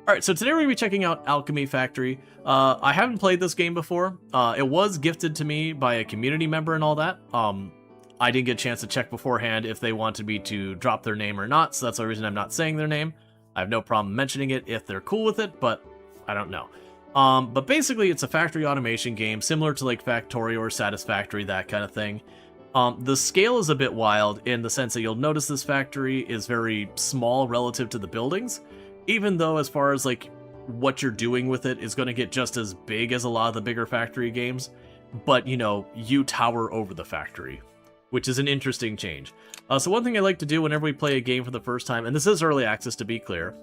Alright, so today we're going to be checking out Alchemy Factory. I haven't played this game before. It was gifted to me by a community member and all that. I didn't get a chance to check beforehand if they wanted me to drop their name or not, so that's the reason I'm not saying their name. I have no problem mentioning it if they're cool with it, but I don't know. But basically, it's a factory automation game, similar to like Factorio or Satisfactory, that kind of thing. The scale is a bit wild in the sense that you'll notice this factory is very small relative to the buildings, even though as far as like what you're doing with it is going to get just as big as a lot of the bigger factory games, but you know, you tower over the factory, which is an interesting change. So one thing I like to do whenever we play a game for the first time, and this is early access to be clear,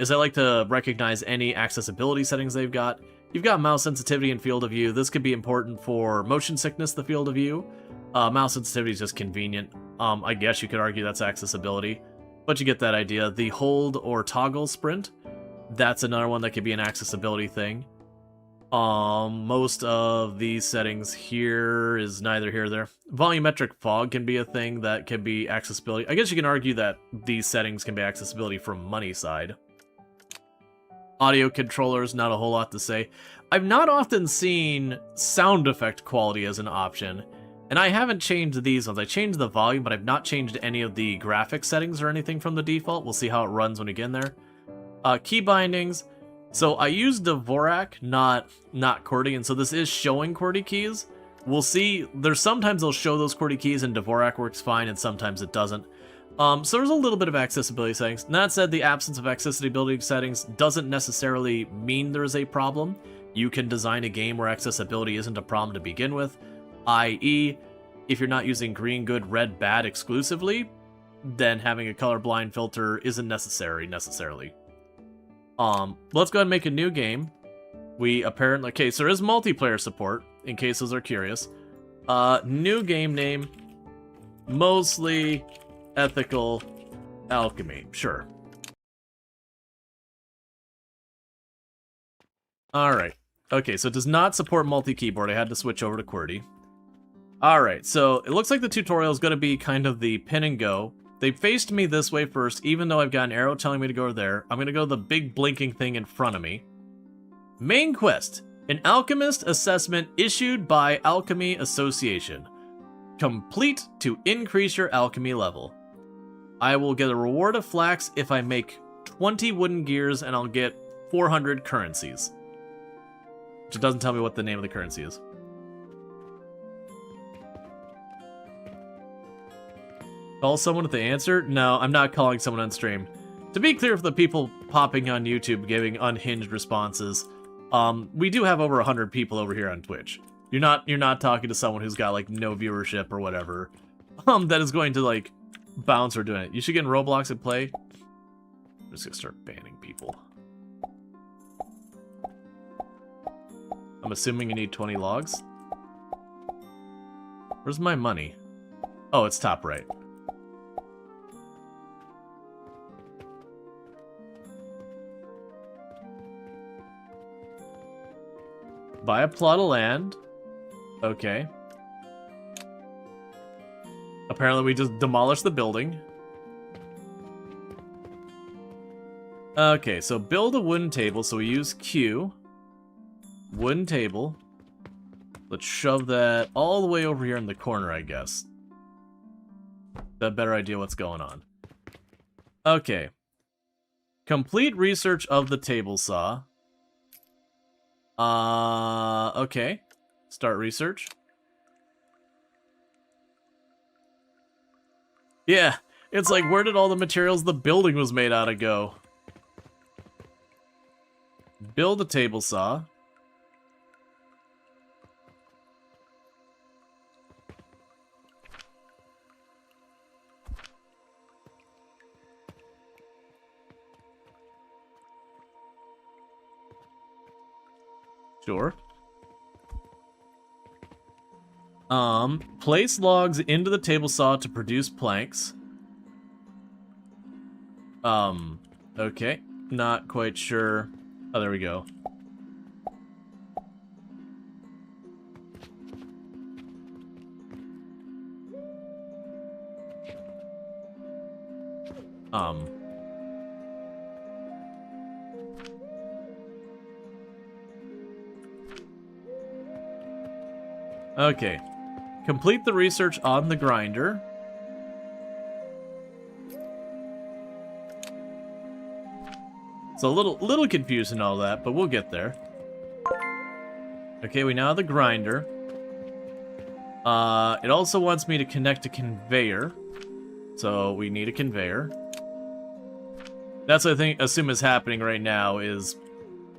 is I like to recognize any accessibility settings they've got. You've got mouse sensitivity and field of view. This could be important for motion sickness, the field of view. Mouse sensitivity is just convenient. I guess you could argue that's accessibility, but you get that idea. The hold or toggle sprint, that's another one that could be an accessibility thing. Most of these settings here is neither here nor there. Volumetric fog can be a thing that can be accessibility. I guess you can argue that these settings can be accessibility from money side. Audio controllers, not a whole lot to say. I've not often seen sound effect quality as an option, and I haven't changed these ones. I changed the volume, but I've not changed any of the graphic settings or anything from the default. We'll see how it runs when we get in there. Key bindings. So I use Dvorak, not QWERTY, and so this is showing QWERTY keys. We'll see. There's sometimes they'll show those QWERTY keys and Dvorak works fine, and sometimes it doesn't. So there's a little bit of accessibility settings. That said, the absence of accessibility settings doesn't necessarily mean there's a problem. You can design a game where accessibility isn't a problem to begin with, i.e., if you're not using green good, red bad exclusively, then having a colorblind filter isn't necessarily. Let's go ahead and make a new game. We apparently... Okay, so there is multiplayer support, in case those are curious. New game name, mostly ethical alchemy. Sure. Alright. Okay, so it does not support multi-keyboard. I had to switch over to QWERTY. Alright, so it looks like the tutorial is going to be kind of the pin and go. They faced me this way first, even though I've got an arrow telling me to go there. I'm going to go to the big blinking thing in front of me. Main quest. An alchemist assessment issued by Alchemy Association. Complete to increase your alchemy level. I will get a reward of flax if I make 20 wooden gears, and I'll get 400 currencies. Which doesn't tell me what the name of the currency is. Call someone if they answer? No, I'm not calling someone on stream. To be clear for the people popping on YouTube giving unhinged responses, we do have over 100 people over here on Twitch. You're not talking to someone who's got like no viewership or whatever, that is going to like bounce or doing it. You should get in Roblox and play. I'm just gonna start banning people. I'm assuming you need 20 logs. Where's my money? Oh, it's top right. Buy a plot of land. Okay. Apparently we just demolished the building. Okay, so build a wooden table. So we use Q. Wooden table. Let's shove that all the way over here in the corner, I guess. Got a better idea what's going on. Okay. Complete research of the table saw. Okay. Start research. Yeah, it's like, where did all the materials the building was made out of go? Build a table saw. Sure. Place logs into the table saw to produce planks. Okay. Not quite sure. Oh, there we go. Okay. Complete the research on the grinder. It's a little confusing all that, but we'll get there. Okay, we now have the grinder. It also wants me to connect a conveyor. So we need a conveyor. That's what I assume is happening right now is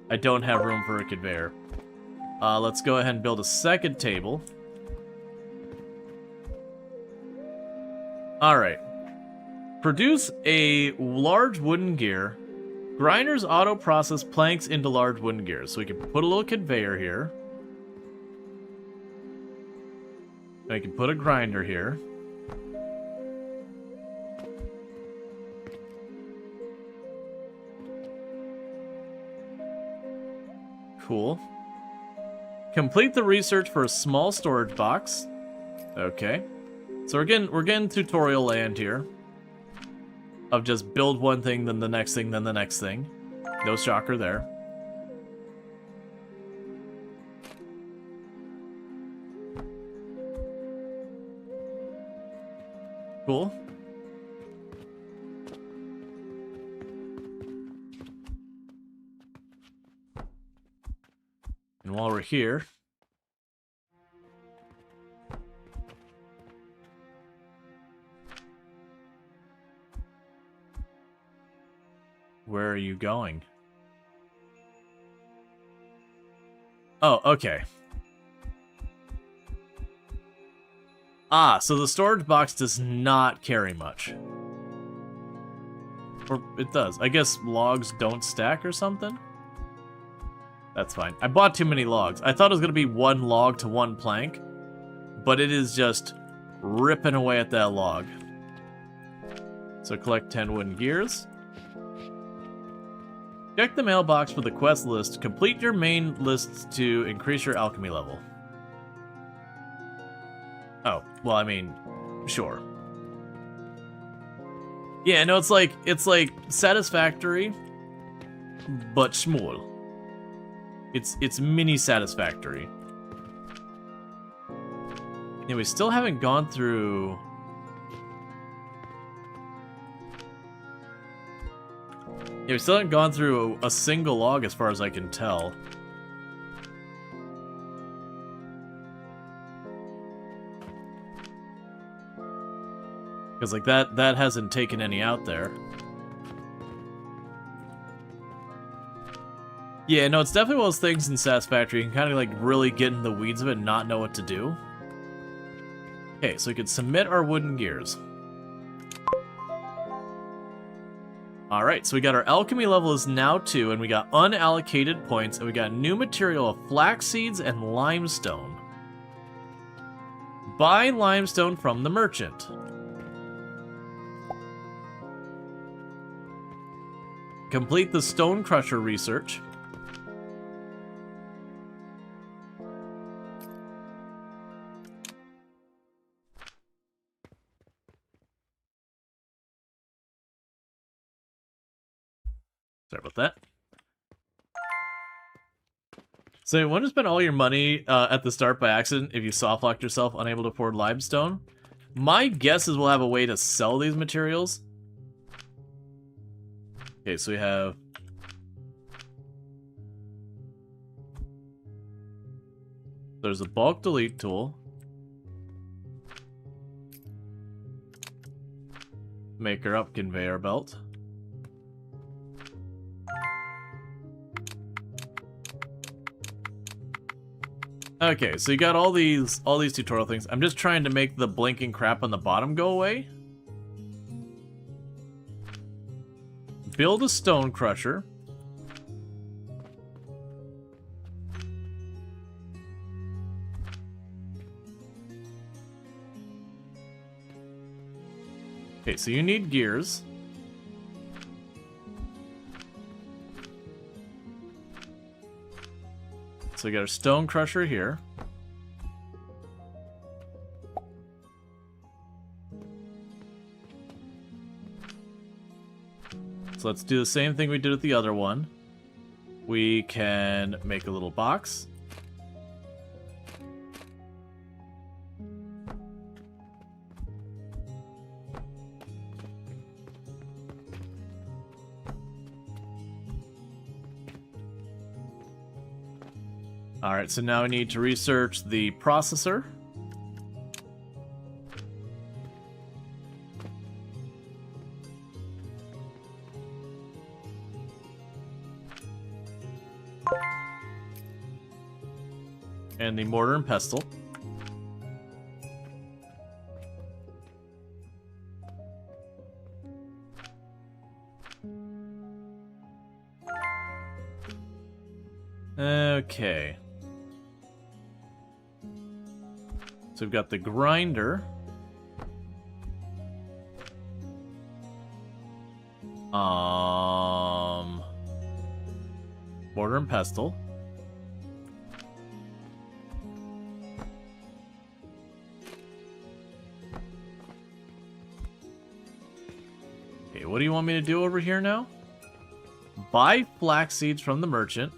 I don't have room for a conveyor. Let's go ahead and build a second table. Alright. Produce a large wooden gear. Grinders auto-process planks into large wooden gears. So we can put a little conveyor here. I can put a grinder here. Cool. Complete the research for a small storage box. Okay. So we're getting tutorial land here. Of just build one thing, then the next thing, then the next thing. No shocker there. Cool. And while we're here... Where are you going? Oh, okay. Ah, so the storage box does not carry much. Or it does. I guess logs don't stack or something? That's fine. I bought too many logs. I thought it was going to be one log to one plank, but it is just ripping away at that log. So collect 10 wooden gears. Check the mailbox for the quest list. Complete your main lists to increase your alchemy level. Oh, well, I mean, sure. Yeah, no, it's like satisfactory, but small. It's mini satisfactory. Yeah, we still haven't gone through. Yeah, we still haven't gone through a single log as far as I can tell. Because, like, that hasn't taken any out there. Yeah, no, it's definitely one of those things in Satisfactory. You can kind of, like, really get in the weeds of it and not know what to do. Okay, so we can submit our wooden gears. Alright, so we got our alchemy level is now 2, and we got unallocated points, and we got new material of flax seeds and limestone. Buy limestone from the merchant. Complete the stone crusher research. Sorry about that. So you want to spend all your money at the start by accident if you soft-locked yourself unable to afford limestone? My guess is we'll have a way to sell these materials. Okay, so we have... There's a bulk delete tool. Maker up conveyor belt. Okay, so you got all these tutorial things. I'm just trying to make the blinking crap on the bottom go away. Build a stone crusher. Okay, so you need gears. So we got our stone crusher here. So let's do the same thing we did with the other one. We can make a little box. Alright, so now we need to research the processor. And the mortar and pestle. Okay. So we've got the grinder. Mortar and pestle. Okay, what do you want me to do over here now? Buy flax seeds from the merchant.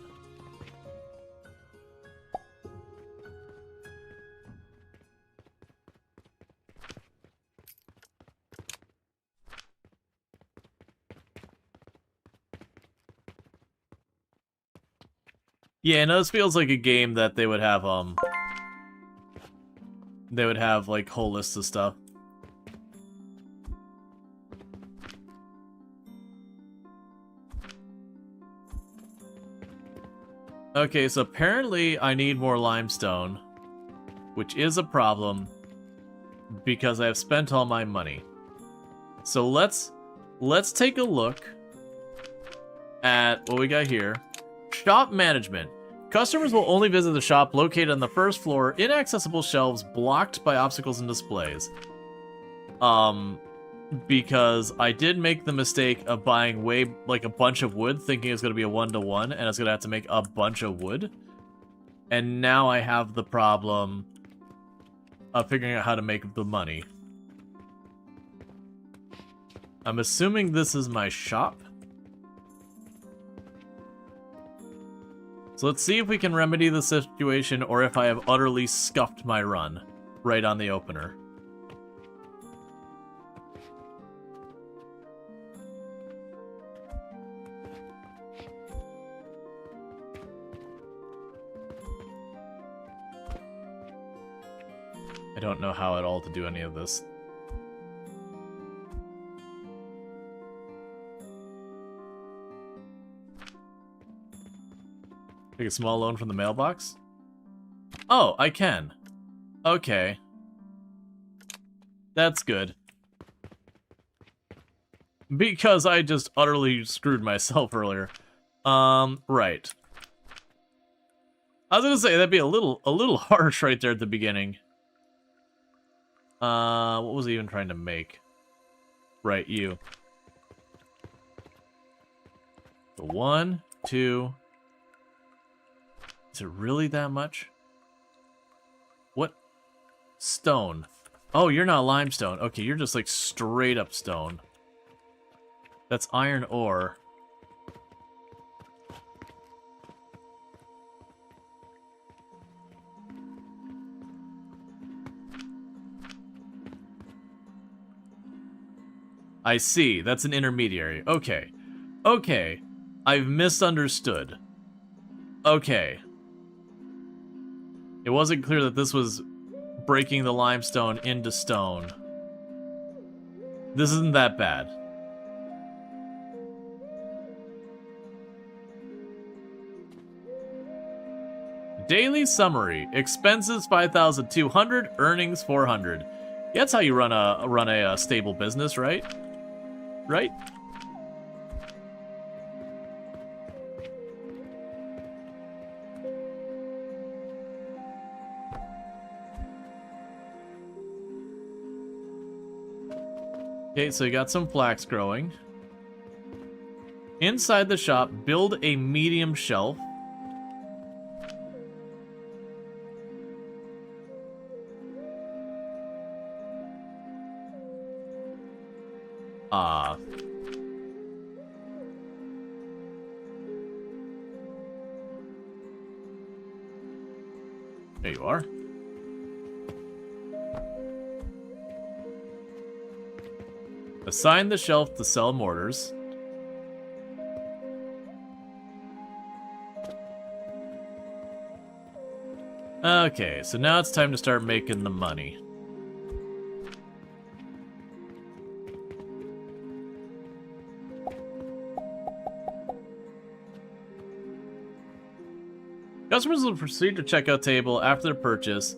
Yeah, no, this feels like a game that they would have, like, whole lists of stuff. Okay, so apparently I need more limestone, which is a problem because I've spent all my money. So let's take a look at what we got here. Shop management. Customers will only visit the shop located on the first floor, inaccessible shelves blocked by obstacles and displays. Because I did make the mistake of buying a bunch of wood, thinking it's going to be a 1-to-1, and I was going to have to make a bunch of wood. And now I have the problem of figuring out how to make the money. I'm assuming this is my shop. So let's see if we can remedy the situation, or if I have utterly scuffed my run right on the opener. I don't know how at all to do any of this. Take a small loan from the mailbox? Oh, I can. Okay. That's good. Because I just utterly screwed myself earlier. Right. I was gonna say, that'd be a little harsh right there at the beginning. What was I even trying to make? Right, you. The 1, 2... Is it really that much? What? Stone. Oh, you're not limestone. Okay, you're just like straight up stone. That's iron ore. I see. That's an intermediary. Okay. Okay. I've misunderstood. Okay. It wasn't clear that this was breaking the limestone into stone. This isn't that bad. Daily summary. Expenses 5,200, earnings 400. Yeah, that's how you run a stable business, right? Right? Okay, so you got some flax growing. Inside the shop, build a medium shelf. There you are. Assign the shelf to sell mortars. Okay, so now it's time to start making the money. Customers will proceed to checkout table after their purchase.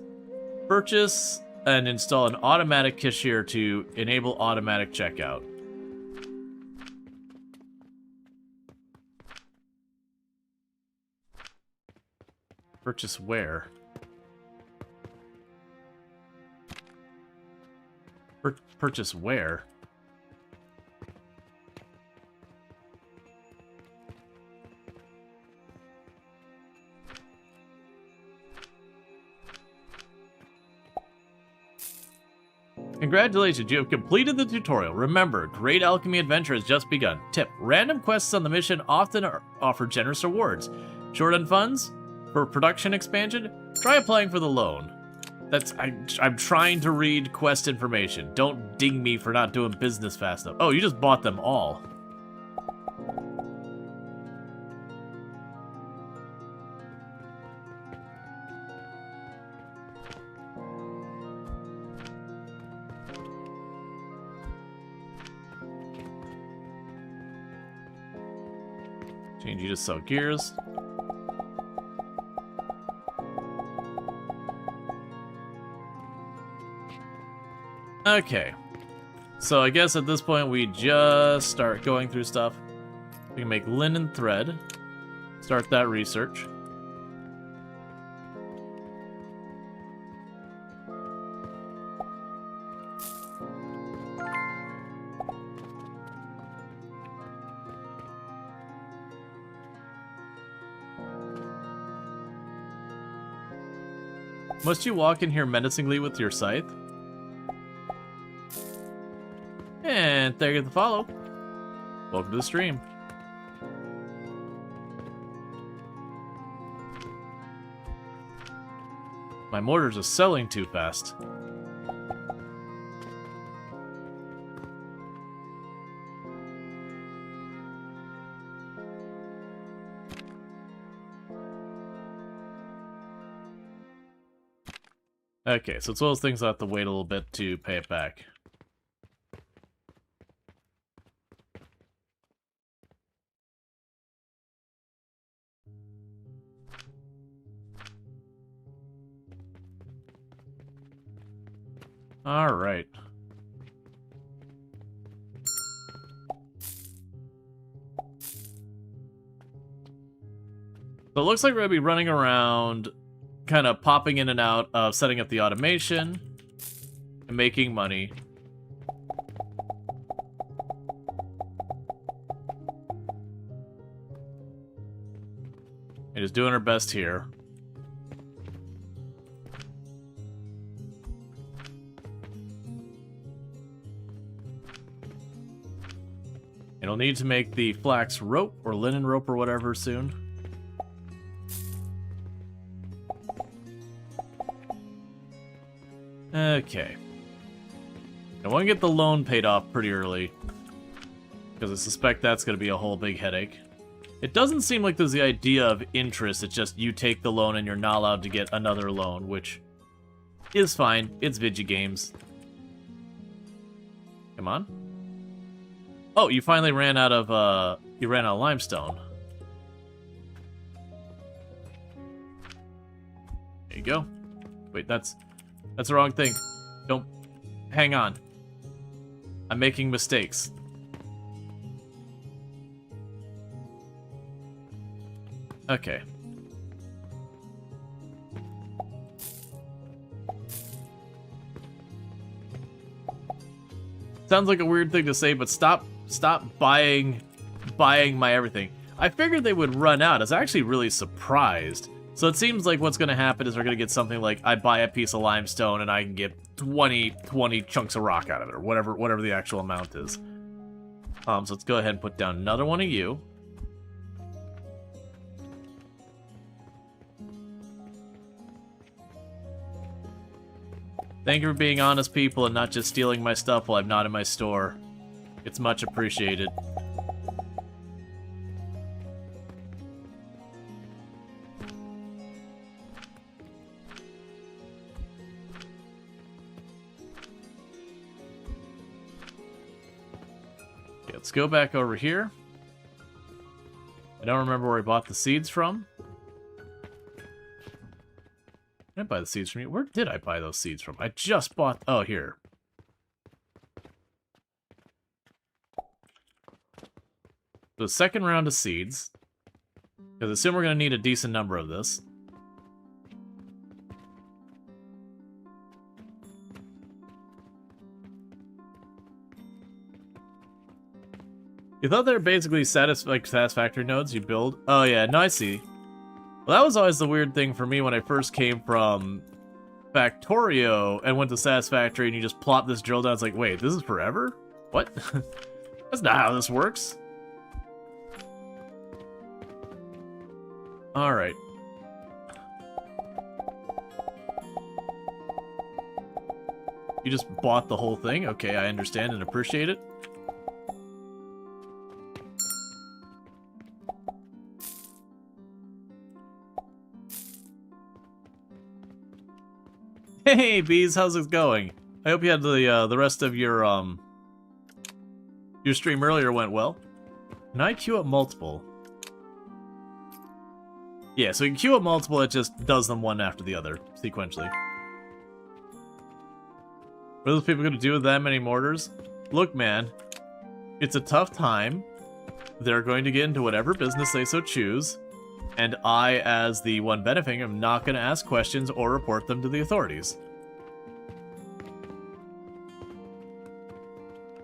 Purchase and install an automatic cashier to enable automatic checkout. Purchase where? Purchase where? Congratulations, you have completed the tutorial. Remember, Great Alchemy Adventure has just begun. Tip, random quests on the mission often offer generous rewards. Short on funds? For production expansion? Try applying for the loan. I'm trying to read quest information. Don't ding me for not doing business fast enough. Oh, you just bought them all. Change you to sell gears. Okay. So I guess at this point we just start going through stuff. We can make linen thread. Start that research. Must you walk in here menacingly with your scythe? And thank you for the follow. Welcome to the stream. My mortars are selling too fast. Okay, so it's one of those things I have to wait a little bit to pay it back. All right. So it looks like we're gonna be running around, kind of popping in and out of setting up the automation and making money. And just doing our best here. It'll need to make the flax rope or linen rope or whatever soon. Okay. I want to get the loan paid off pretty early, because I suspect that's going to be a whole big headache. It doesn't seem like there's the idea of interest, it's just you take the loan and you're not allowed to get another loan, which is fine. It's Vigi games. Come on. Oh, you finally ran out of, limestone. There you go. Wait, that's the wrong thing. Don't... Hang on. I'm making mistakes. Okay. Sounds like a weird thing to say, but stop buying my everything. I figured they would run out. I was actually really surprised. So it seems like what's going to happen is we're going to get something like I buy a piece of limestone and I can get 20 chunks of rock out of it, or whatever the actual amount is. So let's go ahead and put down another one of you. Thank you for being honest people and not just stealing my stuff while I'm not in my store. It's much appreciated. Let's go back over here. I don't remember where I bought the seeds from. Did I buy the seeds from you? Where did I buy those seeds from? I just bought... Oh, here. The second round of seeds. Because I assume we're going to need a decent number of this. You thought they were basically satisfactory nodes you build? Oh yeah, no, I see. Well, that was always the weird thing for me when I first came from Factorio and went to Satisfactory and you just plop this drill down. It's like, wait, this is forever? What? That's not how this works. Alright. You just bought the whole thing? Okay, I understand and appreciate it. Hey, Bees, how's it going? I hope you had the rest of your stream earlier went well. Can I queue up multiple? Yeah, so you can queue up multiple, it just does them one after the other, sequentially. What are those people going to do with that many mortars? Look, man, it's a tough time. They're going to get into whatever business they so choose. And I, as the one benefiting, am not going to ask questions or report them to the authorities.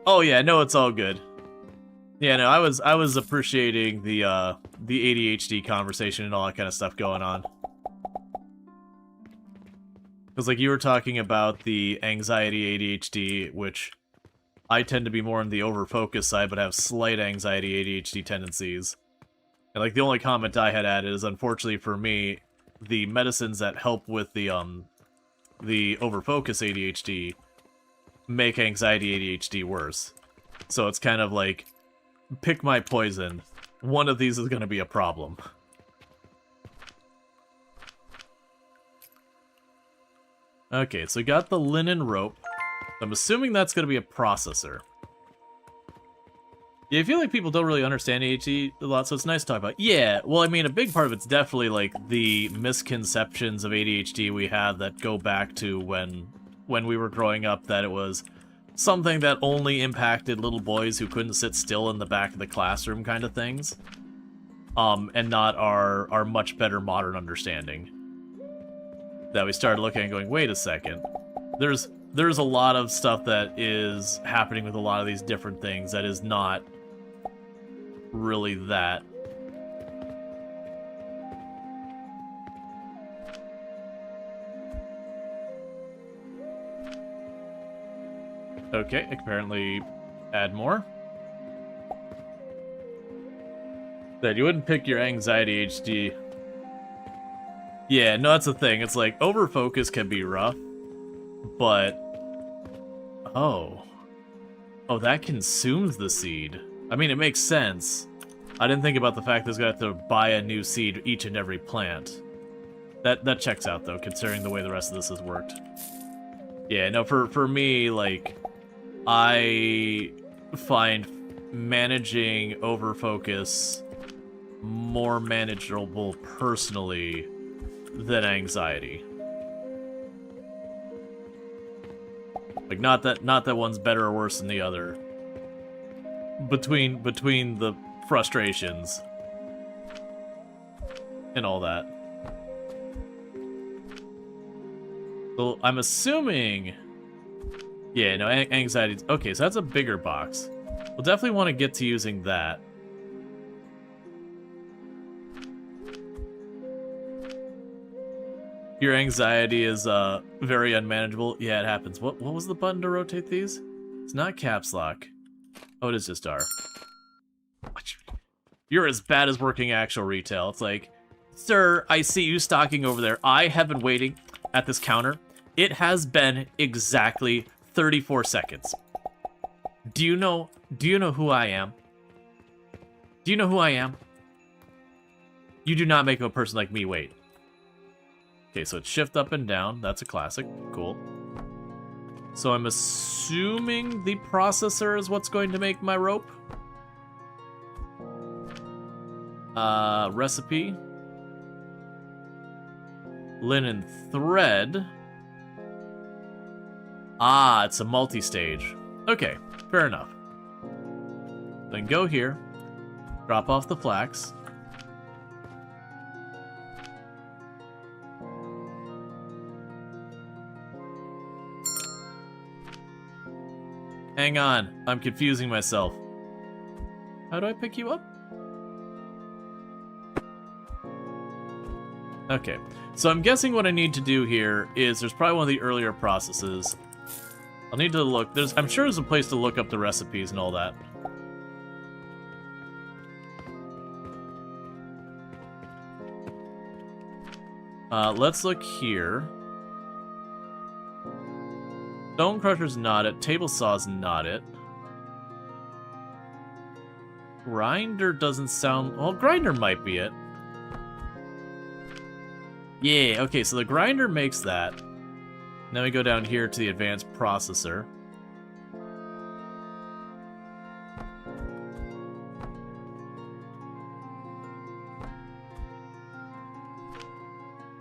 Oh yeah, no, it's all good. Yeah, no, I was appreciating the ADHD conversation and all that kind of stuff going on. Because like you were talking about the anxiety ADHD, which I tend to be more on the over-focus side, but have slight anxiety ADHD tendencies. And like the only comment I had added is, unfortunately for me, the medicines that help with the over-focus ADHD make anxiety ADHD worse. So it's kind of like, pick my poison. One of these is going to be a problem. Okay, so we got the linen rope. I'm assuming that's going to be a processor. Yeah, I feel like people don't really understand ADHD a lot, so it's nice to talk about. Yeah, well, I mean, a big part of it's definitely, like, the misconceptions of ADHD we have that go back to when we were growing up, that it was something that only impacted little boys who couldn't sit still in the back of the classroom kind of things. And not our much better modern understanding. That we started looking and going, wait a second. There's a lot of stuff that is happening with a lot of these different things that is not really that. Okay, apparently add more. That you wouldn't pick your anxiety HD. Yeah, no, that's the thing. It's like, over-focus can be rough, but... Oh, that consumes the seed. I mean, it makes sense. I didn't think about the fact that it's going to have to buy a new seed each and every plant. That checks out, though, considering the way the rest of this has worked. Yeah, no, for me, like, I find managing over-focus more manageable personally than anxiety. Like, not that one's better or worse than the other. Between the frustrations and all that. So I'm assuming, yeah, no, anxiety. Okay, so that's a bigger box. We'll definitely want to get to using that. Your anxiety is very unmanageable. Yeah, it happens. What was the button to rotate these? It's not caps lock. Oh, it is just R. You're as bad as working actual retail. It's like, sir, I see you stocking over there. I have been waiting at this counter. It has been exactly 34 seconds. Do you know who I am? Do you know who I am? You do not make a person like me wait. Okay, so it's shift up and down. That's a classic. Cool. So I'm assuming the processor is what's going to make my rope. Recipe. Linen thread. Ah, it's a multi-stage. Okay, fair enough. Then go here. Drop off the flax. Hang on, I'm confusing myself. How do I pick you up? Okay, so I'm guessing what I need to do here is there's probably one of the earlier processes. I'll need to look. I'm sure there's a place to look up the recipes and all that. Let's look here. Stone Crusher's not it. Table Saw's not it. Grinder doesn't sound... Well, Grinder might be it. Yeah, okay, so the Grinder makes that. Then we go down here to the Advanced Processor.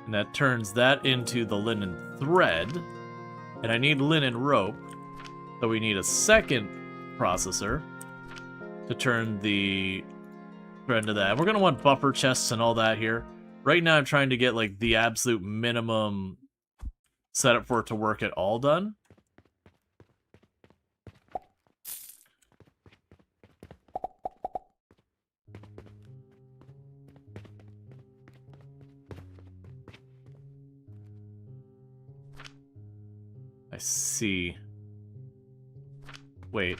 And that turns that into the linen thread. And I need linen rope. So we need a second processor to turn the thread into that. We're going to want buffer chests and all that here. Right now I'm trying to get like the absolute minimum setup for it to work at all done. I see. Wait.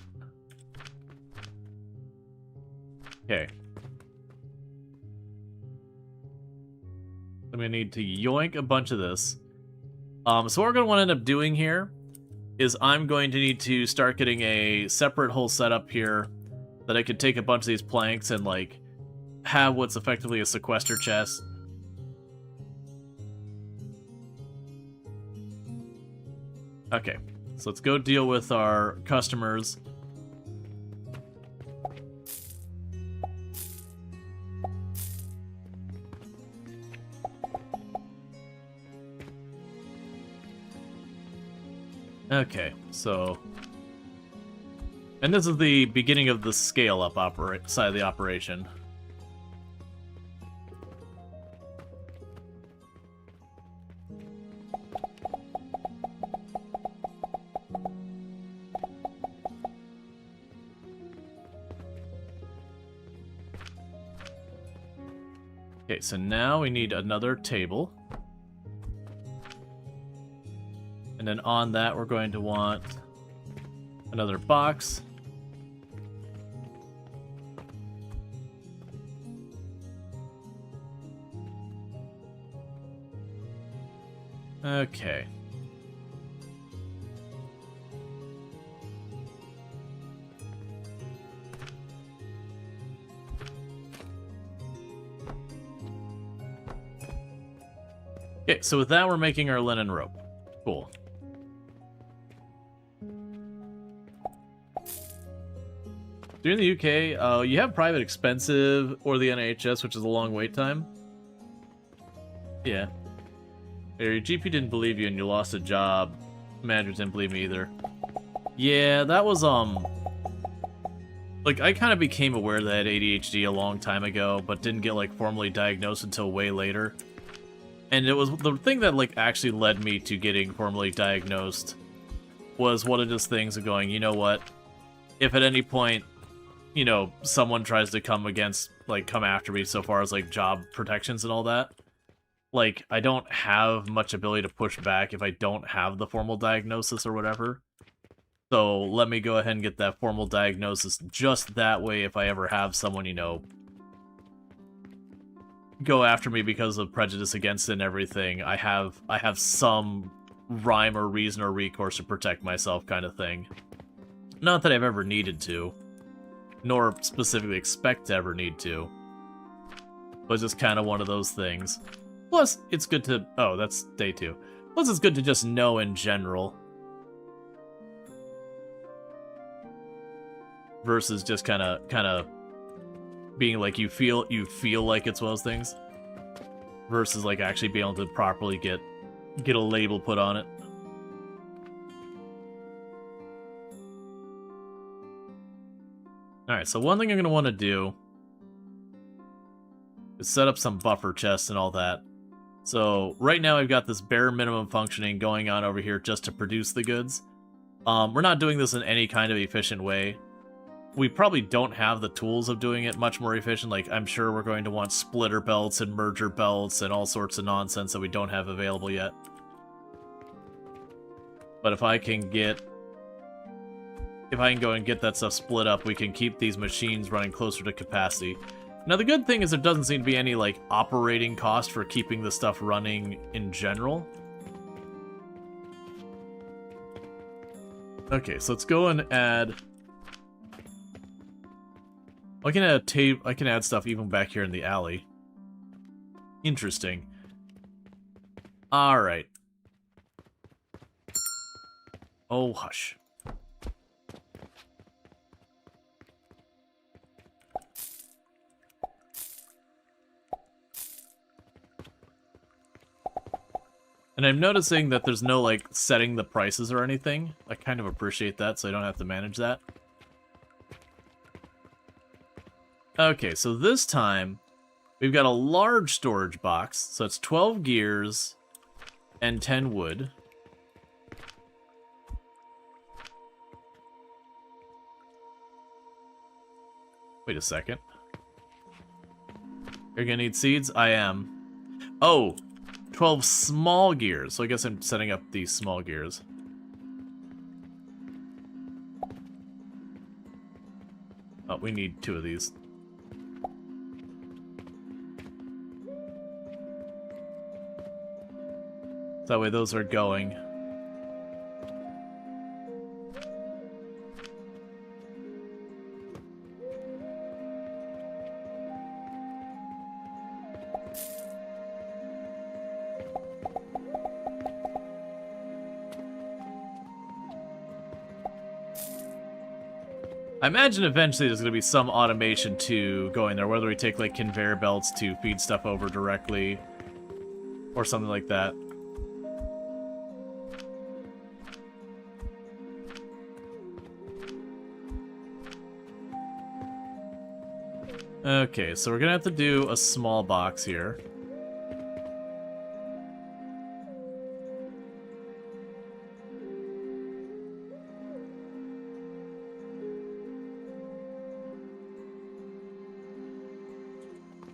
Okay. I'm gonna need to yoink a bunch of this. So what we're gonna want to end up doing here is I'm going to need to start getting a separate whole setup here that I could take a bunch of these planks and like have what's effectively a sequester chest. Okay, so let's go deal with our customers. Okay, so... And this is the beginning of the scale-up side of the operation. Okay, so now we need another table. And then on that, we're going to want another box. Okay. Okay, so with that, we're making our linen rope. Cool. If you're in the UK, you have private expensive or the NHS, which is a long wait time. Yeah. Your GP didn't believe you and you lost a job. Managers didn't believe me either. Yeah, that was, like, I kind of became aware that I had ADHD a long time ago, but didn't get, like, formally diagnosed until way later. And it was the thing that, like, actually led me to getting formally diagnosed was one of those things of going, you know what? If at any point, you know, someone tries to come after me so far as, like, job protections and all that, like, I don't have much ability to push back if I don't have the formal diagnosis or whatever. So let me go ahead and get that formal diagnosis just that way if I ever have someone, you know, go after me because of prejudice against it and everything, I have some rhyme or reason or recourse to protect myself kind of thing. Not that I've ever needed to. Nor specifically expect to ever need to. But just kind of one of those things. Plus, it's good to... Oh, that's day 2. Plus, it's good to just know in general. Versus just kind of being like you feel like it's one of those things, versus like actually being able to properly get a label put on it. Alright, so one thing I'm going to want to do is set up some buffer chests and all that. So right now I've got this bare minimum functioning going on over here just to produce the goods. We're not doing this in any kind of efficient way. We probably don't have the tools of doing it much more efficient. Like, I'm sure we're going to want splitter belts and merger belts and all sorts of nonsense that we don't have available yet. But if I can go and get that stuff split up, we can keep these machines running closer to capacity. Now, the good thing is there doesn't seem to be any, like, operating cost for keeping the stuff running in general. Okay, so let's go and add... I can add tape. I can add stuff even back here in the alley. Interesting. Alright. Oh, hush. And I'm noticing that there's no, like, setting the prices or anything. I kind of appreciate that, so I don't have to manage that. Okay, so this time, we've got a large storage box. So it's 12 gears and 10 wood. Wait a second. You're gonna need seeds? I am. Oh! 12 small gears. So I guess I'm setting up these small gears. Oh, we need 2 of these. That way those are going. I imagine eventually there's going to be some automation to going there, whether we take like conveyor belts to feed stuff over directly or something like that. Okay, so we're gonna have to do a small box here.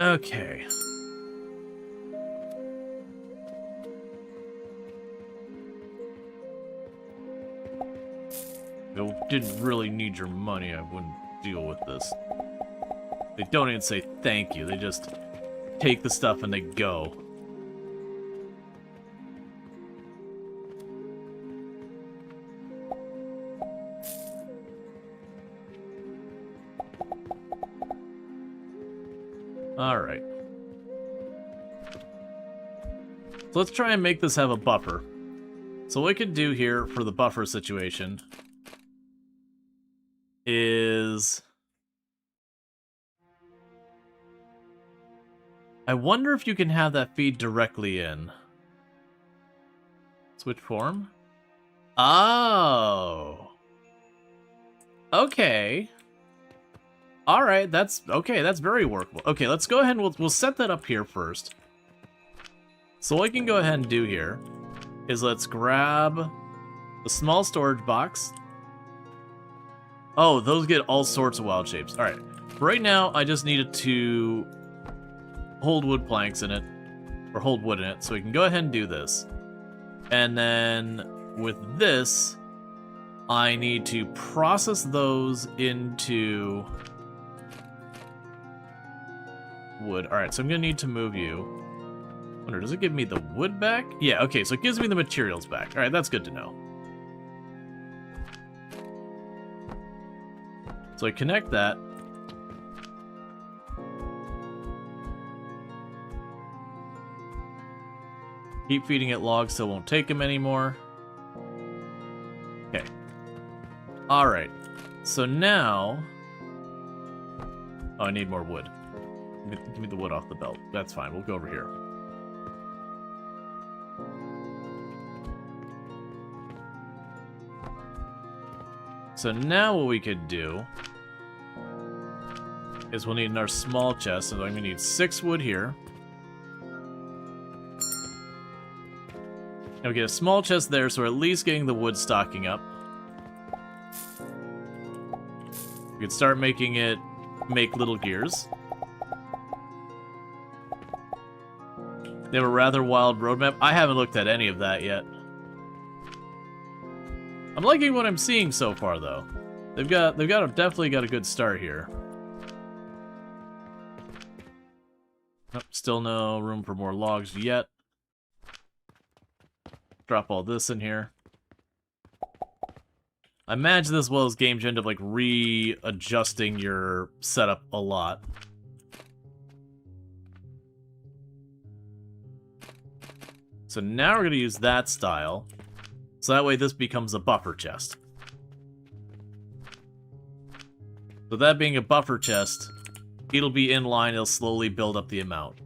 Okay. If I didn't really need your money, I wouldn't deal with this. They don't even say thank you, they just take the stuff and they go. Alright. So let's try and make this have a buffer. So what we can do here for the buffer situation is... I wonder if you can have that feed directly in. Switch form? Oh. Okay. Alright, that's very workable. Okay, let's go ahead and we'll set that up here first. So what I can go ahead and do here is let's grab the small storage box. Oh, those get all sorts of wild shapes. Alright, right now I just needed to hold wood planks in it, or hold wood in it, so we can go ahead and do this. And then with this, I need to process those into wood. Alright, so I'm gonna need to move you. I wonder, does it give me the wood back? Yeah, okay, so it gives me the materials back. Alright, that's good to know. So I connect that. Keep feeding it logs so it won't take them anymore. Okay. Alright. So now... Oh, I need more wood. Give me the wood off the belt. That's fine. We'll go over here. So now what we could do is we'll need our small chest. So I'm going to need 6 wood here. And we get a small chest there, so we're at least getting the wood stocking up. We could start making it make little gears. They have a rather wild roadmap. I haven't looked at any of that yet. I'm liking what I'm seeing so far, though. They've definitely got a good start here. Nope, still no room for more logs yet. Drop all this in here. I imagine this well as game gen of like readjusting your setup a lot. So now we're going to use that style. So that way this becomes a buffer chest. So that being a buffer chest, it'll be in line, it'll slowly build up the amount.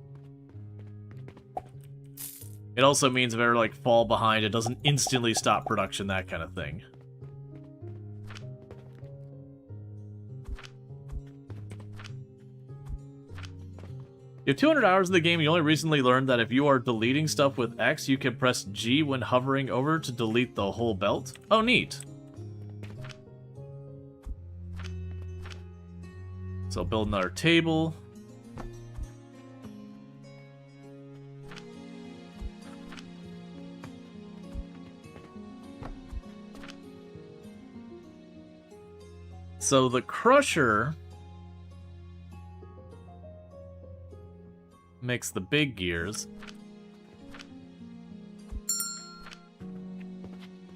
It also means if I ever like fall behind, it doesn't instantly stop production, that kind of thing. You have 200 hours in the game, you only recently learned that if you are deleting stuff with X, you can press G when hovering over to delete the whole belt. Oh, neat. So I'll build another table. So the crusher makes the big gears.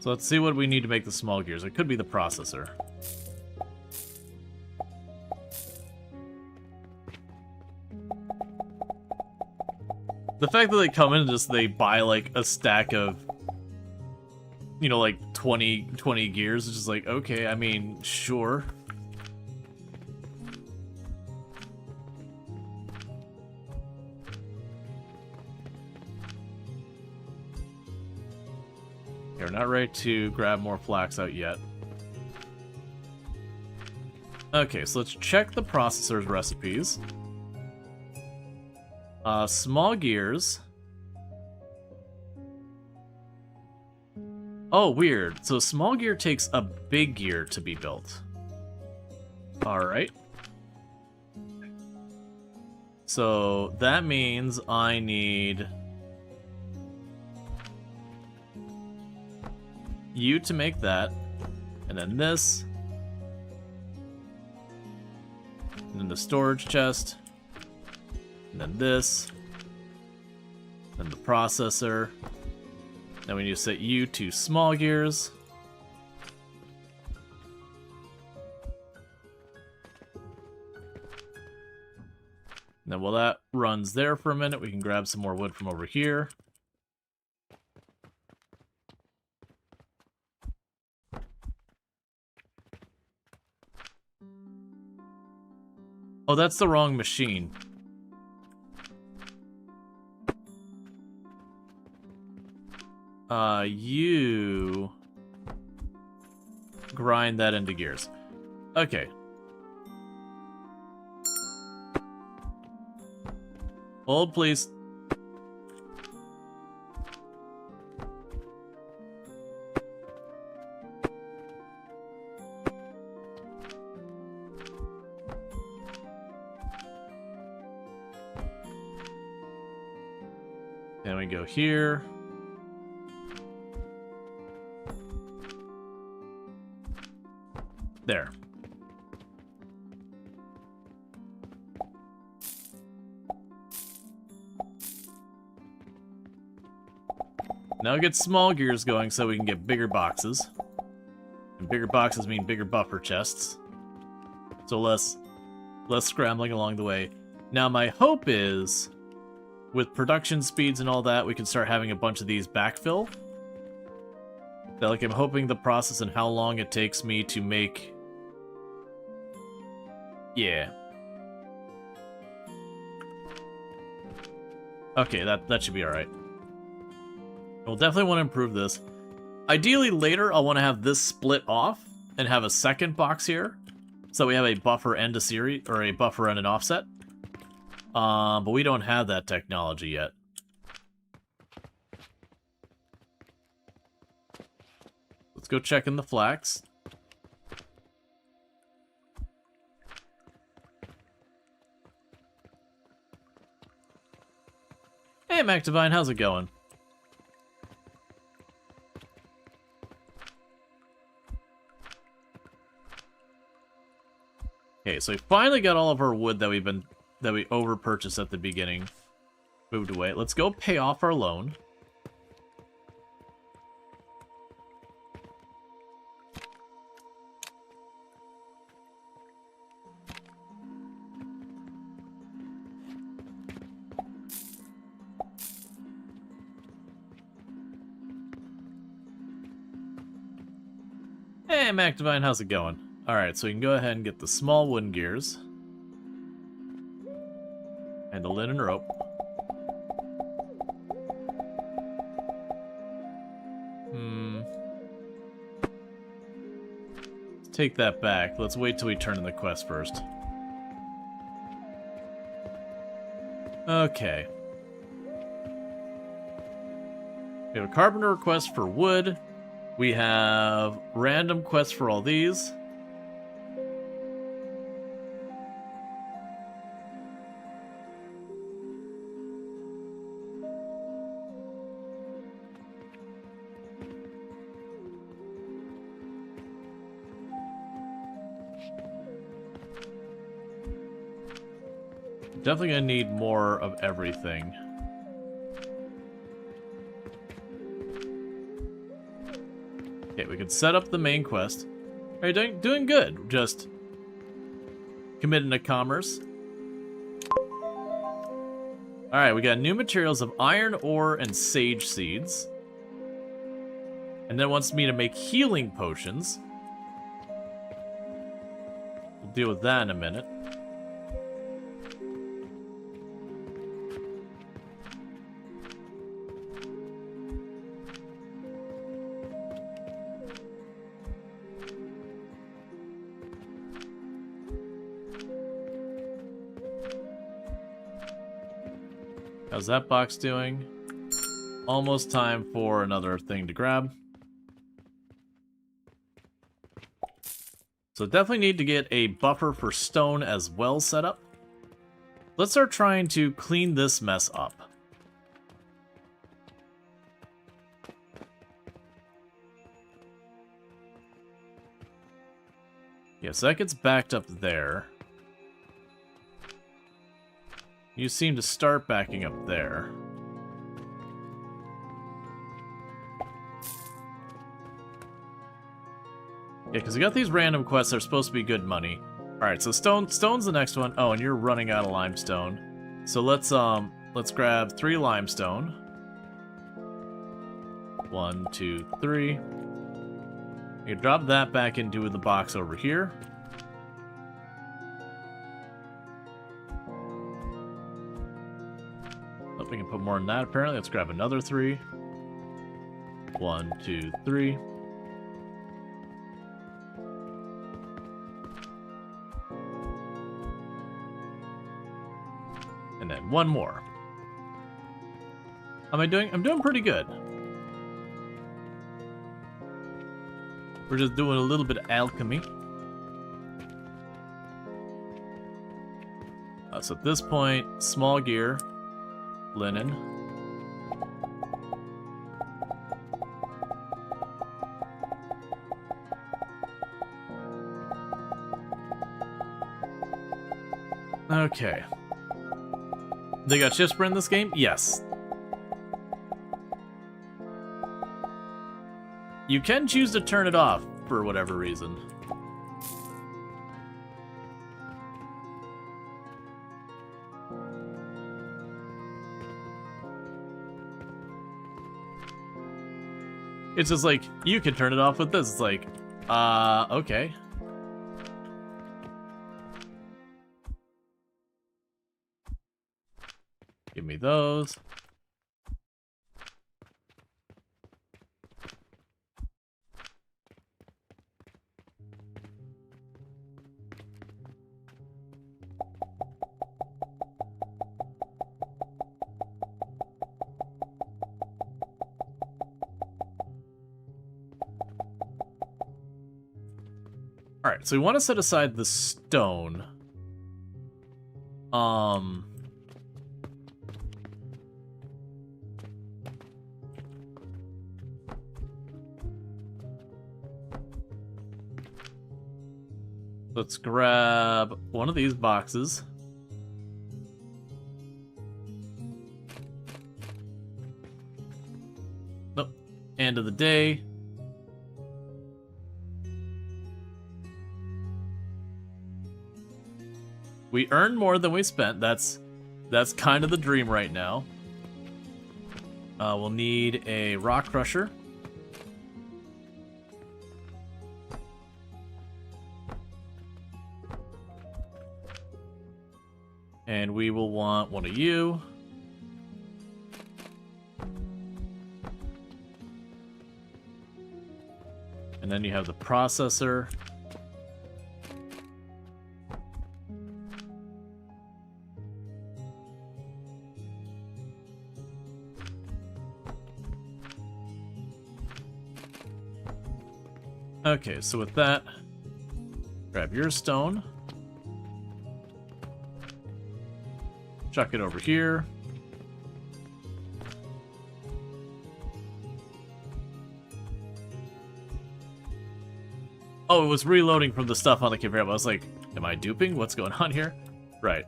So let's see what we need to make the small gears. It could be the processor. The fact that they come in and just they buy like a stack of, you know, like 20 gears is just like, okay, I mean, sure. We're not ready to grab more flax out yet. Okay, so let's check the processor's recipes. Small gears. Oh, weird. So a small gear takes a big gear to be built. Alright. So that means I need you to make that, and then this, and then the storage chest, and then this, then the processor. Then we need to set you to small gears. And then while that runs there for a minute, we can grab some more wood from over here. Oh, that's the wrong machine. You grind that into gears. Okay. Hold, please. Then we go here. There. Now get small gears going so we can get bigger boxes. And bigger boxes mean bigger buffer chests. So less scrambling along the way. Now my hope is, with production speeds and all that, we can start having a bunch of these backfill. That, like, I'm hoping the process and how long it takes me to make... Yeah. Okay, that should be alright. We'll definitely want to improve this. Ideally, later, I'll want to have this split off and have a second box here. So we have a buffer and a series, or a buffer and an offset. But we don't have that technology yet. Let's go check in the flax. Hey, MacDivine, how's it going? Okay, so we finally got all of our wood that we over-purchased at the beginning moved away. Let's go pay off our loan. Hey, MacDivine, how's it going? Alright, so we can go ahead and get the small wooden gears. And the linen rope. Let's take that back. Let's wait till we turn in the quest first. Okay. We have a carpenter request for wood. We have random quests for all these. Definitely gonna need more of everything. Okay, we can set up the main quest. Are you doing good? Just committing to commerce. Alright, we got new materials of iron ore and sage seeds. And then it wants me to make healing potions. We'll deal with that in a minute. How's that box doing? Almost time for another thing to grab. So definitely need to get a buffer for stone as well set up. Let's start trying to clean this mess up. Yeah, so that gets backed up there. You seem to start backing up there. Yeah, because we got these random quests that are supposed to be good money. Alright, so stone's the next one. Oh, and you're running out of limestone. So let's grab 3 limestone. 1, 2, 3. You drop that back into the box over here. We can put more in that, apparently. Let's grab another 3. 1, 2, 3. And then 1 more. I'm doing pretty good. We're just doing a little bit of alchemy. So at this point, small gear. Linen. Okay. They got shift sprint in this game? Yes. You can choose to turn it off for whatever reason. It's just like, you can turn it off with this. It's like, okay. me those. Alright, so we want to set aside the stone. Let's grab one of these boxes. Nope. End of the day. We earned more than we spent. That's kind of the dream right now. We'll need a rock crusher. And we will want one of you. And then you have the processor. Okay, so with that, grab your stone. Chuck it over here. Oh, it was reloading from the stuff on the conveyor belt. I was like, am I duping? What's going on here? Right.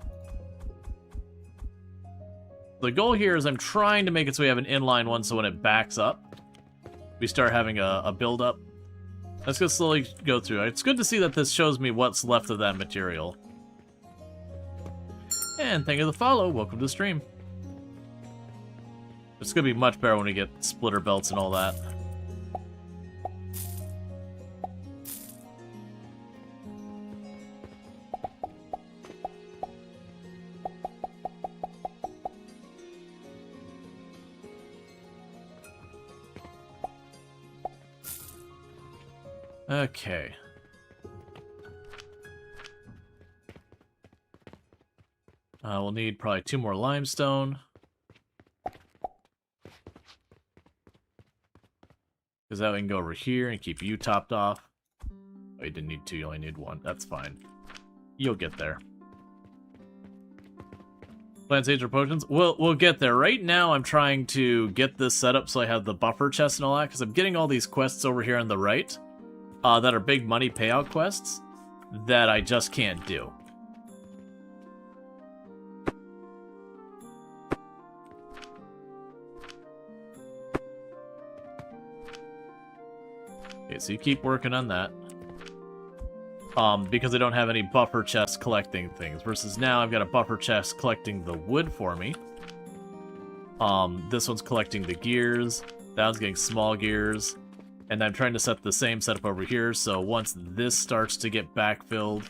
The goal here is I'm trying to make it so we have an inline one so when it backs up, we start having a build-up. Let's go slowly go through. It's good to see that this shows me what's left of that material. And thank you for the follow. Welcome to the stream. It's going to be much better when we get splitter belts and all that. Okay. We'll need probably 2 more limestone. Because that way we can go over here and keep you topped off. Oh, you didn't need 2, you only need 1. That's fine. You'll get there. Plant Sage or potions? We'll get there. Right now I'm trying to get this set up so I have the buffer chest and all that, because I'm getting all these quests over here on the right. That are big money payout quests that I just can't do. Okay, so you keep working on that. Because I don't have any buffer chests collecting things, versus now I've got a buffer chest collecting the wood for me. This one's collecting the gears, that one's getting small gears. And I'm trying to set the same setup over here, so once this starts to get backfilled,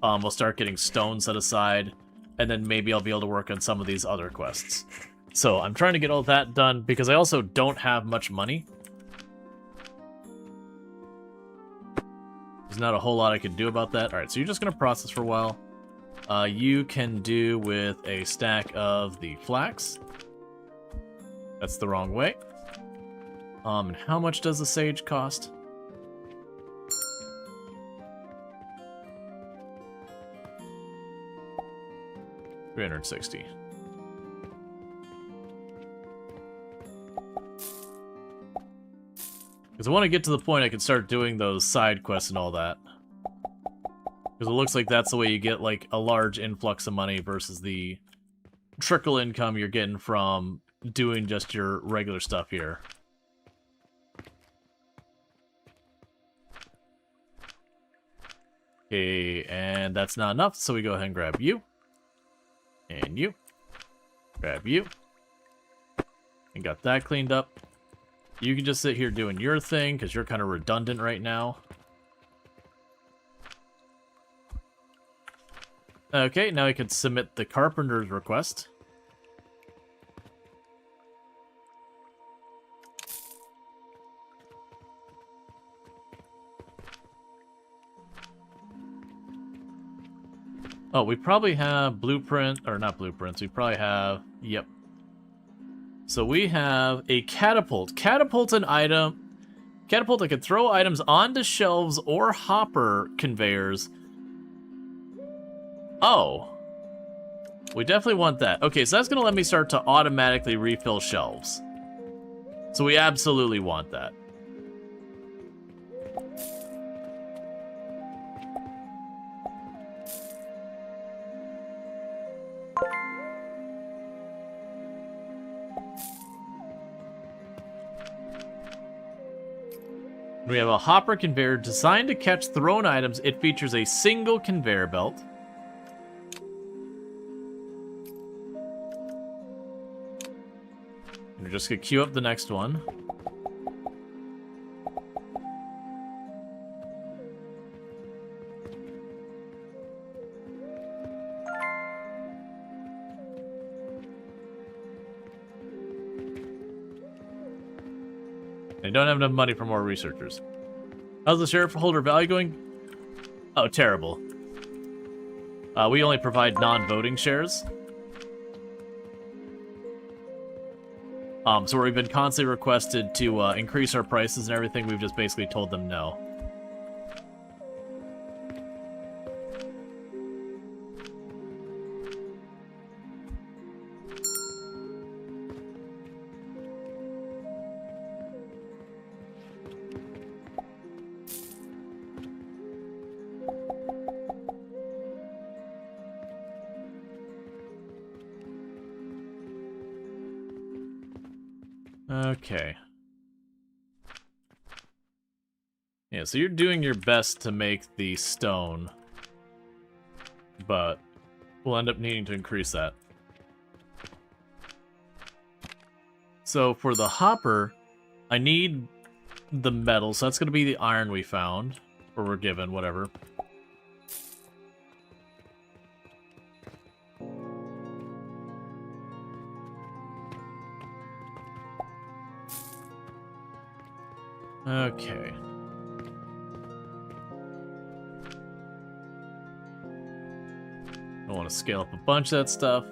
we'll start getting stone set aside, and then maybe I'll be able to work on some of these other quests. So I'm trying to get all that done, because I also don't have much money. There's not a whole lot I can do about that. Alright, so you're just going to process for a while. You can do with a stack of the flax. That's the wrong way. And how much does the sage cost? $360. Because I want to get to the point I can start doing those side quests and all that. Because it looks like that's the way you get, like, a large influx of money versus the trickle income you're getting from doing just your regular stuff here. Okay, and that's not enough, so we go ahead and grab you. And you. Grab you. And got that cleaned up. You can just sit here doing your thing, because you're kind of redundant right now. Okay, now I can submit the carpenter's request. Oh, we probably have blueprint, or not blueprints, we probably have, yep. So we have a catapult. Catapult's an item. Catapult that can throw items onto shelves or hopper conveyors. Oh. We definitely want that. Okay, so that's going to let me start to automatically refill shelves. So we absolutely want that. We have a hopper conveyor designed to catch thrown items. It features a single conveyor belt. We're just gonna queue up the next one. They don't have enough money for more researchers. How's the shareholder value going? Oh, terrible. We only provide non-voting shares. So we've been constantly requested to increase our prices and everything. We've just basically told them no. Okay. Yeah, so you're doing your best to make the stone, but we'll end up needing to increase that. So for the hopper, I need the metal, so that's going to be the iron we found, or we're given, whatever. Okay. I want to scale up a bunch of that stuff.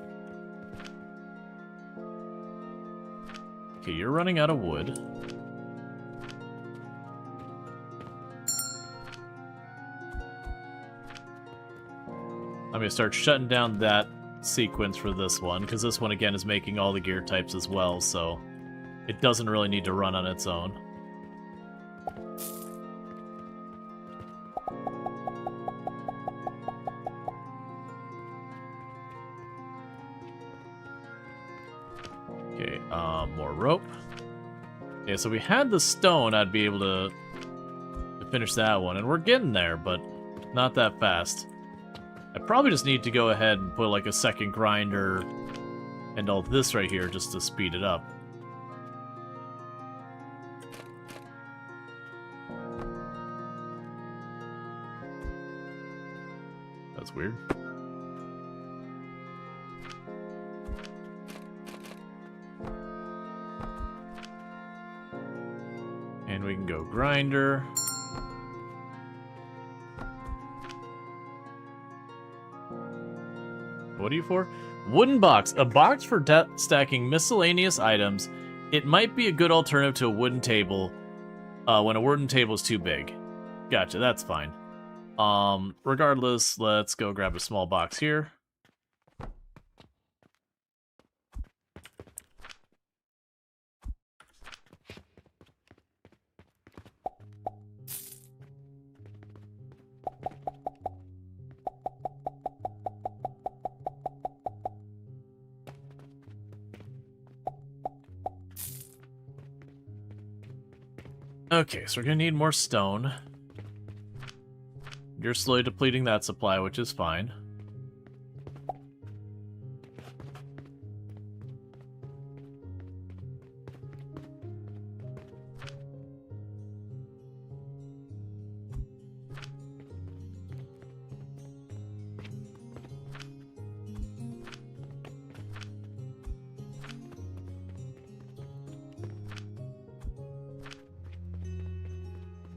Okay, you're running out of wood. I'm going to start shutting down that sequence for this one, because this one, again, is making all the gear types as well, so it doesn't really need to run on its own. Okay, more rope. Yeah, so we had the stone, I'd be able to finish that one, and we're getting there, but not that fast. I probably just need to go ahead and put like a second grinder and all this right here just to speed it up. That's weird. And we can go grinder. What are you for? Wooden box. A box for stacking miscellaneous items. It might be a good alternative to a wooden table when a wooden table is too big. Gotcha, that's fine. Regardless, let's go grab a small box here. Okay, so we're gonna need more stone. You're slowly depleting that supply, which is fine.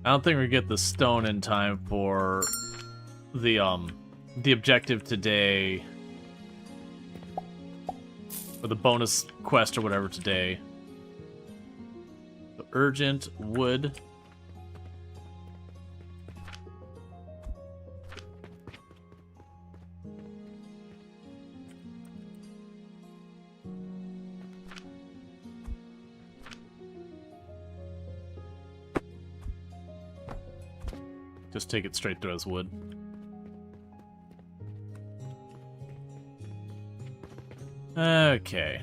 I don't think we get the stone in time for the the objective today, or the bonus quest or whatever today. The urgent wood. Just take it straight through as wood. Okay.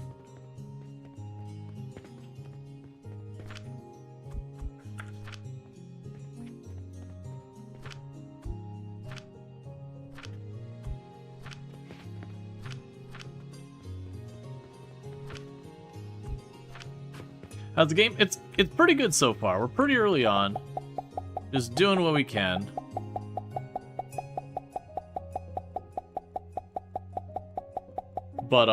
How's the game? It's pretty good so far. We're pretty early on. Just doing what we can. But,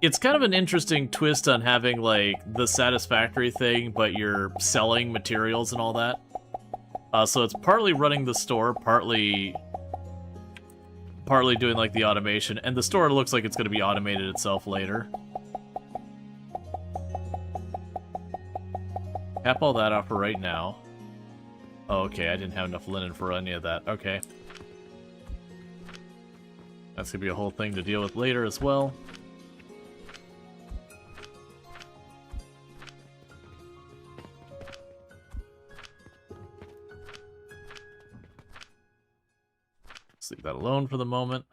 it's kind of an interesting twist on having, like, the satisfactory thing, but you're selling materials and all that. So it's partly running the store, partly doing, like, the automation. And the store looks like it's going to be automated itself later. Cap all that off for right now. Oh, okay, I didn't have enough linen for any of that. Okay. That's gonna be a whole thing to deal with later as well. Let's leave that alone for the moment.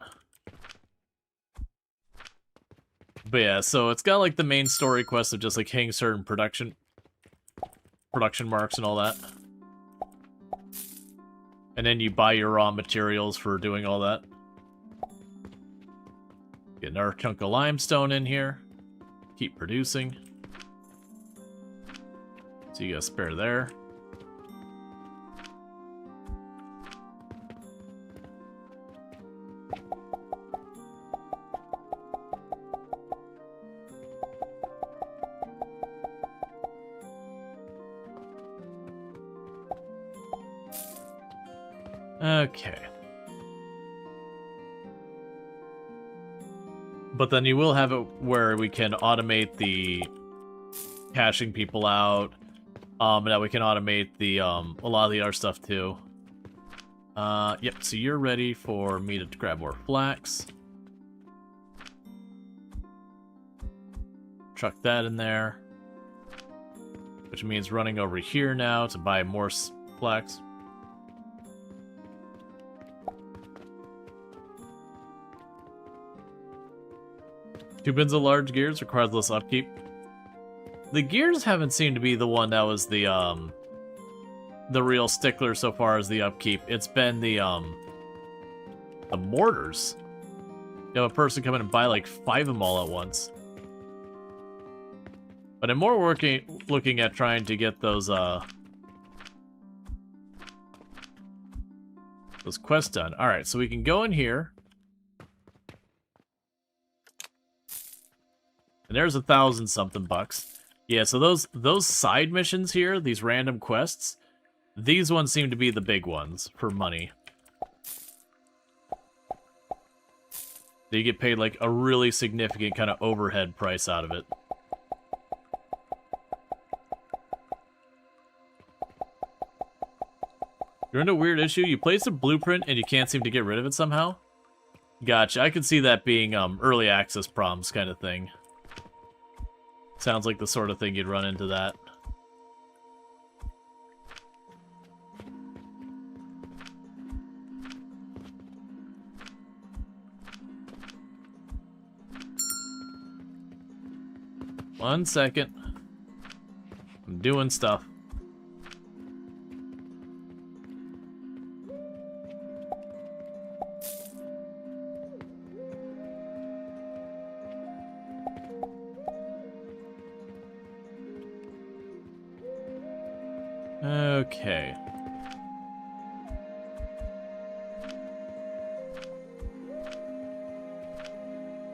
But yeah, so it's got like the main story quest of just like hitting certain production marks and all that. And then you buy your raw materials for doing all that. Get another chunk of limestone in here. Keep producing. So you got a spare there. Okay. But then you will have it where we can automate the cashing people out. And that we can automate the a lot of the other stuff too. Yep, so you're ready for me to grab more flax. Chuck that in there. Which means running over here now to buy more flax. 2 bins of large gears requires less upkeep. The gears haven't seemed to be the one that was the real stickler so far as the upkeep. It's been the mortars. You have a person come in and buy like 5 of them all at once. But I'm more looking at trying to get those quests done. All right, so we can go in here. And there's 1,000-something bucks. Yeah, so those side missions here, these random quests, these ones seem to be the big ones for money. You get paid like a really significant kind of overhead price out of it. You're in a weird issue. You place a blueprint and you can't seem to get rid of it somehow? Gotcha. I could see that being early access problems kind of thing. Sounds like the sort of thing you'd run into that. One second. I'm doing stuff. Okay.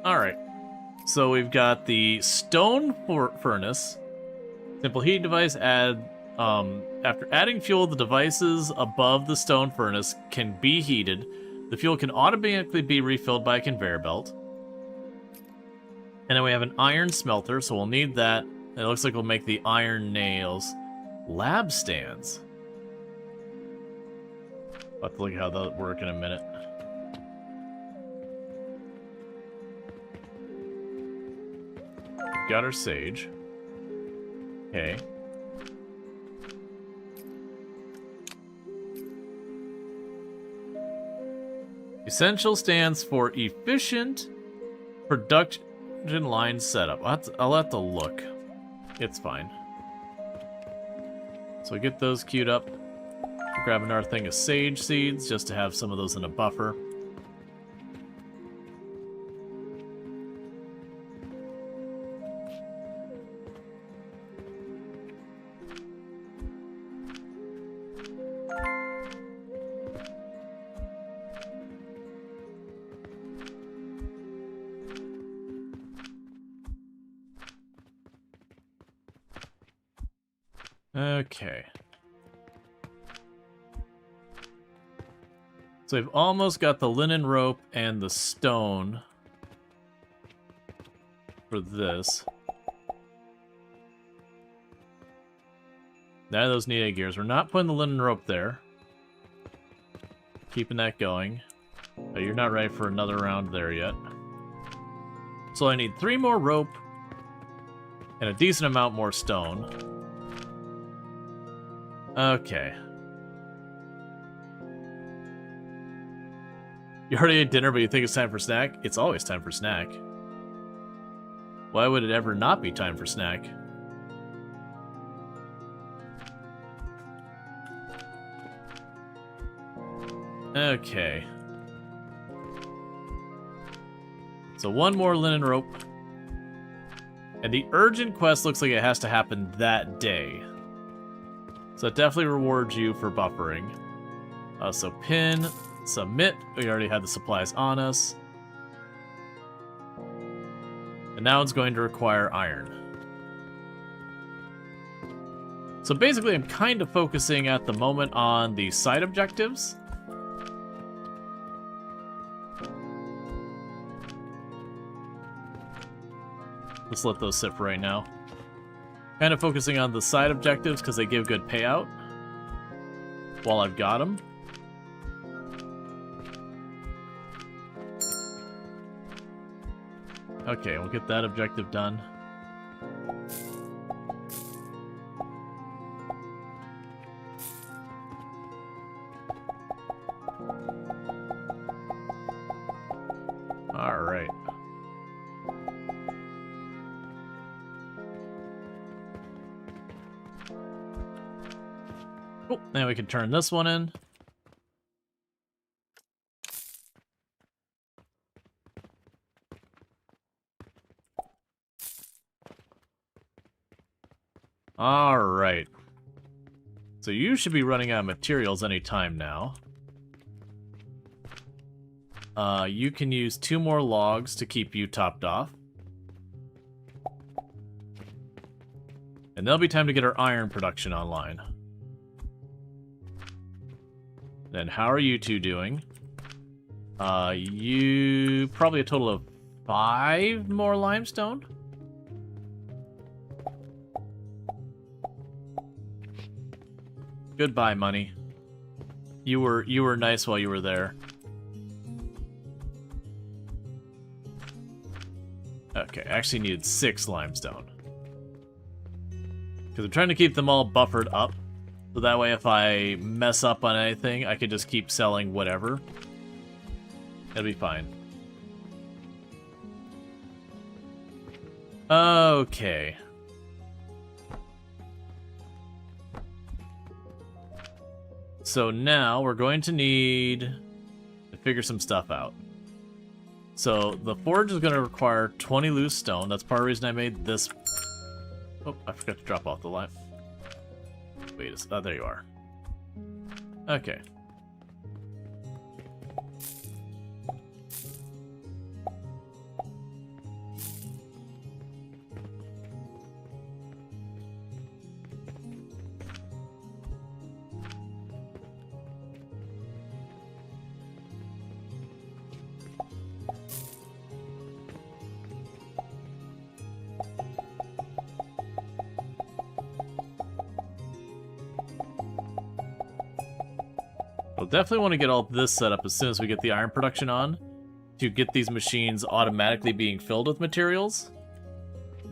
Alright. So we've got the stone furnace. Simple heating device after adding fuel, the devices above the stone furnace can be heated. The fuel can automatically be refilled by a conveyor belt. And then we have an iron smelter, so we'll need that. And it looks like we'll make the iron nails. Lab stands. I'll have to look at how that'll work in a minute. Got our sage. Okay. Essential stands for efficient production line setup. I'll have to look. It's fine. So get those queued up. Grab another thing of sage seeds just to have some of those in a buffer. Okay. So we've almost got the linen rope and the stone for this. None of those need 8 gears. We're not putting the linen rope there. Keeping that going. But you're not ready for another round there yet. So I need 3 more rope and a decent amount more stone. Okay. You already ate dinner, but you think it's time for snack? It's always time for snack. Why would it ever not be time for snack? Okay. So 1 more linen rope. And the urgent quest looks like it has to happen that day. So it definitely rewards you for buffering. So pin, submit. We already had the supplies on us. And now it's going to require iron. So basically I'm kind of focusing at the moment on the side objectives. Let's let those sit for right now. Kind of focusing on the side objectives because they give good payout while I've got them. Okay, we'll get that objective done. All right. Oh, now we can turn this one in. All right. So you should be running out of materials any time now. You can use 2 more logs to keep you topped off. And there'll be time to get our iron production online. Then how are you 2 doing? You probably a total of 5 more limestone. Goodbye, money. You were nice while you were there. Okay, I actually needed 6 limestone. Because I'm trying to keep them all buffered up. So that way if I mess up on anything, I could just keep selling whatever. It'll be fine. Okay. So now we're going to need to figure some stuff out. So the forge is going to require 20 loose stone. That's part of the reason I made this. Oh, I forgot to drop off the line. Wait a second. Oh, there you are. Okay. We'll definitely want to get all this set up as soon as we get the iron production on, to get these machines automatically being filled with materials,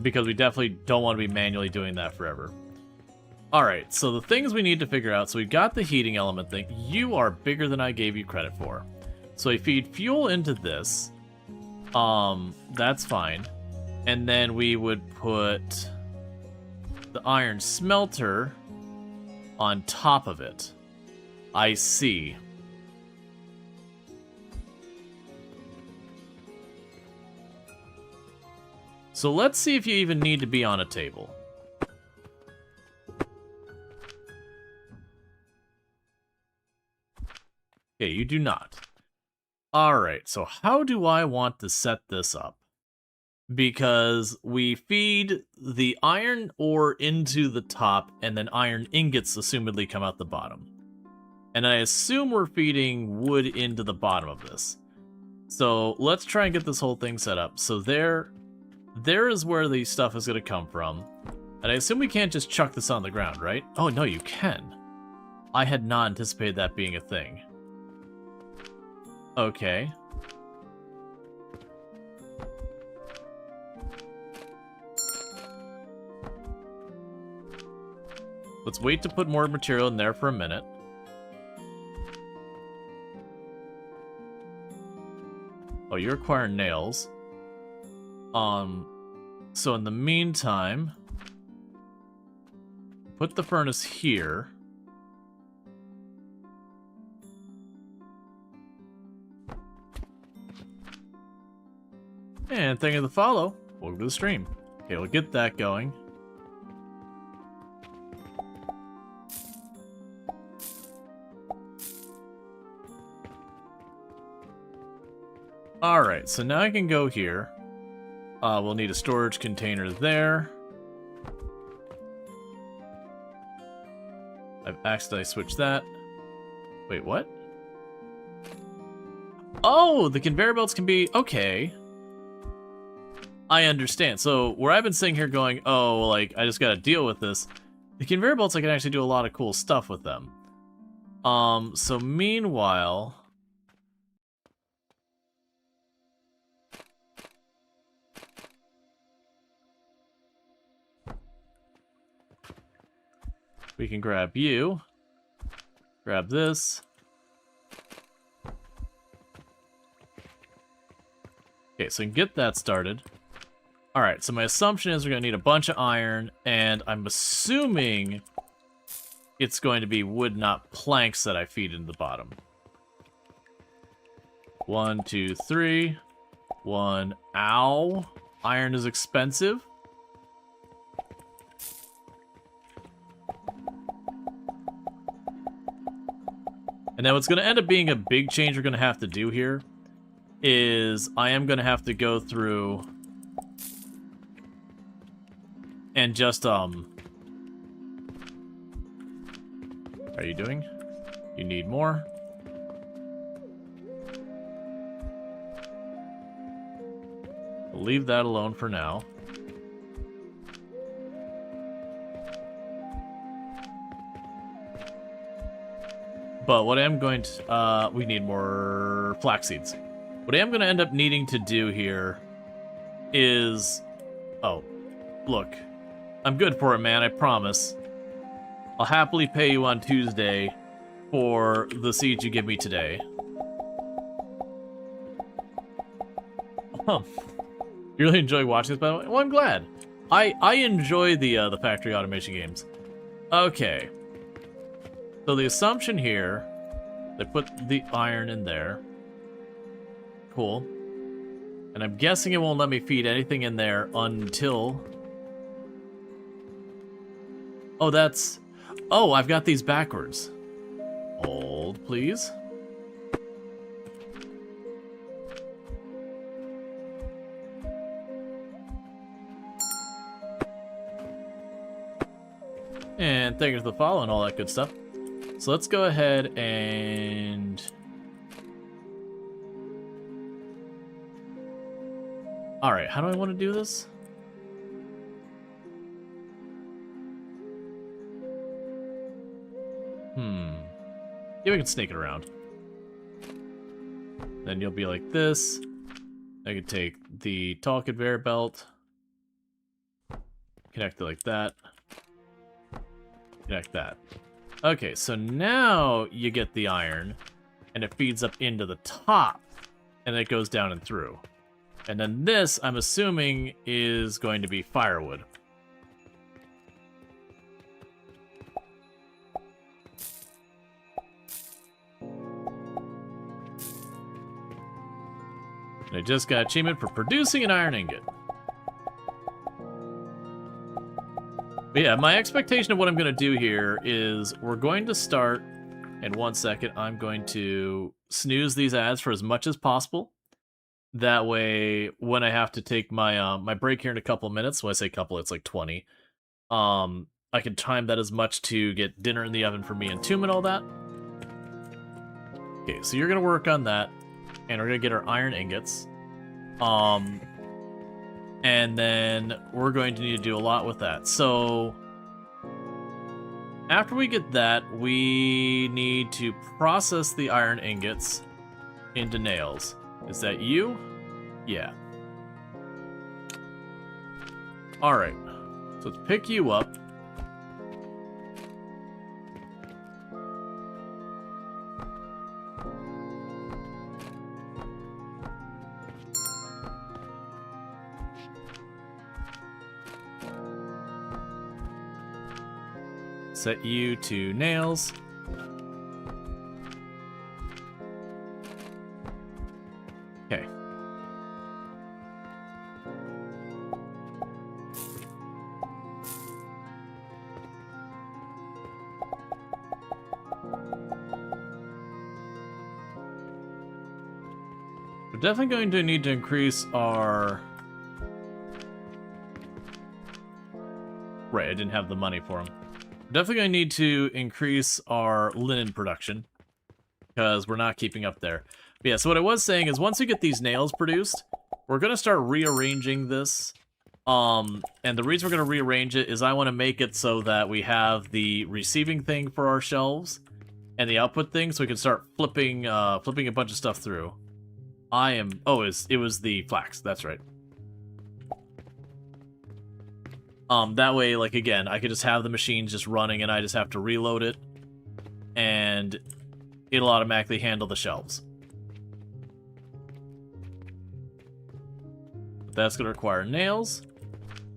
because we definitely don't want to be manually doing that forever. Alright, so the things we need to figure out, so we've got the heating element thing. You are bigger than I gave you credit for. So we feed fuel into this. That's fine. And then we would put the iron smelter on top of it. I see. So let's see if you even need to be on a table. Okay, you do not. Alright, so how do I want to set this up? Because we feed the iron ore into the top, and then iron ingots assumedly come out the bottom. And I assume we're feeding wood into the bottom of this. So let's try and get this whole thing set up. So there is where the stuff is going to come from. And I assume we can't just chuck this on the ground, right? Oh, no, you can. I had not anticipated that being a thing. Okay. Let's wait to put more material in there for a minute. Oh, you require nails. So in the meantime, put the furnace here. And thank you for the follow. Welcome to the stream. Okay, we'll get that going. Alright, so now I can go here. We'll need a storage container there. I've accidentally switched that. Wait, what? Oh, the conveyor belts can be... Okay. I understand. So, where I've been sitting here going, oh, like, I just gotta deal with this. The conveyor belts, I can actually do a lot of cool stuff with them. So meanwhile... we can grab you. Grab this. Okay, so we can get that started. Alright, so my assumption is we're going to need a bunch of iron, and I'm assuming it's going to be wood, not planks, that I feed into the bottom. 1, 2, 3. 1. Ow. Iron is expensive. And now what's going to end up being a big change we're going to have to do here is I am going to have to go through and just, How are you doing? You need more? We'll leave that alone for now. But what I am going to, we need more flax seeds. What I am going to end up needing to do here is, oh, look, I'm good for it, man, I promise. I'll happily pay you on Tuesday for the seeds you give me today. Huh. You really enjoy watching this, by the way? Well, I'm glad. I enjoy the factory automation games. Okay. So the assumption here, they put the iron in there. Cool. And I'm guessing it won't let me feed anything in there until... Oh, that's... Oh, I've got these backwards. Hold, please. And thank you for the follow and all that good stuff. So let's go ahead and... Alright, how do I want to do this? Yeah, we can snake it around. Then you'll be like this. I could take the tall conveyor belt, connect it like that, connect that. Okay, so now you get the iron, and it feeds up into the top, and it goes down and through. And then this, I'm assuming, is going to be firewood. And I just got achievement for producing an iron ingot. But yeah, my expectation of what I'm going to do here is we're going to start, in 1 second, I'm going to snooze these ads for as much as possible. That way, when I have to take my my break here in a couple minutes, when I say couple, it's like 20, I can time that as much to get dinner in the oven for me and Tomb and all that. Okay, so you're going to work on that. And we're going to get our iron ingots. And then we're going to need to do a lot with that. So, after we get that, we need to process the iron ingots into nails. Is that you? Yeah. Alright. So let's pick you up. Set you to nails. Okay. We're definitely going to need to increase our... Right, I didn't have the money for them. Definitely going to need to increase our linen production, because we're not keeping up there. But yeah, so what I was saying is once we get these nails produced, we're going to start rearranging this. And the reason we're going to rearrange it is I want to make it so that we have the receiving thing for our shelves and the output thing, so we can start flipping flipping a bunch of stuff through. It was the flax, that's right. That way, like, again, I could just have the machine just running and I just have to reload it, and it'll automatically handle the shelves. But that's going to require nails,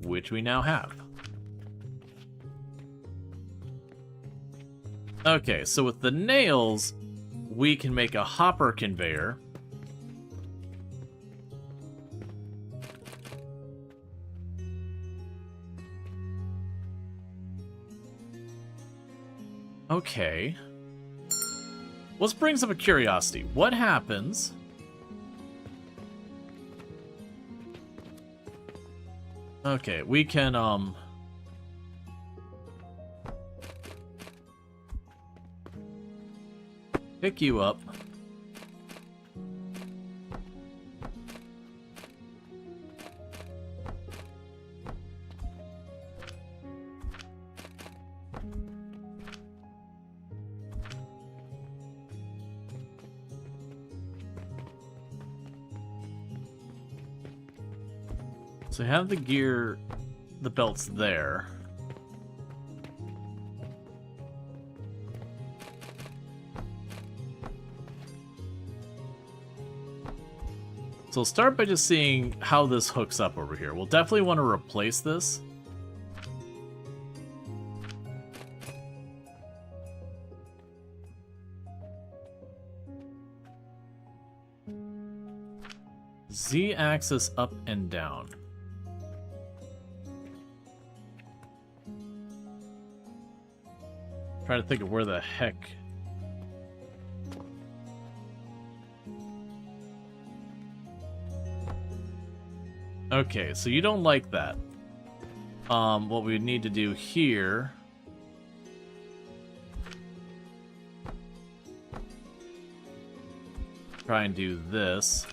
which we now have. Okay, so with the nails, we can make a hopper conveyor. Okay. Well, this brings up a curiosity. What happens... Okay, we can, pick you up. So I have the gear, the belts there. So we'll start by just seeing how this hooks up over here. We'll definitely want to replace this. Z-axis up and down. Trying to think of where the heck... Okay, so you don't like that. What we need to do here... Try and do this.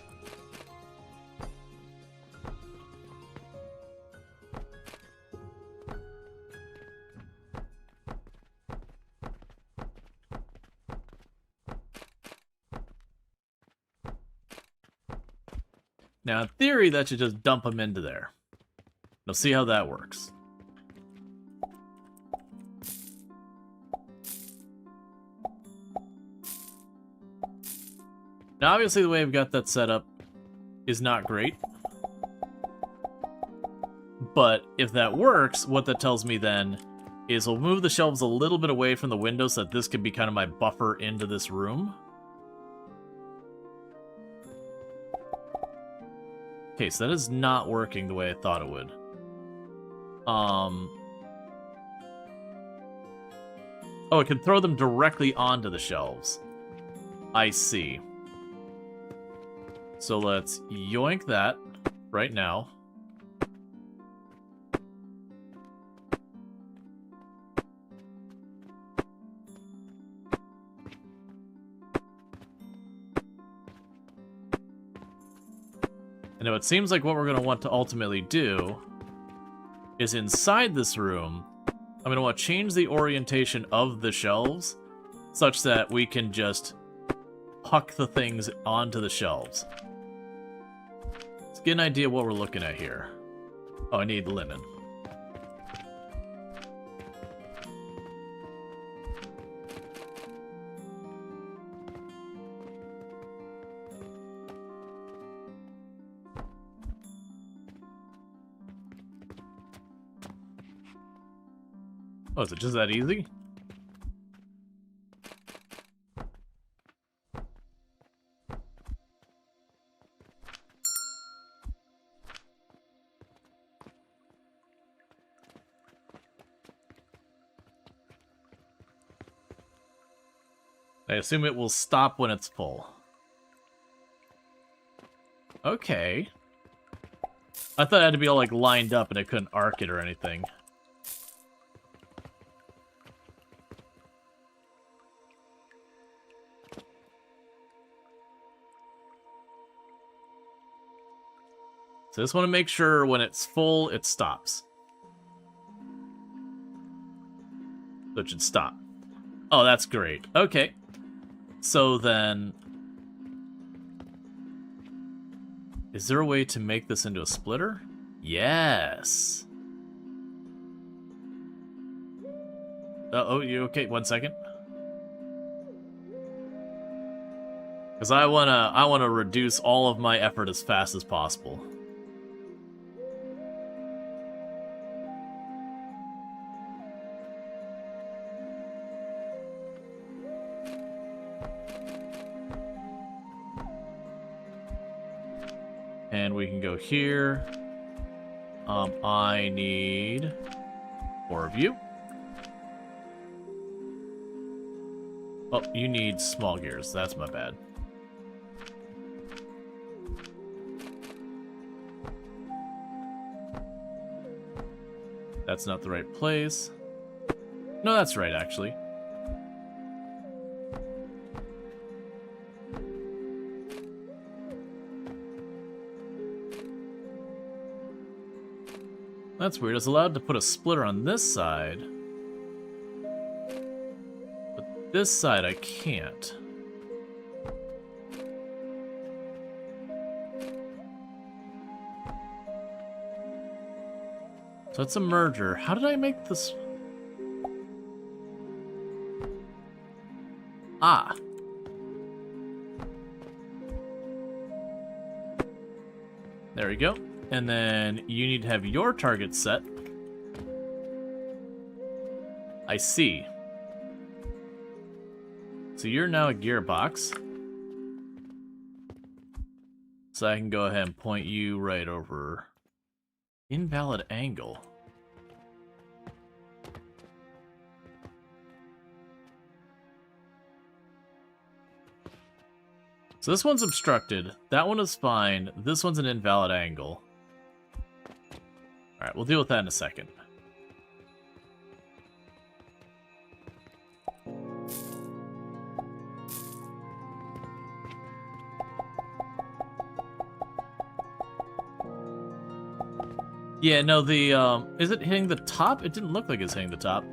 Now, in theory, that should just dump them into there. We'll see how that works. Now, obviously, the way I've got that set up is not great. But if that works, what that tells me then is we'll move the shelves a little bit away from the window so that this could be kind of my buffer into this room. Okay, so that is not working the way I thought it would. Oh, it can throw them directly onto the shelves. I see. So let's yoink that right now. And now it seems like what we're going to want to ultimately do is inside this room, I'm going to want to change the orientation of the shelves such that we can just huck the things onto the shelves. Let's get an idea of what we're looking at here. Oh, I need linen. Oh, is it just that easy? I assume it will stop when it's full. Okay. I thought it had to be all, like, lined up and I couldn't arc it or anything. So I just want to make sure when it's full, it stops. So it should stop. Oh, that's great. Okay. So then... is there a way to make this into a splitter? Yes! Oh, you okay? 1 second. Because I wanna reduce all of my effort as fast as possible. And we can go here. I need 4 of you. Oh, you need small gears. That's my bad. That's not the right place. No, that's right, actually. That's weird. It's allowed to put a splitter on this side. But this side I can't. So it's a merger. How did I make this? Ah. There we go. And then you need to have your target set. I see. So you're now a gearbox. So I can go ahead and point you right over. Invalid angle. So this one's obstructed. That one is fine. This one's an invalid angle. Alright, we'll deal with that in a second. Yeah, no, the, is it hitting the top? It didn't look like it's hitting the top.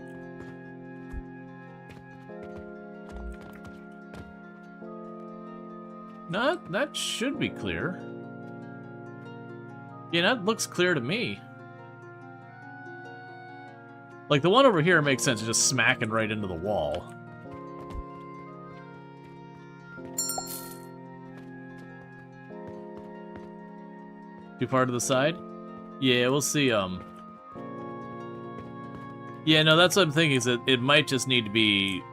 No, that should be clear. Yeah, that looks clear to me. Like, the one over here makes sense, just smacking right into the wall. Too far to the side? Yeah, we'll see, Yeah, no, that's what I'm thinking, is that it might just need to be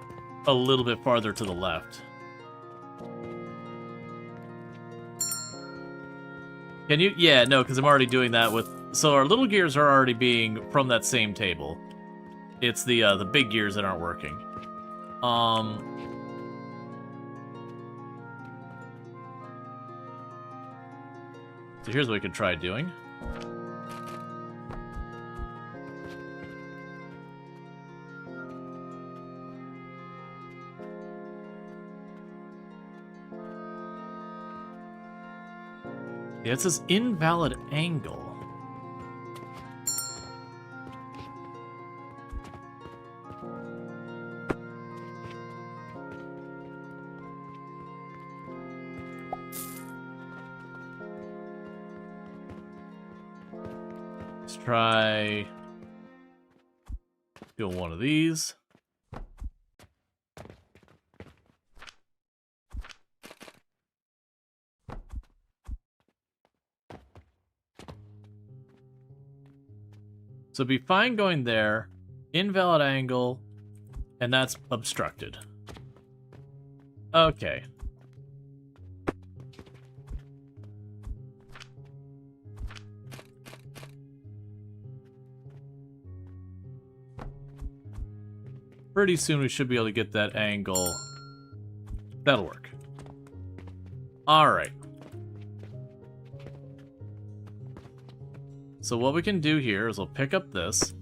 a little bit farther to the left. Can you? Yeah, no, because I'm already doing that with... So our little gears are already being from that same table. It's the big gears that aren't working. So here's what we could try doing. Yeah, it says invalid angle. Let's try do one of these. So it'd be fine going there, invalid angle, and that's obstructed. Okay. Pretty soon we should be able to get that angle. That'll work. Alright. So what we can do here is we'll pick up this.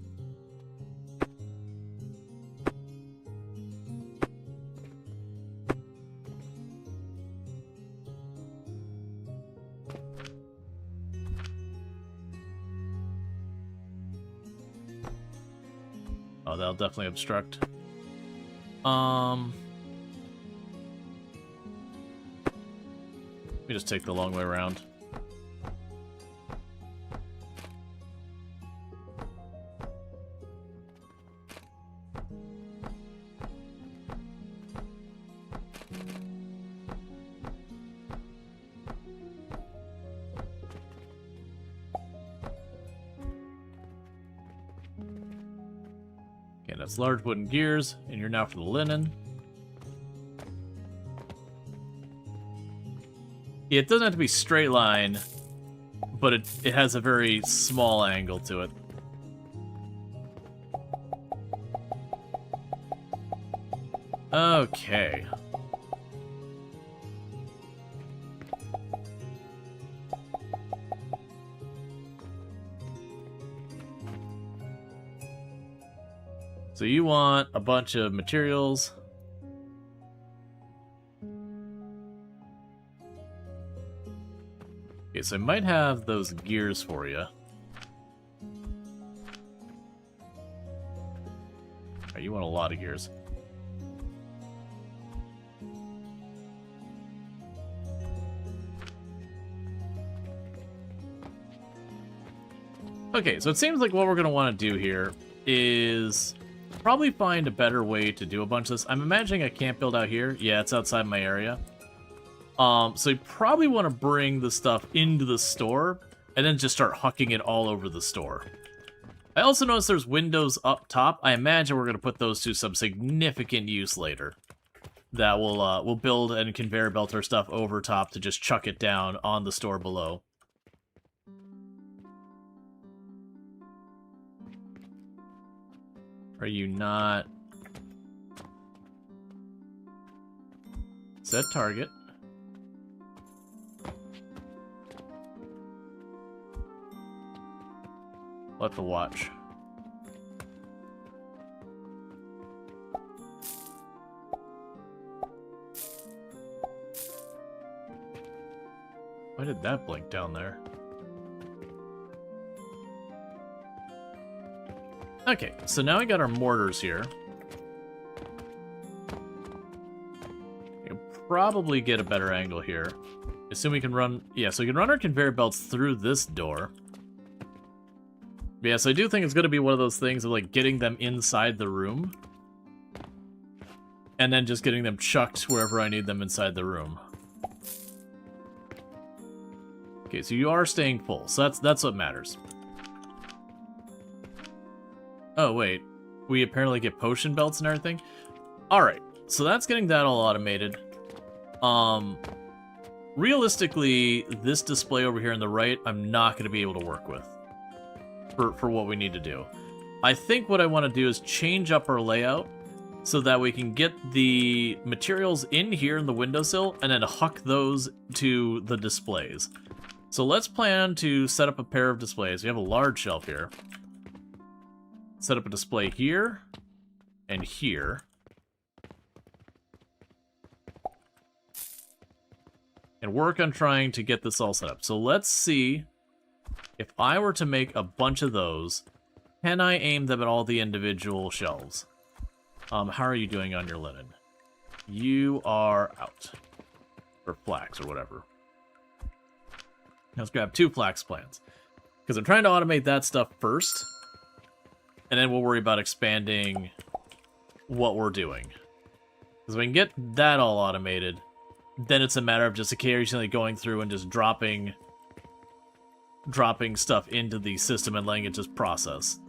Oh, that'll definitely obstruct. Let me just take the long way around. Okay, that's large wooden gears, and you're now for the linen. Yeah, it doesn't have to be straight line, but it has a very small angle to it. Okay. So you want a bunch of materials. Okay, so I might have those gears for you. Alright, you want a lot of gears. Okay, so it seems like what we're going to want to do here is probably find a better way to do a bunch of this. I'm imagining I can't build out here. Yeah, it's outside my area. So you probably want to bring the stuff into the store and then just start hucking it all over the store. I also noticed there's windows up top. I imagine we're going to put those to some significant use later. That we'll build and conveyor belt our stuff over top to just chuck it down on the store below. Are you not... Set target. We'll have to watch. Why did that blink down there? Okay, so now we got our mortars here. You'll probably get a better angle here. Assume we can run... Yeah, so we can run our conveyor belts through this door. Yeah, so I do think it's going to be one of those things of, like, getting them inside the room. And then just getting them chucked wherever I need them inside the room. Okay, so you are staying full, so that's what matters. Oh, wait. We apparently get potion belts and everything? Alright, so that's getting that all automated. Realistically, this display over here on the right, I'm not going to be able to work with. For what we need to do. I think what I want to do is change up our layout so that we can get the materials in here in the windowsill and then huck those to the displays. So let's plan to set up a pair of displays. We have a large shelf here. Set up a display here and here. And work on trying to get this all set up. So let's see if I were to make a bunch of those, can I aim them at all the individual shelves? How are you doing on your linen? You are out. Or flax, or whatever. Let's grab 2 flax plants. Because I'm trying to automate that stuff first. And then we'll worry about expanding what we're doing. Because we can get that all automated, then it's a matter of just occasionally going through and just dropping stuff into the system and letting it just process.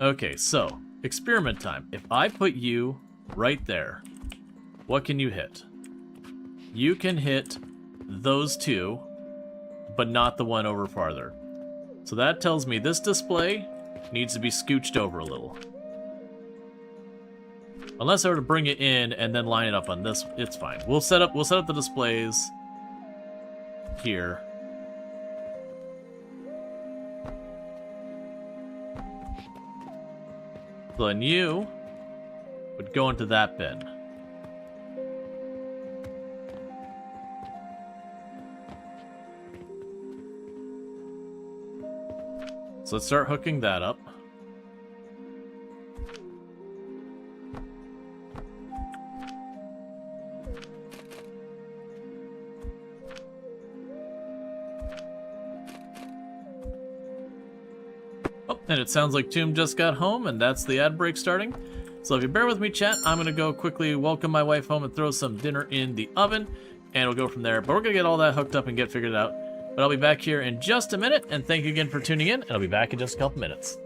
Okay, so, experiment time. If I put you right there, what can you hit? You can hit those 2, but not the one over farther. So that tells me this display needs to be scooched over a little. Unless I were to bring it in and then line it up on this, it's fine. We'll set up the displays here. So then you would go into that bin. So let's start hooking that up. Oh, and it sounds like Tomb just got home, and that's the ad break starting. So if you bear with me, chat, I'm going to go quickly welcome my wife home and throw some dinner in the oven, and we'll go from there. But we're going to get all that hooked up and get figured out. But I'll be back here in just a minute, and thank you again for tuning in, and I'll be back in just a couple minutes.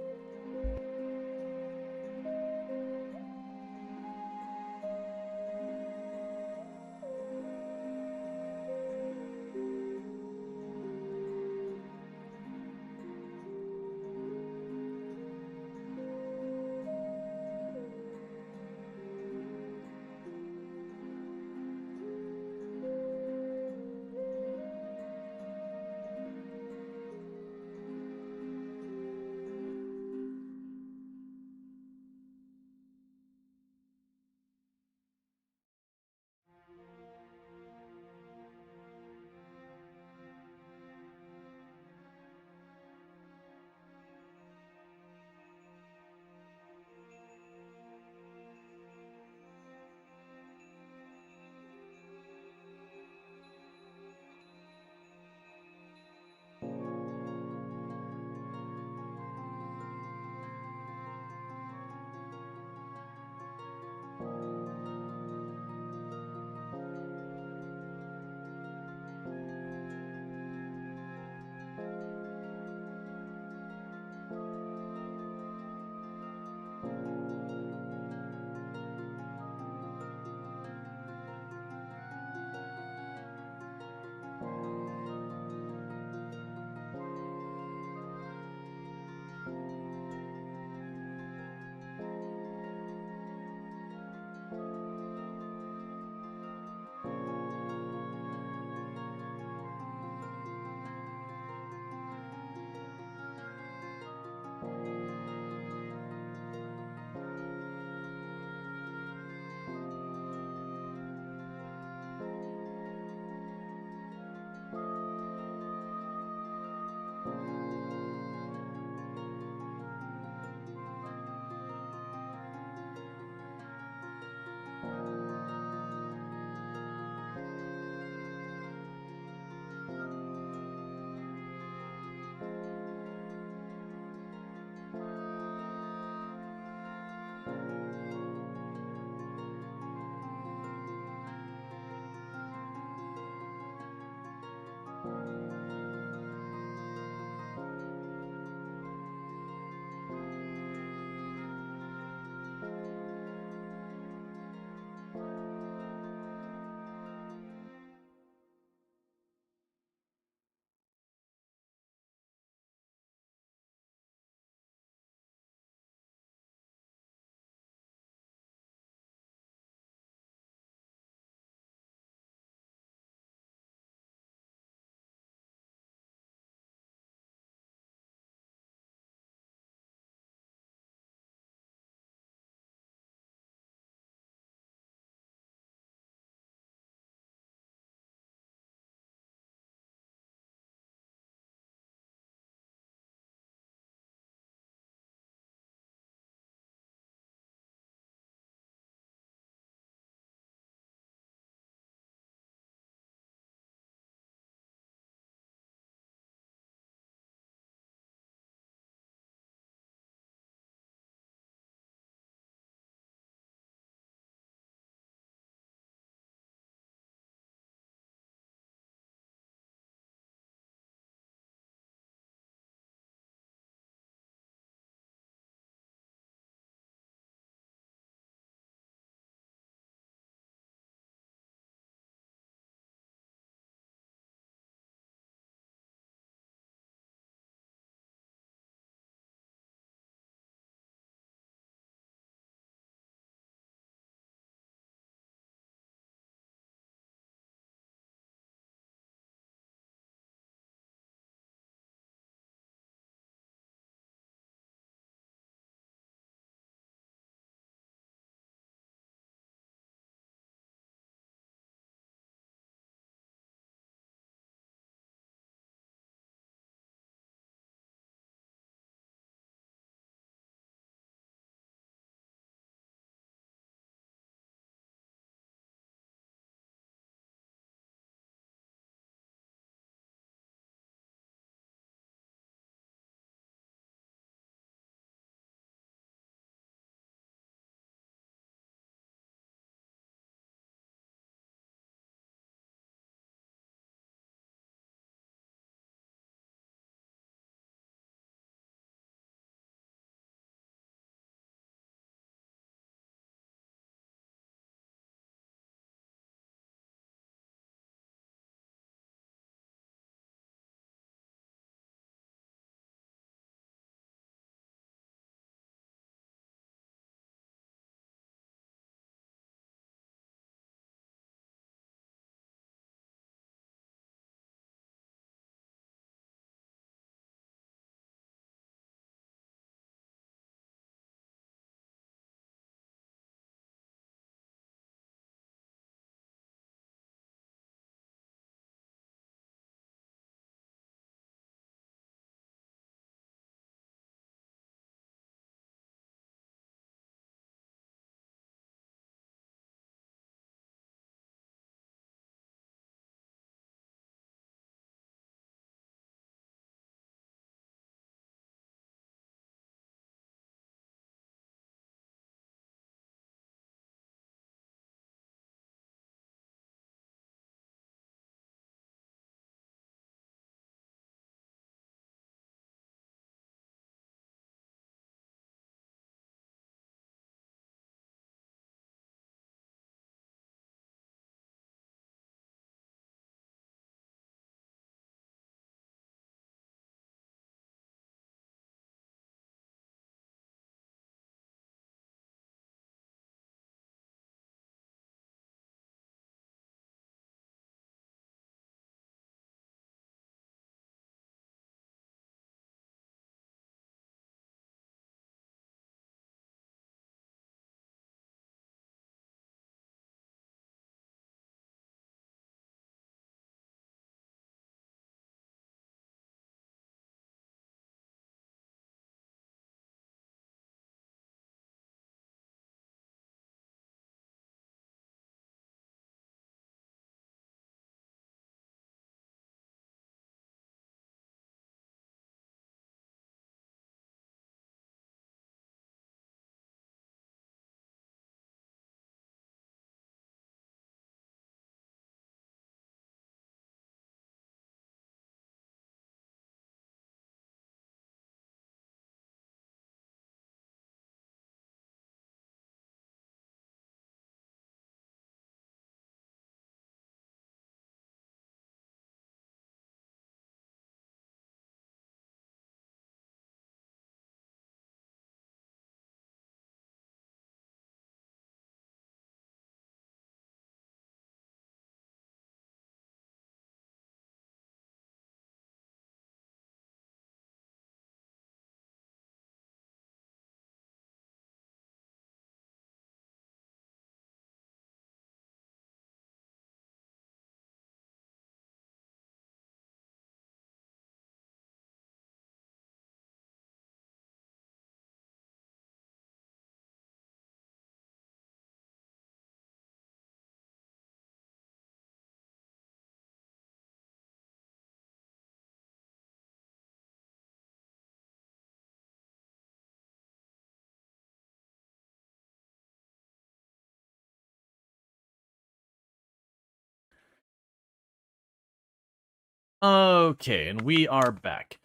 Okay, and we are back.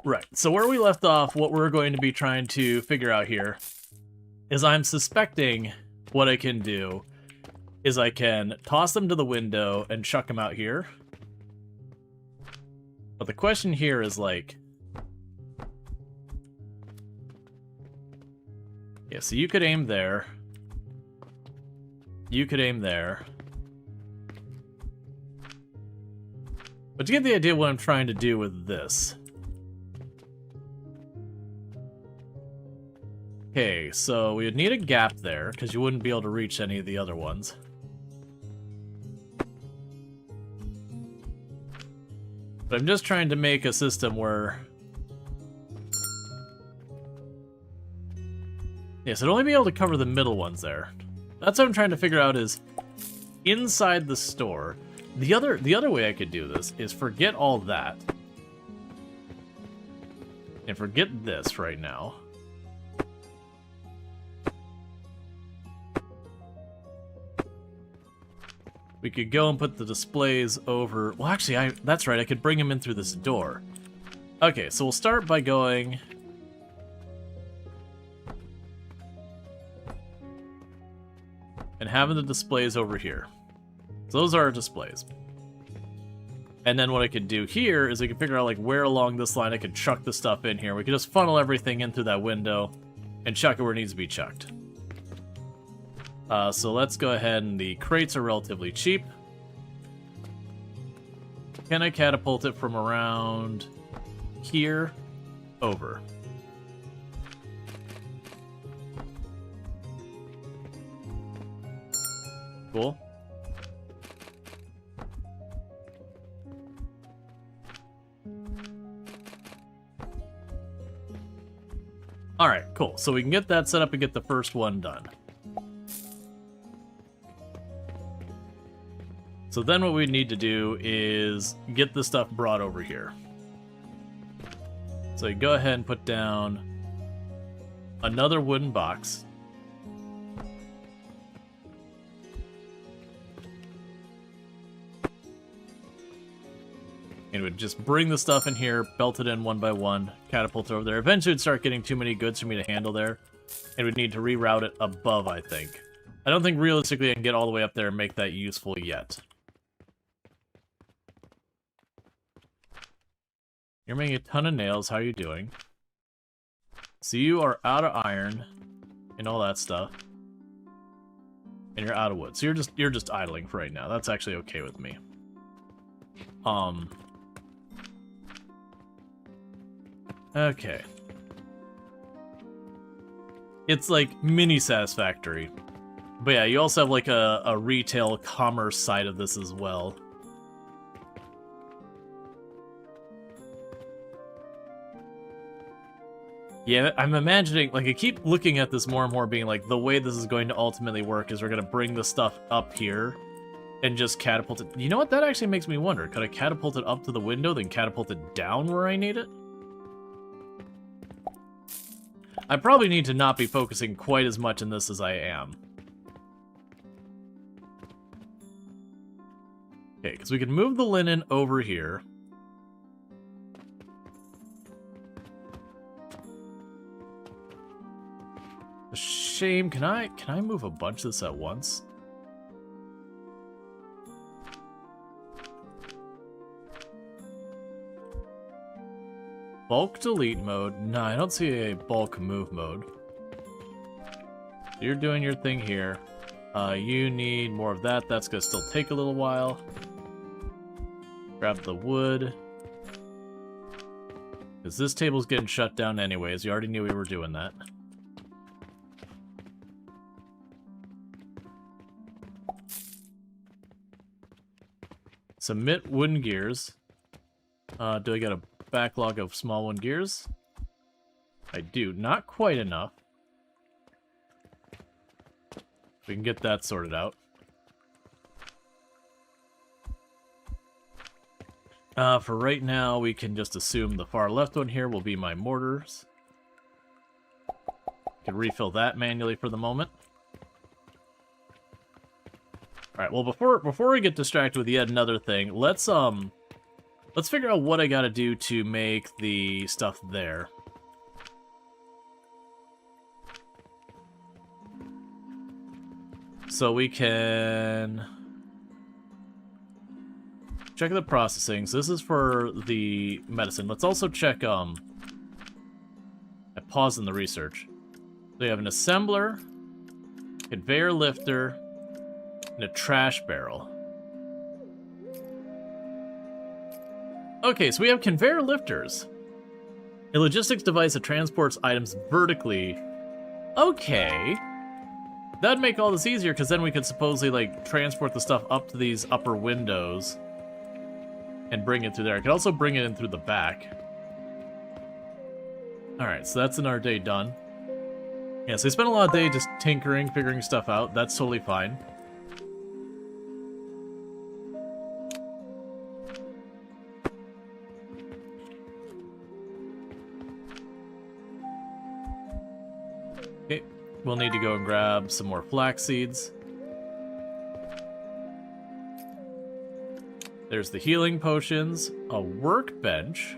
Right, so where we left off, what we're going to be trying to figure out here is I'm suspecting what I can do is I can toss them to the window and chuck them out here. But the question here is like... Yeah, so you could aim there. You could aim there. But to get the idea what I'm trying to do with this. Okay, so we would need a gap there, because you wouldn't be able to reach any of the other ones. But I'm just trying to make a system where... Yes, I'd only be able to cover the middle ones there. That's what I'm trying to figure out is, inside the store... The other way I could do this is forget all that. And forget this right now. We could go and put the displays over... Well, actually, that's right, I could bring them in through this door. Okay, so we'll start by going... and having the displays over here. So those are our displays. And then what I could do here is I could figure out like where along this line I could chuck the stuff in here. We could just funnel everything in through that window and chuck it where it needs to be chucked. So let's go ahead, and the crates are relatively cheap. Can I catapult it from around here over? Cool. Alright, cool. So we can get that set up and get the first one done. So then what we need to do is get the stuff brought over here. So you go ahead and put down another wooden box. And it would just bring the stuff in here, belt it in one by one, catapult it over there. Eventually it would start getting too many goods for me to handle there. And we'd need to reroute it above, I think. I don't think realistically I can get all the way up there and make that useful yet. You're making a ton of nails. How are you doing? So you are out of iron and all that stuff. And you're out of wood. So you're just idling for right now. That's actually okay with me. Okay. It's like mini satisfactory. But yeah, you also have like a retail commerce side of this as well. Yeah, I'm imagining, like I keep looking at this more and more being like, the way this is going to ultimately work is we're going to bring the stuff up here and just catapult it. You know what? That actually makes me wonder. Could I catapult it up to the window, then catapult it down where I need it? I probably need to not be focusing quite as much in this as I am. Okay, because we can move the linen over here. A shame. Can I move a bunch of this at once? Bulk delete mode? No, I don't see a bulk move mode. You're doing your thing here. You need more of that. That's gonna still take a little while. Grab the wood. Because this table's getting shut down anyways. You already knew we were doing that. Submit wooden gears. Do I get a backlog of small wooden gears? I do. Not quite enough. We can get that sorted out. For right now, we can just assume the far left one here will be my mortars. Can refill that manually for the moment. Alright, well before we get distracted with yet another thing, let's Let's figure out what I gotta do to make the stuff there. So we can check the processing. So this is for the medicine. Let's also check, I paused in the research. So you have an assembler, conveyor lifter, and a trash barrel. Okay, so we have conveyor lifters. A logistics device that transports items vertically. Okay. That'd make all this easier, because then we could supposedly, like, transport the stuff up to these upper windows and bring it through there. I could also bring it in through the back. Alright, so that's our day done. Yeah, so we spent a lot of day just tinkering, figuring stuff out. That's totally fine. Okay, we'll need to go and grab some more flax seeds. There's the healing potions, a workbench.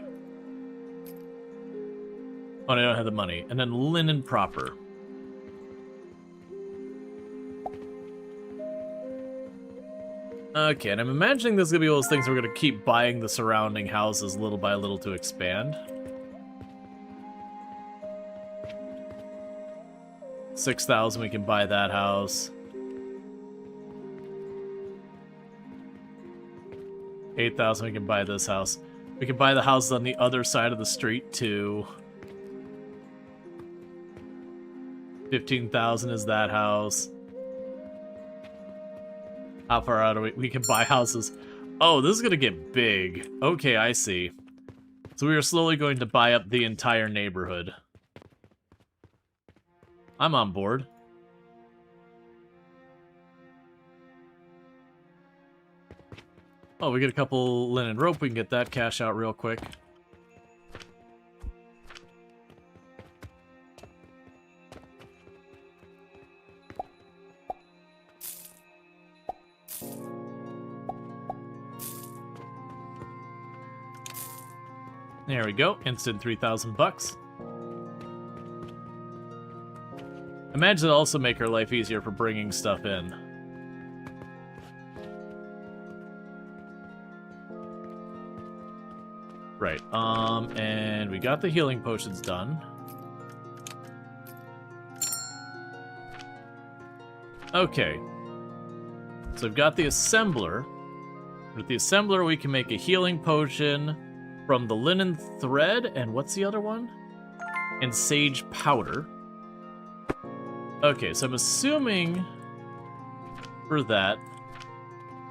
Oh, I don't have the money. And then linen proper. Okay, and I'm imagining this is going to be one of those things where we're going to keep buying the surrounding houses little by little to expand. 6,000, we can buy that house. 8,000, we can buy this house. We can buy the houses on the other side of the street, too. 15,000 is that house. How far out are we? We can buy houses. Oh, this is going to get big. Okay, I see. So we are slowly going to buy up the entire neighborhood. I'm on board. Oh, we get a couple linen rope. We can get that cash out real quick. There we go. Instant 3,000 bucks. Imagine it'll also make our life easier for bringing stuff in. Right, and we got the healing potions done. Okay. So we've got the assembler. With the assembler, we can make a healing potion from the linen thread, and what's the other one? And sage powder. Okay, so I'm assuming for that,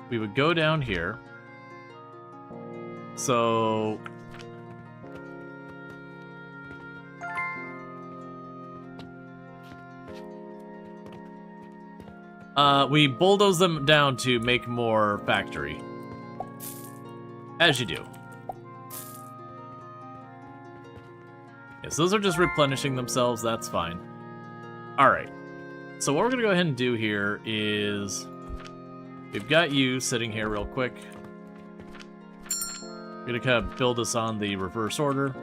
we would go down here. So we bulldoze them down to make more factory. As you do. Yes, those are just replenishing themselves, that's fine. Alright. So what we're gonna go ahead and do here is we've got you sitting here real quick. We're gonna kind of build us on the reverse order.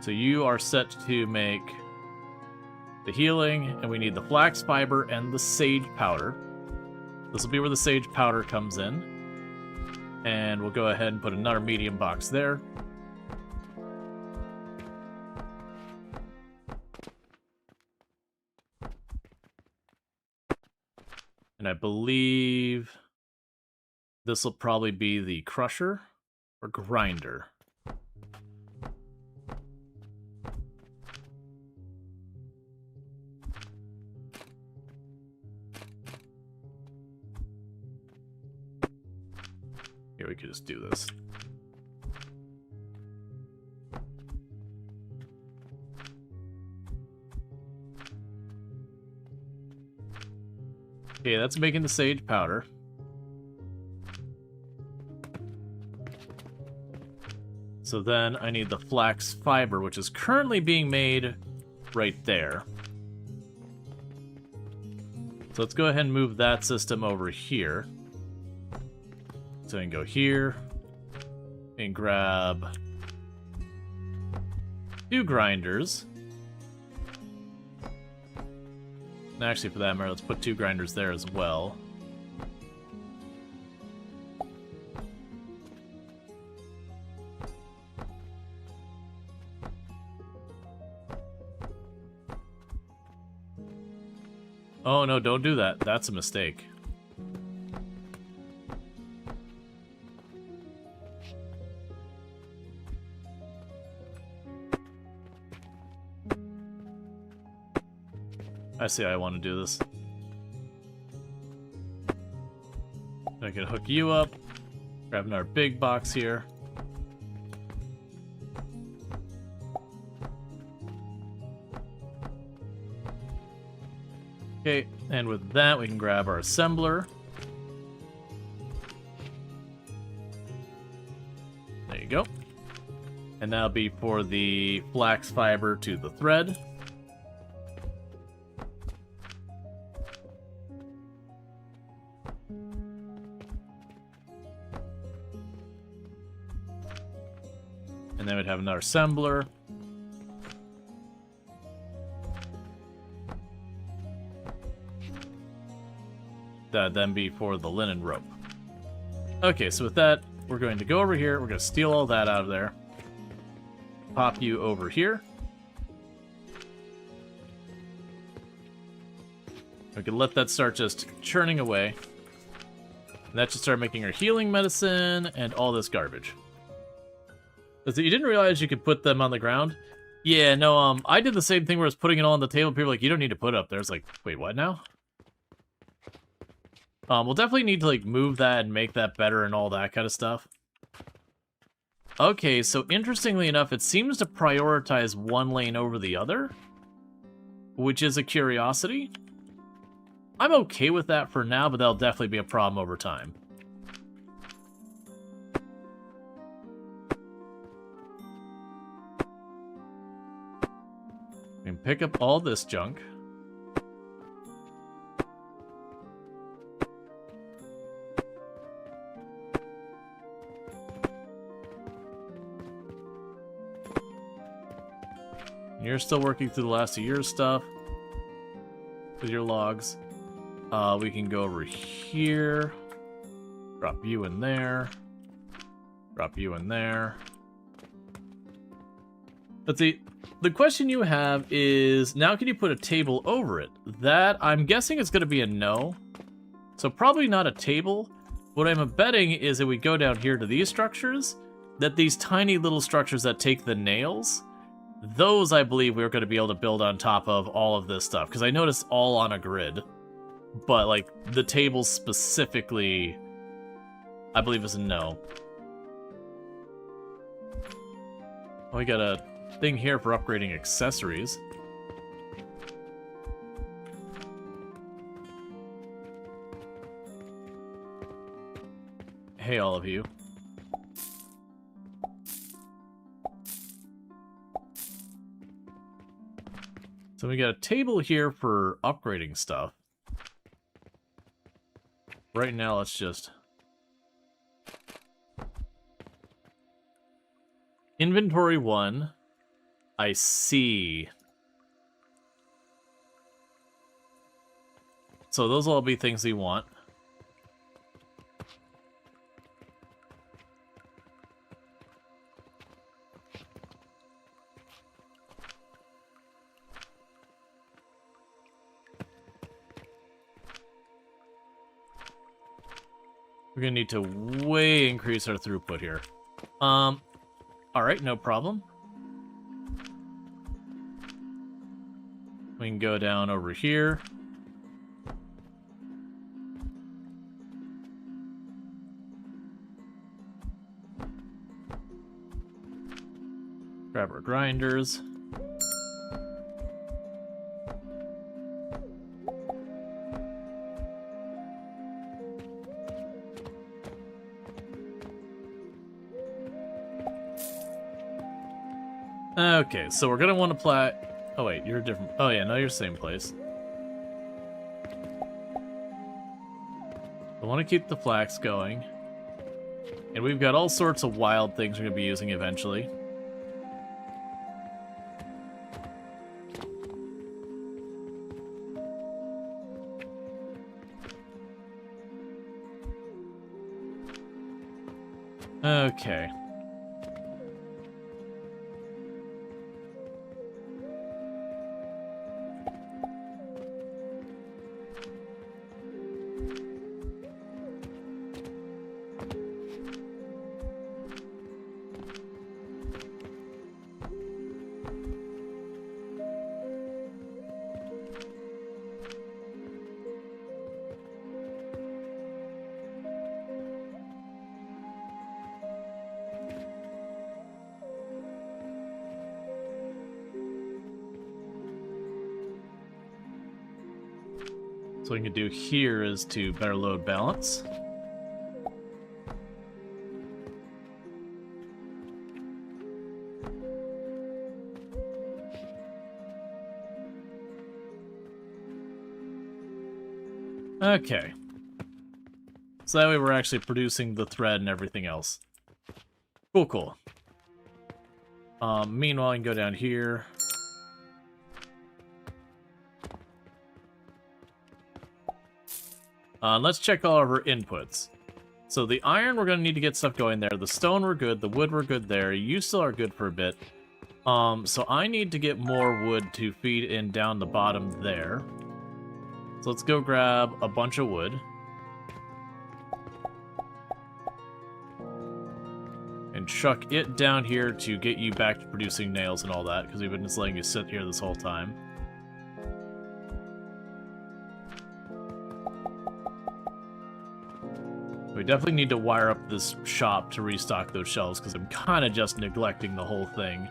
So you are set to make the healing, and we need the flax fiber and the sage powder. This will be where the sage powder comes in. And we'll go ahead and put another medium box there. And I believe this will probably be the crusher or grinder. Here, we could just do this. Okay, that's making the sage powder. So then I need the flax fiber, which is currently being made right there. So let's go ahead and move that system over here. So we can go here and grab 2 grinders. And actually, for that matter, let's put 2 grinders there as well. Oh no, don't do that. That's a mistake. I see how I want to do this. I can hook you up. Grab another big box here. Okay, and with that, we can grab our assembler. There you go. And that'll be for the flax fiber to the thread. And then we'd have another assembler. That'd then be for the linen rope. Okay, so with that, we're going to go over here. We're going to steal all that out of there. Pop you over here. We can let that start just churning away. And that should start making our healing medicine and all this garbage. You didn't realize you could put them on the ground? Yeah, no, I did the same thing where I was putting it all on the table. People were like, you don't need to put it up there. It's like, wait, what now? We'll definitely need to, like, move that and make that better and all that kind of stuff. Okay, so interestingly enough, it seems to prioritize one lane over the other, which is a curiosity. I'm okay with that for now, but that'll definitely be a problem over time. We can pick up all this junk. You're still working through the last of your stuff with your logs. We can go over here, drop you in there, drop you in there. Let's see. The question you have is, now can you put a table over it? That, I'm guessing it's going to be a no. So probably not a table. What I'm betting is that we go down here to these structures, that these tiny little structures that take the nails, those I believe we're going to be able to build on top of all of this stuff. Because I noticed all on a grid. But, like, the tables specifically, I believe is a no. Oh, we got a thing here for upgrading accessories. Hey, all of you. So we got a table here for upgrading stuff. Right now, let's just... Inventory 1. I see. So those will all be things we want. We're gonna need to way increase our throughput here. Alright, no problem. We can go down over here. Grab our grinders. Okay, so we're gonna want to apply... Oh wait, you're different... Oh yeah, no, you're same place. I want to keep the flax going. And we've got all sorts of wild things we're going to be using eventually. Okay. So what we can do here is to better load balance. Okay. So that way we're actually producing the thread and everything else. Cool, cool. Meanwhile, I can go down here. Let's check all of our inputs. So the iron, we're going to need to get stuff going there. The stone, we're good. The wood, we're good there. You still are good for a bit. So I need to get more wood to feed in down the bottom there. So let's go grab a bunch of wood. And chuck it down here to get you back to producing nails and all that, because we've been just letting you sit here this whole time. We definitely need to wire up this shop to restock those shelves, because I'm kind of just neglecting the whole thing.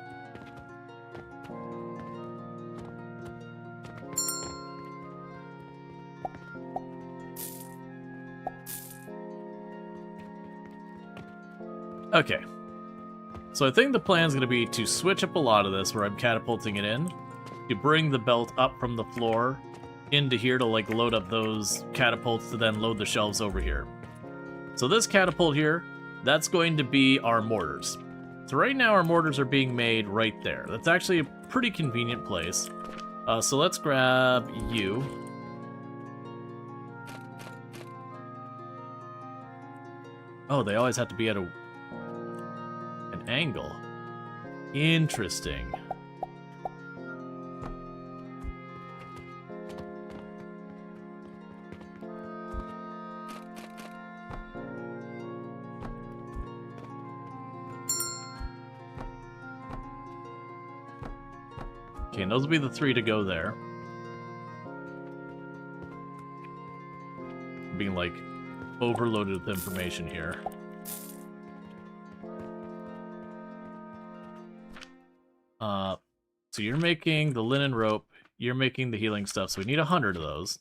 Okay. So I think the plan is going to be to switch up a lot of this, where I'm catapulting it in, to bring the belt up from the floor into here to like load up those catapults to then load the shelves over here. So this catapult here, that's going to be our mortars. So right now our mortars are being made right there. That's actually a pretty convenient place. So let's grab you. Oh, they always have to be at an angle. Interesting. Okay, and those will be the 3 to go there. Being, like, overloaded with information here. So you're making the linen rope, you're making the healing stuff, so we need 100 of those.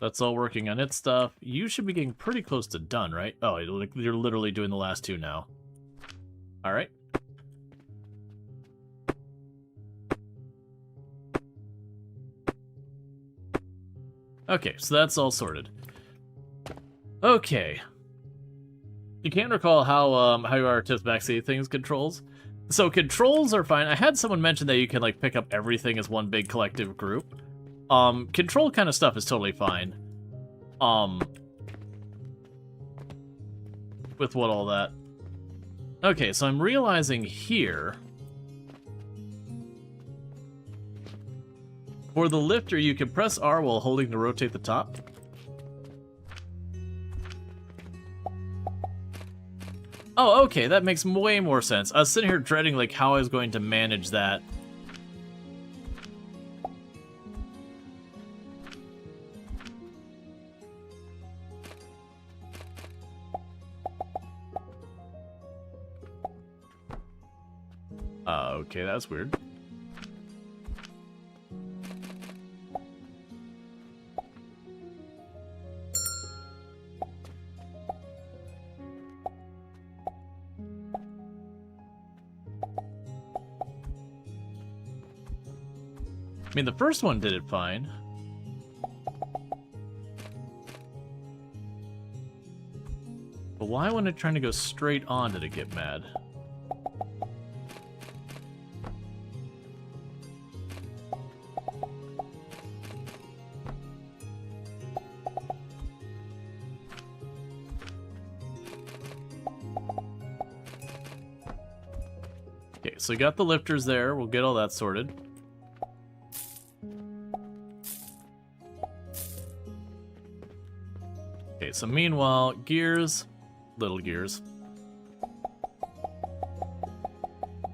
That's all working on its stuff. You should be getting pretty close to done, right? Oh, you're literally doing the last 2 now. Alright. Okay, so that's all sorted. Okay. You can't recall how you are to backseat things controls. So controls are fine. I had someone mention that you can like pick up everything as one big collective group. Control kind of stuff is totally fine. With what all that. Okay, so I'm realizing here. For the lifter, you can press R while holding to rotate the top. Oh, okay, that makes way more sense. I was sitting here dreading like how I was going to manage that. Okay, that's weird. I mean, the first one did it fine. But why when I'm trying to go straight on did it get mad? Okay, so we got the lifters there. We'll get all that sorted. Okay, so meanwhile, gears, little gears.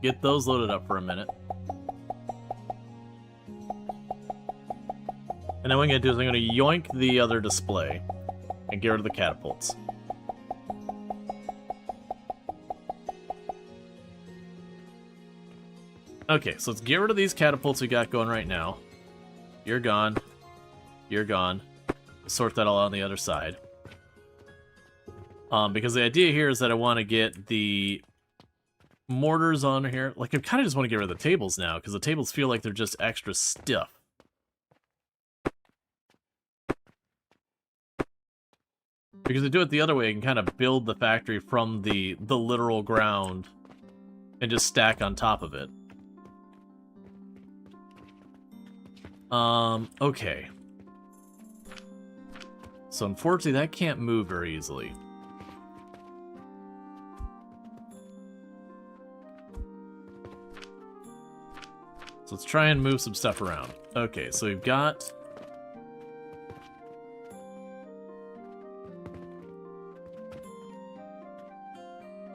Get those loaded up for a minute. And then what I'm going to do is I'm going to yoink the other display and get rid of the catapults. Okay, so let's get rid of these catapults we got going right now. You're gone. You're gone. Sort that all out on the other side. Because the idea here is that I want to get the mortars on here. Like, I kind of just want to get rid of the tables now, because the tables feel like they're just extra stiff. Because to do it the other way, I can kind of build the factory from the literal ground and just stack on top of it. Okay. So unfortunately, that can't move very easily. So let's try and move some stuff around. Okay, so we've got...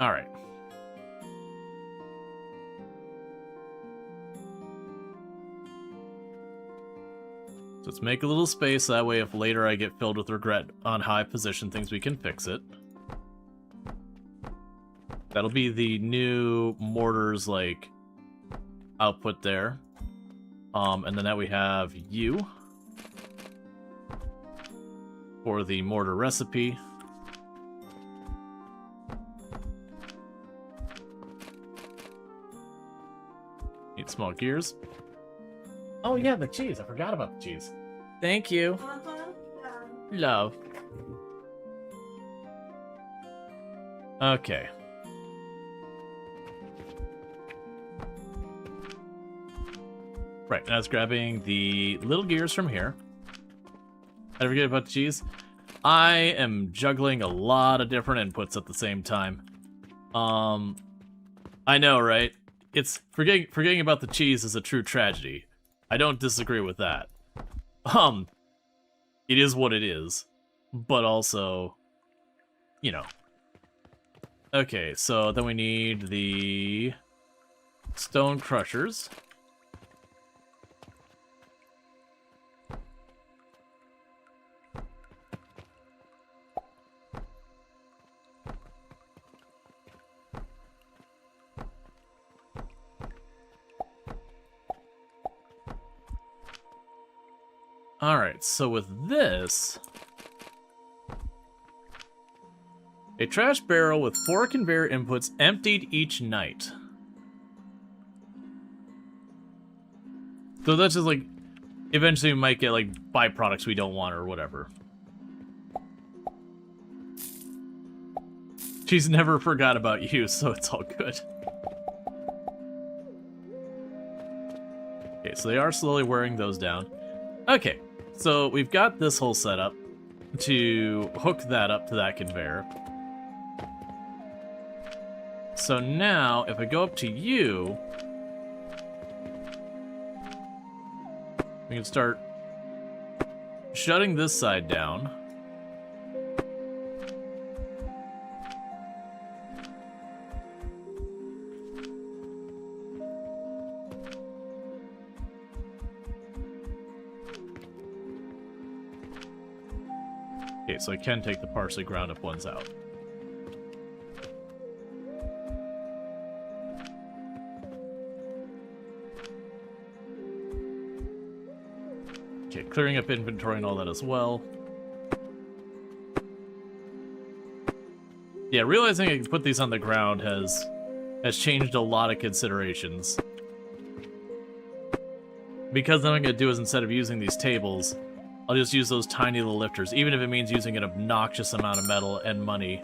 Alright. So let's make a little space, that way if later I get filled with regret on how I position things, we can fix it. That'll be the new mortars, like, output there. And then that we have you for the mortar recipe. Need small gears. Oh yeah, the cheese. I forgot about the cheese. Thank you. Love. Okay. Right, and I was grabbing the little gears from here. I forget about the cheese. I am juggling a lot of different inputs at the same time. I know, right? It's forgetting about the cheese is a true tragedy. I don't disagree with that. It is what it is, but also, you know. Okay, so then we need the stone crushers. Alright, so with this... A trash barrel with 4 conveyor inputs emptied each night. So that's just like... Eventually we might get like byproducts we don't want or whatever. She's never forgot about you, so it's all good. Okay, so they are slowly wearing those down. Okay. So we've got this whole setup to hook that up to that conveyor. So now, if I go up to you, we can start shutting this side down. Okay, so I can take the partially ground up ones out. Okay, clearing up inventory and all that as well. Yeah, realizing I can put these on the ground has changed a lot of considerations. Because then what I'm going to do is, instead of using these tables, I'll just use those tiny little lifters, even if it means using an obnoxious amount of metal and money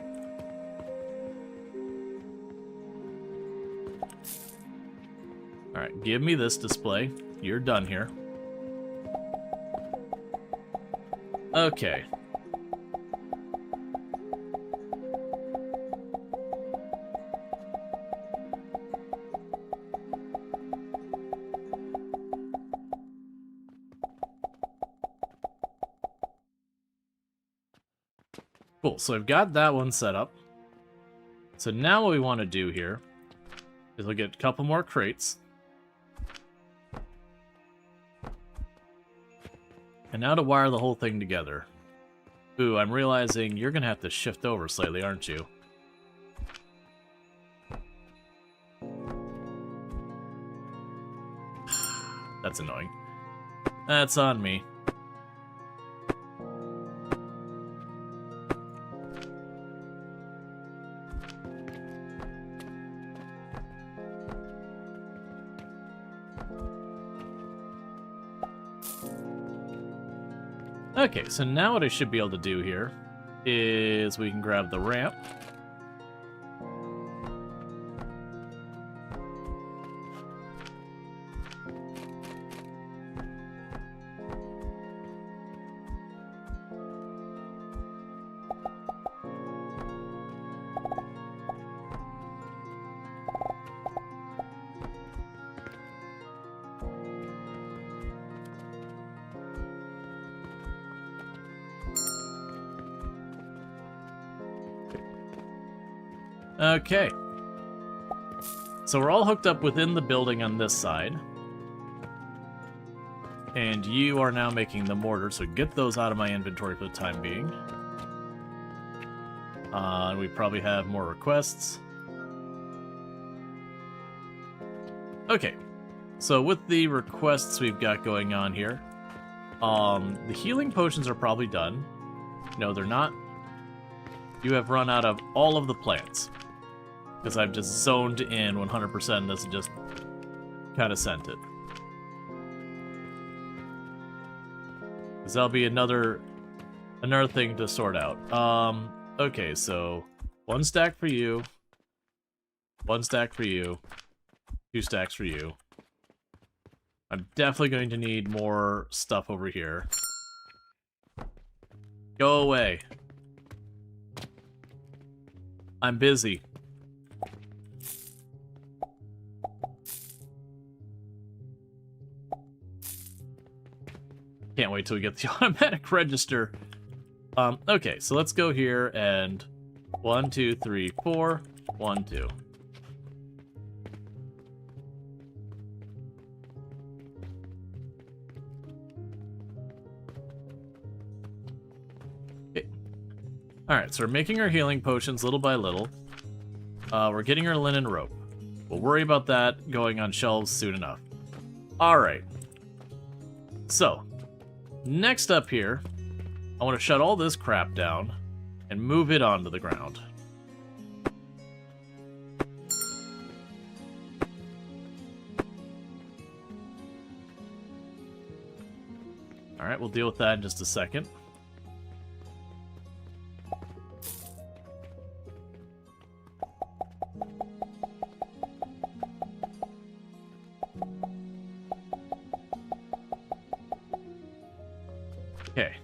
Alright, give me this display. You're done here. Okay. Cool, so I've got that one set up. So now what we want to do here is we'll get a couple more crates. And now to wire the whole thing together. Ooh, I'm realizing you're going to have to shift over slightly, aren't you? That's annoying. That's on me. Okay, so now what I should be able to do here is we can grab the ramp. Okay. So we're all hooked up within the building on this side. And you are now making the mortar, so get those out of my inventory for the time being. We probably have more requests. Okay. So with the requests we've got going on here, the healing potions are probably done. No, they're not. You have run out of all of the plants. Because I've just zoned in 100% and this and just kind of sent it. Because that'll be another thing to sort out. Okay, so 1 stack for you. 1 stack for you. 2 stacks for you. I'm definitely going to need more stuff over here. Go away. I'm busy. Can't wait till we get the automatic register. Okay, so let's go here and 1, 2, 3, 4, 1, 2. Okay. Alright, so we're making our healing potions little by little. We're getting our linen rope. We'll worry about that going on shelves soon enough. Alright. So, next up here, I want to shut all this crap down and move it onto the ground. Alright, we'll deal with that in just a second. Okay.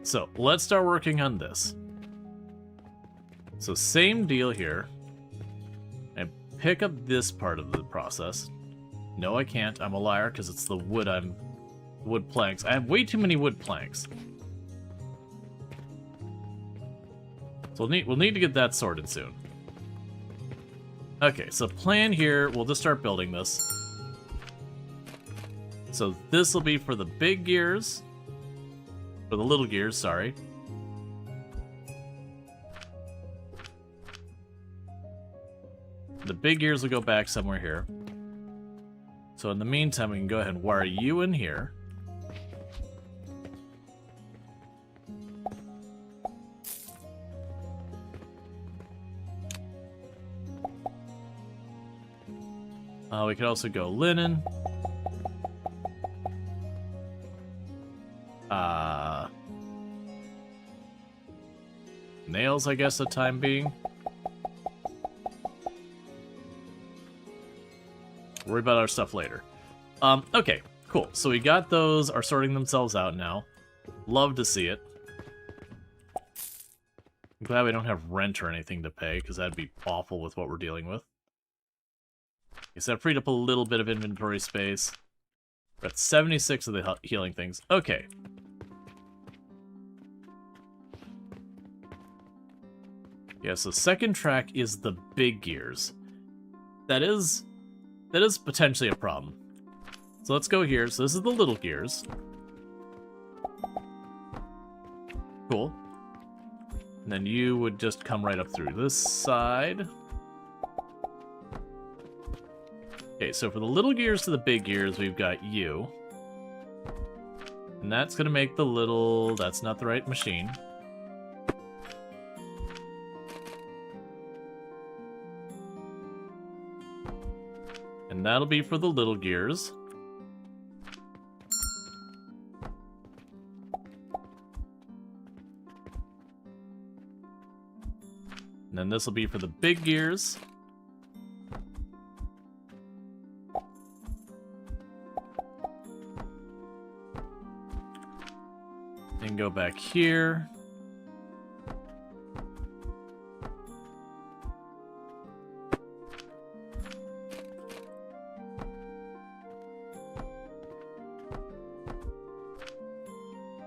So, let's start working on this. So, same deal here. And pick up this part of the process. No, I can't. I'm a liar because it's the wood wood planks. I have way too many wood planks. So we'll need to get that sorted soon. Okay, so plan here, we'll just start building this. So this will be for the big gears. For the little gears, sorry. The big gears will go back somewhere here. So in the meantime, we can go ahead and wire you in here. We could also go linen. Nails, I guess, the time being. Worry about our stuff later. Okay, cool. So we got those are sorting themselves out now. Love to see it. I'm glad we don't have rent or anything to pay, because that'd be awful with what we're dealing with. Okay, so that freed up a little bit of inventory space. We're at 76 of the healing things. Okay. Yeah, so second track is the big gears. That is potentially a problem. So let's go here. So this is the little gears. Cool. And then you would just come right up through this side. Okay, so for the little gears to the big gears, we've got you. And that's gonna make the little... That's not the right machine. And that'll be for the little gears. And then this will be for the big gears. Then go back here.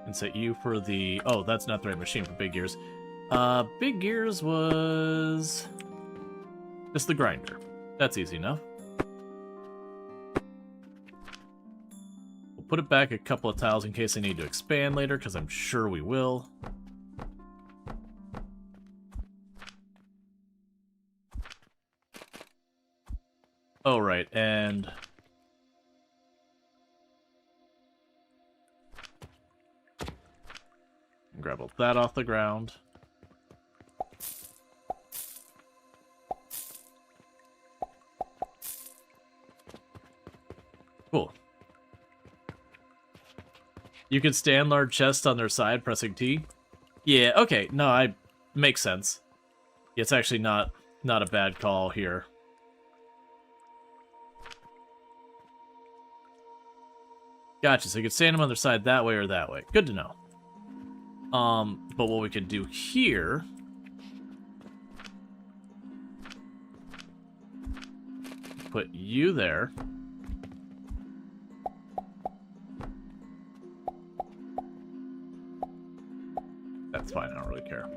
And set you for the... Oh, that's not the right machine for big gears. Big gears was... just the grinder. That's easy enough. We'll put it back a couple of tiles in case I need to expand later, because I'm sure we will. Oh, right, and... grab all that off the ground. Cool. You can stand large chests on their side pressing T. Yeah, okay, no, makes sense. It's actually not a bad call here. Gotcha, so you can stand them on their side that way or that way. Good to know. But what we could do here... put you there. That's fine, I don't really care.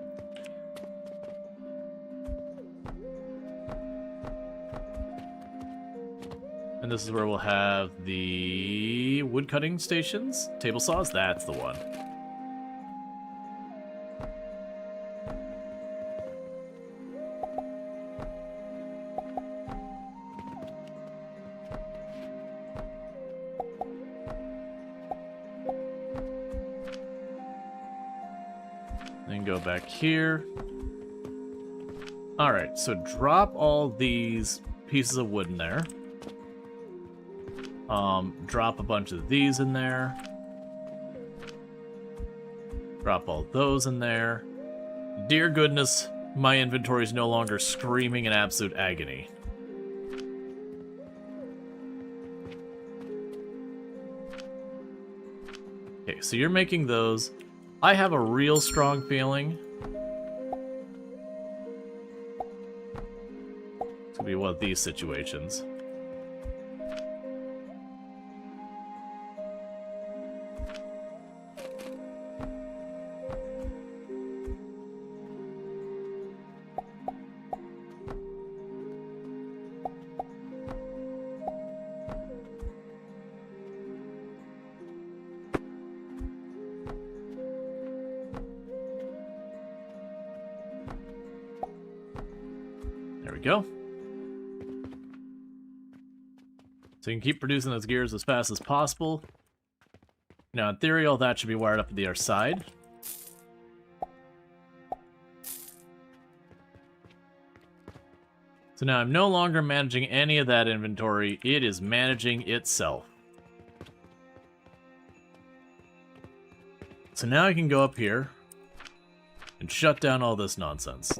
And this is where we'll have the woodcutting stations. Table saws, that's the one. Then go back here. Alright, so drop all these pieces of wood in there. Drop a bunch of these in there. Drop all those in there. Dear goodness, my inventory is no longer screaming in absolute agony. Okay, so you're making those. I have a real strong feeling it's gonna be one of these situations. There we go. So you can keep producing those gears as fast as possible. Now, in theory, all that should be wired up to the other side. So now I'm no longer managing any of that inventory. It is managing itself. So now I can go up here and shut down all this nonsense.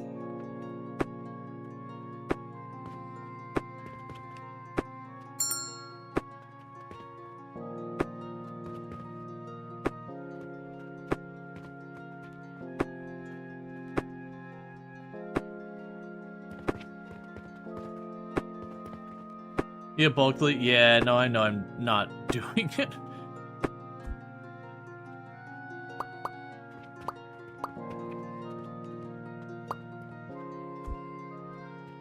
Yeah, bulkily. Yeah, no, I know I'm not doing it.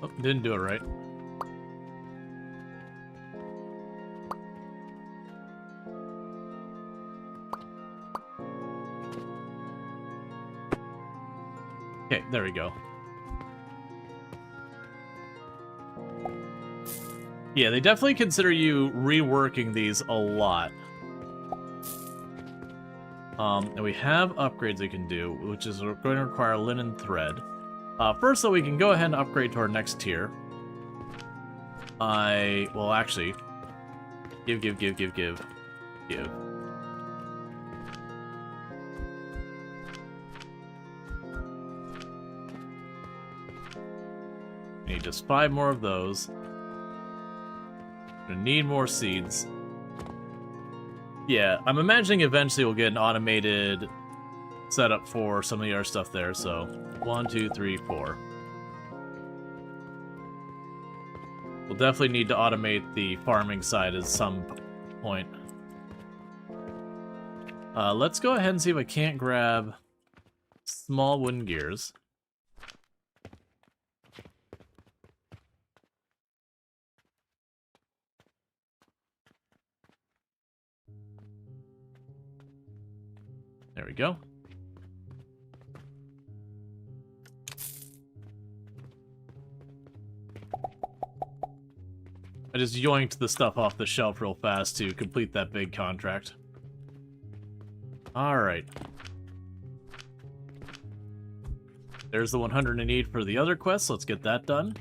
Oh, didn't do it right. Okay, there we go. Yeah, they definitely consider you reworking these a lot. And we have upgrades we can do, which is going to require linen thread. First, though, we can go ahead and upgrade to our next tier. Well, actually, give. We need just 5 more of those. We need more seeds. Yeah, I'm imagining eventually we'll get an automated setup for some of the other stuff there, so 1, 2, 3, 4. We'll definitely need to automate the farming side at some point. Let's go ahead and see if I can't grab small wooden gears. There we go. I just yoinked the stuff off the shelf real fast to complete that big contract. Alright. There's the 100 I need for the other quest. Let's get that done.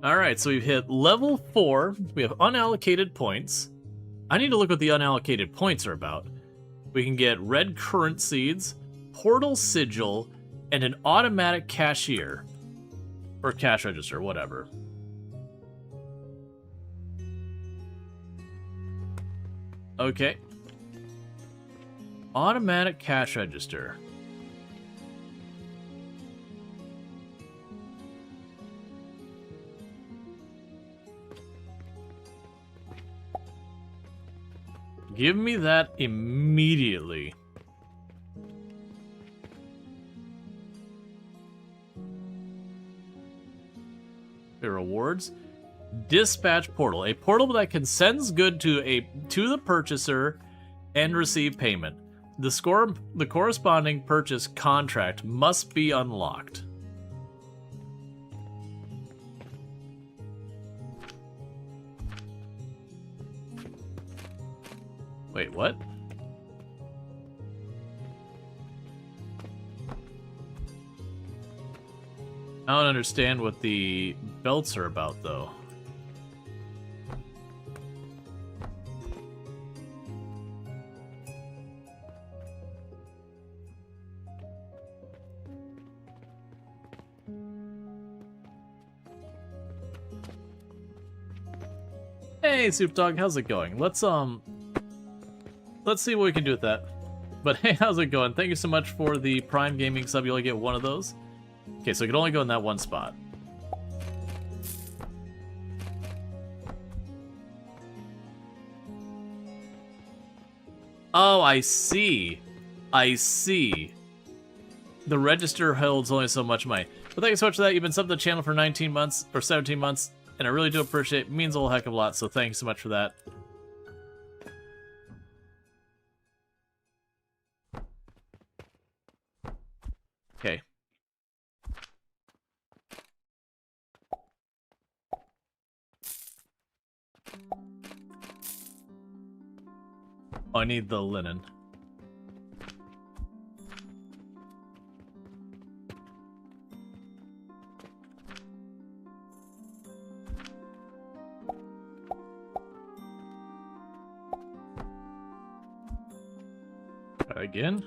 Alright, so we've hit level 4. We have unallocated points. I need to look what the unallocated points are about. We can get red current seeds, portal sigil, and an automatic cashier. Or cash register, whatever. Okay. Automatic cash register. Give me that immediately. The rewards. Dispatch portal. A portal that can send goods to the purchaser and receive payment. The corresponding purchase contract must be unlocked. Wait, what? I don't understand what the belts are about, though. Hey, Soup Dog, how's it going? Let's see what we can do with that. But hey, how's it going? Thank you so much for the Prime Gaming sub. You only get one of those. Okay, so we can only go in that one spot. Oh, I see. I see. The register holds only so much money. But thank you so much for that. You've been subbed to the channel for 19 months, or 17 months, and I really do appreciate it. It means a whole heck of a lot, so thank you so much for that. Okay. Oh, I need the linen. Try again.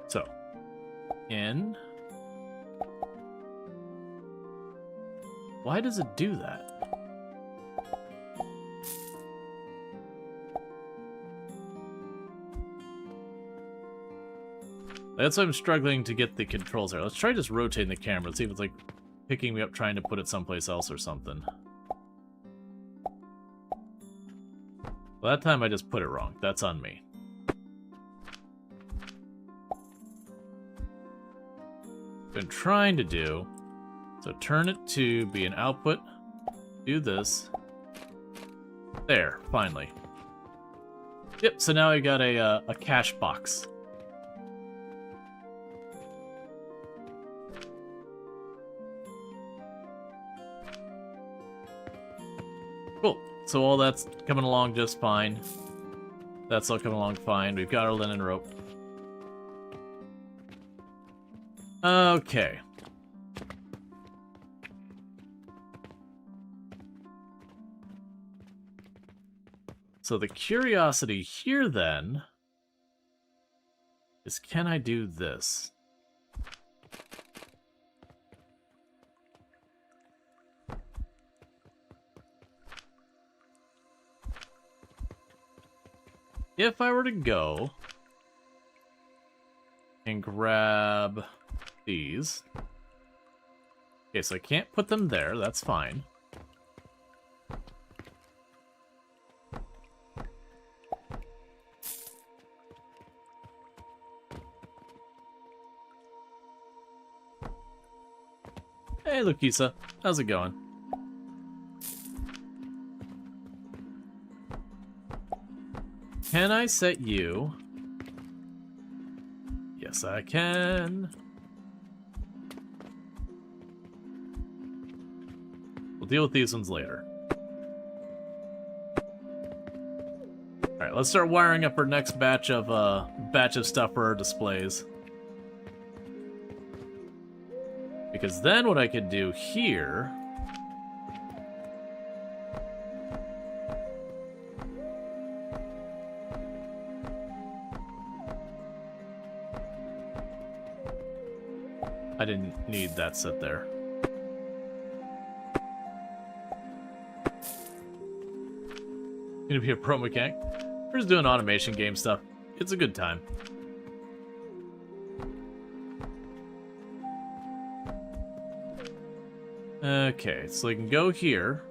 So, in. Why does it do that? That's why I'm struggling to get the controls there. Let's try just rotating the camera. See if it's like picking me up trying to put it someplace else or something. Well, that time I just put it wrong. That's on me. Been trying to do. So turn it to be an output. Do this. There, finally. Yep, so now I got a cache box. Cool. So all that's coming along just fine. That's all coming along fine. We've got our linen rope. Okay. So the curiosity here, then, is can I do this? If I were to go and grab these. Okay, so I can't put them there. That's fine. Hey, Lukisa. How's it going? Can I set you? Yes, I can. We'll deal with these ones later. Alright, let's start wiring up our next batch of stuff for our displays. Because then what I could do here... I didn't need that set there. Gonna be a pro mechanic. We're just doing automation game stuff. It's a good time. Okay, so I can go here.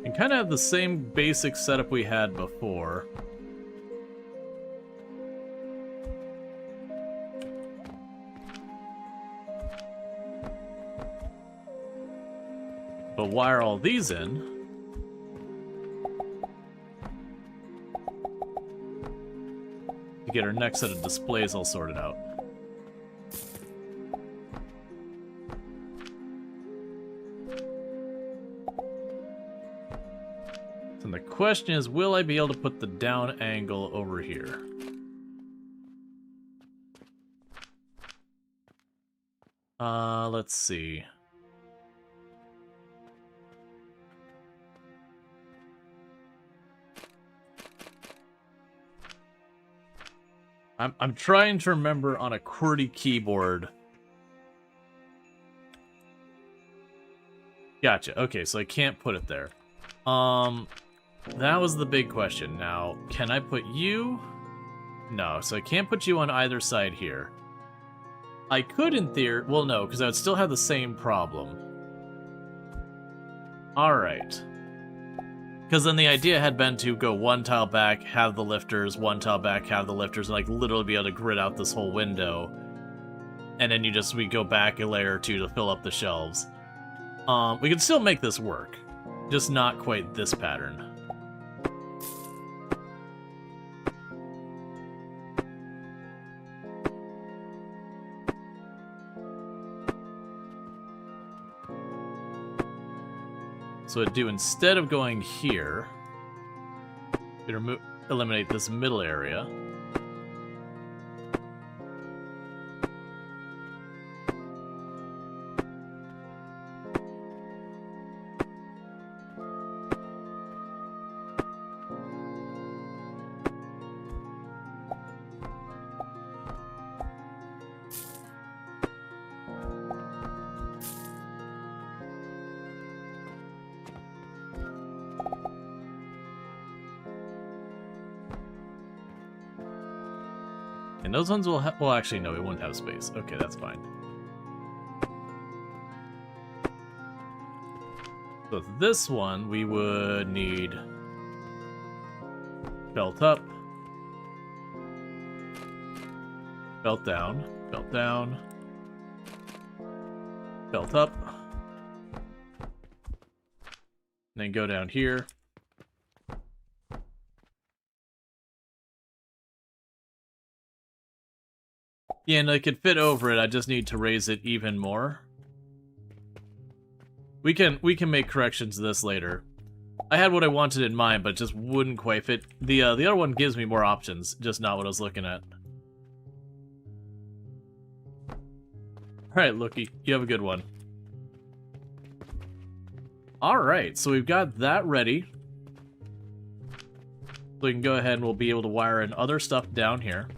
And kind of have the same basic setup we had before. But wire all these in. To get our next set of displays all sorted out. And the question is, will I be able to put the down angle over here? Let's see. I'm trying to remember on a QWERTY keyboard. Gotcha. Okay, so I can't put it there. That was the big question. Now, can I put you? No, so I can't put you on either side here. I could in theory... Well, no, because I would still have the same problem. Alright. Because then the idea had been to go one tile back, have the lifters, one tile back, have the lifters, and like literally be able to grid out this whole window. And then we go back a layer or two to fill up the shelves. We can still make this work. Just not quite this pattern. So I'd do, instead of going here, we'd eliminate this middle area. And those ones will well, actually, no, we won't have space. Okay, that's fine. So this one, we would need belt up, belt down, belt down, belt up, and then go down here. Yeah, and I could fit over it, I just need to raise it even more. We can make corrections to this later. I had what I wanted in mind, but it just wouldn't quite fit. The other one gives me more options, just not what I was looking at. Alright, Lookie, you have a good one. Alright, so we've got that ready. So we can go ahead and we'll be able to wire in other stuff down here.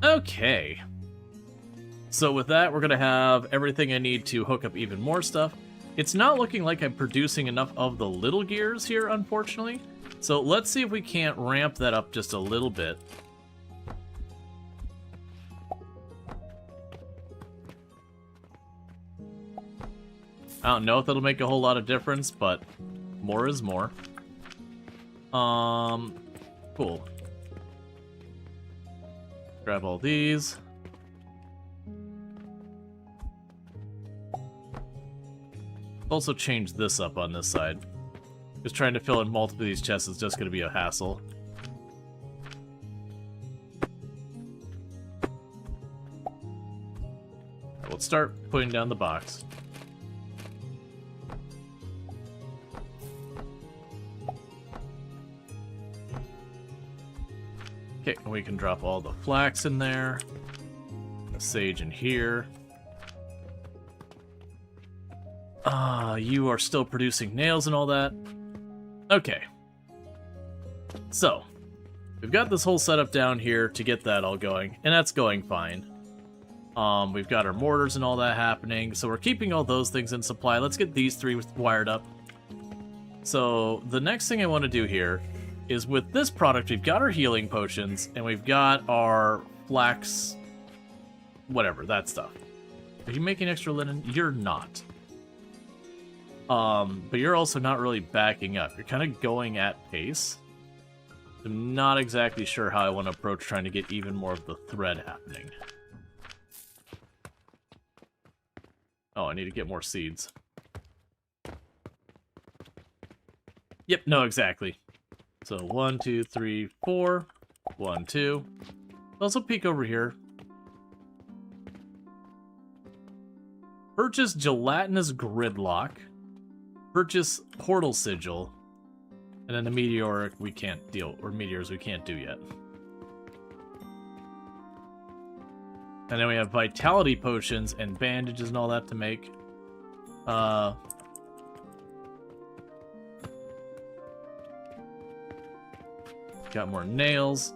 Okay. So with that, we're going to have everything I need to hook up even more stuff. It's not looking like I'm producing enough of the little gears here, unfortunately. So let's see if we can't ramp that up just a little bit. I don't know if that'll make a whole lot of difference, but more is more. Cool. Grab all these. Also change this up on this side. Just trying to fill in multiple of these chests is just going to be a hassle. We'll start putting down the box. Okay, and we can drop all the flax in there. The sage in here. You are still producing nails and all that. Okay. So, we've got this whole setup down here to get that all going, and that's going fine. We've got our mortars and all that happening, so we're keeping all those things in supply. Let's get these three wired up. So, the next thing I want to do here is with this product, we've got our healing potions, and we've got our flax, whatever, that stuff. Are you making extra linen? You're not. But you're also not really backing up. You're kind of going at pace. I'm not exactly sure how I want to approach trying to get even more of the thread happening. Oh, I need to get more seeds. Yep, no, exactly. So 1, 2, 3, 4. 1, 2. Also peek over here. Purchase gelatinous gridlock. Purchase portal sigil. And then the meteoric we can't deal, or meteors we can't do yet. And then we have vitality potions and bandages and all that to make. Got more nails.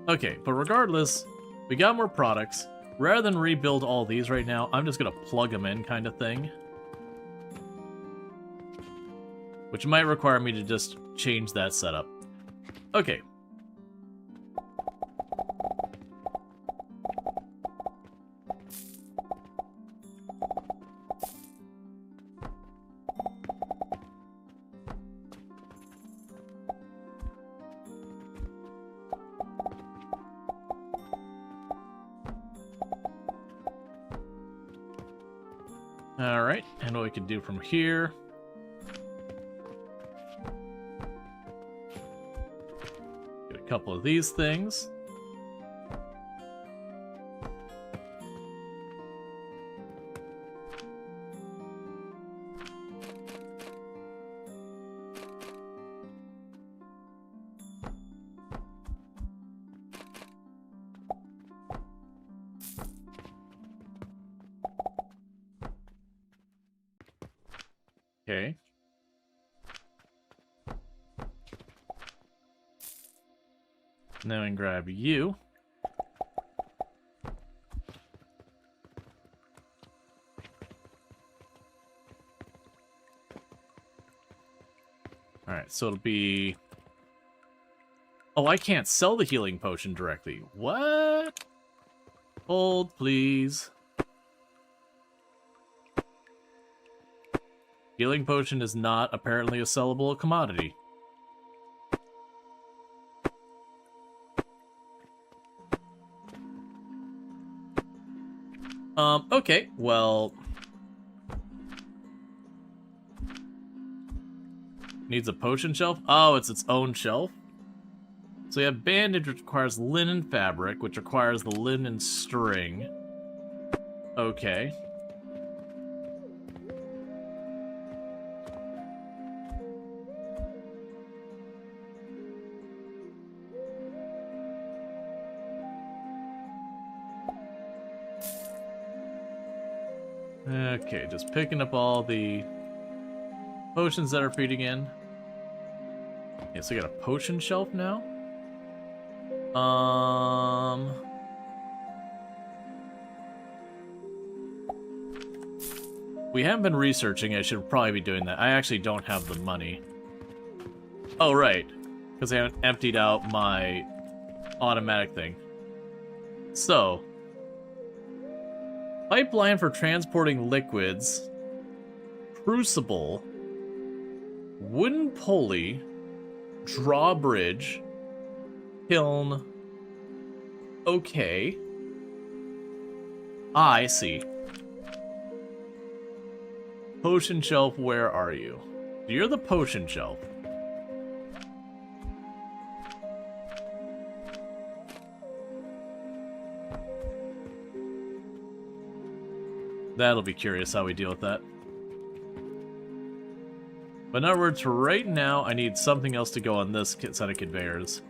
Okay, but regardless, we got more products. Rather than rebuild all these right now, I'm just gonna plug them in kind of thing. Which might require me to just change that setup. Okay. Alright, and what we can do from here. Get a couple of these things. Okay. Now we can grab you. Alright, so it'll be... Oh, I can't sell the healing potion directly. What? Hold, please. Healing potion is not apparently a sellable commodity. Okay, well... Needs a potion shelf? Oh, it's its own shelf? So you have bandage, which requires linen fabric, which requires the linen string. Okay. Okay, just picking up all the potions that are feeding in. Yeah, so we got a potion shelf now. We haven't been researching. I should probably be doing that. I actually don't have the money. Oh, right. Because I haven't emptied out my automatic thing. So, pipeline for transporting liquids, crucible, wooden pulley, drawbridge, kiln. Okay. Ah, I see. Potion shelf, where are you? You're the potion shelf. That'll be curious how we deal with that. But in other words, for right now, I need something else to go on this set of conveyors.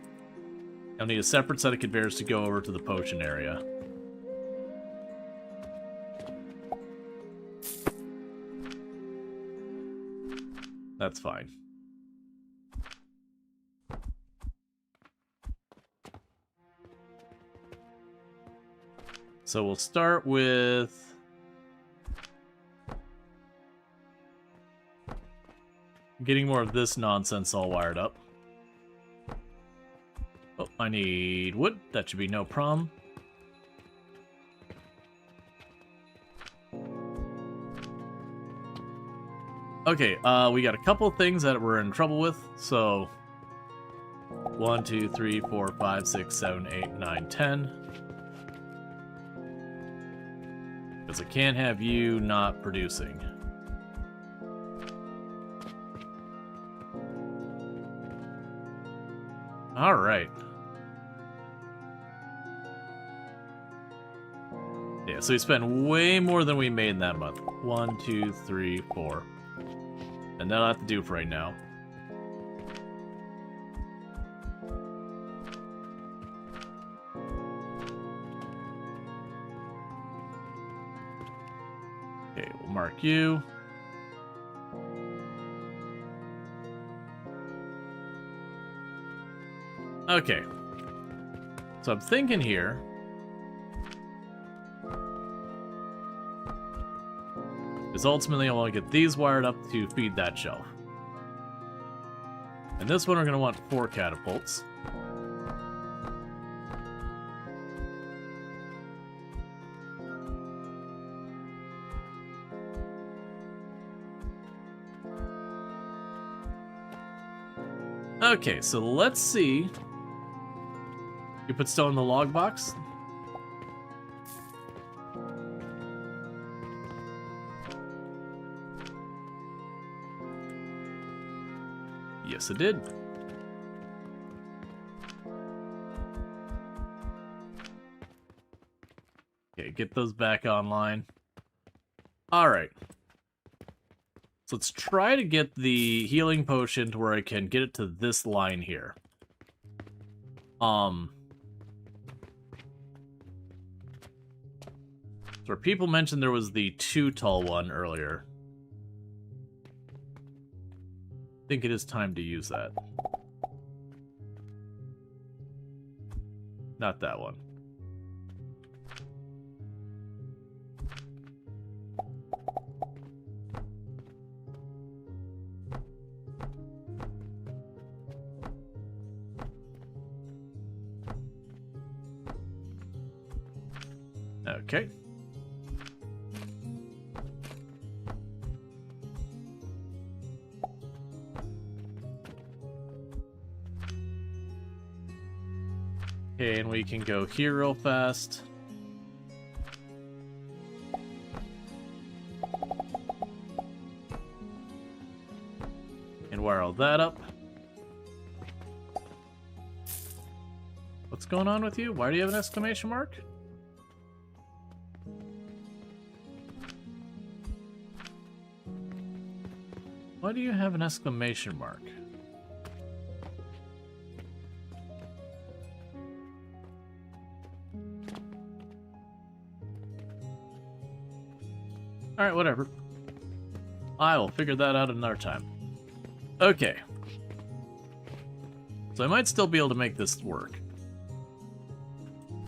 I'll need a separate set of conveyors to go over to the potion area. That's fine. So we'll start with... getting more of this nonsense all wired up. Oh, I need wood. That should be no problem. Okay, we got a couple things that we're in trouble with, so... 1, 2, 3, 4, 5, 6, 7, 8, 9, 10. Because I can't have you not producing. Alright. Yeah, so we spent way more than we made in that month. 1, 2, 3, 4. And that'll have to do for right now. Okay, we'll mark you. Okay. So I'm thinking here. Is ultimately I want to get these wired up to feed that shelf. And this one we're going to want 4 catapults. Okay, so let's see. You put stone in the log box? Yes, it did. Okay, get those back online. Alright. So let's try to get the healing potion to where I can get it to this line here. So people mentioned there was the 2 tall one earlier. I think it is time to use that. not that one. Okay. Okay, and we can go here real fast. And wire all that up. What's going on with you? Why do you have an exclamation mark? Why do you have an exclamation mark? Alright, whatever. I will figure that out another time. Okay. So I might still be able to make this work.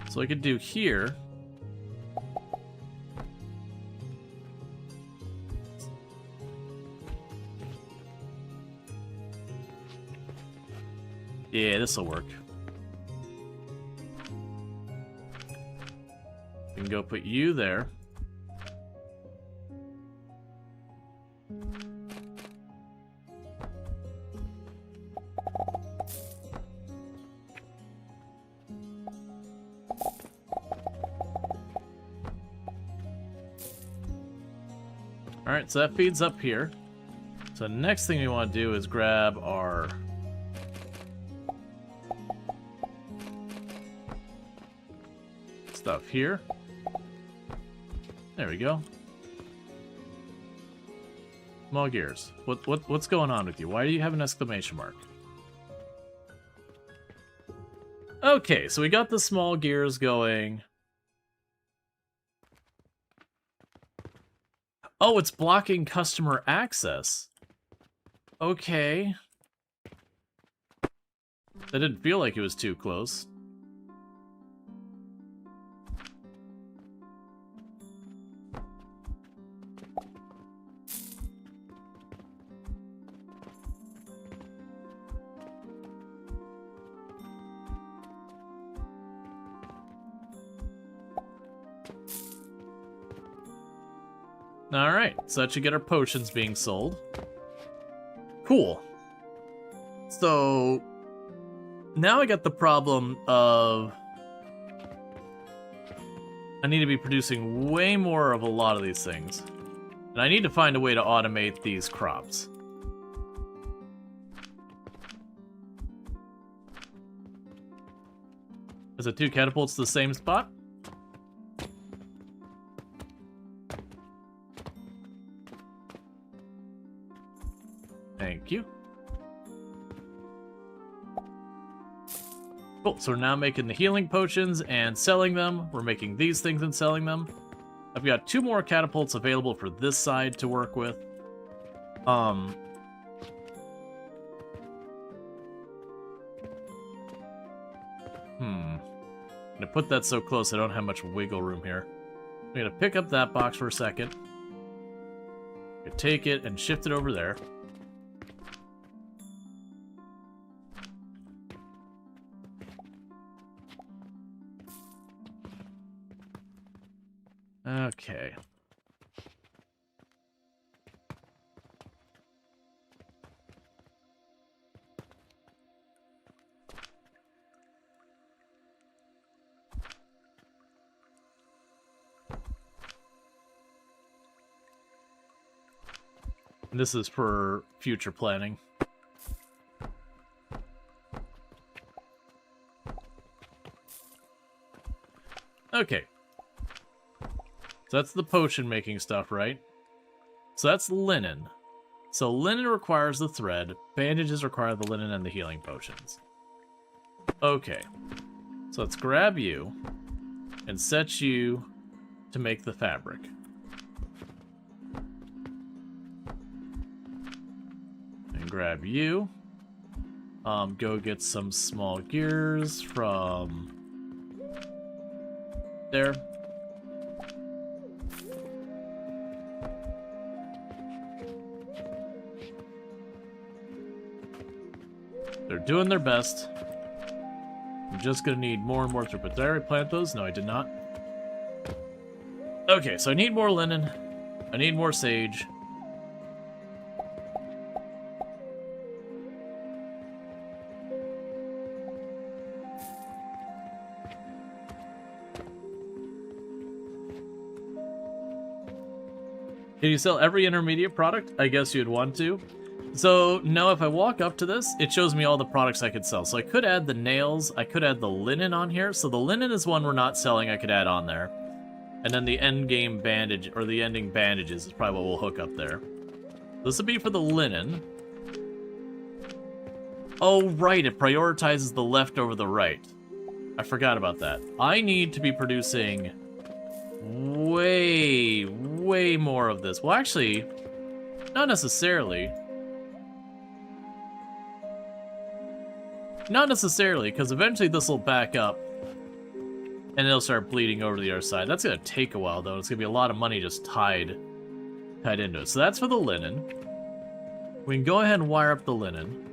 So I could do here. Yeah, this'll work. We can go put you there. Alright, so that feeds up here. So the next thing we want to do is grab our stuff here. There we go. Small gears. What's going on with you? Why do you have an exclamation mark? Okay, so we got the small gears going. Oh, it's blocking customer access. Okay. That didn't feel like it was too close. Alright, so that should get our potions being sold. Cool. So, now I got the problem of I need to be producing way more of a lot of these things. And I need to find a way to automate these crops. Is it 2 catapults to the same spot? Thank you. Cool, so we're now making the healing potions and selling them. We're making these things and selling them. I've got 2 more catapults available for this side to work with. I'm gonna put that so close I don't have much wiggle room here. I'm gonna pick up that box for a second. I'm gonna take it and shift it over there. Okay. This is for future planning. Okay. So that's the potion making stuff, right? So that's linen. So linen requires the thread, bandages require the linen and the healing potions. Okay. So let's grab you and set you to make the fabric. And grab you. Go get some small gears from there. They're doing their best. I'm just gonna need more and more throughput. Did I already plant those? No, I did not. Okay, so I need more linen. I need more sage. Can you sell every intermediate product? I guess you'd want to. So, no, if I walk up to this, it shows me all the products I could sell. So I could add the nails, I could add the linen on here. So the linen is one we're not selling, I could add on there. And then the end game bandage, or the ending bandages is probably what we'll hook up there. This would be for the linen. Oh, right, it prioritizes the left over the right. I forgot about that. I need to be producing way more of this. Well, actually, not necessarily. Not necessarily, because eventually this will back up, and it'll start bleeding over to the other side. That's going to take a while, though. It's going to be a lot of money just tied into it. So that's for the linen. We can go ahead and wire up the linen.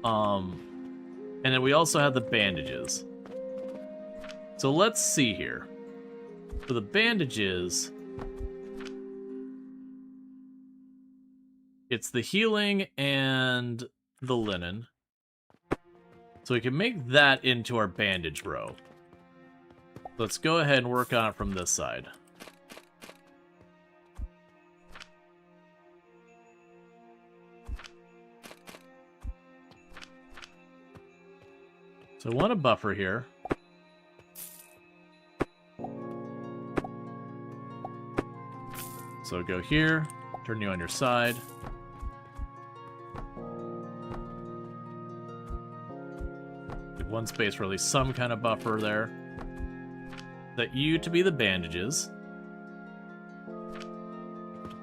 And then we also have the bandages. So let's see here. For the bandages, it's the healing and the linen. So we can make that into our bandage row. Let's go ahead and work on it from this side. So I want a buffer here. So go here, turn you on your side. Leave one space for at least some kind of buffer there. Set you to be the bandages.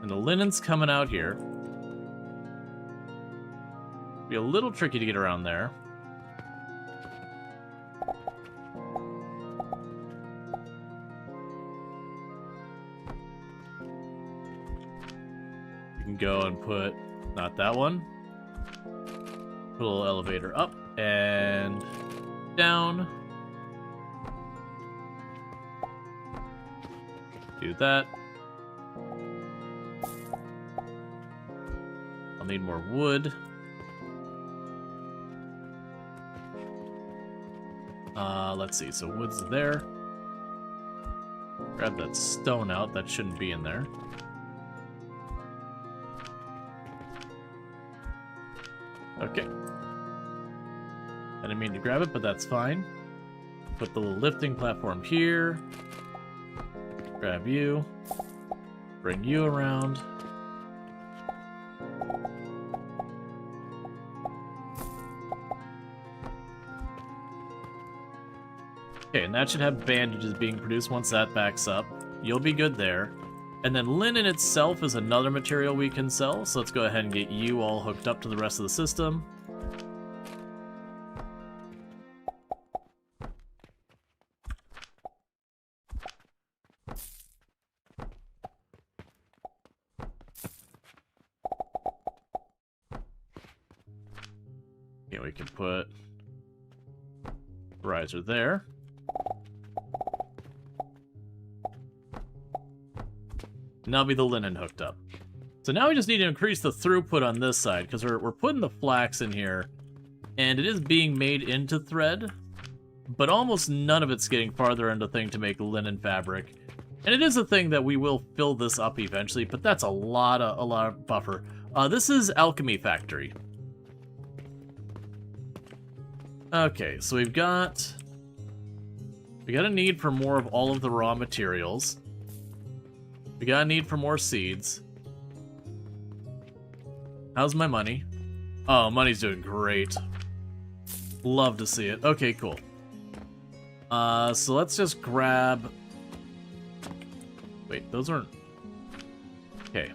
And the linen's coming out here. Be a little tricky to get around there. You can go and put, not that one. Put a little elevator up and down. Do that. I'll need more wood. Let's see, so wood's there. Grab that stone out, that shouldn't be in there. Okay. I didn't mean to grab it, but that's fine. Put the little lifting platform here. Grab you. Bring you around. Okay, and that should have bandages being produced once that backs up. You'll be good there. And then linen itself is another material we can sell, so let's go ahead and get you all hooked up to the rest of the system. Okay, we can put riser there. And that'll be the linen hooked up. So now we just need to increase the throughput on this side, because we're putting the flax in here, and it is being made into thread, but almost none of it's getting farther into thing to make linen fabric. And it is a thing that we will fill this up eventually, but that's a lot of buffer. This is Alchemy Factory. Okay, so we got a need for more of all of the raw materials. We got a need for more seeds. How's my money? Oh, money's doing great. Love to see it. Okay, cool. So let's just grab... Wait, those aren't... Okay.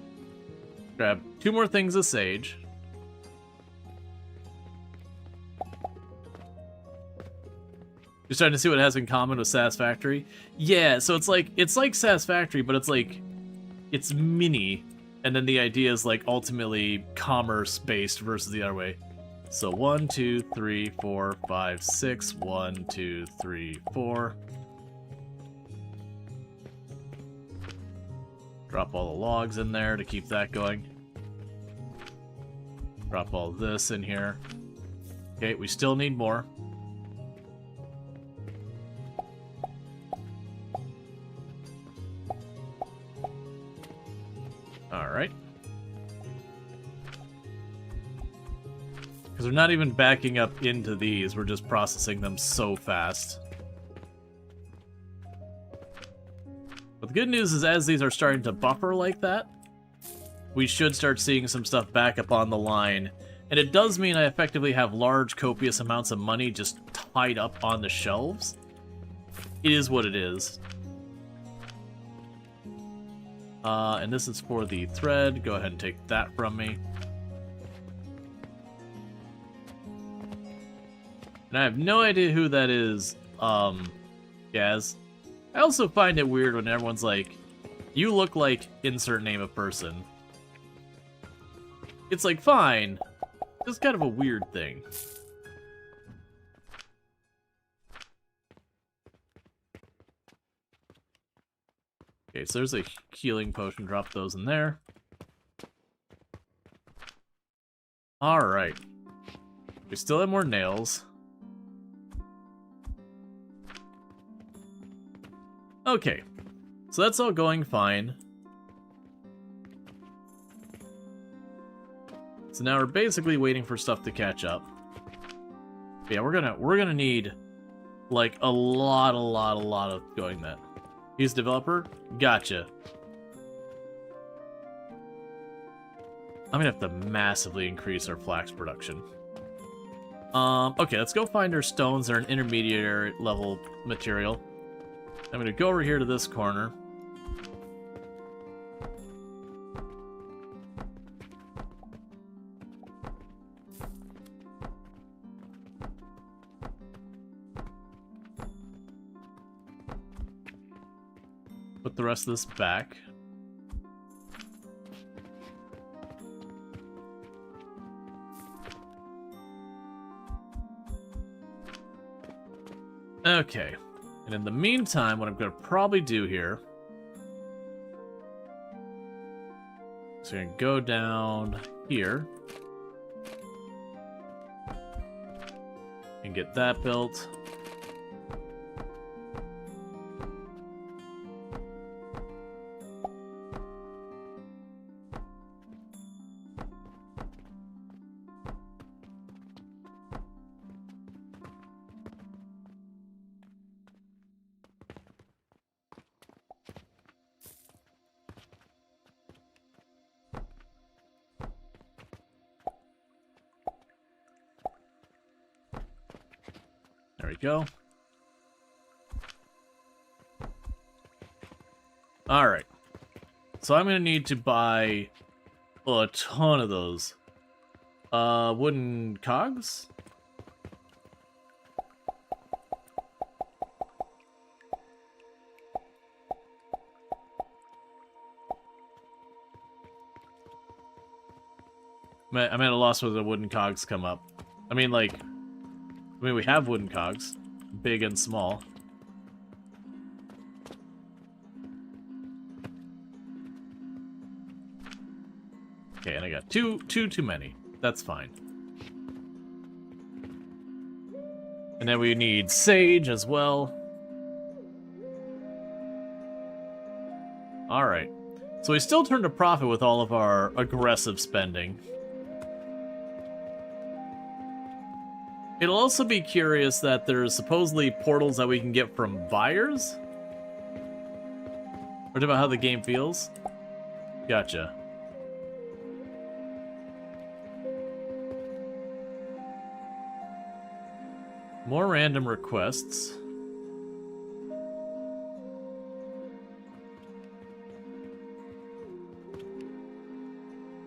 Grab 2 more things of sage. You're starting to see what it has in common with Satisfactory? Yeah, so it's like Satisfactory, but it's mini, and then the idea is like ultimately commerce-based versus the other way. So 1, 2, 3, 4, 5, 6. 1, 2, 3, 4. Drop all the logs in there to keep that going. Drop all this in here. Okay, we still need more. Alright. Because we're not even backing up into these, we're just processing them so fast. But the good news is as these are starting to buffer like that, we should start seeing some stuff back up on the line. And it does mean I effectively have large, copious amounts of money just tied up on the shelves. It is what it is. And this is for the thread. Go ahead and take that from me. And I have no idea who that is, Gaz. I also find it weird when everyone's like, you look like insert name of person. It's like, fine. Just kind of a weird thing. Okay, so there's a healing potion. Drop those in there. Alright. We still have more nails. Okay. So that's all going fine. So now we're basically waiting for stuff to catch up. But yeah, we're gonna need like a lot of going that. He's developer? Gotcha. I'm gonna have to massively increase our flax production. Okay, let's go find our stones. They're an intermediate level material. I'm gonna go over here to this corner. Put the rest of this back. Okay. And in the meantime, what I'm going to probably do here is I'm going to go down here and get that built. There we go. Alright. So I'm gonna need to buy a ton of those. Wooden cogs? I'm at a loss where the wooden cogs come up. I mean, we have wooden cogs, big and small. Okay, and I got too many. That's fine. And then we need sage as well. Alright. So we still turned a profit with all of our aggressive spending. It'll also be curious that there's supposedly portals that we can get from buyers? Or about how the game feels? Gotcha. More random requests.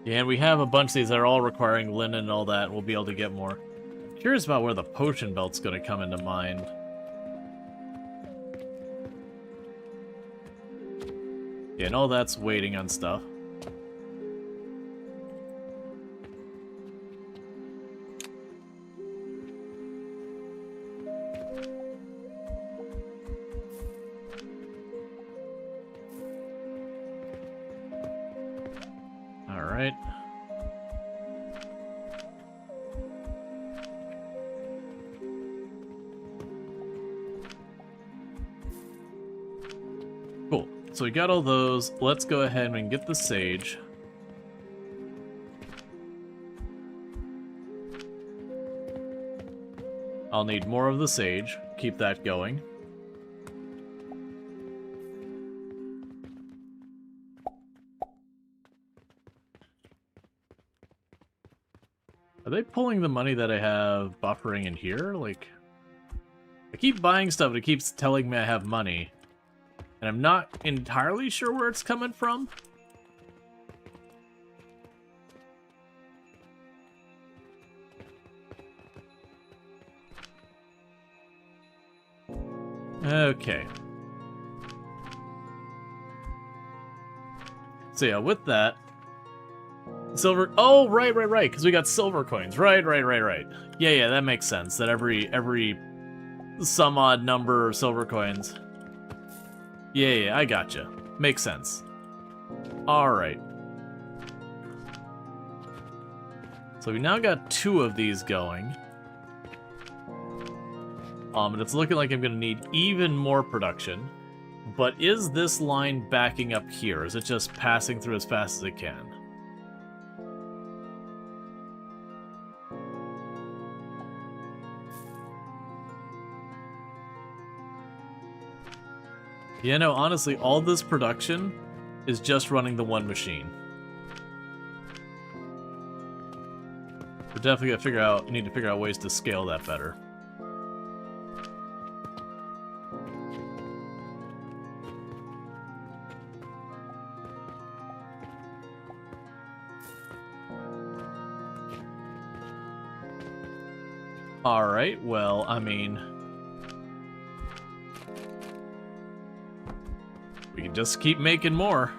Yeah, and we have a bunch of these that are all requiring linen and all that. We'll be able to get more. Curious about where the potion belt's gonna come into mind. Yeah, and all that's waiting on stuff. Alright. Cool. So we got all those. Let's go ahead and get the sage. I'll need more of the sage. Keep that going. Are they pulling the money that I have buffering in here? Like, I keep buying stuff and it keeps telling me I have money. And I'm not entirely sure where it's coming from. Okay. So yeah, with that, silver. Oh, right, because we got silver coins. Right. Yeah, that makes sense. That every some odd number of silver coins. Yeah, I gotcha. Makes sense. All right. So we now got 2 of these going. And it's looking like I'm gonna need even more production. But is this line backing up here? Is it just passing through as fast as it can? Yeah, no, honestly, all this production is just running the one machine. We're definitely gonna need to figure out ways to scale that better. Alright, well, I mean, we can just keep making more.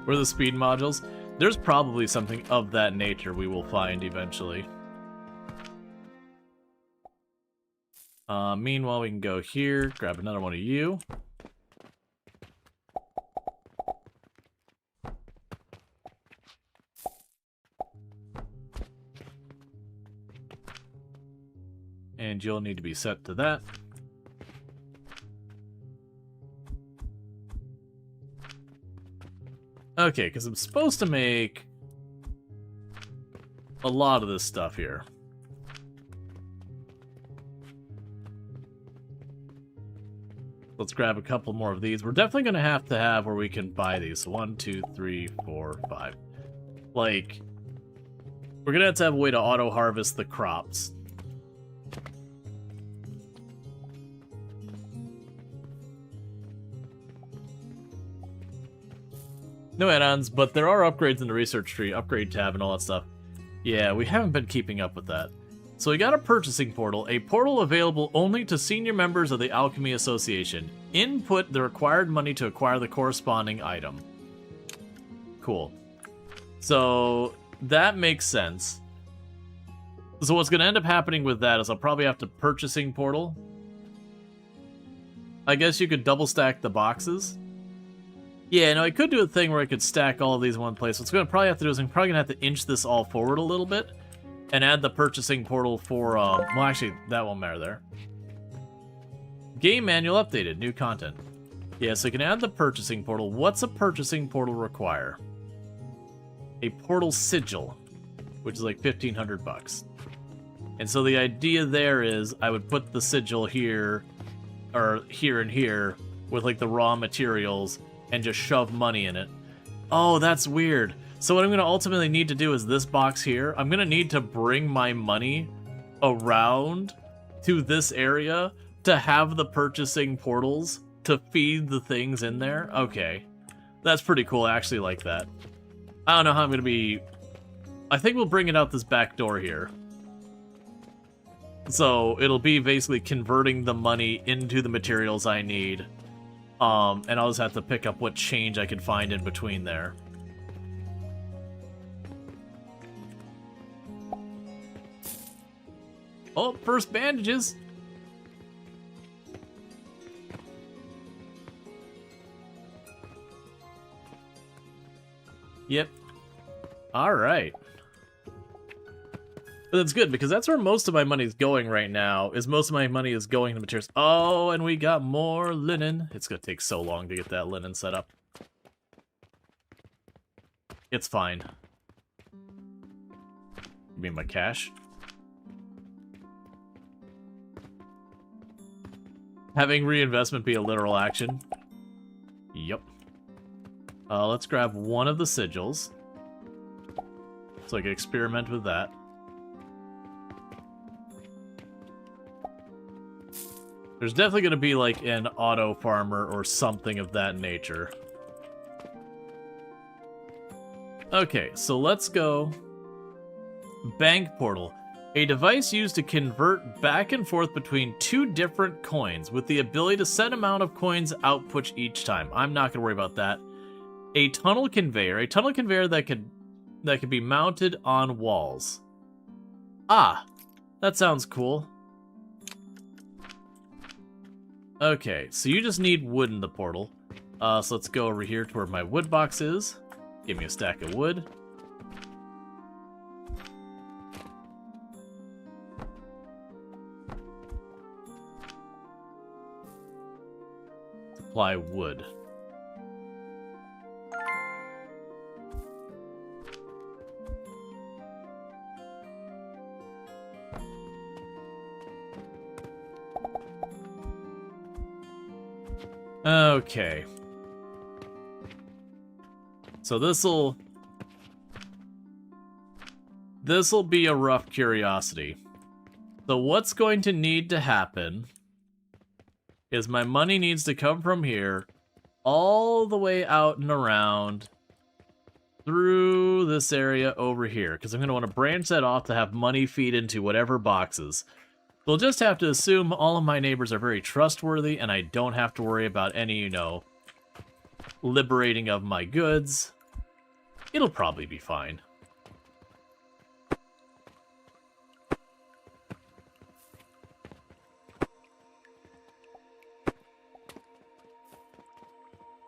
Where are the speed modules? There's probably something of that nature we will find eventually. Meanwhile, we can go here, grab another one of you. And you'll need to be set to that. Okay, because I'm supposed to make a lot of this stuff here. Let's grab a couple more of these. We're definitely going to have where we can buy these. So 1, 2, 3, 4, 5. Like, we're going to have a way to auto-harvest the crops. No add-ons, but there are upgrades in the research tree, upgrade tab, and all that stuff. Yeah, we haven't been keeping up with that. So we got a purchasing portal, a portal available only to senior members of the Alchemy Association. Input the required money to acquire the corresponding item. Cool. So that makes sense. So what's going to end up happening with that is I'll probably have to purchasing portal. I guess you could double stack the boxes. Yeah, no, I could do a thing where I could stack all of these in one place. What's going to probably have to do is I'm probably going to have to inch this all forward a little bit and add the purchasing portal for, well, actually, that won't matter there. Game manual updated, new content. Yeah, so you can add the purchasing portal. What's a purchasing portal require? A portal sigil, which is like 1,500 bucks. And so the idea there is I would put the sigil here, or here and here, with like the raw materials, and just shove money in it. Oh, that's weird. So what I'm going to ultimately need to do is this box here. I'm going to need to bring my money around to this area to have the purchasing portals to feed the things in there. Okay. That's pretty cool. I actually like that. I don't know how I'm going to be... I think we'll bring it out this back door here. So it'll be basically converting the money into the materials I need. And I'll just have to pick up what change I can find in between there. Oh, first bandages. Yep. All right. But that's good, because that's where most of my money is going right now, is most of my money is going to materials. Oh, and we got more linen. It's going to take so long to get that linen set up. It's fine. You mean my cash? Having reinvestment be a literal action? Yep. Let's grab one of the sigils, so I can experiment with that. There's definitely going to be like an auto farmer or something of that nature. Okay, so let's go. Bank portal. A device used to convert back and forth between two different coins with the ability to set amount of coins output each time. I'm not going to worry about that. A tunnel conveyor. A tunnel conveyor that could be mounted on walls. Ah, that sounds cool. Okay, so you just need wood in the portal. So let's go over here to where my wood box is. Give me a stack of wood. Supply wood. Okay. So this'll be a rough curiosity. So what's going to need to happen is my money needs to come from here all the way out and around through this area over here, because I'm going to want to branch that off to have money feed into whatever boxes. We'll just have to assume all of my neighbors are very trustworthy, and I don't have to worry about any, you know, liberating of my goods. It'll probably be fine.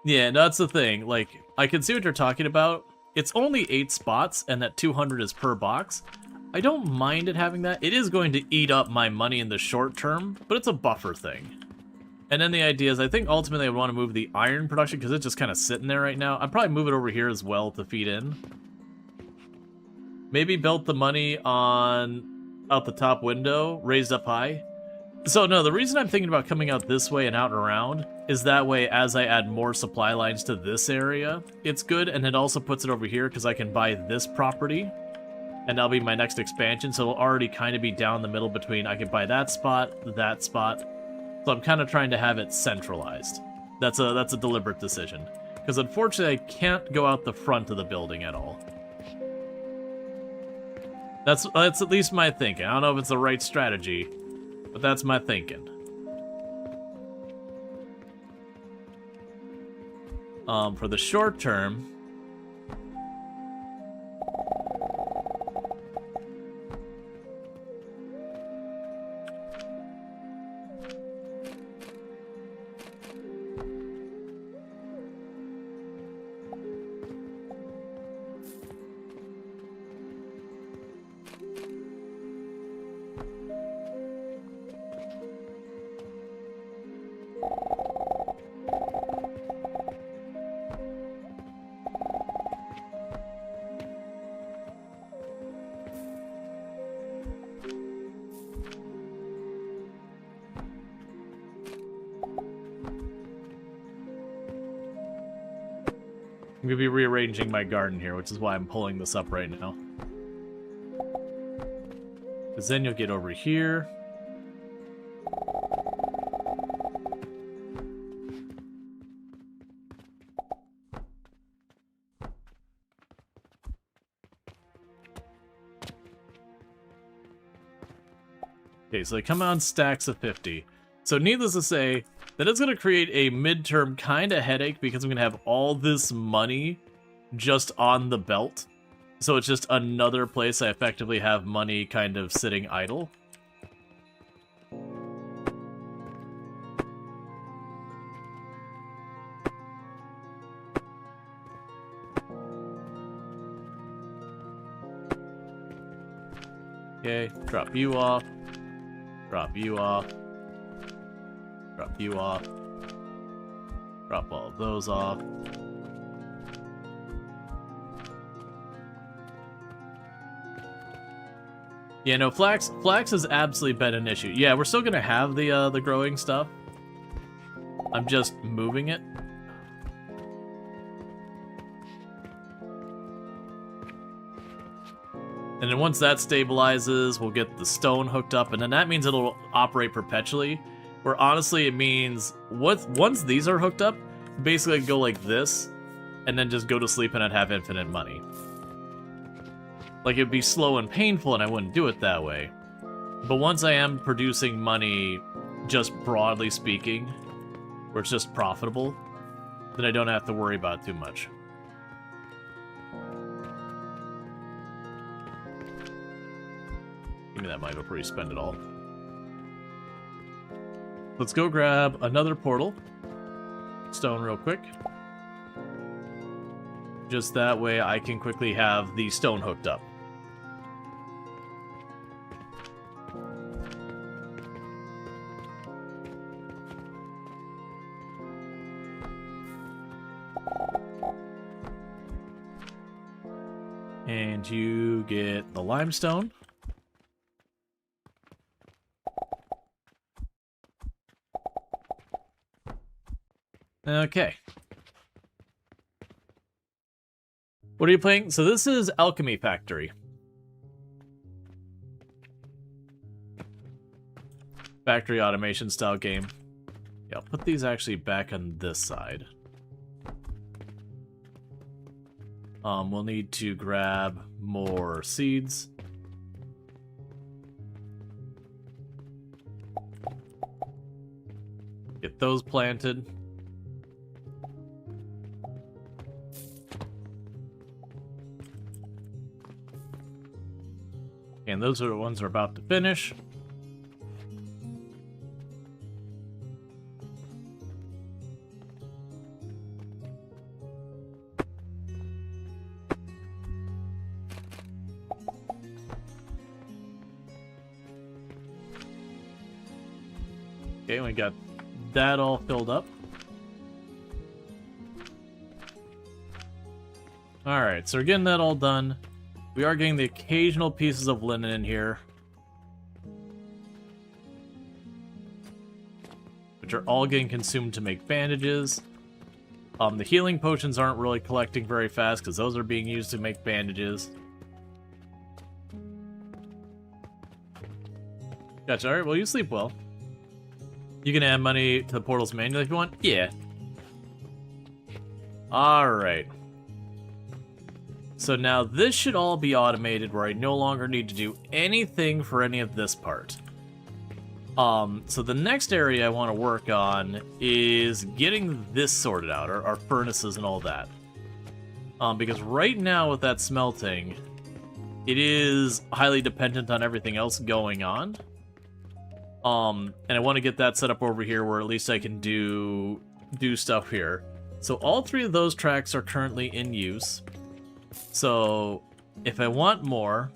Yeah, that's the thing. Like, I can see what you're talking about. It's only 8 spots, and that 200 is per box. I don't mind it having that. It is going to eat up my money in the short term, but it's a buffer thing. And then the idea is, I think ultimately I want to move the iron production, because it's just kind of sitting there right now. I'd probably move it over here as well to feed in. Maybe built the money on out the top window, raised up high. So no, the reason I'm thinking about coming out this way and out and around is that way as I add more supply lines to this area, it's good, and it also puts it over here because I can buy this property, and that'll be my next expansion, so it'll already kind of be down the middle between I can buy that spot. So I'm kind of trying to have it centralized. That's a deliberate decision, because unfortunately I can't go out the front of the building at all. That's at least my thinking. I don't know if it's the right strategy, but that's my thinking. For the short term, I'm going to be rearranging my garden here, which is why I'm pulling this up right now. Because then you'll get over here. Okay, so they come out in stacks of 50. So needless to say, that is going to create a midterm kind of headache because I'm going to have all this money just on the belt. So it's just another place I effectively have money kind of sitting idle. Okay, drop you off. Drop you off. Drop you off. Drop all of those off. Yeah, no, flax has absolutely been an issue. Yeah, we're still gonna have the growing stuff. I'm just moving it. And then once that stabilizes, we'll get the stone hooked up, and then that means it'll operate perpetually. Where honestly, it means once these are hooked up, basically I'd go like this, and then just go to sleep and I'd have infinite money. Like, it'd be slow and painful, and I wouldn't do it that way. But once I am producing money, just broadly speaking, where it's just profitable, then I don't have to worry about it too much. Give me that money before you spend it all. Let's go grab another portal. Stone real quick. Just that way I can quickly have the stone hooked up. And you get the limestone. Okay. What are you playing? So this is Alchemy Factory. Factory automation style game. Yeah, I'll put these actually back on this side. We'll need to grab more seeds. Get those planted. And those are the ones we're about to finish. Okay, we got that all filled up. Alright, so we're getting that all done. We are getting the occasional pieces of linen in here, which are all getting consumed to make bandages. The healing potions aren't really collecting very fast because those are being used to make bandages. Gotcha, alright, well, you sleep well. You can add money to the portals manually if you want? Yeah. Alright. So now this should all be automated where I no longer need to do anything for any of this part. So the next area I want to work on is getting this sorted out, our furnaces and all that. Because right now with that smelting, it is highly dependent on everything else going on. And I want to get that set up over here where at least I can do stuff here. So all three of those tracks are currently in use. So if I want more,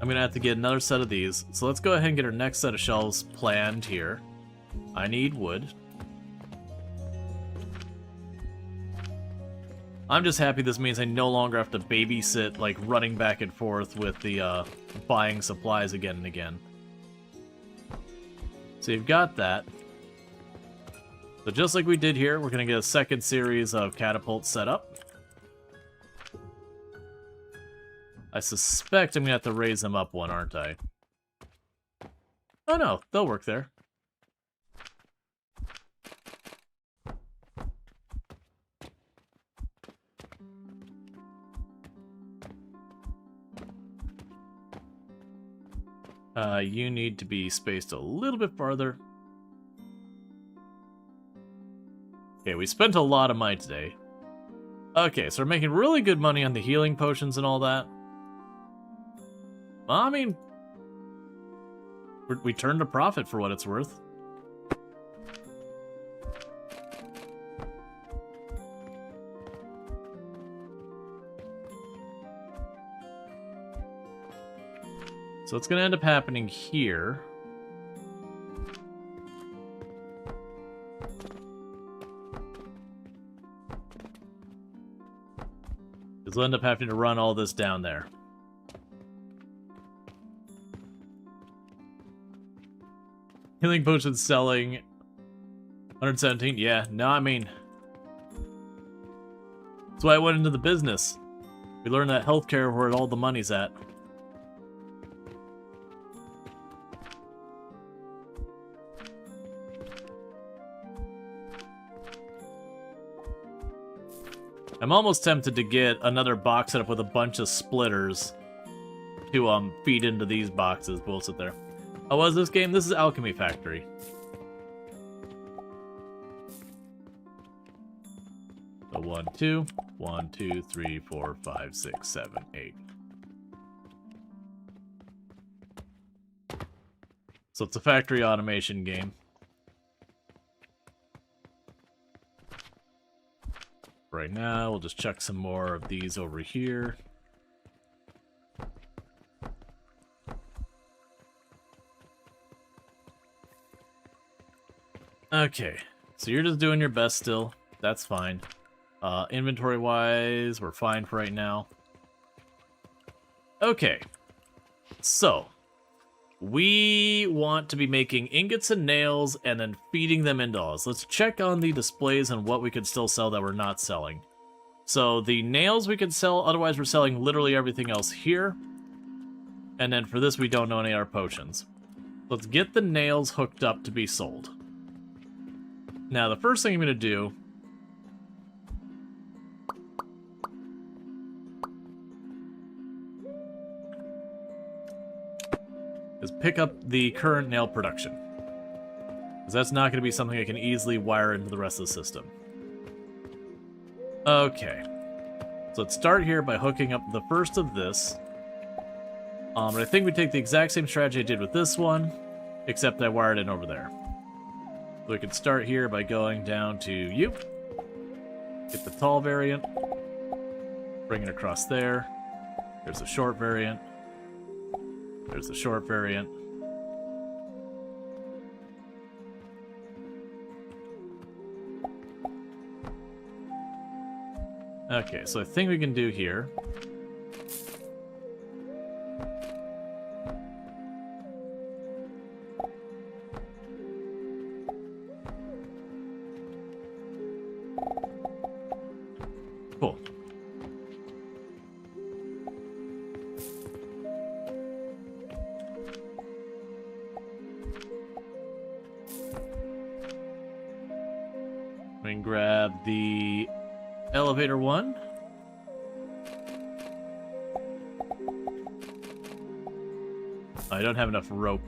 I'm going to have to get another set of these. So let's go ahead and get our next set of shelves planned here. I need wood. I'm just happy this means I no longer have to babysit, like, running back and forth with the buying supplies again and again. So you've got that. So just like we did here, we're going to get a second series of catapults set up. I suspect I'm going to have to raise them up one, aren't I? Oh no, they'll work there. You need to be spaced a little bit farther. Okay, we spent a lot of money today. Okay, so we're making really good money on the healing potions and all that. I mean, we turned a profit for what it's worth. So what's going to end up happening here is we'll end up having to run all this down there. Healing potions selling 117. Yeah, no, I mean, that's why I went into the business. We learned that healthcare where all the money's at. I'm almost tempted to get another box set up with a bunch of splitters to feed into these boxes. We'll sit there. Oh, what is this game? This is Alchemy Factory. So 1, 2, 1, 2, 3, 4, 5, 6, 7, 8. So it's a factory automation game. Right now, we'll just chuck some more of these over here. Okay, so you're just doing your best still. That's fine. Inventory-wise, we're fine for right now. Okay, so we want to be making ingots and nails and then feeding them into us. Let's check on the displays and what we could still sell that we're not selling. So the nails we could sell, otherwise we're selling literally everything else here. And then for this we don't know any of our potions. Let's get the nails hooked up to be sold. Now the first thing I'm going to do is pick up the current nail production, because that's not going to be something I can easily wire into the rest of the system. Okay, so let's start here by hooking up the first of this. And I think we take the exact same strategy I did with this one, except I wired it over there. So we can start here by going down to you, get the tall variant, bring it across there. There's the short variant. There's the short variant. Okay, so I think we can do here. Cool. We can grab the elevator one. I don't have enough rope.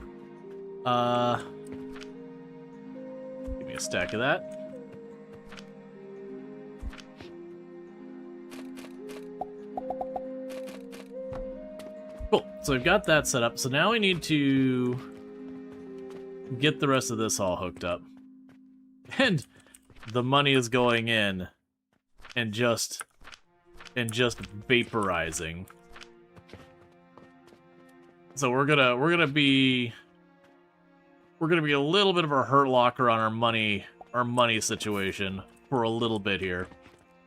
Give me a stack of that. Cool. So we've got that set up. So now we need to get the rest of this all hooked up. And the money is going in and just vaporizing. So we're gonna be a little bit of a hurt locker on our money situation for a little bit here.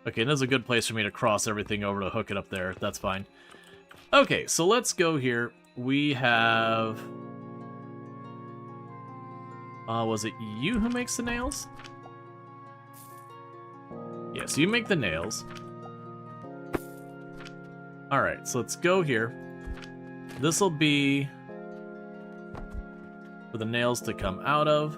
Okay, and this is a good place for me to cross everything over to hook it up there. That's fine. Okay, so let's go here. We have was it you who makes the nails? Yes, you make the nails. Alright, so let's go here. This'll be for the nails to come out of.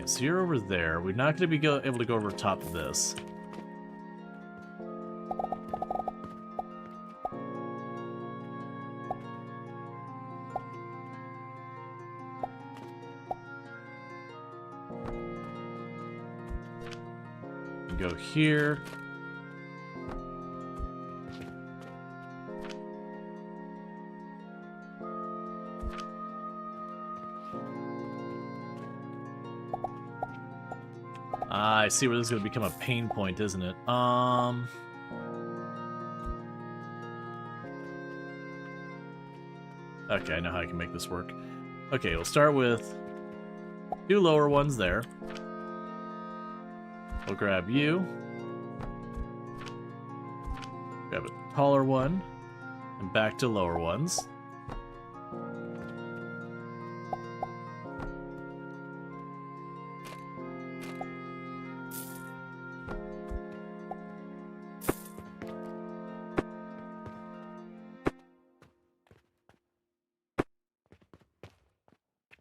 so you're over there. We're not going to be able to go over top of this. Go here. I see where this is going to become a pain point, isn't it? Okay, I know how I can make this work. Okay, we'll start with 2 lower ones there. We'll grab you. Grab a taller one. And back to lower ones.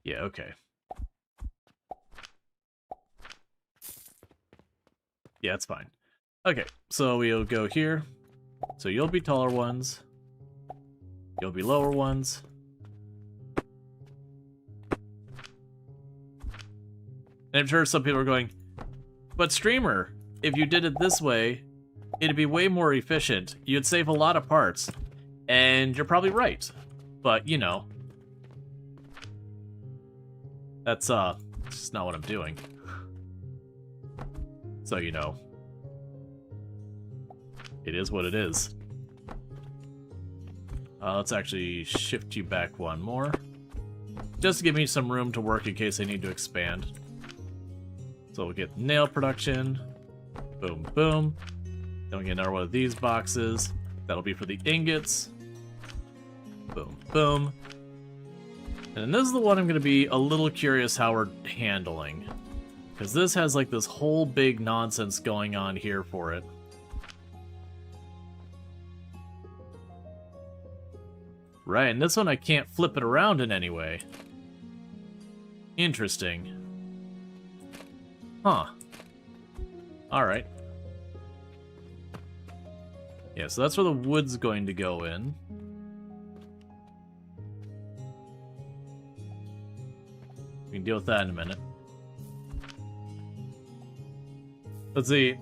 Yeah, okay. Yeah, it's fine. Okay, so we'll go here. So you'll be taller ones. You'll be lower ones. And I'm sure some people are going, but streamer, if you did it this way, it'd be way more efficient. You'd save a lot of parts. And you're probably right. But, you know, that's just not what I'm doing. So, you know, it is what it is. Let's actually shift you back one more. Just to give me some room to work in case I need to expand. So we'll get nail production. Boom, boom. Then we get another one of these boxes. That'll be for the ingots. Boom, boom. And this is the one I'm going to be a little curious how we're handling. Because this has like this whole big nonsense going on here for it. Right, and this one I can't flip it around in any way. Interesting. Huh. Alright. Yeah, so that's where the wood's going to go in. We can deal with that in a minute. Let's see.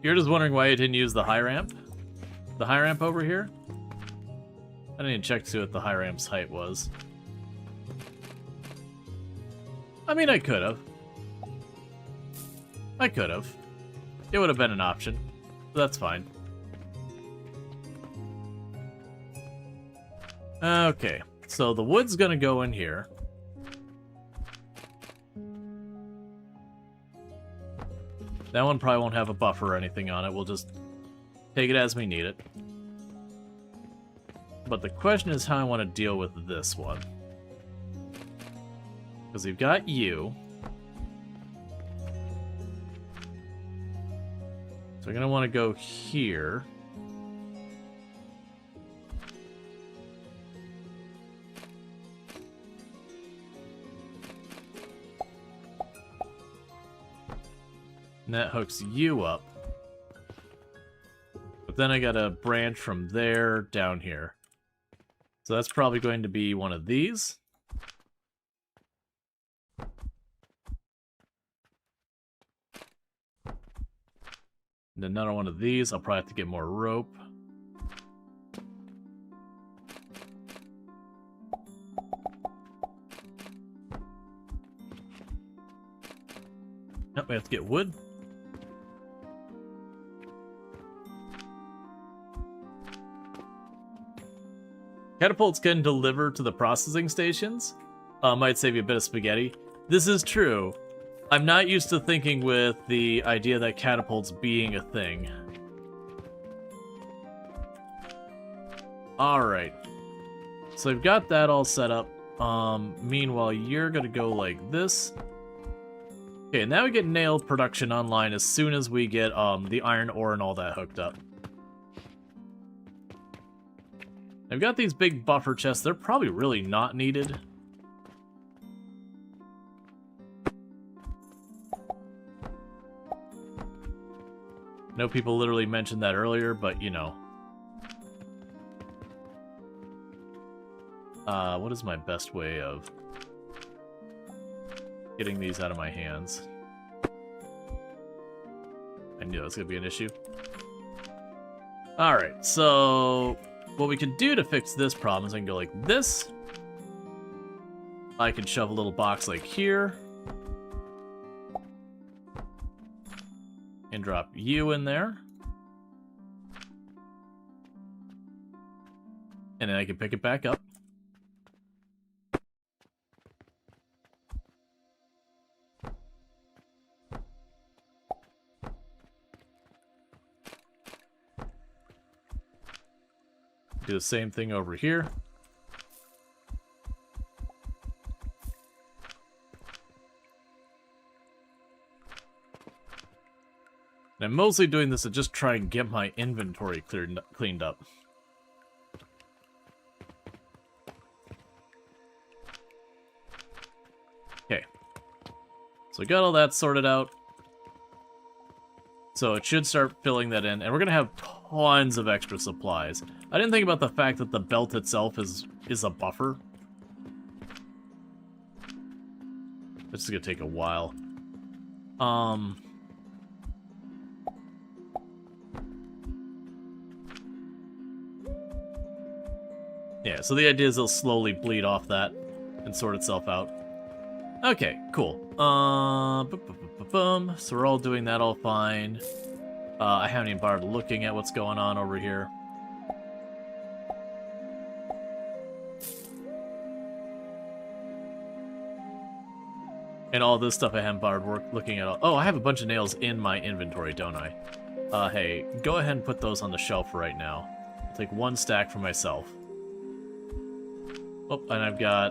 You're just wondering why I didn't use the high ramp? The high ramp over here? I didn't even check to see what the high ramp's height was. I mean, I could have. It would have been an option. But that's fine. Okay, so the wood's gonna go in here. That one probably won't have a buffer or anything on it. We'll just take it as we need it. But the question is how I want to deal with this one. Because we've got you. So we're going to want to go here. And that hooks you up. But then I got a branch from there down here. So that's probably going to be one of these. And another one of these. I'll probably have to get more rope. Nope, we have to get wood. Catapults can deliver to the processing stations. Might save you a bit of spaghetti. This is true. I'm not used to thinking with the idea that catapults being a thing. Alright. So I've got that all set up. Meanwhile, you're gonna go like this. Okay, now we get nail production online as soon as we get the iron ore and all that hooked up. I've got these big buffer chests. They're probably really not needed. know people literally mentioned that earlier, but you know. What is my best way of getting these out of my hands? I knew that was going to be an issue. Alright, so what we can do to fix this problem is I can go like this. I can shove a little box like here. And drop you in there. And then I can pick it back up. Do the same thing over here. And I'm mostly doing this to just try and get my inventory cleaned up. Okay. So we got all that sorted out. So it should start filling that in, and we're gonna have tons of extra supplies. I didn't think about the fact that the belt itself is a buffer. This is gonna take a while. Yeah, so the idea is it'll slowly bleed off that and sort itself out. Okay, cool. So we're all doing that all fine. I haven't even bothered looking at what's going on over here. And all this stuff I haven't bothered looking at all. Oh, I have a bunch of nails in my inventory, don't I? Hey, go ahead and put those on the shelf right now. I'll take one stack for myself. Oh, and I've got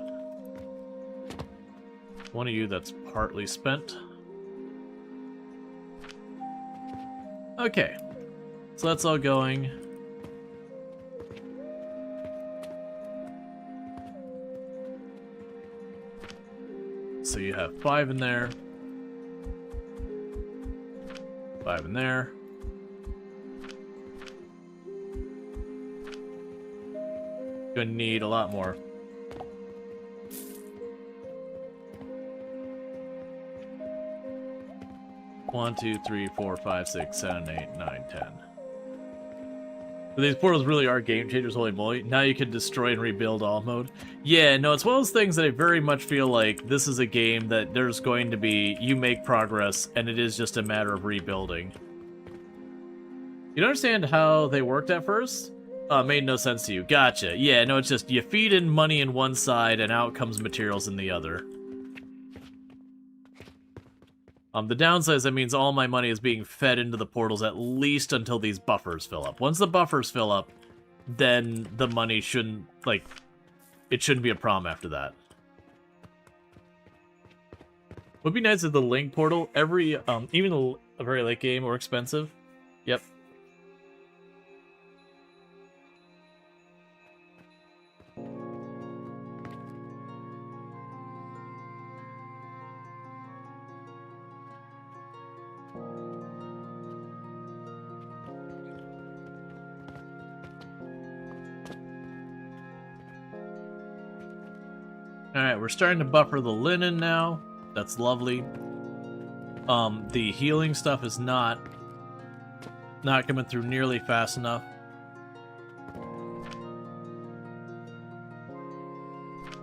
one of you that's partly spent. Okay, so that's all going. So you have 5 in there. 5 in there. Gonna need a lot more. One, 2, 3, 4, 5, 6, 7, 8, 9, 10. But these portals really are game changers, holy moly. Now you can destroy and rebuild all mode. Yeah, no, it's one of those things that I very much feel like this is a game that there's going to be, you make progress, and it is just a matter of rebuilding. You don't understand how they worked at first? Made no sense to you. Gotcha. Yeah, no, it's just you feed in money in one side and out comes materials in the other. The downside is that means all my money is being fed into the portals at least until these buffers fill up. Once the buffers fill up, then the money shouldn't, like, it shouldn't be a problem after that. Would be nice if the link portal, even a very late game or expensive. Yep. Alright, we're starting to buffer the linen now. That's lovely. The healing stuff is not coming through nearly fast enough.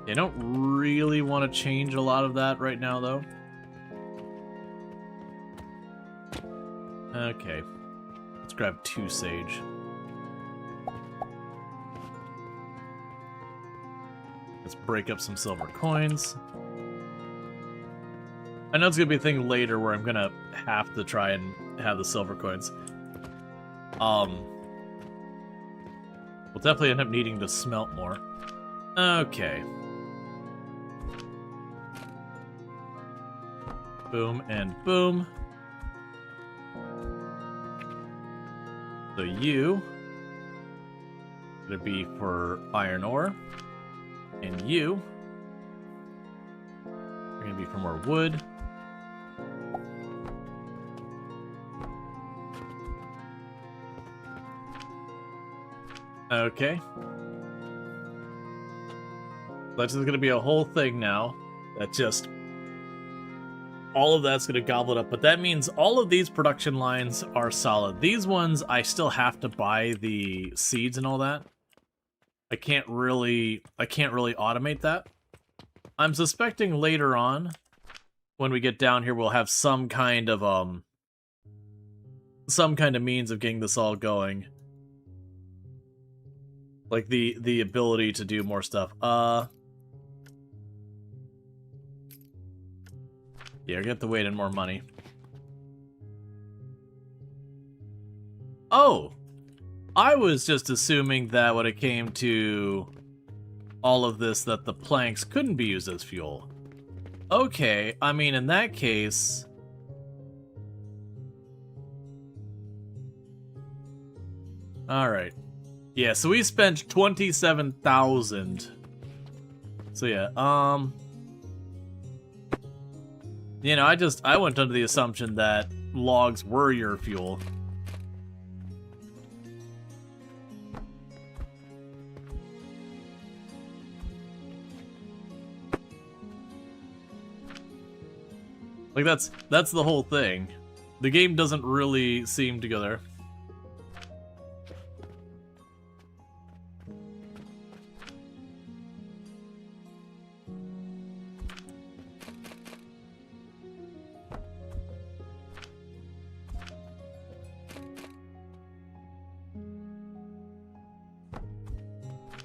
I don't really want to change a lot of that right now, though. Okay. Let's grab 2 sage. Let's break up some silver coins. I know it's going to be a thing later where I'm going to have to try and have the silver coins. We'll definitely end up needing to smelt more. Okay. Boom and boom. So you gonna be for iron ore. And you are gonna be for more wood. Okay. That's just gonna be a whole thing now. That just... all of that's gonna gobble it up. But that means all of these production lines are solid. These ones, I still have to buy the seeds and all that. I can't really automate that. I'm suspecting later on, when we get down here, we'll have some kind of means of getting this all going. Like the ability to do more stuff. Yeah, get the weight and more money. Oh! I was just assuming that when it came to all of this, that the planks couldn't be used as fuel. Okay, I mean, in that case... Alright. Yeah, so we spent 27,000. So yeah, you know, I went under the assumption that logs were your fuel. Like, that's the whole thing. The game doesn't really seem to go there.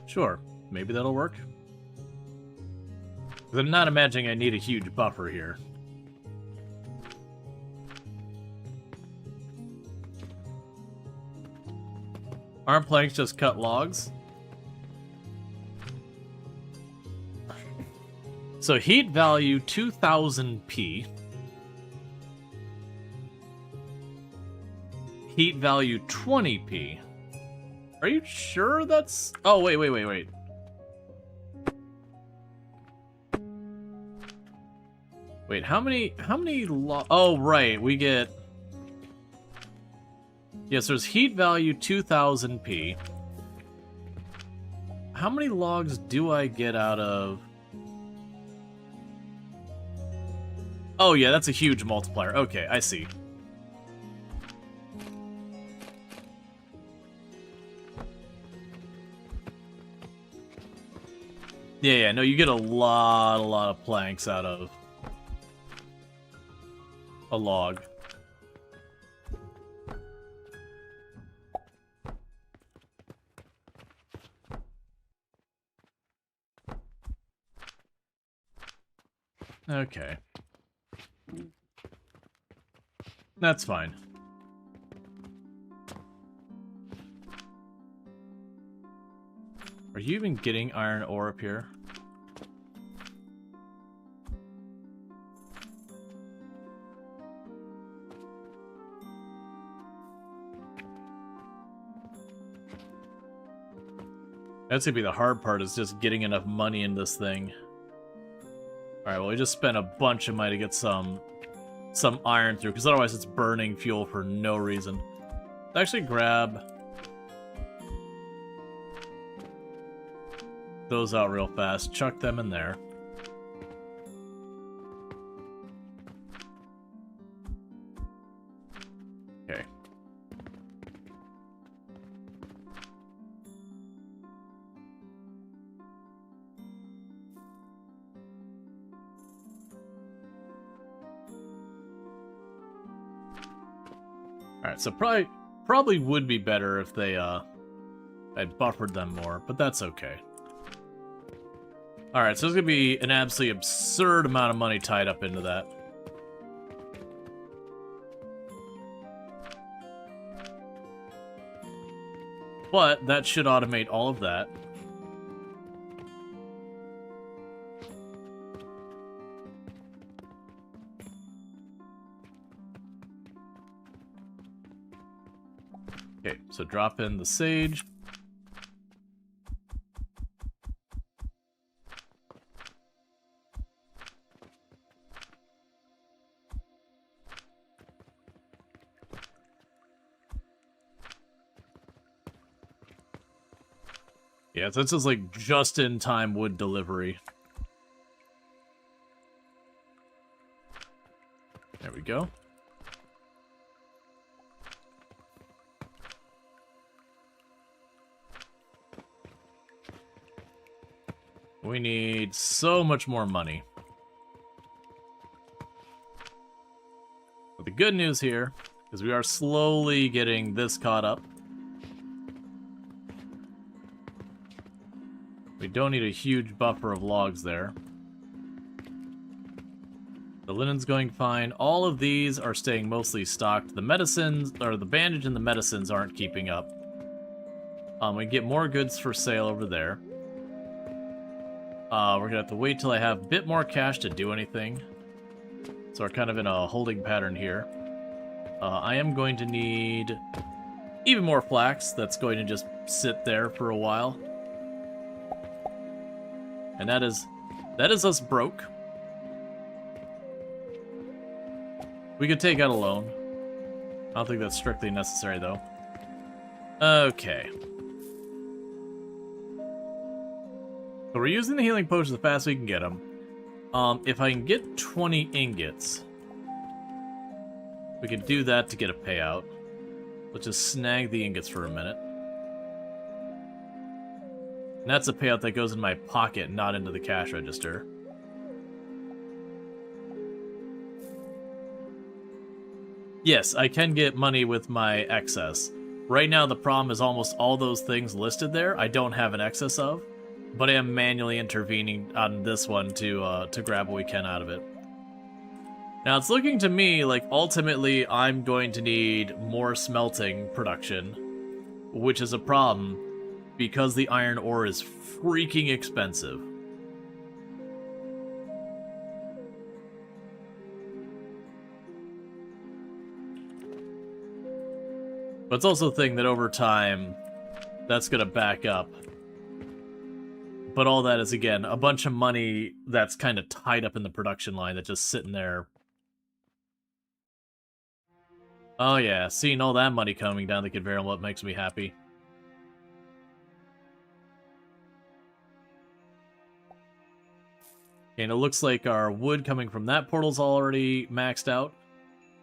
Sure, maybe that'll work. 'Cause I'm not imagining I need a huge buffer here. Aren't planks just cut logs? So heat value 2000p. Heat value 20p. Are you sure that's... oh, wait. Wait, how many oh, right, we get... yes, there's heat value 2000p. How many logs do I get out of... oh, yeah, that's a huge multiplier. Okay, I see. Yeah, no, you get a lot of planks out of a log. Okay. That's fine. Are you even getting iron ore up here? That's gonna be the hard part, is just getting enough money in this thing. Alright, well, we just spent a bunch of money to get some iron through, because otherwise it's burning fuel for no reason. Actually grab those out real fast, chuck them in there. Okay. Alright, so probably would be better if they I'd buffered them more, but that's okay. Alright, so there's gonna be an absolutely absurd amount of money tied up into that. But that should automate all of that. Okay, so drop in the sage. Yeah, so this is like just-in-time wood delivery. There we go. We need so much more money. But the good news here is we are slowly getting this caught up. We don't need a huge buffer of logs there. The linen's going fine. All of these are staying mostly stocked. The medicines, or the bandage and the medicines aren't keeping up. We get more goods for sale over there. We're gonna have to wait till I have a bit more cash to do anything. So we're kind of in a holding pattern here. I am going to need even more flax that's going to just sit there for a while. And that is us broke. We could take out a loan. I don't think that's strictly necessary, though. Okay. So we're using the healing potions as fast as we can get them. If I can get 20 ingots, we can do that to get a payout. Let's just snag the ingots for a minute. And that's a payout that goes in my pocket, not into the cash register. Yes, I can get money with my excess. Right now, the problem is almost all those things listed there, I don't have an excess of. But I am manually intervening on this one to grab what we can out of it. Now, it's looking to me like ultimately I'm going to need more smelting production, which is a problem because the iron ore is freaking expensive. But it's also a thing that over time, that's going to back up. But all that is, again, a bunch of money that's kind of tied up in the production line that's just sitting there. Oh yeah, seeing all that money coming down the conveyor belt makes me happy. And it looks like our wood coming from that portal's already maxed out.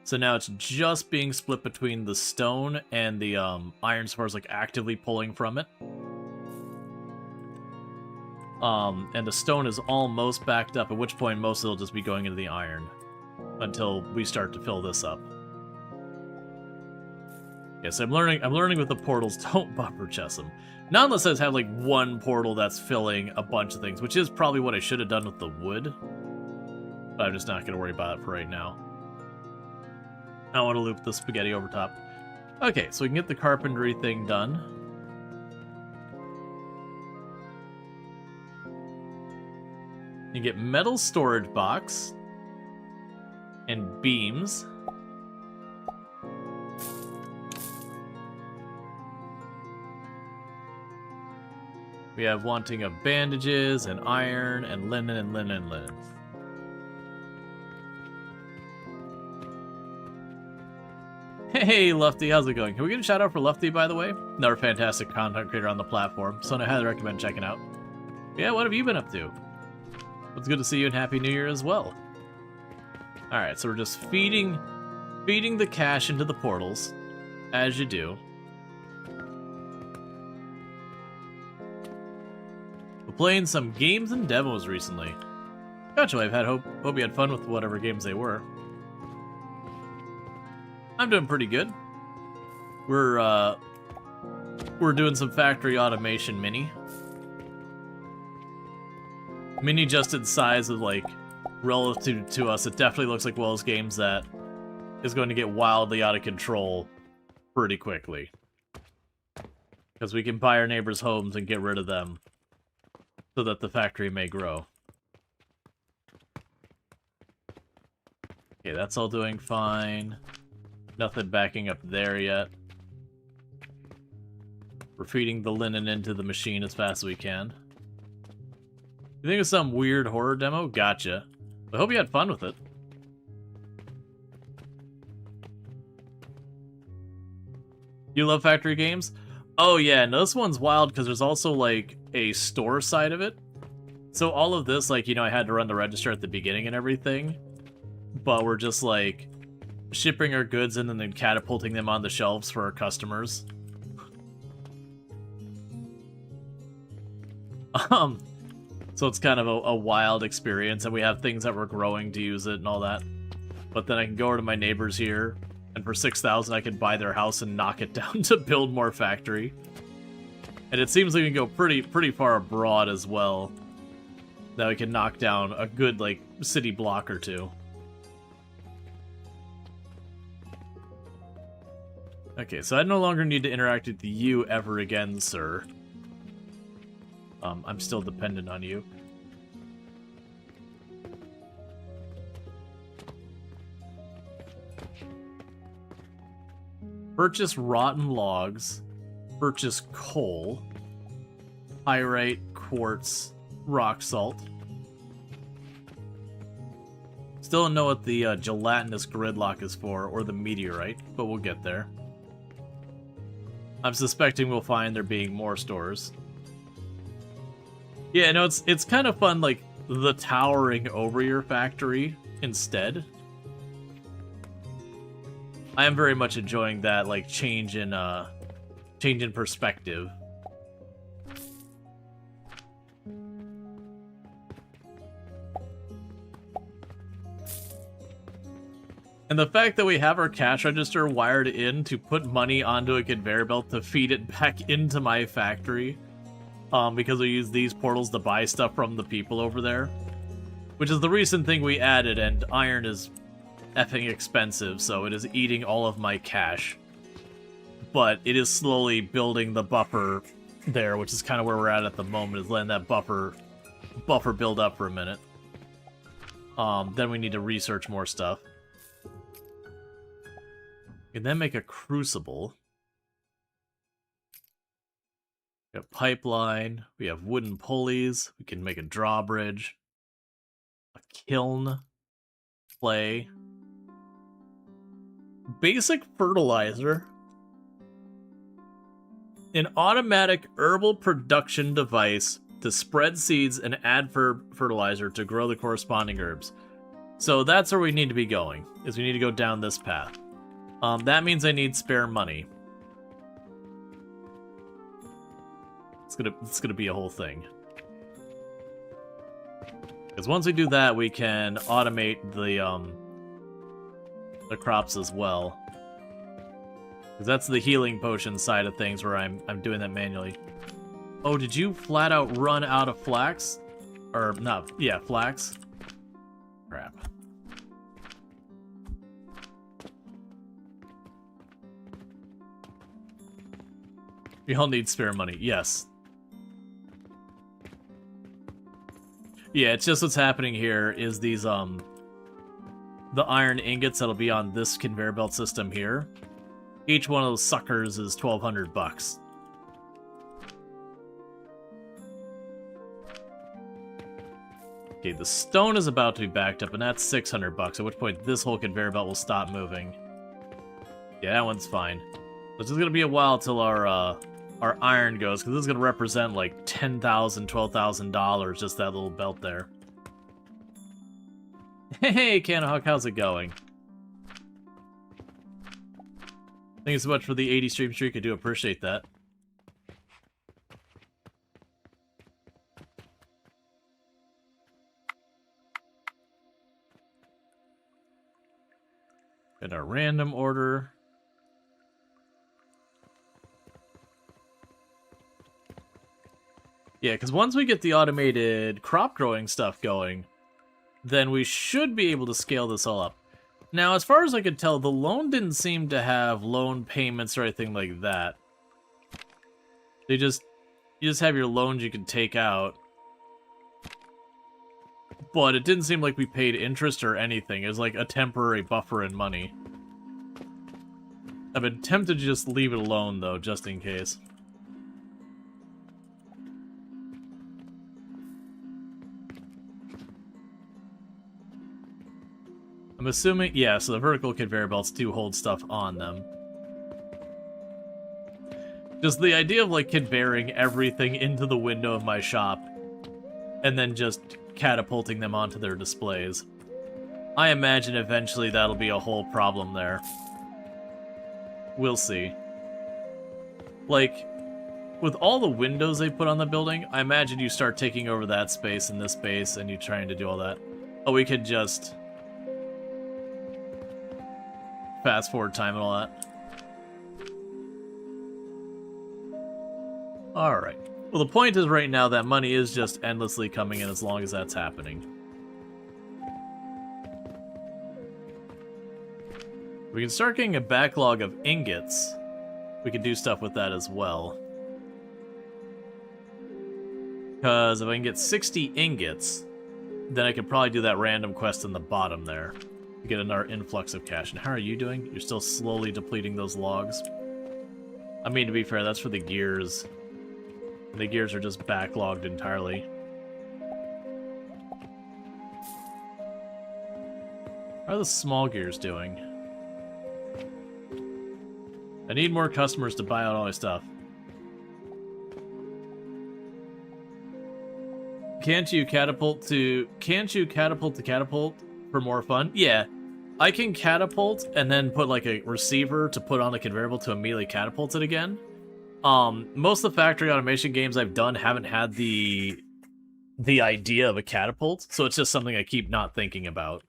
So now it's just being split between the stone and the iron as far as like actively pulling from it. And the stone is almost backed up, at which point most of it will just be going into the iron until we start to fill this up. Yes, I'm learning with the portals, don't buffer chest them. Not unless I have like one portal that's filling a bunch of things, which is probably what I should have done with the wood. But I'm just not going to worry about it for right now. I don't want to loop the spaghetti over top. Okay, so we can get the carpentry thing done. You get metal storage box and beams. We have wanting of bandages and iron and linen and linen and linen. Hey, Lufty, how's it going? Can we get a shout out for Lufty, by the way? Another fantastic content creator on the platform, so I highly recommend checking out. Yeah, what have you been up to? It's good to see you and Happy New Year as well. Alright, so we're just feeding the cash into the portals, as you do. We're playing some games and demos recently. Gotcha, I've had hope you had fun with whatever games they were. I'm doing pretty good. We're doing some factory automation mini. Mini just in size of, like, relative to us, it definitely looks like one of those games that is going to get wildly out of control pretty quickly. Because we can buy our neighbors' homes and get rid of them so that the factory may grow. Okay, that's all doing fine. Nothing backing up there yet. We're feeding the linen into the machine as fast as we can. You think it's some weird horror demo? Gotcha. I hope you had fun with it. You love factory games? Oh yeah, and this one's wild because there's also like a store side of it. So all of this, like, you know, I had to run the register at the beginning and everything, but we're just, like, shipping our goods in and then catapulting them on the shelves for our customers. So it's kind of a wild experience, and we have things that we're growing to use it and all that. But then I can go over to my neighbors here, and for 6,000 I could buy their house and knock it down to build more factory. And it seems like we can go pretty far abroad as well. That we can knock down a good, like, city block or two. Okay, so I no longer need to interact with you ever again, sir. I'm still dependent on you. Purchase rotten logs. Purchase coal. Pyrite, quartz, rock salt. Still don't know what the gelatinous gridlock is for, or the meteorite, but we'll get there. I'm suspecting we'll find there being more stores. Yeah, no, it's kind of fun, like, the towering over your factory instead. I am very much enjoying that, like, change in perspective. And the fact that we have our cash register wired in to put money onto a conveyor belt to feed it back into my factory, because we use these portals to buy stuff from the people over there, which is the recent thing we added, and iron is effing expensive, so it is eating all of my cash. But it is slowly building the buffer there, which is kind of where we're at the moment, is letting that buffer build up for a minute. Then we need to research more stuff. We can then make a crucible. We have pipeline, we have wooden pulleys, we can make a drawbridge, a kiln, clay, basic fertilizer, an automatic herbal production device to spread seeds and add fertilizer to grow the corresponding herbs. So that's where we need to be going, is we need to go down this path. That means I need spare money. It's gonna be a whole thing. Because once we do that, we can automate the crops as well. Because that's the healing potion side of things where I'm doing that manually. Oh, did you flat out run out of flax? Or not? Yeah, flax. Crap. We all need spare money. Yes. Yeah, it's just what's happening here is these, the iron ingots that'll be on this conveyor belt system here. Each one of those suckers is 1,200 bucks. Okay, the stone is about to be backed up, and that's 600 bucks, at which point this whole conveyor belt will stop moving. Yeah, that one's fine. It's just gonna be a while till our iron goes, because this is gonna represent like $10,000, $12,000, just that little belt there. Hey, Canahawk, how's it going? Thank you so much for the 80 stream streak, I do appreciate that. In a random order. Yeah, because once we get the automated crop growing stuff going, then we should be able to scale this all up. Now, as far as I could tell, the loan didn't seem to have loan payments or anything like that. You just have your loans you can take out. But it didn't seem like we paid interest or anything. It was like a temporary buffer in money. I've been tempted to just leave it alone, though, just in case. I'm assuming, yeah, so the vertical conveyor belts do hold stuff on them. Just the idea of, like, conveying everything into the window of my shop and then just catapulting them onto their displays. I imagine eventually that'll be a whole problem there. We'll see. Like, with all the windows they put on the building, I imagine you start taking over that space and this space, and you trying to do all that. Oh, we could just fast forward time and all that. Alright. Well, the point is right now that money is just endlessly coming in as long as that's happening. We can start getting a backlog of ingots. We can do stuff with that as well. Because if I can get 60 ingots, then I could probably do that random quest in the bottom there. To get another influx of cash. And how are you doing? You're still slowly depleting those logs. I mean, to be fair, that's for the gears. The gears are just backlogged entirely. How are the small gears doing? I need more customers to buy out all my stuff. Can't you catapult to catapult for more fun? Yeah. I can catapult and then put like a receiver to put on a conveyor belt to immediately catapult it again. Most of the factory automation games I've done haven't had the idea of a catapult, so it's just something I keep not thinking about.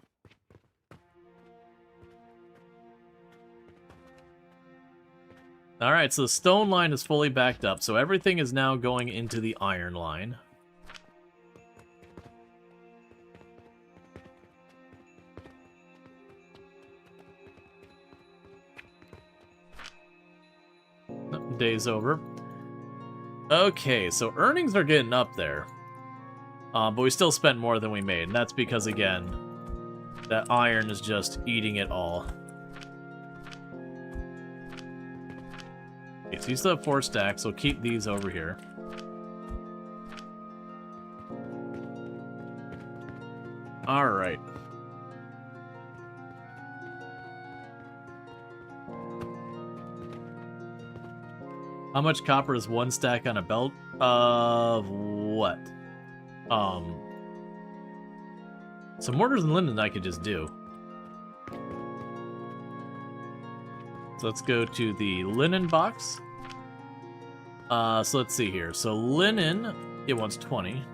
Alright, so the stone line is fully backed up, so everything is now going into the iron line. Day's over. Okay, so earnings are getting up there. But we still spent more than we made, and that's because, again, that iron is just eating it all. Okay, so you still have 4 stacks, so keep these over here. Alright. How much copper is 1 stack on a belt? Of what? Some mortars and linen I could just do. So let's go to the linen box. So let's see here. So linen, it wants 20.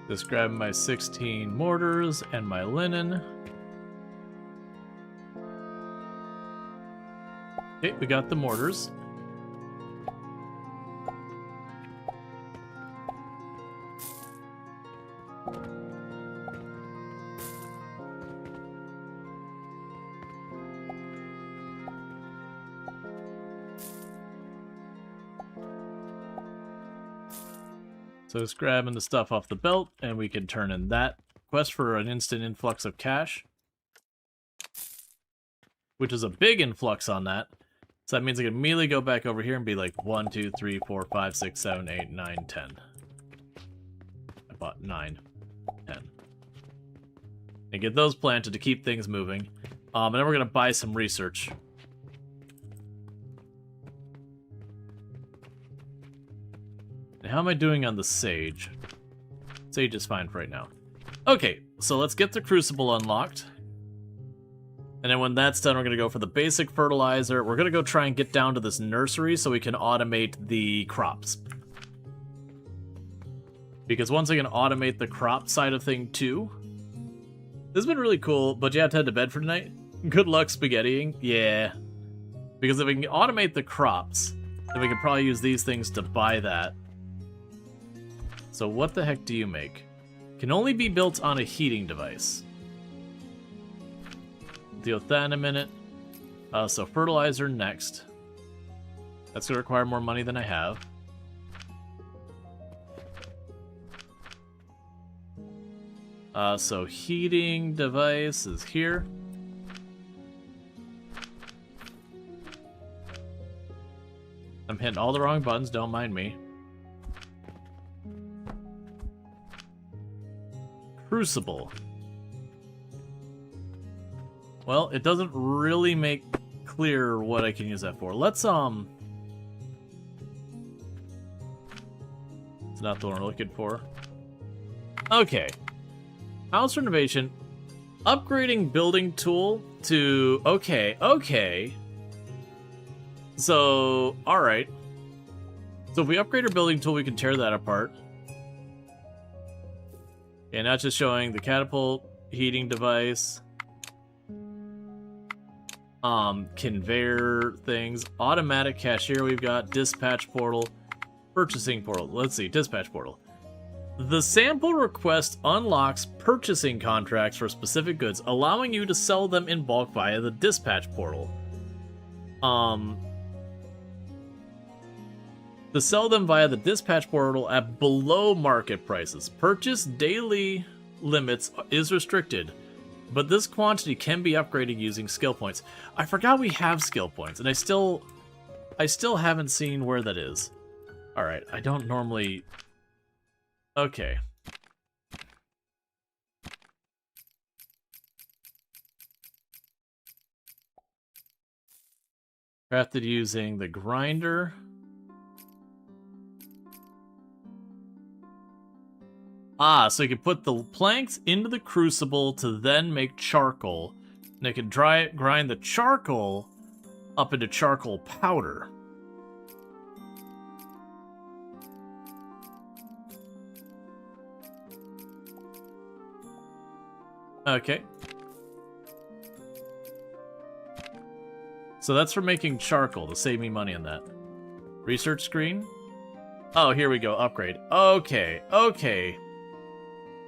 Just grab my 16 mortars and my linen. Okay, we got the mortars. So just grabbing the stuff off the belt, and we can turn in that quest for an instant influx of cash. Which is a big influx on that. So that means I can immediately go back over here and be like 1, 2, 3, 4, 5, 6, 7, 8, 9, 10. I bought 9, 10. And get those planted to keep things moving. And then we're going to buy some research. How am I doing on the Sage? Sage is fine for right now. Okay, so let's get the Crucible unlocked. And then when that's done, we're going to go for the basic fertilizer. We're going to go try and get down to this nursery so we can automate the crops. Because once I can automate the crop side of thing too, this has been really cool, but you have to head to bed for tonight. Good luck spaghettiing. Yeah. Because if we can automate the crops, then we can probably use these things to buy that. So what the heck do you make? Can only be built on a heating device. Deal with that in a minute. So fertilizer next. That's going to require more money than I have. So heating device is here. I'm hitting all the wrong buttons, don't mind me. Crucible. Well, it doesn't really make clear what I can use that for. Let's, It's not the one we're looking for. Okay. House renovation. Upgrading building tool to... Okay. So, alright. So if we upgrade our building tool, we can tear that apart. And not just showing the catapult, heating device, conveyor things, automatic cashier we've got, dispatch portal, purchasing portal. Let's see, dispatch portal. The sample request unlocks purchasing contracts for specific goods, allowing you to sell them in bulk via the dispatch portal. To sell them via the dispatch portal at below market prices. Purchase daily limits is restricted, but this quantity can be upgraded using skill points. I forgot we have skill points, and I still haven't seen where that is. Alright, I don't normally... Okay. Crafted using the grinder. Ah, so you can put the planks into the crucible to then make charcoal. And it can grind the charcoal up into charcoal powder. Okay. So that's for making charcoal, to save me money on that. Research screen? Oh, here we go, upgrade. Okay.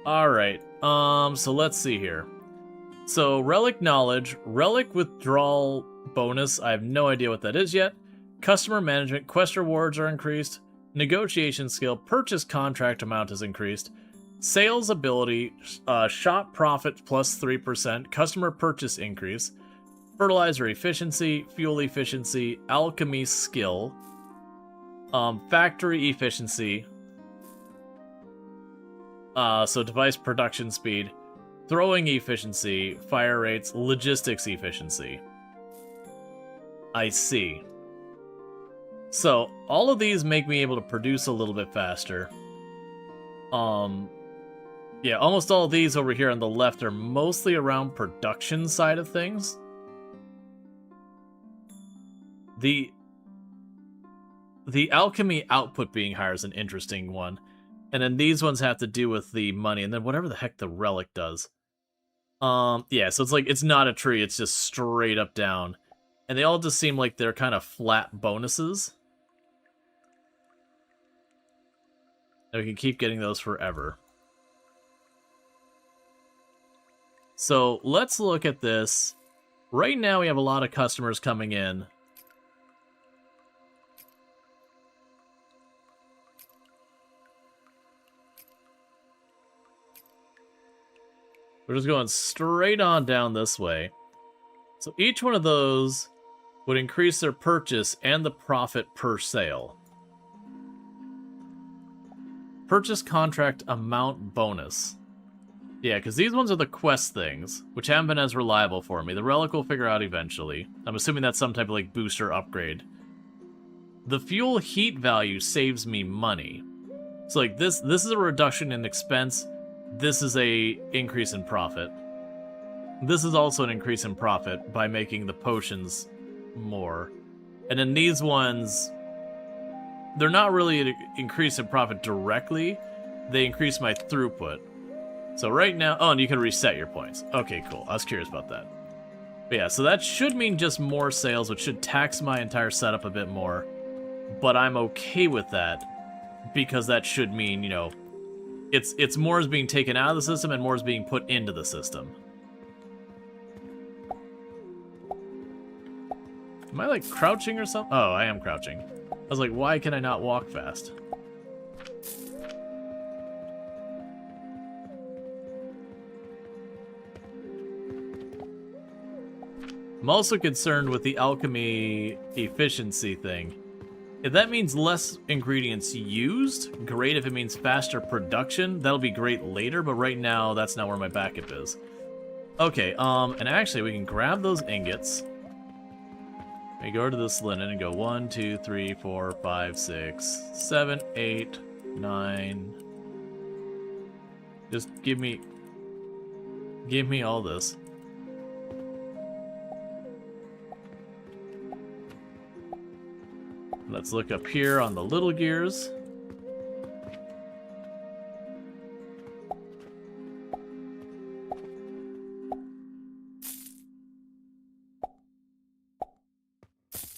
Alright, so let's see here. So, relic knowledge, relic withdrawal bonus, I have no idea what that is yet. Customer management, quest rewards are increased. Negotiation skill, purchase contract amount is increased. Sales ability, shop profit plus 3%, customer purchase increase. Fertilizer efficiency, fuel efficiency, alchemy skill. Factory efficiency. So device production speed, throwing efficiency, fire rates, logistics efficiency. I see. So, all of these make me able to produce a little bit faster. Yeah, almost all of these over here on the left are mostly around production side of things. The alchemy output being higher is an interesting one. And then these ones have to do with the money, and then whatever the heck the relic does. Yeah, so it's like, it's not a tree, it's just straight up down. And they all just seem like they're kind of flat bonuses. And we can keep getting those forever. So, let's look at this. Right now we have a lot of customers coming in. We're just going straight on down this way. So each one of those would increase their purchase and the profit per sale. Purchase contract amount bonus. Yeah, because these ones are the quest things, which haven't been as reliable for me. The relic will figure out eventually. I'm assuming that's some type of like booster upgrade. The fuel heat value saves me money. So like this is a reduction in expense. This is a increase in profit. This is also an increase in profit by making the potions more. And then these ones, they're not really an increase in profit directly. They increase my throughput. So right now, oh, and you can reset your points. Okay, cool. I was curious about that. But yeah, so that should mean just more sales, which should tax my entire setup a bit more. But I'm okay with that, because that should mean, you know, it's more is being taken out of the system and more is being put into the system. Am I like crouching or something? Oh, I am crouching. I was like, why can I not walk fast? I'm also concerned with the alchemy efficiency thing. If that means less ingredients used, great. If it means faster production, that'll be great later, but right now, that's not where my backup is. Okay, and actually, we can grab those ingots. We go to this linen and go 1, 2, 3, 4, 5, 6, 7, 8, 9. Just give me all this. Let's look up here on the little gears.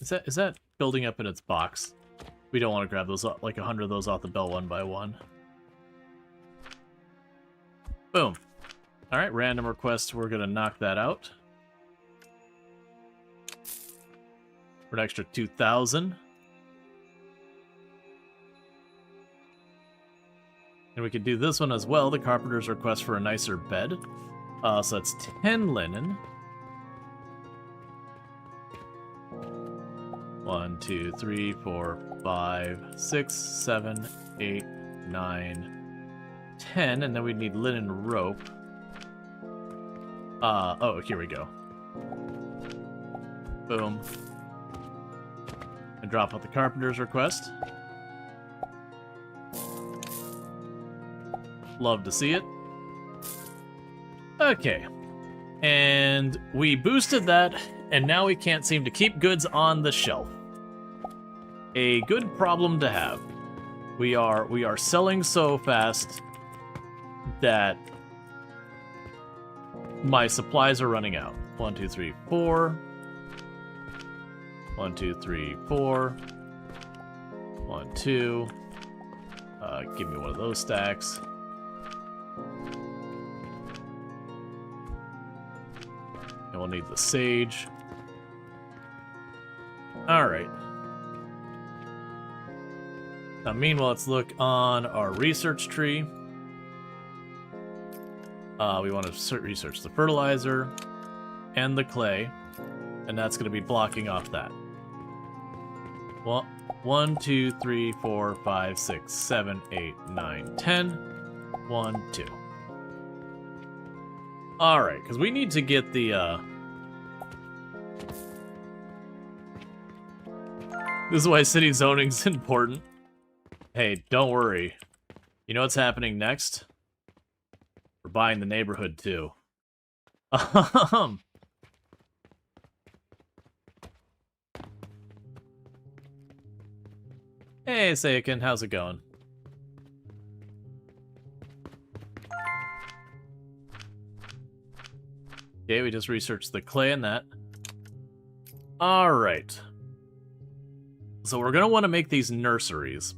Is that building up in its box? We don't want to grab those, like 100 of those off the bell one by one. Boom. All right, random request. We're gonna knock that out for an extra 2,000. And we could do this one as well, the carpenter's request for a nicer bed. So that's 10 linen. 1, 2, 3, 4, 5, 6, 7, 8, 9, 10, and then we need linen rope. Oh, here we go. Boom. And drop out the carpenter's request. Love to see it. Okay. And we boosted that, and now we can't seem to keep goods on the shelf. A good problem to have. We are selling so fast that my supplies are running out. 1, 2, 3, 4. 1, 2, 3, 4. 1, 2. Give me one of those stacks. And we'll need the sage. Alright. Now, meanwhile, let's look on our research tree. We want to research the fertilizer and the clay, and that's going to be blocking off that. Well, 1, 2, 3, 4, 5, 6, 7, 8, 9, 10. 1, 2. Alright, because we need to get the, This is why city zoning's important. Hey, don't worry. You know what's happening next? We're buying the neighborhood, too. Hey, Seiken, how's it going? Okay, we just researched the clay and that. Alright. So we're going to want to make these nurseries.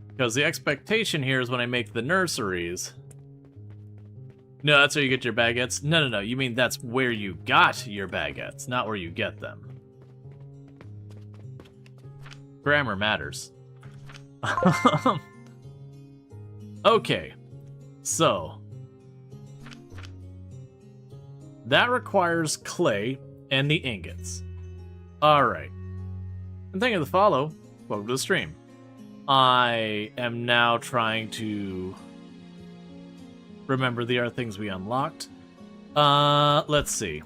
Because the expectation here is when I make the nurseries... No, that's where you get your baguettes? No. You mean that's where you got your baguettes, not where you get them. Grammar matters. Okay. So... that requires clay and the ingots. Alright. And thank you for the follow. Welcome to the stream. I am now trying to remember the other things we unlocked. Let's see.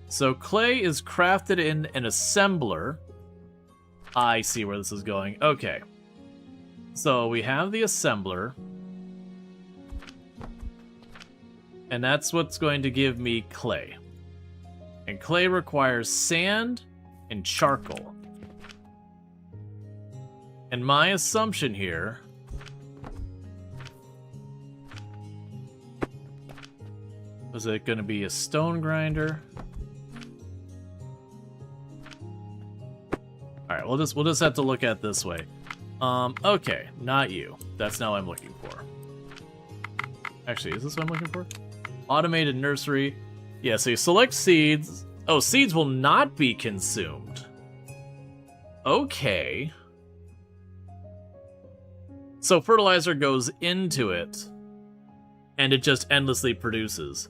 So clay is crafted in an assembler. I see where this is going. Okay. So we have the assembler. And that's what's going to give me clay. And clay requires sand and charcoal. And my assumption here... was it going to be a stone grinder? Alright, we'll just have to look at it this way. Okay, not you. That's not what I'm looking for. Actually, is this what I'm looking for? Automated nursery. Yeah, so you select seeds. Oh, seeds will not be consumed. Okay. So fertilizer goes into it, and it just endlessly produces.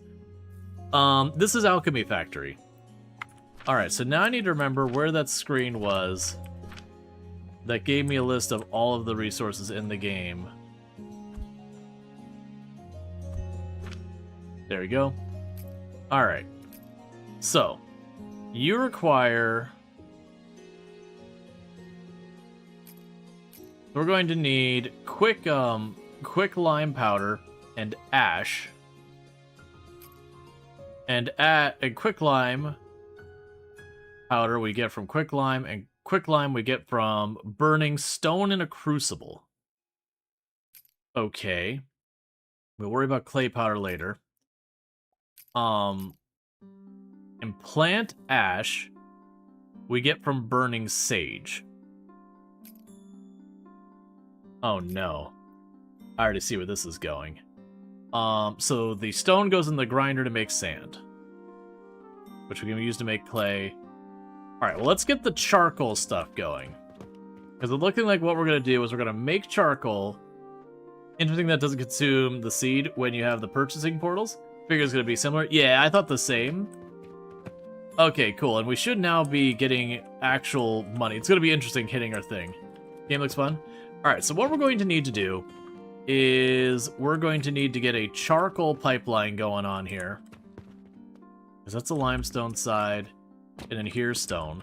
This is Alchemy Factory. Alright, so now I need to remember where that screen was that gave me a list of all of the resources in the game. There we go. Alright. So, you require... We're going to need quick lime powder and ash. And quick lime powder we get from quick lime, and quick lime we get from burning stone in a crucible. Okay. We'll worry about clay powder later. And plant ash we get from burning sage. Oh no. I already see where this is going. So the stone goes in the grinder to make sand, which we can use to make clay. Alright, well, let's get the charcoal stuff going. Because it's looking like what we're going to do is we're going to make charcoal. Interesting that doesn't consume the seed when you have the purchasing portals. Figure it's going to be similar. Yeah, I thought the same. Okay, cool. And we should now be getting actual money. It's going to be interesting hitting our thing. Game looks fun. Alright, so what we're going to need to do is we're going to need to get a charcoal pipeline going on here. Because that's a limestone side. And then here's stone.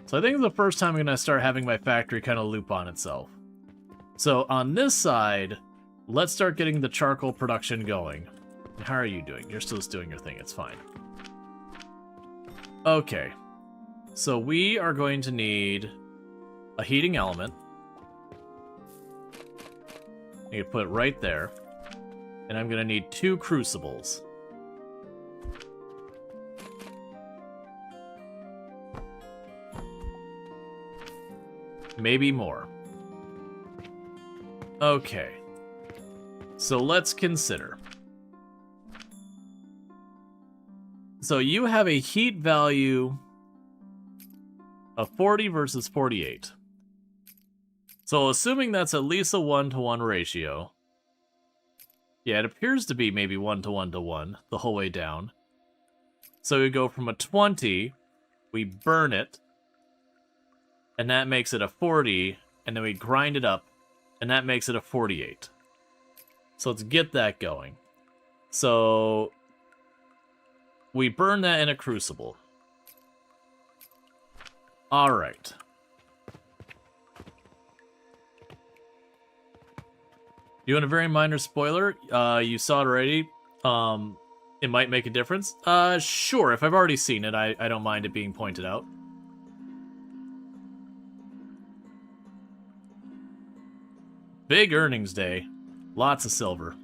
So I think it's the first time I'm going to start having my factory kind of loop on itself. So on this side, let's start getting the charcoal production going. How are you doing? You're still just doing your thing. It's fine. Okay. So we are going to need a heating element. You can put it right there. And I'm going to need 2 crucibles. Maybe more. Okay. So let's consider. So you have a heat value of 40 versus 48. So assuming that's at least a 1-to-1 ratio. Yeah, it appears to be maybe 1-to-1-to-1 the whole way down. So we go from a 20, we burn it, and that makes it a 40, and then we grind it up, and that makes it a 48. So let's get that going. So we burn that in a crucible. Alright. You want a very minor spoiler? You saw it already. It might make a difference. Sure, if I've already seen it, I don't mind it being pointed out. Big earnings day. Lots of silver.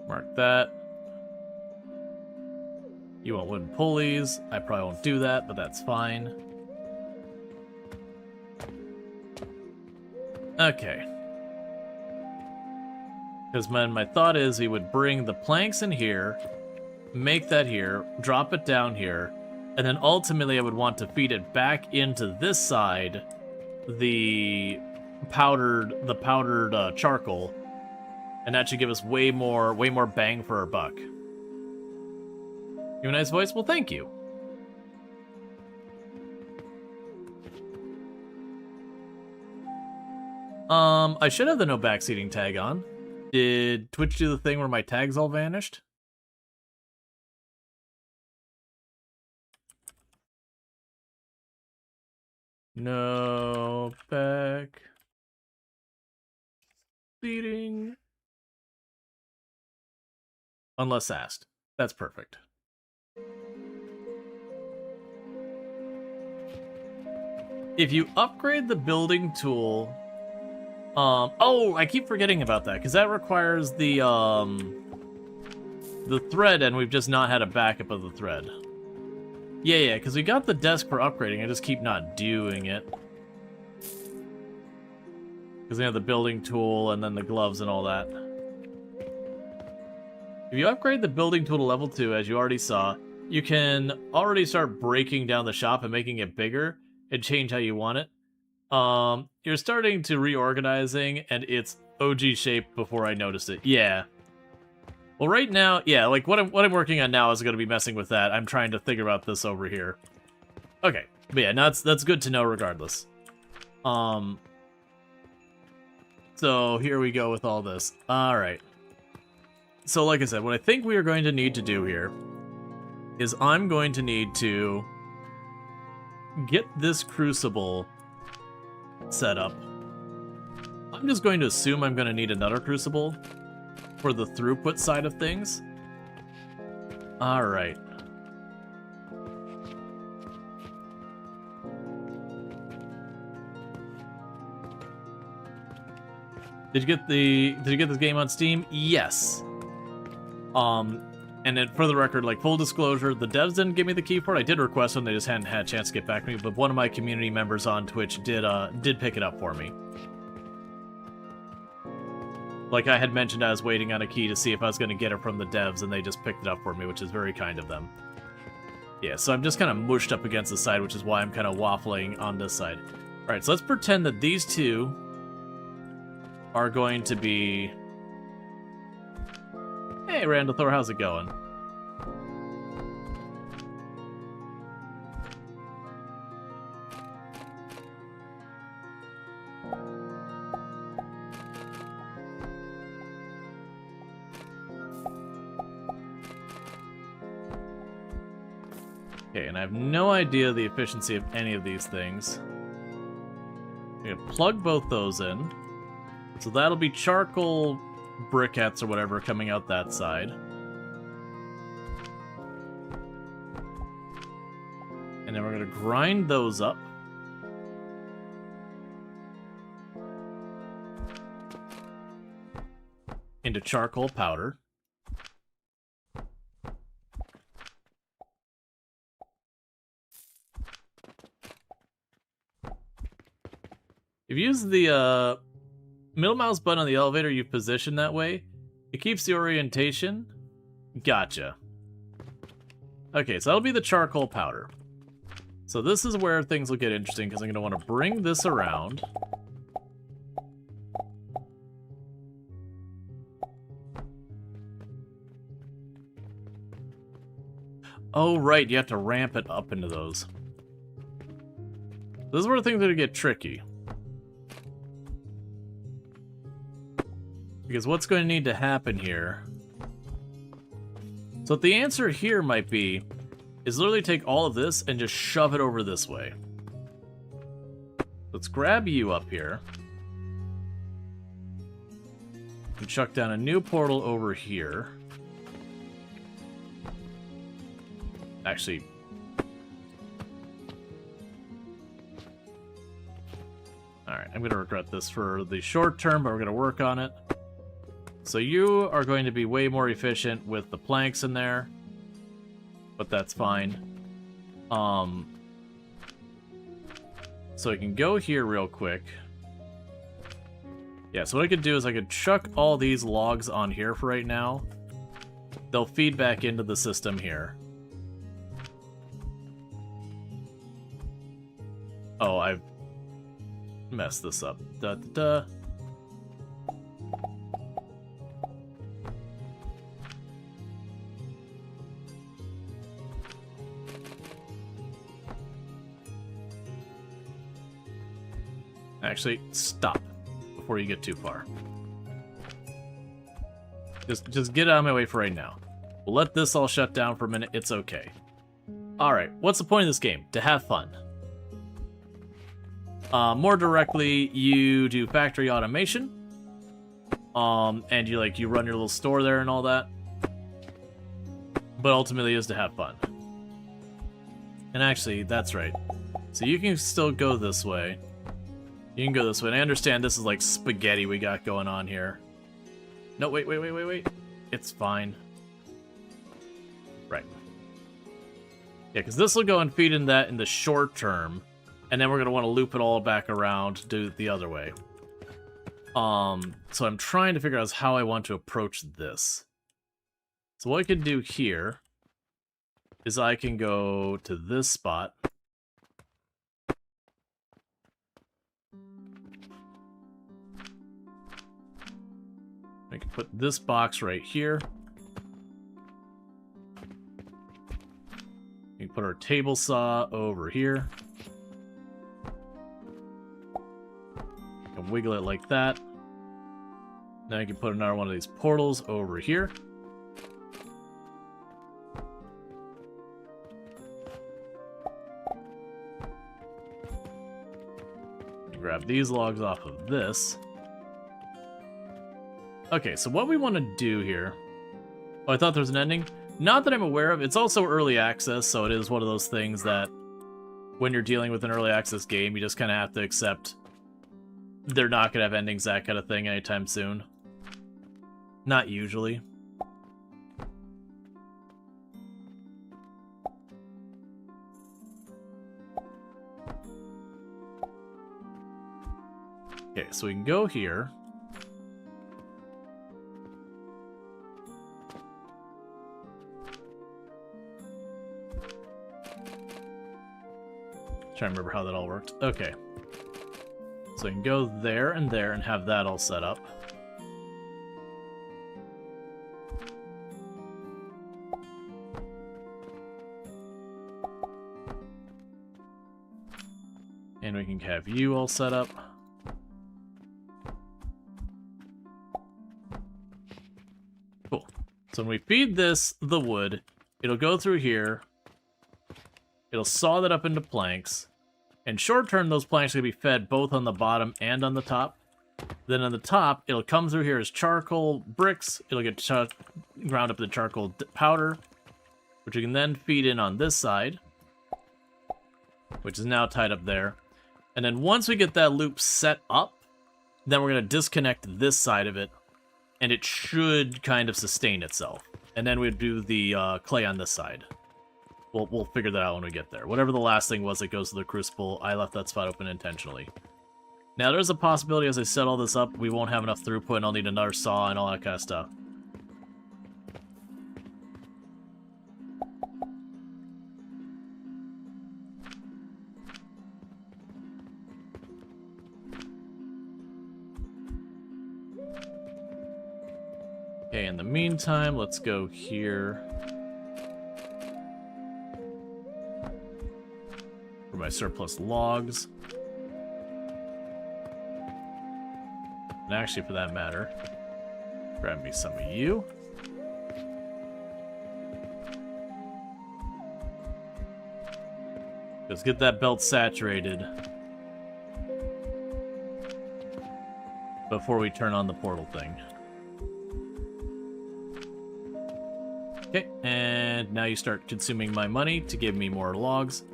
Mark that. You want wooden pulleys. I probably won't do that, but that's fine. Okay. Because my thought is we would bring the planks in here, make that here, drop it down here, and then ultimately I would want to feed it back into this side, the powdered charcoal, and that should give us way more bang for our buck. You have a nice voice? Well, thank you. I should have the no backseating tag on. Did Twitch do the thing where my tags all vanished? No back seating. Unless asked. That's perfect. If you upgrade the building tool, oh, I keep forgetting about that because that requires the thread, and we've just not had a backup of the thread. Yeah, because we got the desk for upgrading. I just keep not doing it because we have the building tool and then the gloves and all that. If you upgrade the building tool to level 2, as you already saw, you can already start breaking down the shop and making it bigger and change how you want it. You're starting to reorganizing, and it's OG shape before I noticed it. Yeah. Well, right now, yeah, like what I'm working on now is going to be messing with that. I'm trying to think about this over here. Okay, but yeah, no, that's good to know regardless. So here we go with all this. All right. So like I said, what I think we are going to need to do here is I'm going to need to get this crucible set up. I'm just going to assume I'm going to need another crucible for the throughput side of things. All right. Did you get this game on Steam? Yes. And then for the record, like full disclosure, the devs didn't give me the key for it. I did request them, they just hadn't had a chance to get back to me, but one of my community members on Twitch did pick it up for me. Like I had mentioned, I was waiting on a key to see if I was going to get it from the devs, and they just picked it up for me, which is very kind of them. Yeah, so I'm just kind of mushed up against the side, which is why I'm kind of waffling on this side. Alright, so let's pretend that these two are going to be... Hey, Randall Thor, how's it going? Okay, and I have no idea the efficiency of any of these things. I'm gonna plug both those in. So that'll be charcoal briquettes or whatever coming out that side. And then we're gonna grind those up. Into charcoal powder. If you use the middle mouse button on the elevator you position that way, it keeps the orientation. Gotcha. Okay, so that'll be the charcoal powder. So this is where things will get interesting, because I'm going to want to bring this around. Oh, right, you have to ramp it up into those. This is where things are going to get tricky. Because what's going to need to happen here... So what the answer here might be is literally take all of this and just shove it over this way. Let's grab you up here. And chuck down a new portal over here. Actually... Alright, I'm going to regret this for the short term, but we're going to work on it. So you are going to be way more efficient with the planks in there, but that's fine. So I can go here real quick. Yeah, so what I could do is I could chuck all these logs on here for right now. They'll feed back into the system here. Oh, I've messed this up. Da-da-da. Actually, stop before you get too far. Just get out of my way for right now. We'll let this all shut down for a minute. It's okay. Alright, what's the point of this game? To have fun. More directly, you do factory automation. And you run your little store there and all that. But ultimately is to have fun. And actually, that's right. So you can still go this way. You can go this way, and I understand this is like spaghetti we got going on here. No, wait. It's fine. Right. Yeah, because this will go and feed in that in the short term, and then we're going to want to loop it all back around, do it the other way. So I'm trying to figure out how I want to approach this. So what I can do here is I can go to this spot. I can put this box right here. We can put our table saw over here. And wiggle it like that. Now I can put another one of these portals over here. Grab these logs off of this. Okay, so what we want to do here... Oh, I thought there was an ending. Not that I'm aware of. It's also early access, so it is one of those things that when you're dealing with an early access game, you just kind of have to accept they're not going to have endings, that kind of thing, anytime soon. Not usually. Okay, so we can go here. Trying to remember how that all worked. Okay. So we can go there and have that all set up. And we can have you all set up. Cool. So when we feed this the wood, it'll go through here. It'll saw that up into planks. And short term, those planks are going to be fed both on the bottom and on the top. Then on the top, it'll come through here as charcoal bricks. It'll get ground up into charcoal powder, which we can then feed in on this side, which is now tied up there. And then once we get that loop set up, then we're going to disconnect this side of it, and it should kind of sustain itself. And then we'd do the clay on this side. We'll figure that out when we get there. Whatever the last thing was that goes to the crucible, I left that spot open intentionally. Now, there's a possibility as I set all this up, we won't have enough throughput and I'll need another saw and all that kind of stuff. Okay, in the meantime, let's go here. For my surplus logs. And actually, for that matter, grab me some of you. Just get that belt saturated before we turn on the portal thing. Okay, and now you start consuming my money to give me more logs.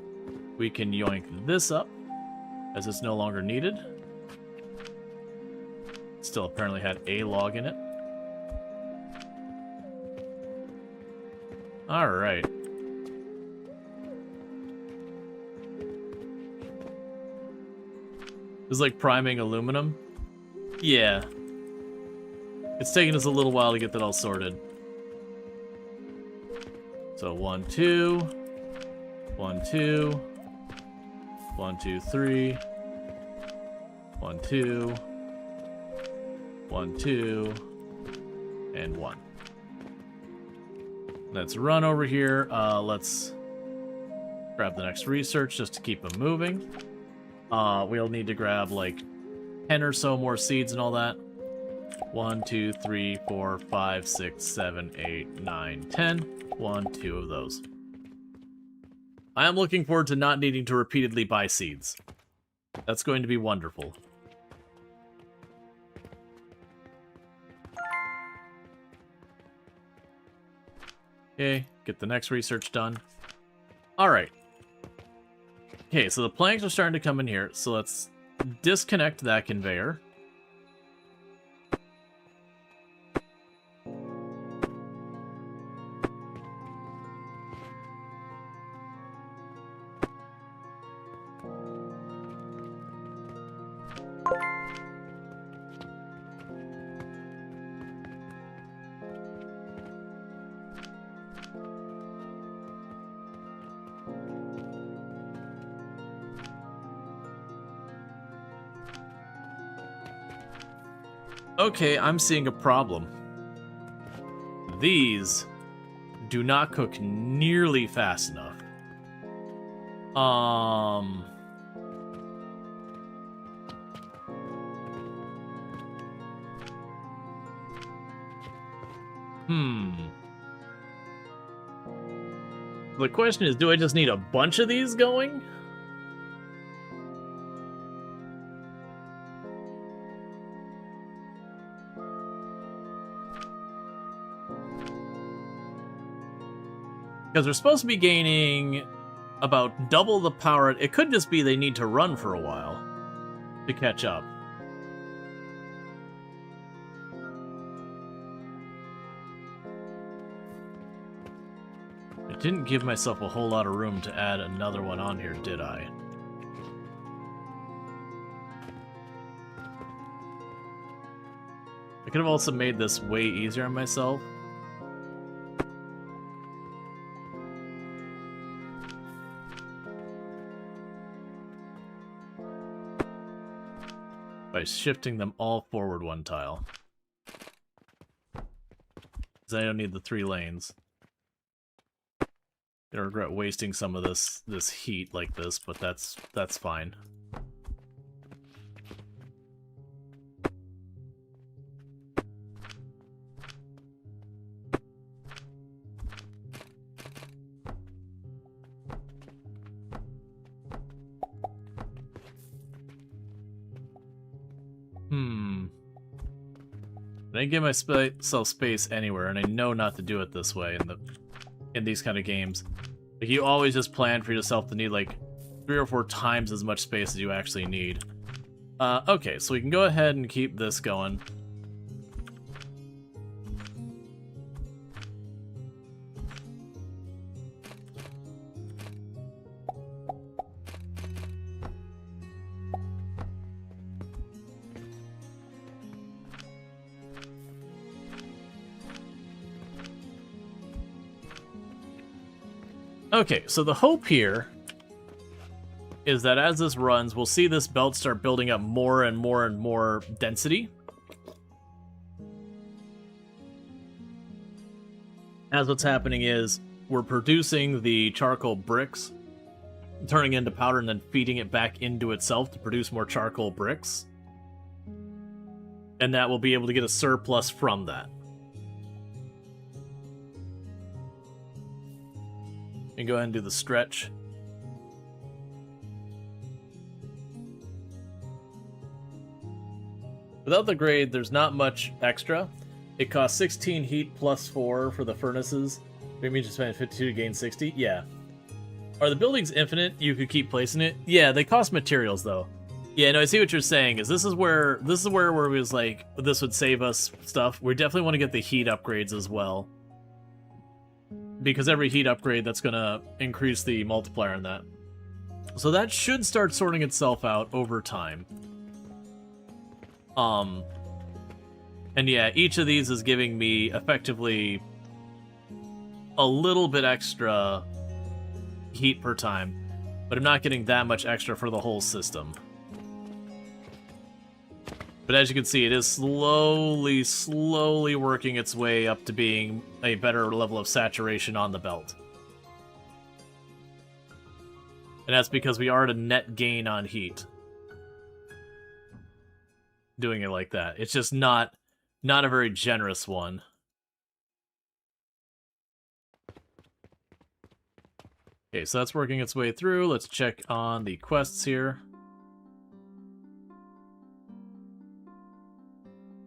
We can yoink this up, as it's no longer needed. Still apparently had a log in it. Alright. This is like priming aluminum. Yeah. It's taking us a little while to get that all sorted. So 1, 2. 1, 2. 1, 2, 3. 1, 2. 1, 2. And 1. Let's run over here. Let's grab the next research just to keep them moving. We'll need to grab like 10 or so more seeds and all that. 1, 2, 3, 4, 5, 6, 7, 8, 9, 10. 1, 2 of those. I am looking forward to not needing to repeatedly buy seeds. That's going to be wonderful. Okay, get the next research done. Alright. Okay, so the planks are starting to come in here, so let's disconnect that conveyor. Okay, I'm seeing a problem. These do not cook nearly fast enough. The question is, do I just need a bunch of these going? Because we're supposed to be gaining about double the power. It could just be they need to run for a while to catch up. I didn't give myself a whole lot of room to add another one on here, did I? I could have also made this way easier on myself. By shifting them all forward one tile. Because I don't need the 3 lanes. Gonna regret wasting some of this heat like this, but that's fine. I didn't give myself space anywhere, and I know not to do it this way in these kind of games. Like, you always just plan for yourself to need like 3 or 4 times as much space as you actually need. Okay, so we can go ahead and keep this going. Okay, so the hope here is that as this runs, we'll see this belt start building up more and more and more density. As what's happening is, we're producing the charcoal bricks, turning into powder, and then feeding it back into itself to produce more charcoal bricks. And that will be able to get a surplus from that. And go ahead and do the stretch. Without the grade, there's not much extra. It costs 16 heat plus 4 for the furnaces. It means you spend 52 to gain 60. Yeah. Are the buildings infinite? You could keep placing it. Yeah, they cost materials though. Yeah, no, I see what you're saying. This is where it was like this would save us stuff. We definitely want to get the heat upgrades as well. Because every heat upgrade, that's going to increase the multiplier in that. So that should start sorting itself out over time. And yeah, each of these is giving me effectively a little bit extra heat per time, but I'm not getting that much extra for the whole system. But as you can see, it is slowly working its way up to being a better level of saturation on the belt. And that's because we are at a net gain on heat. Doing it like that. It's just not a very generous one. Okay, so that's working its way through. Let's check on the quests here.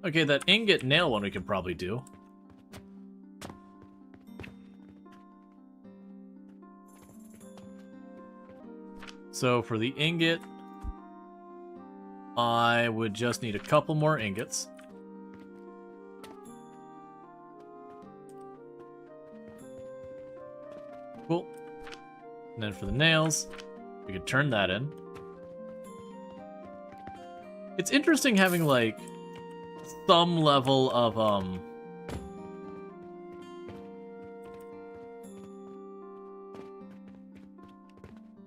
Okay, that ingot nail one we could probably do. So for the ingot, I would just need a couple more ingots. Cool. And then for the nails, we could turn that in. It's interesting having, like, some level of,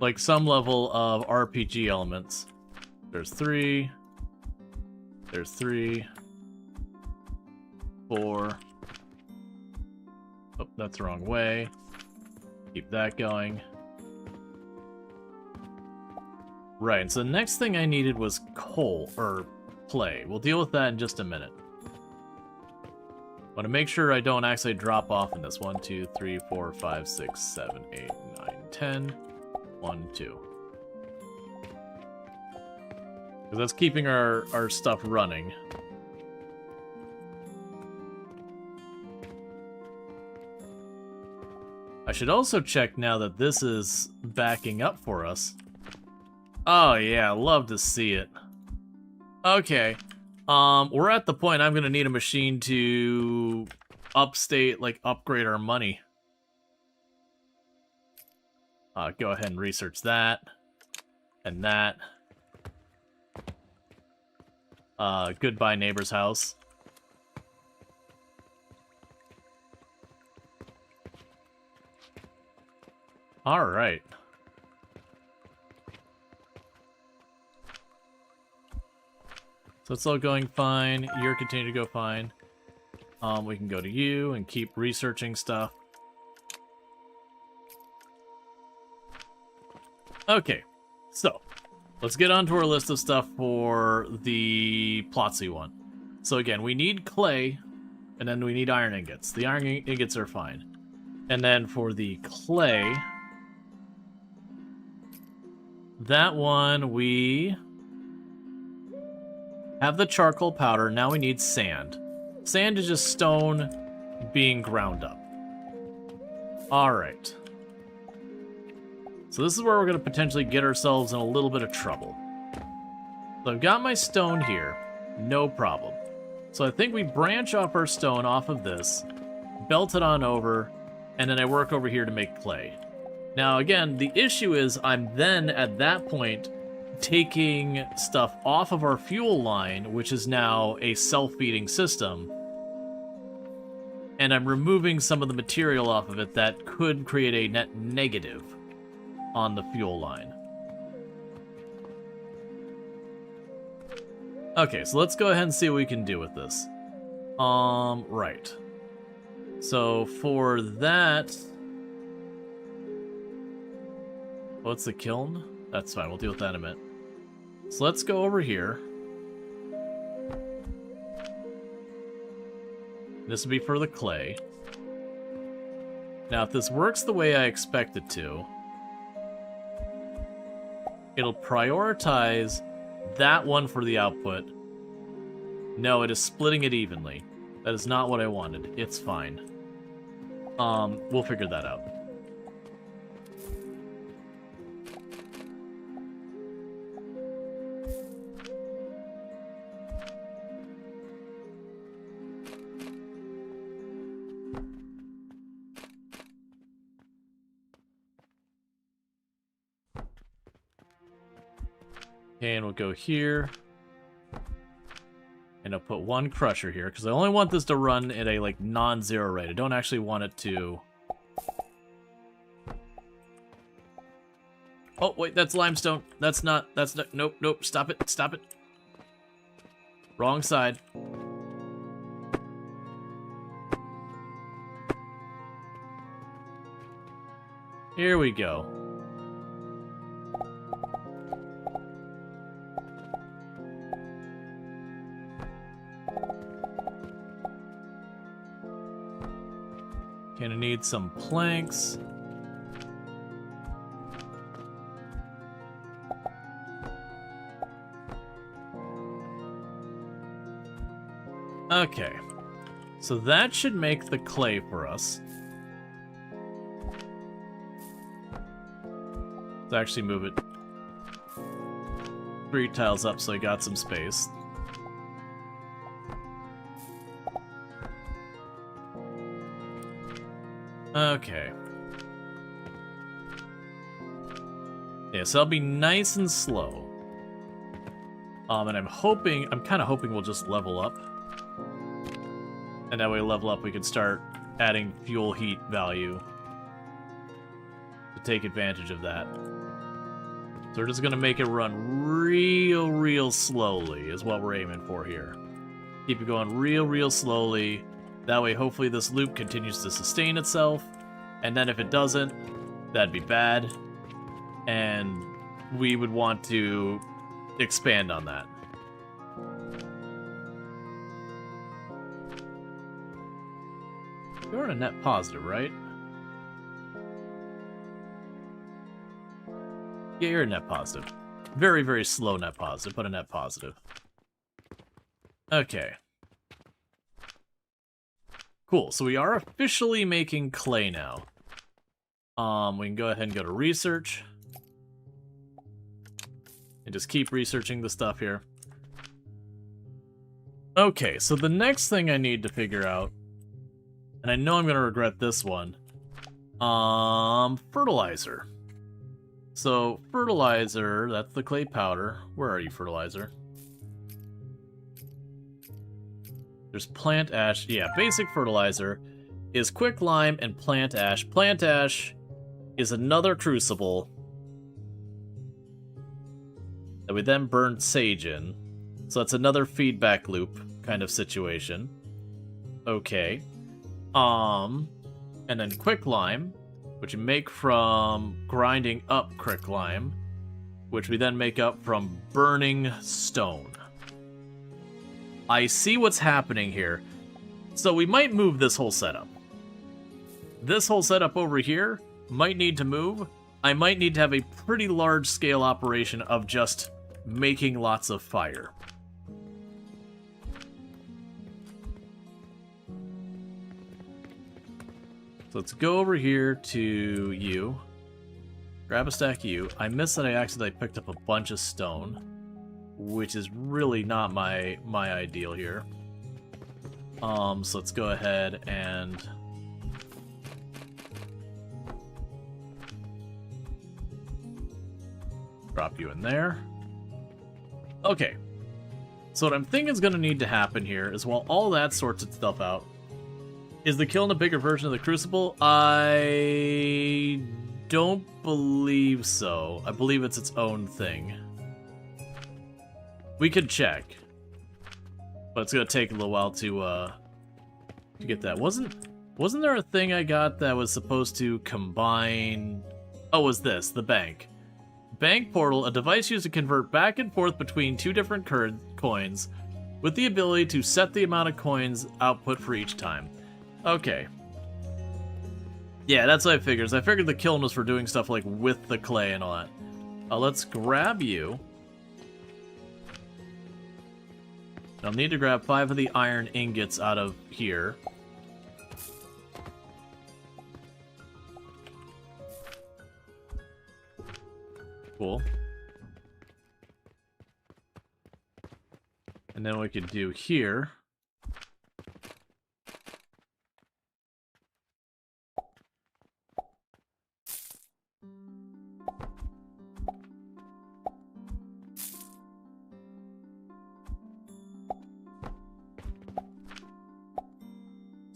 like, some level of RPG elements. There's 3. There's 3. 4. Oh, that's the wrong way. Keep that going. Right, so the next thing I needed was coal, or clay. We'll deal with that in just a minute. I want to make sure I don't actually drop off in this. 1, 2, 3, 4, 5, 6, 7, 8, 9, 10. 1, 2. Because that's keeping our stuff running. I should also check now that this is backing up for us. Oh yeah, love to see it. Okay. We're at the point I'm gonna need a machine to upgrade our money. Go ahead and research that. And that. Goodbye neighbor's house. Alright. So it's all going fine. You're continuing to go fine. We can go to you and keep researching stuff. Okay, so let's get onto our list of stuff for the Plotsy one. So again, we need clay, and then we need iron ingots. The iron ingots are fine. And then for the clay, that one we have the charcoal powder. Now we need sand. Sand is just stone being ground up. Alright. So this is where we're going to potentially get ourselves in a little bit of trouble. So I've got my stone here. No problem. So I think we branch off our stone off of this, belt it on over, and then I work over here to make clay. Now again, the issue is I'm then, at that point, taking stuff off of our fuel line, which is now a self-feeding system, and I'm removing some of the material off of it that could create a net negative on the fuel line. Okay, so let's go ahead and see what we can do with this. Right. So for that... What's the kiln? That's fine, we'll deal with that in a minute. So let's go over here. This would be for the clay. Now, if this works the way I expect it to, it'll prioritize that one for the output. No, it is splitting it evenly. That is not what I wanted. It's fine. We'll figure that out. And we'll go here. And I'll put one crusher here, because I only want this to run at a, like, non-zero rate. I don't actually want it to... Oh, wait, that's limestone. That's not, nope, nope, stop it, stop it. Wrong side. Here we go. Gonna need some planks. Okay. So that should make the clay for us. Let's actually move it 3 tiles up so I got some space. Okay. Yeah, so I'll be nice and slow. And I'm kind of hoping we'll just level up. And that way level up, we can start adding fuel heat value to take advantage of that. So we're just gonna make it run real slowly is what we're aiming for here. Keep it going real slowly. That way, hopefully this loop continues to sustain itself. And then if it doesn't, that'd be bad. And we would want to expand on that. You're a net positive, right? Yeah, you're a net positive. Very, very slow net positive, but a net positive. Okay. Cool, so we are officially making clay now. We can go ahead and go to research. And just keep researching the stuff here. Okay, so the next thing I need to figure out, and I know I'm going to regret this one, fertilizer. So, fertilizer, that's the clay powder. Where are you, fertilizer? There's plant ash. Yeah, basic fertilizer is quicklime and plant ash. Plant ash is another crucible that we then burn sage in. So that's another feedback loop kind of situation. Okay. And then quicklime, which you make from grinding up quicklime, which we then make up from burning stone. I see what's happening here. So we might move this whole setup. This whole setup over here might need to move. I might need to have a pretty large scale operation of just making lots of fire. So let's go over here to you. Grab a stack of you. I missed that I accidentally picked up a bunch of stone, which is really not my ideal here. So let's go ahead and drop you in there. Okay. So what I'm thinking is going to need to happen here is while all that sorts itself out, is the kiln a bigger version of the Crucible? I don't believe so. I believe it's its own thing. We could check, but it's gonna take a little while to get that. Wasn't there a thing I got that was supposed to combine? Oh, was this the bank? Bank portal, a device used to convert back and forth between two different coins, with the ability to set the amount of coins output for each time. Okay. Yeah, that's what I figured. I figured the kiln was for doing stuff like with the clay and all that. Let's grab you. I'll need to grab 5 of the iron ingots out of here. Cool. And then we could do here.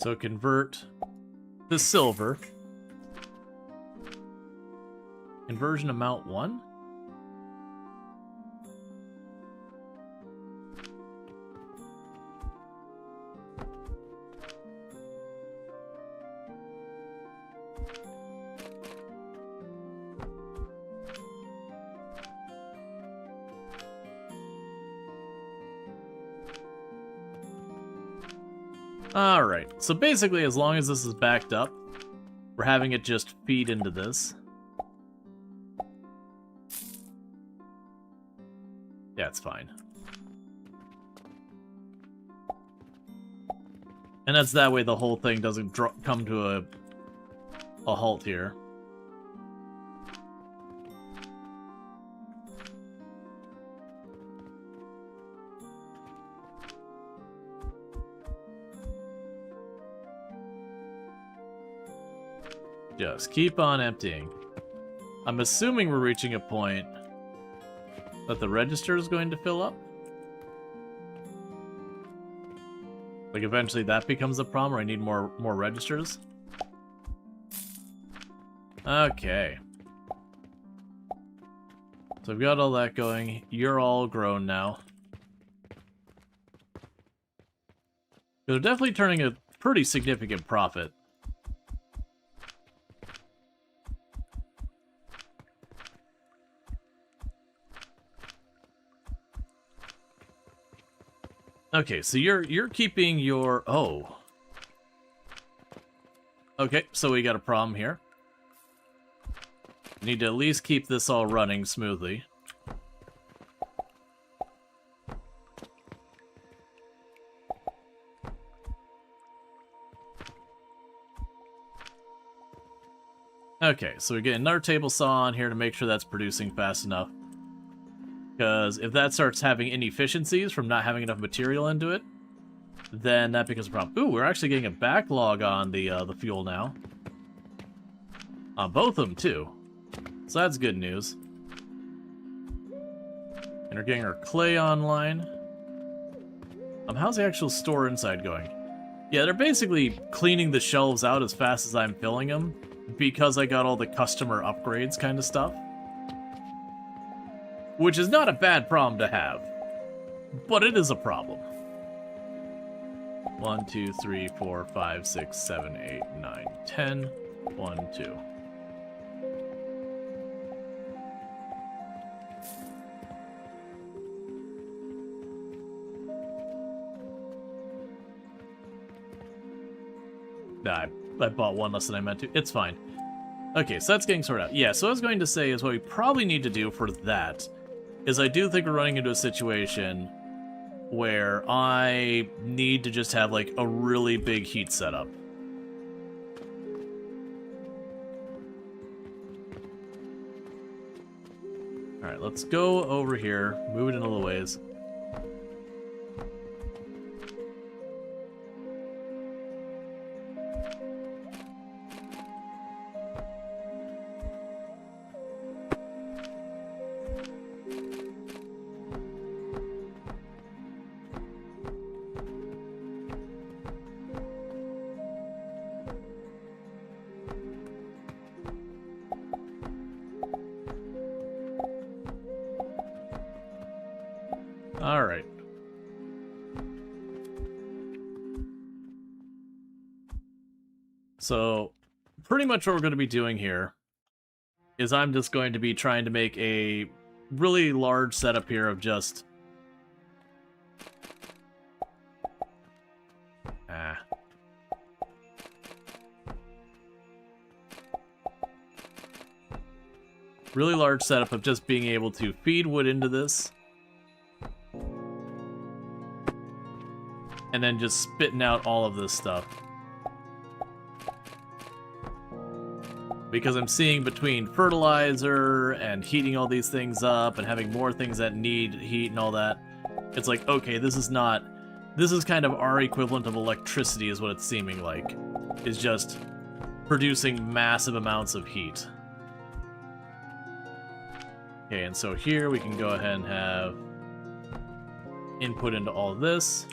So convert the silver. Conversion amount 1? Alright, so basically as long as this is backed up, we're having it just feed into this. Yeah, it's fine. And that's that way the whole thing doesn't come to a halt here. Just keep on emptying. I'm assuming we're reaching a point that the register is going to fill up. Like eventually that becomes a problem, or I need more registers. Okay. So I've got all that going. You're all grown now. They're definitely turning pretty significant profit. Okay, so you're keeping your... Oh. Okay, so we got a problem here. Need to at least keep this all running smoothly. Okay, so we get another table saw on here to make sure that's producing fast enough. Because if that starts having inefficiencies from not having enough material into it, then that becomes a problem. Ooh, we're actually getting a backlog on the fuel now. On both of them, too. So that's good news. And we're getting our clay online. How's the actual store inside going? Yeah, they're basically cleaning the shelves out as fast as I'm filling them, because I got all the customer upgrades kind of stuff. Which is not a bad problem to have, but it is a problem. 1, 2, 3, 4, 5, 6, 7, 8, 9, 10. 1, 2. Nah, I bought one less than I meant to. It's fine. Okay, so that's getting sorted out. Yeah, so what I was going to say is what we probably need to do for that is I do think we're running into a situation where I need to just have, like, a really big heat setup. Alright, let's go over here, move it in a little ways. Alright. So, pretty much what we're going to be doing here is I'm just going to be trying to make a really large setup here of just... Really large setup of just being able to feed wood into this. And then just spitting out all of this stuff. Because I'm seeing between fertilizer and heating all these things up and having more things that need heat and all that, it's like, okay, this is kind of our equivalent of electricity is what it's seeming like. Is just producing massive amounts of heat. Okay, and so here we can go ahead and have input into all of this.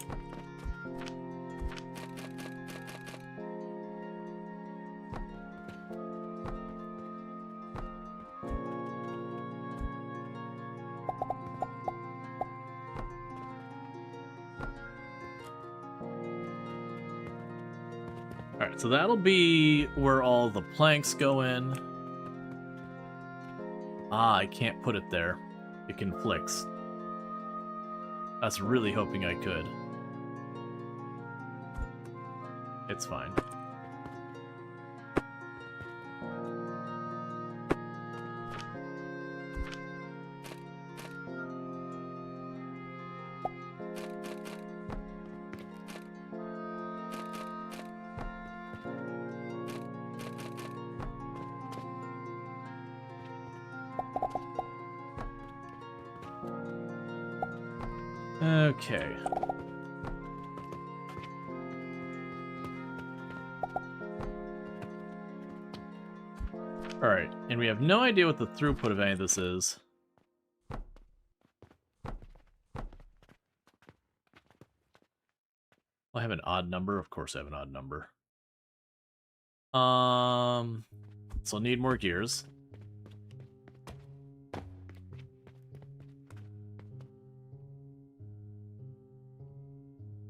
Alright, so that'll be where all the planks go in. Ah, I can't put it there. It conflicts. I was really hoping I could. It's fine. Okay. Alright, and we have no idea what the throughput of any of this is. I have an odd number? Of course I have an odd number. So I'll need more gears.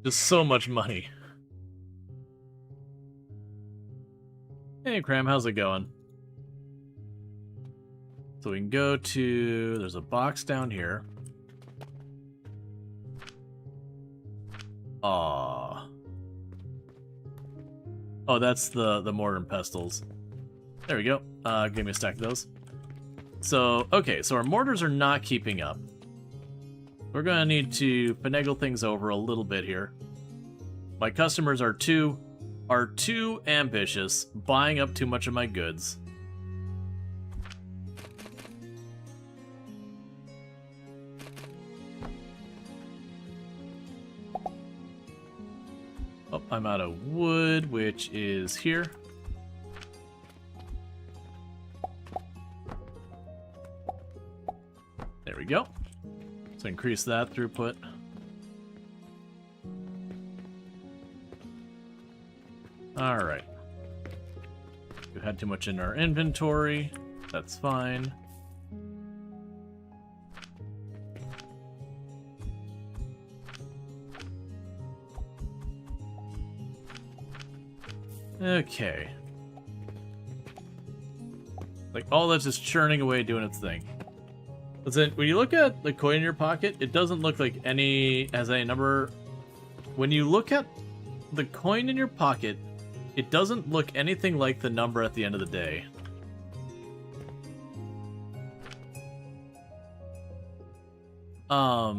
Just so much money. Hey, Cram, how's it going? So we can go to... There's a box down here. Aww. Oh, that's the mortar and pestles. There we go. Give me a stack of those. So, okay, so our mortars are not keeping up. We're gonna need to finagle things over a little bit here. My customers are too ambitious, buying up too much of my goods. Oh, I'm out of wood, which is here. There we go. So increase that throughput. Alright. We had too much in our inventory. That's fine. Okay. Like, all that's just churning away doing its thing. Listen, when you look at the coin in your pocket, it doesn't look like has any number. When you look at the coin in your pocket, it doesn't look anything like the number at the end of the day. I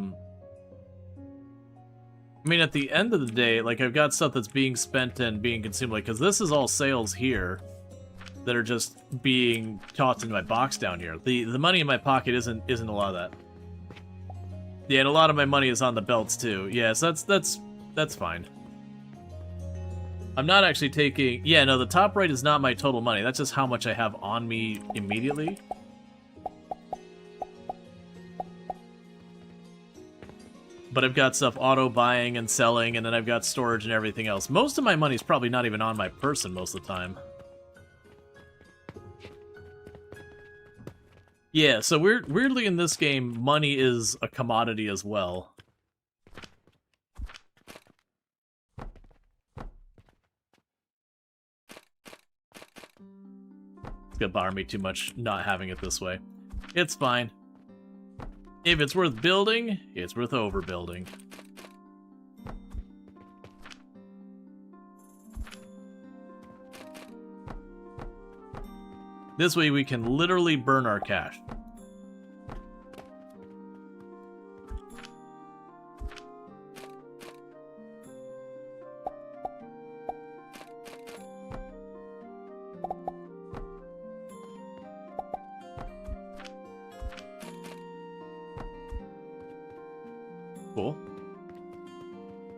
mean, at the end of the day, like, I've got stuff that's being spent and being consumed, like, because this is all sales here that are just being tossed into my box down here. The money in my pocket isn't a lot of that. Yeah, and a lot of my money is on the belts too. Yes, that's fine. I'm not actually taking... Yeah, no, the top right is not my total money. That's just how much I have on me immediately. But I've got stuff auto-buying and selling, and then I've got storage and everything else. Most of my money is probably not even on my person most of the time. Yeah, so weirdly in this game, money is a commodity as well. It's gonna bother me too much not having it this way. It's fine. If it's worth building, it's worth overbuilding. This way we can literally burn our cash. Cool.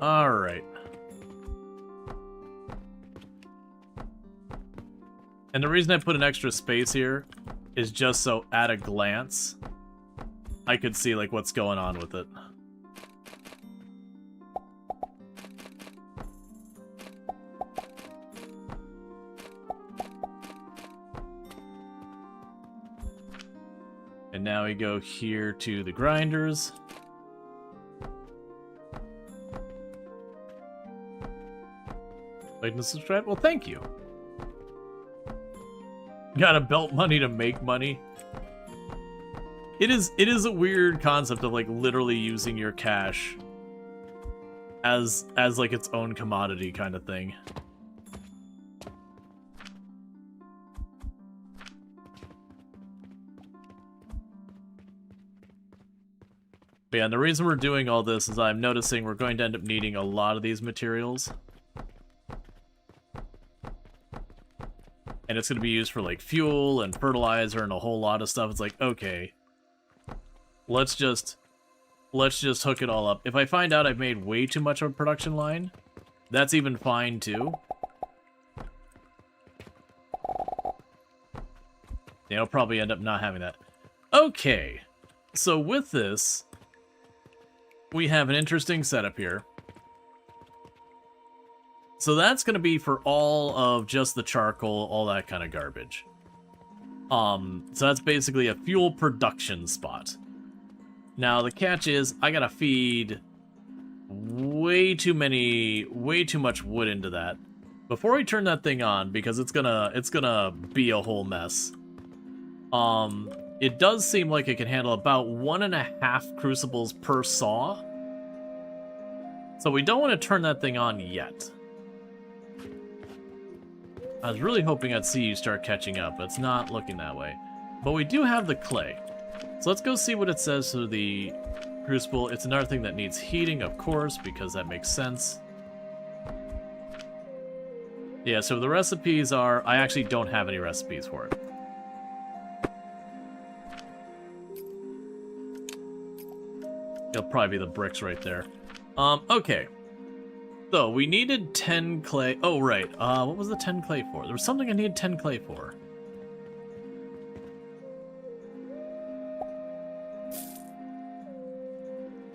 All right. And the reason I put an extra space here is just so at a glance I could see like what's going on with it. And now we go here to the grinders. Like to subscribe? Well, thank you. Gotta belt money to make money. It is a weird concept of like literally using your cash as like its own commodity kind of thing. But yeah, and the reason we're doing all this is I'm noticing we're going to end up needing a lot of these materials. And it's going to be used for, like, fuel and fertilizer and a whole lot of stuff. It's like, okay, let's just hook it all up. If I find out I've made way too much of a production line, that's even fine, too. Yeah, I'll probably end up not having that. Okay, so with this, we have an interesting setup here. So that's going to be for all of just the charcoal, all that kind of garbage. So that's basically a fuel production spot. Now the catch is I gotta feed way too much wood into that. before we turn that thing on, because it's gonna be a whole mess. It does seem like it can handle about 1.5 crucibles per saw. So we don't want to turn that thing on yet. I was really hoping I'd see you start catching up, but it's not looking that way. But we do have the clay. So let's go see what it says to the crucible. It's another thing that needs heating, of course, because that makes sense. Yeah, so the recipes are... I actually don't have any recipes for it. It'll probably be the bricks right there. Okay. So, we needed 10 clay... Oh, right. What was the 10 clay for? There was something I needed 10 clay for.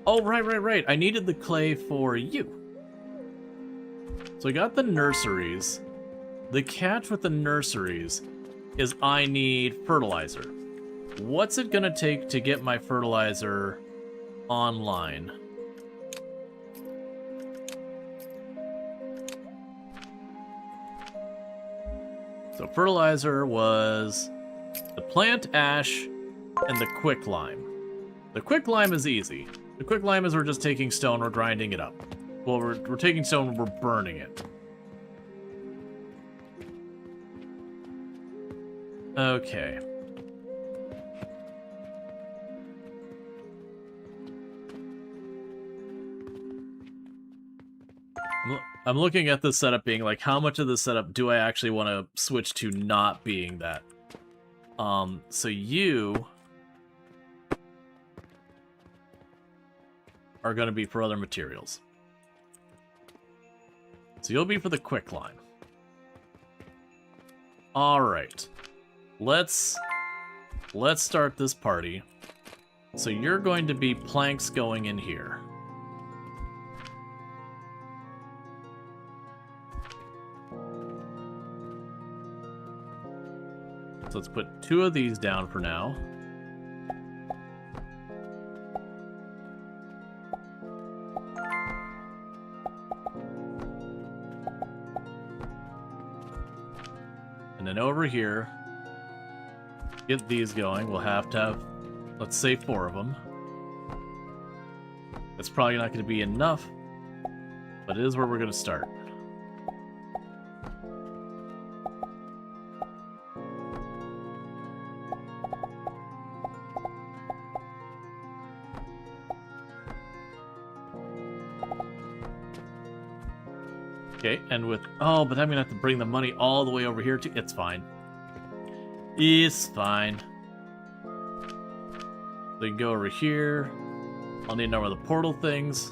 Oh, right. I needed the clay for you. So I got the nurseries. The catch with the nurseries is I need fertilizer. What's it gonna take to get my fertilizer online? So fertilizer was the plant ash and the quicklime. The quicklime is easy. The quicklime is we're just taking stone, we're grinding it up. Well, we're taking stone, we're burning it. Okay. I'm looking at this setup being like, how much of the setup do I actually want to switch to not being that? So you are going to be for other materials. So you'll be for the quicklime. Alright. Let's start this party. So you're going to be planks going in here. So let's put 2 of these down for now. And then over here, get these going. We'll have to have, let's say, 4 of them. It's probably not going to be enough, but it is where we're going to start. Okay, and with... Oh, but I'm going to have to bring the money all the way over here, too. It's fine. It's fine. So you can go over here. I'll need to know where the portal things.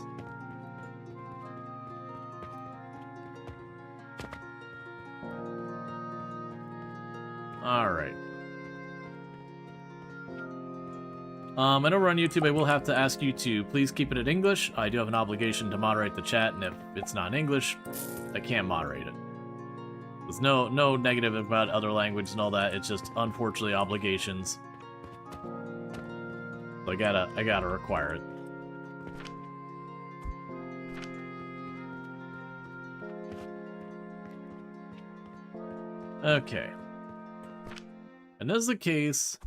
Alright. I know we're on YouTube. I will have to ask you to please keep it in English. I do have an obligation to moderate the chat, and if it's not in English, I can't moderate it. There's no negative about other languages and all that. It's just, unfortunately, obligations. So I gotta require it. Okay. And this is the case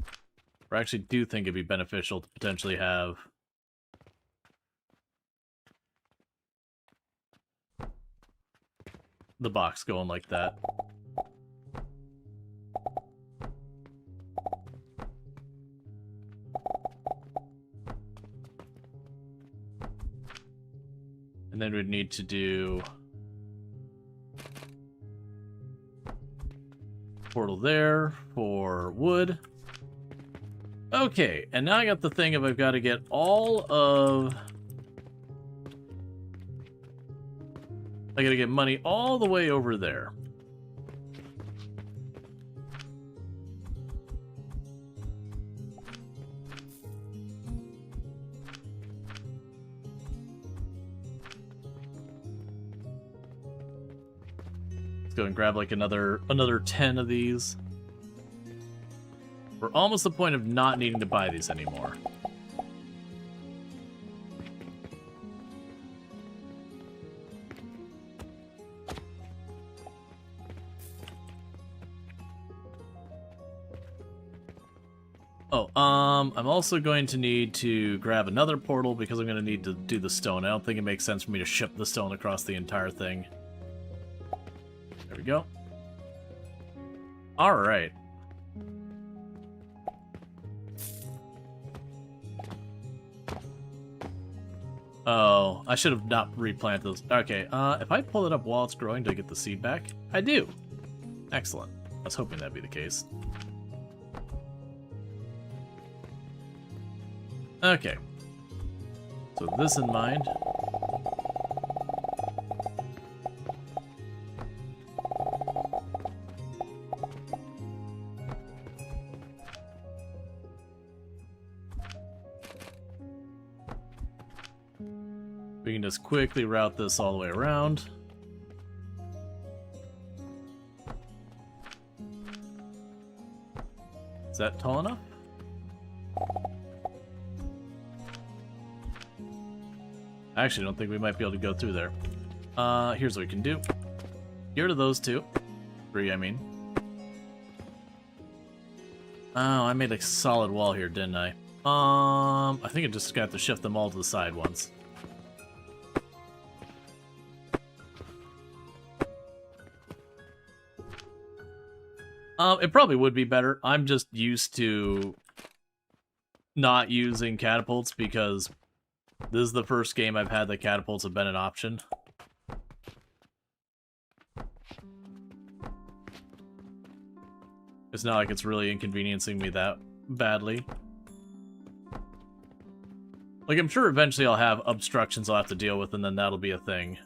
where I actually do think it'd be beneficial to potentially have the box going like that. And then we'd need to do portal there for wood. Okay, and now I got the thing of I've got to get all of... I gotta get money all the way over there. Let's go and grab like another 10 of these. We're almost at the point of not needing to buy these anymore. Oh, I'm also going to need to grab another portal because I'm going to need to do the stone. I don't think it makes sense for me to ship the stone across the entire thing. There we go. All right. Oh, I should have not replanted those. Okay, if I pull it up while it's growing, do I get the seed back? I do. Excellent. I was hoping that'd be the case. Okay. So with this in mind. We can just quickly route this all the way around. Is that tall enough? I actually don't think we might be able to go through there. Here's what we can do. Get rid of those two. 3, I mean. Oh, I made a solid wall here, didn't I? I think I just got to shift them all to the side ones. It probably would be better. I'm just used to not using catapults because this is the first game I've had that catapults have been an option. It's not like it's really inconveniencing me that badly. Like, I'm sure eventually I'll have obstructions I'll have to deal with, and then that'll be a thing.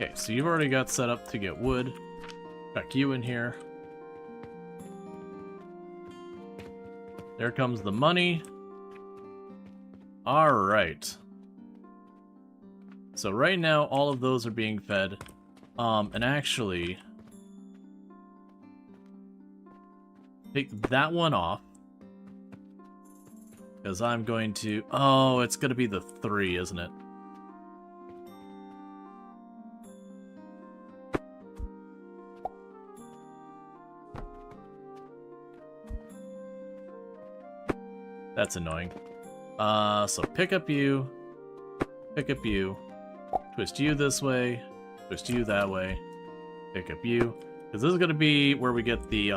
Okay, so you've already got set up to get wood. Back you in here. There comes the money. Alright. So right now, all of those are being fed. And actually... take that one off. Because I'm going to... oh, it's going to be the 3, isn't it? That's annoying. So pick up you, twist you this way, twist you that way, pick up you. Because this is going to be where we get the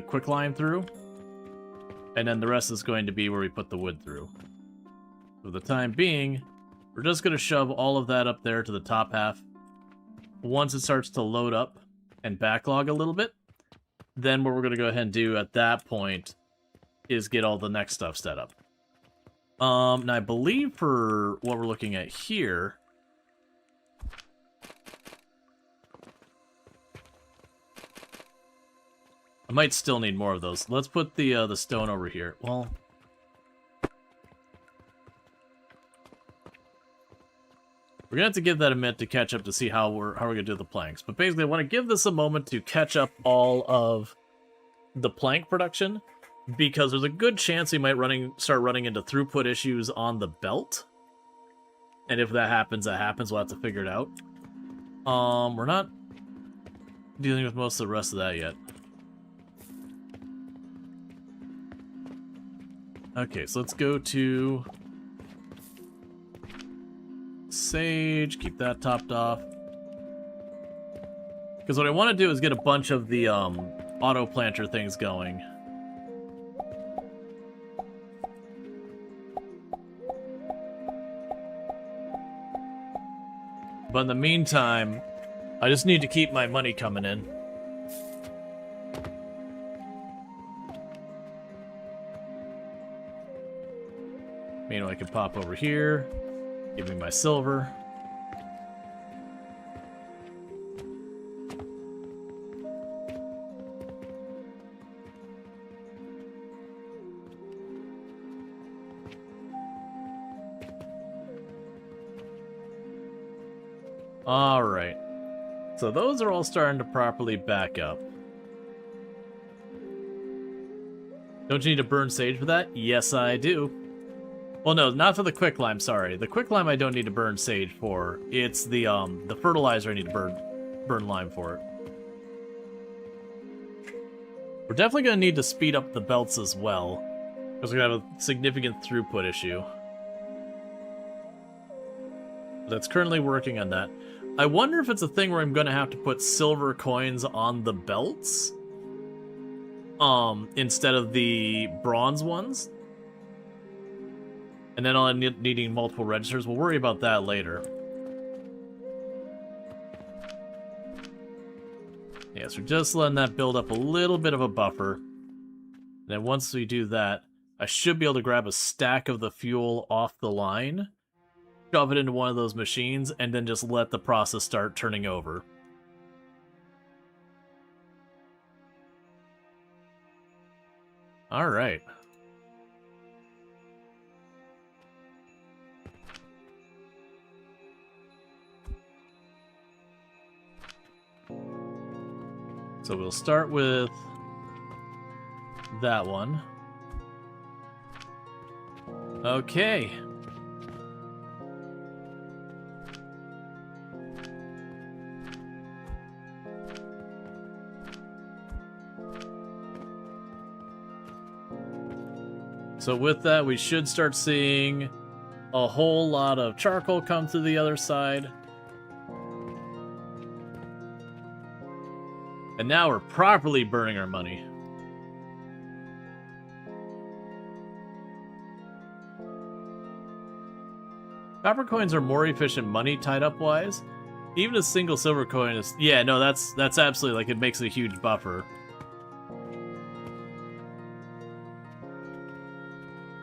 quicklime through. And then the rest is going to be where we put the wood through. For the time being, we're just going to shove all of that up there to the top half. Once it starts to load up and backlog a little bit, then what we're going to go ahead and do at that point is get all the next stuff set up. And I believe for what we're looking at here, I might still need more of those. Let's put the stone over here. Well, we're gonna have to give that a minute to catch up to see how we're gonna do the planks. But basically, I want to give this a moment to catch up all of the plank production, because there's a good chance we might start running into throughput issues on the belt. And if that happens, that happens. We'll have to figure it out. We're not dealing with most of the rest of that yet. Okay, so let's go to Sage, keep that topped off. Because what I want to do is get a bunch of the auto planter things going. But in the meantime, I just need to keep my money coming in. Meanwhile, I can pop over here, give me my silver. Alright. So those are all starting to properly back up. Don't you need to burn sage for that? Yes, I do. Well, no, not for the quicklime, sorry. The quicklime I don't need to burn sage for. It's the fertilizer I need to burn lime for. We're definitely going to need to speed up the belts as well, because we're going to have a significant throughput issue. That's currently working on that. I wonder if it's a thing where I'm going to have to put silver coins on the belts instead of the bronze ones. And then I'll end up needing multiple registers. We'll worry about that later. Yeah, so we're just letting that build up a little bit of a buffer. And then once we do that, I should be able to grab a stack of the fuel off the line, shove it into one of those machines, and then just let the process start turning over. All right. So we'll start with that one. Okay. So with that, we should start seeing a whole lot of charcoal come through the other side. And now we're properly burning our money. Copper coins are more efficient money tied up wise. Even a single silver coin is... Yeah, no, that's absolutely, like, it makes a huge buffer.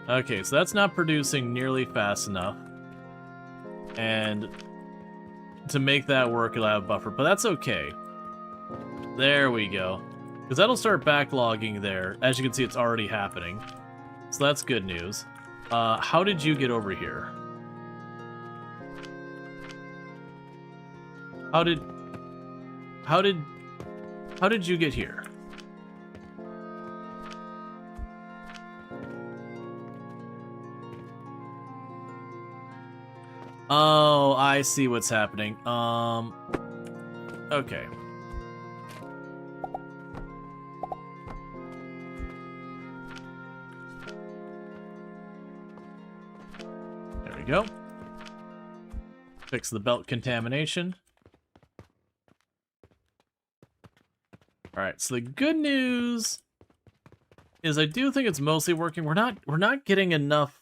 Okay, so that's not producing nearly fast enough. And to make that work, it'll have a buffer, but that's okay. There we go. Because that'll start backlogging there. As you can see, it's already happening. So that's good news. How did you get over here? How did you get here? Oh, I see what's happening. Okay. There we go. Fix the belt contamination. Alright, so the good news is I do think it's mostly working. We're not getting enough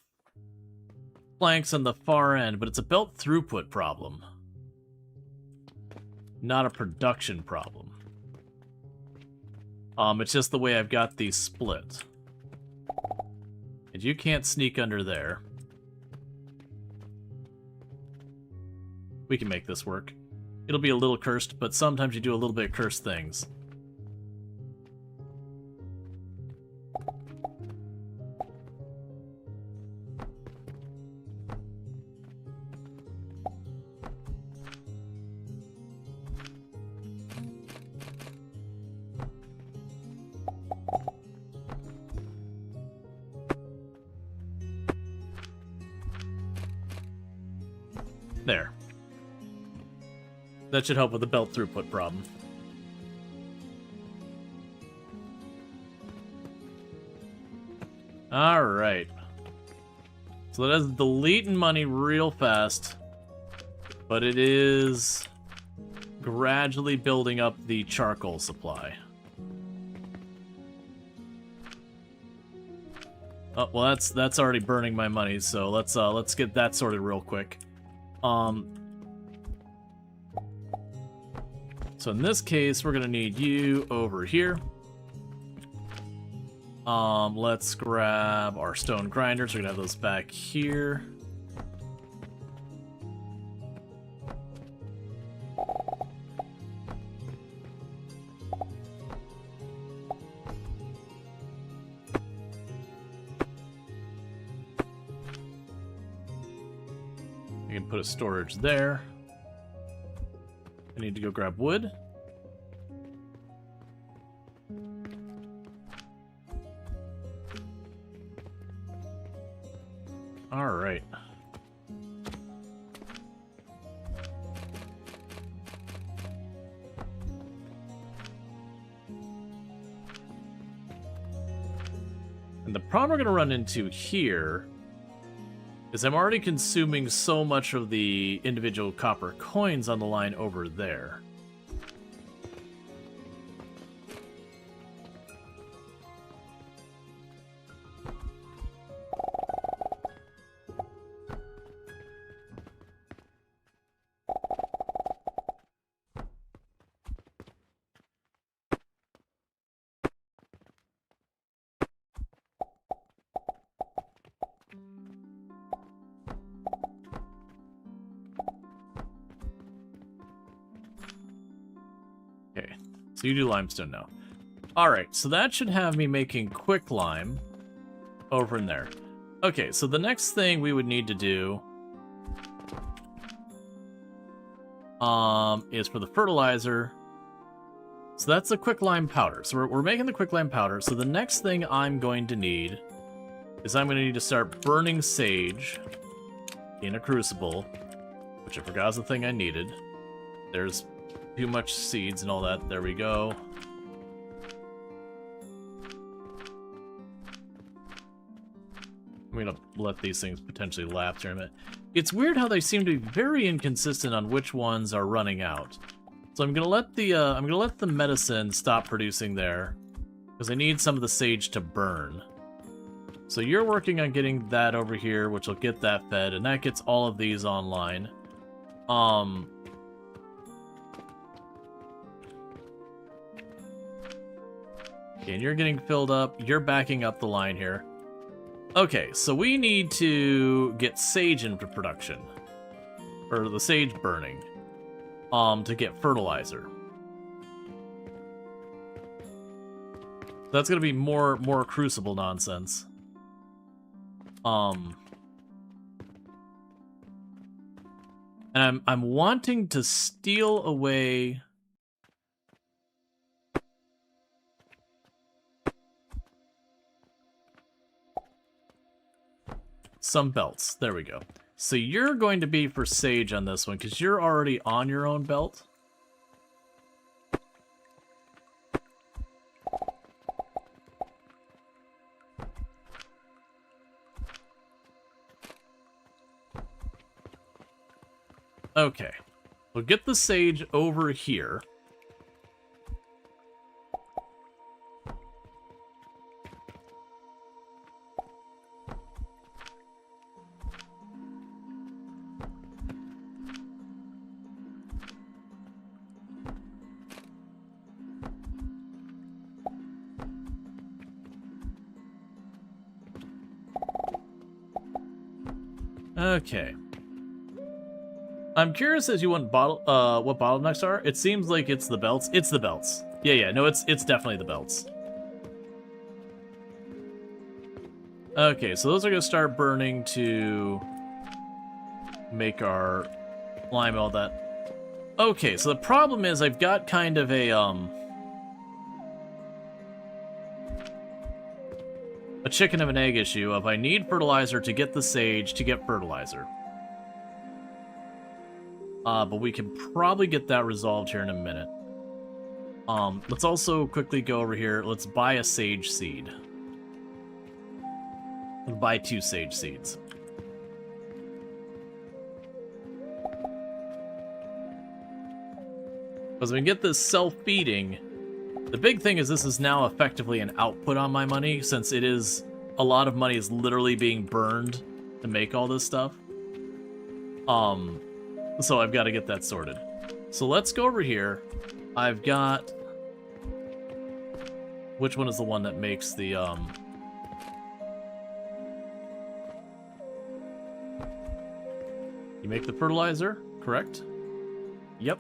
planks on the far end, but it's a belt throughput problem, not a production problem. It's just the way I've got these split. And you can't sneak under there. We can make this work. It'll be a little cursed, but sometimes you do a little bit of cursed things. There. That should help with the belt throughput problem. Alright. So that is deleting money real fast, but it is gradually building up the charcoal supply. Oh, well that's already burning my money, so let's get that sorted real quick. So in this case, we're gonna need you over here. Let's grab our stone grinders. We're gonna have those back here. We can put a storage there. I need to go grab wood. All right. And the problem we're going to run into here is I'm already consuming so much of the individual copper coins on the line over there. Okay, so you do limestone now. Alright, so that should have me making quick lime over in there. Okay, so the next thing we would need to do is for the fertilizer. So that's the quick lime powder. So we're making the quick lime powder. So the next thing I'm going to need is I'm going to need to start burning sage in a crucible, which I forgot was the thing I needed. There's too much seeds and all that. There we go. I'm gonna let these things potentially lapse here in a minute. It's weird how they seem to be very inconsistent on which ones are running out. So I'm gonna let the medicine stop producing there because I need some of the sage to burn. So you're working on getting that over here, which will get that fed, and that gets all of these online. Okay, and you're getting filled up. You're backing up the line here. Okay, so we need to get sage into production. Or the sage burning. To get fertilizer. That's gonna be more crucible nonsense. And I'm wanting to steal away some belts. There we go. So you're going to be for sage on this one because you're already on your own belt. Okay. We'll get the sage over here. Okay. I'm curious as you want what bottlenecks are. It seems like it's the belts. It's the belts. Yeah, no, it's definitely the belts. Okay, so those are gonna start burning to make our lime and all that. Okay, so the problem is I've got kind of a chicken of an egg issue of I need fertilizer to get the sage to get fertilizer. But we can probably get that resolved here in a minute. Let's also quickly go over here. Let's buy a sage seed. Let's buy 2 sage seeds. Because we can get this self-feeding. The big thing is this is now effectively an output on my money, since it is a lot of money is literally being burned to make all this stuff. So I've got to get that sorted. So let's go over here. I've got... Which one is the one that makes the, You make the fertilizer, correct? Yep.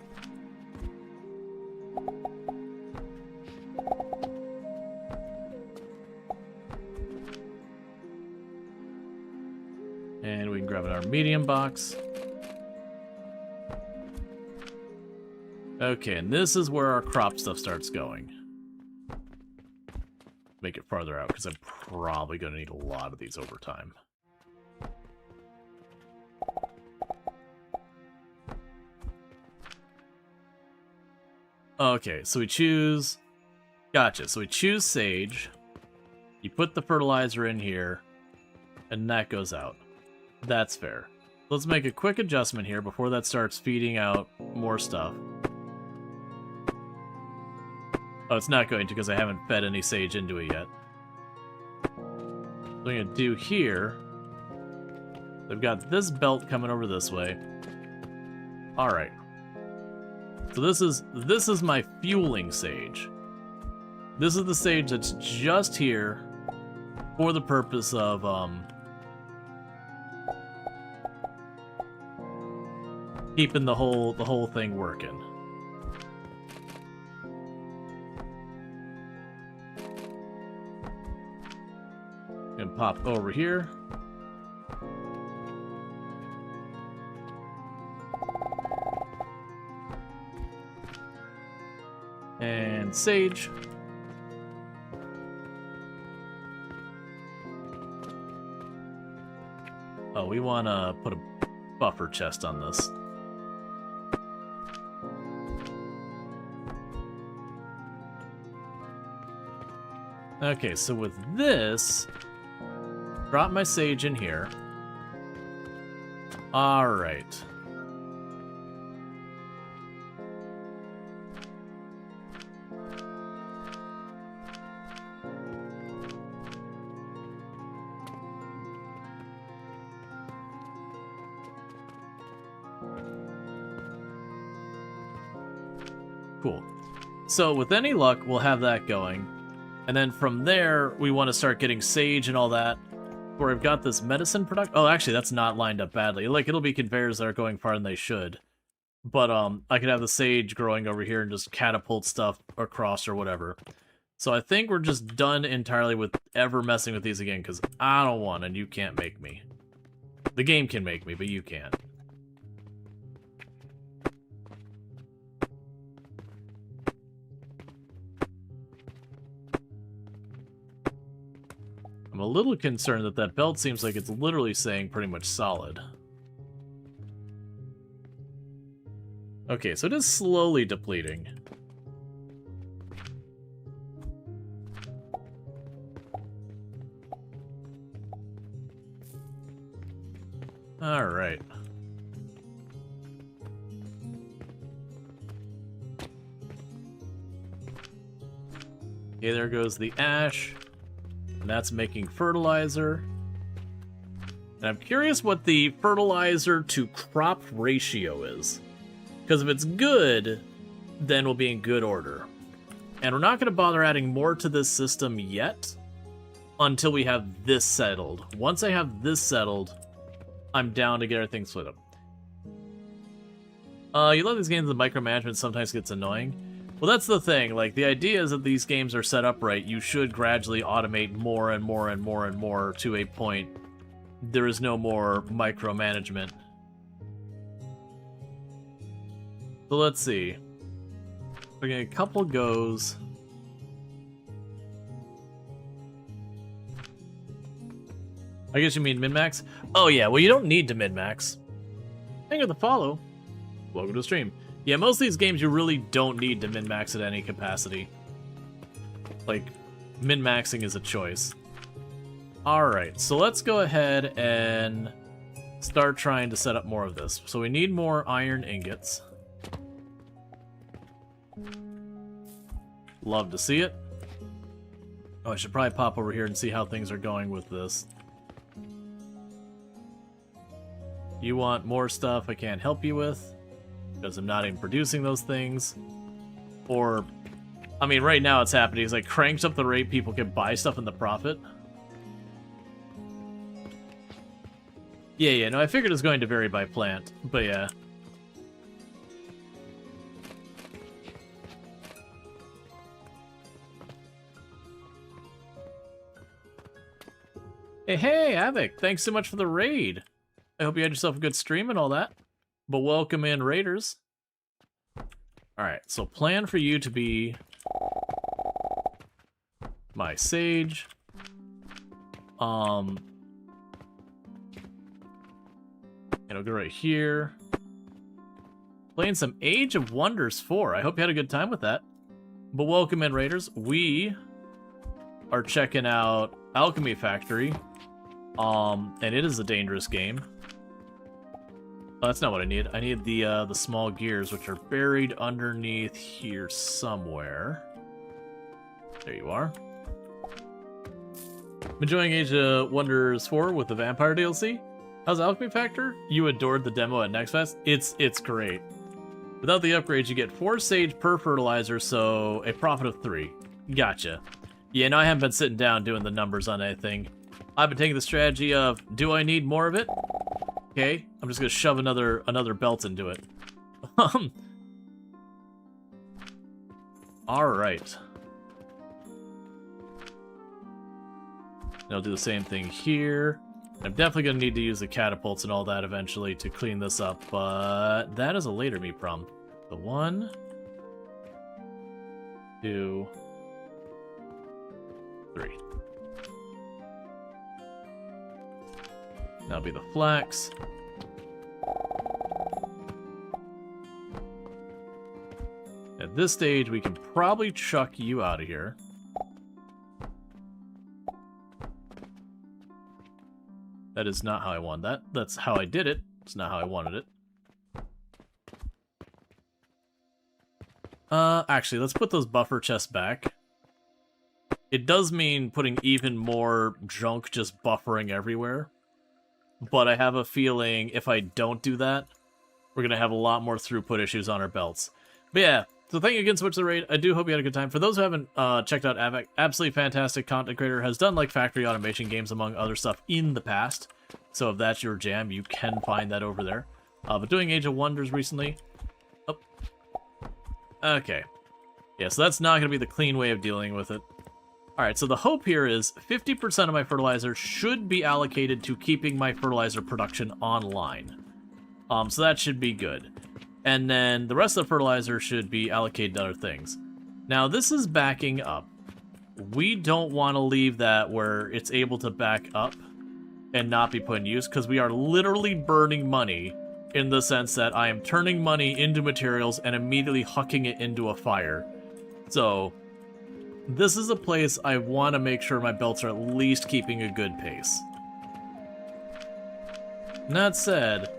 And we can grab our medium box. Okay, and this is where our crop stuff starts going. Make it farther out, because I'm probably going to need a lot of these over time. Okay, so we choose... Gotcha, so we choose sage. You put the fertilizer in here, and that goes out. That's fair. Let's make a quick adjustment here before that starts feeding out more stuff. Oh, it's not going to because I haven't fed any sage into it yet. What I'm going to do here... They've got this belt coming over this way. Alright. So this is my fueling sage. This is the sage that's just here for the purpose of, keeping the whole thing working. And pop over here. And sage. Oh, we want to put a buffer chest on this. Okay, so with this, drop my sage in here. Alright. Cool. So with any luck, we'll have that going. And then from there, we want to start getting sage and all that. Where I've got this medicine product. Oh, actually, that's not lined up badly. Like, it'll be conveyors that are going farther than they should. But, I could have the sage growing over here and just catapult stuff across or whatever. So I think we're just done entirely with ever messing with these again, because I don't want, and you can't make me. The game can make me, but you can't. I'm a little concerned that that belt seems like it's literally saying pretty much solid. Okay, so it is slowly depleting. Alright. Okay, there goes the ash. And that's making fertilizer. And I'm curious what the fertilizer to crop ratio is. Because if it's good, then we'll be in good order. And we're not going to bother adding more to this system yet until we have this settled. Once I have this settled, I'm down to get everything split up. You love these games, the micromanagement sometimes gets annoying. Well, that's the thing. Like, the idea is that these games are set up right. You should gradually automate more and more and more and more to a point there is no more micromanagement. So let's see. We're getting a couple goes. I guess you mean min-max? Oh yeah, well you don't need to min-max. Thank you for the follow. Welcome to the stream. Yeah, most of these games you really don't need to min-max at any capacity. Like, min-maxing is a choice. Alright, so let's go ahead and start trying to set up more of this. So we need more iron ingots. Love to see it. Oh, I should probably pop over here and see how things are going with this. You want more stuff I can't help you with, because I'm not even producing those things. Or, I mean, right now it's happening. It's like cranks up the rate people can buy stuff in the profit. Yeah, no, I figured it was going to vary by plant, but yeah. Hey, Avic, thanks so much for the raid. I hope you had yourself a good stream and all that. But welcome in, raiders. Alright, so plan for you to be my sage. And I'll go right here. Playing some Age of Wonders 4. I hope you had a good time with that. But welcome in, Raiders. We are checking out Alchemy Factory. And it is a dangerous game. Oh, that's not what I need. I need the small gears, which are buried underneath here somewhere. There you are. I'm enjoying Age of Wonders 4 with the Vampire DLC. How's Alchemy Factor? You adored the demo at NextFest? It's great. Without the upgrades, you get 4 sage per fertilizer, so a profit of 3. Gotcha. Yeah, no, I haven't been sitting down doing the numbers on anything. I've been taking the strategy of, do I need more of it? Okay, I'm just gonna shove another belt into it. Alright. I'll do the same thing here. I'm definitely going to need to use the catapults and all that eventually to clean this up, but that is a later meat problem. The 1, 2, 3. That'll be the flax. At this stage, we can probably chuck you out of here. That is not how I want that. That's how I did it. It's not how I wanted it. Actually, let's put those buffer chests back. It does mean putting even more junk just buffering everywhere. But I have a feeling if I don't do that, we're going to have a lot more throughput issues on our belts. But yeah, so thank you again so much for the raid. I do hope you had a good time. For those who haven't checked out Avak, absolutely fantastic content creator, has done like factory automation games among other stuff in the past. So if that's your jam, you can find that over there. But doing Age of Wonders recently. Oh. Okay. Yeah, so that's not going to be the clean way of dealing with it. Alright, so the hope here is 50% of my fertilizer should be allocated to keeping my fertilizer production online. So that should be good. And then the rest of the fertilizer should be allocated to other things. Now, this is backing up. We don't want to leave that where it's able to back up and not be put in use, because we are literally burning money in the sense that I am turning money into materials and immediately hucking it into a fire. So, this is a place I want to make sure my belts are at least keeping a good pace. That said,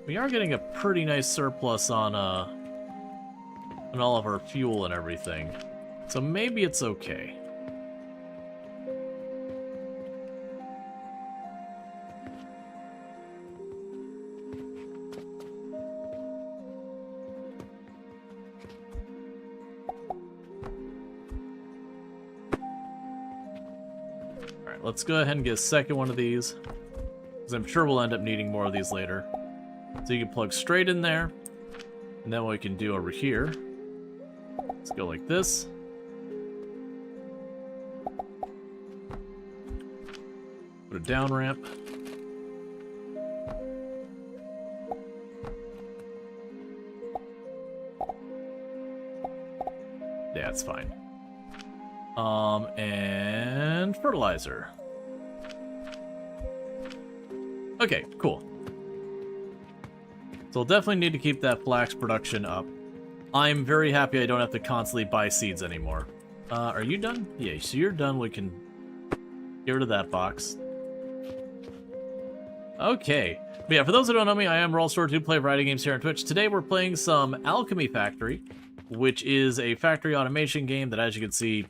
we are getting a pretty nice surplus on all of our fuel and everything. So maybe it's okay. Alright, let's go ahead and get a second one of these, because I'm sure we'll end up needing more of these later. So you can plug straight in there, and then what we can do over here, let's go like this. Put a down ramp. Yeah, it's fine. And fertilizer. Okay, cool. So I'll definitely need to keep that flax production up. I'm very happy I don't have to constantly buy seeds anymore. Are you done? Yeah, so you're done. We can get rid of that box. Okay. But yeah, for those who don't know me, I am Rual, Storge, who play variety games here on Twitch. Today we're playing some Alchemy Factory, which is a factory automation game that, as you can see,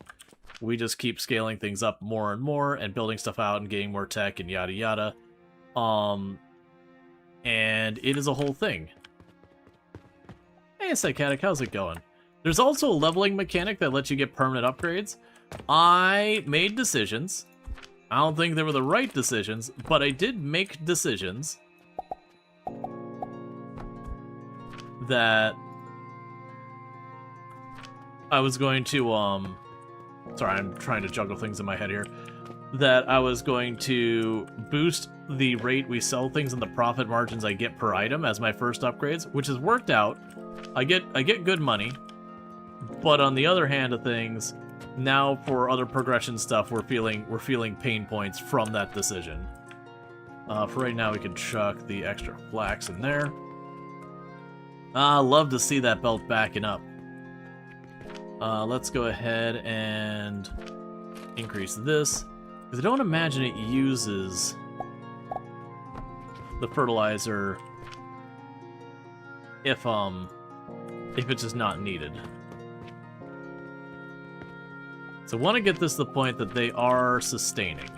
we just keep scaling things up more and more and building stuff out and getting more tech and yada yada. And it is a whole thing. Hey, Psychotic, how's it going? There's also a leveling mechanic that lets you get permanent upgrades. I made decisions. I don't think they were the right decisions, but I did make decisions that I was going to, sorry, I'm trying to juggle things in my head here. That I was going to boost the rate we sell things and the profit margins I get per item as my first upgrades, which has worked out. I get good money, But on the other hand of things, now for other progression stuff, we're feeling pain points from that decision. For right now, we can chuck the extra flax in there. Love to see that belt backing up. Let's go ahead and increase this, because I don't imagine it uses the fertilizer if it's just not needed. So I want to get this to the point that they are sustaining.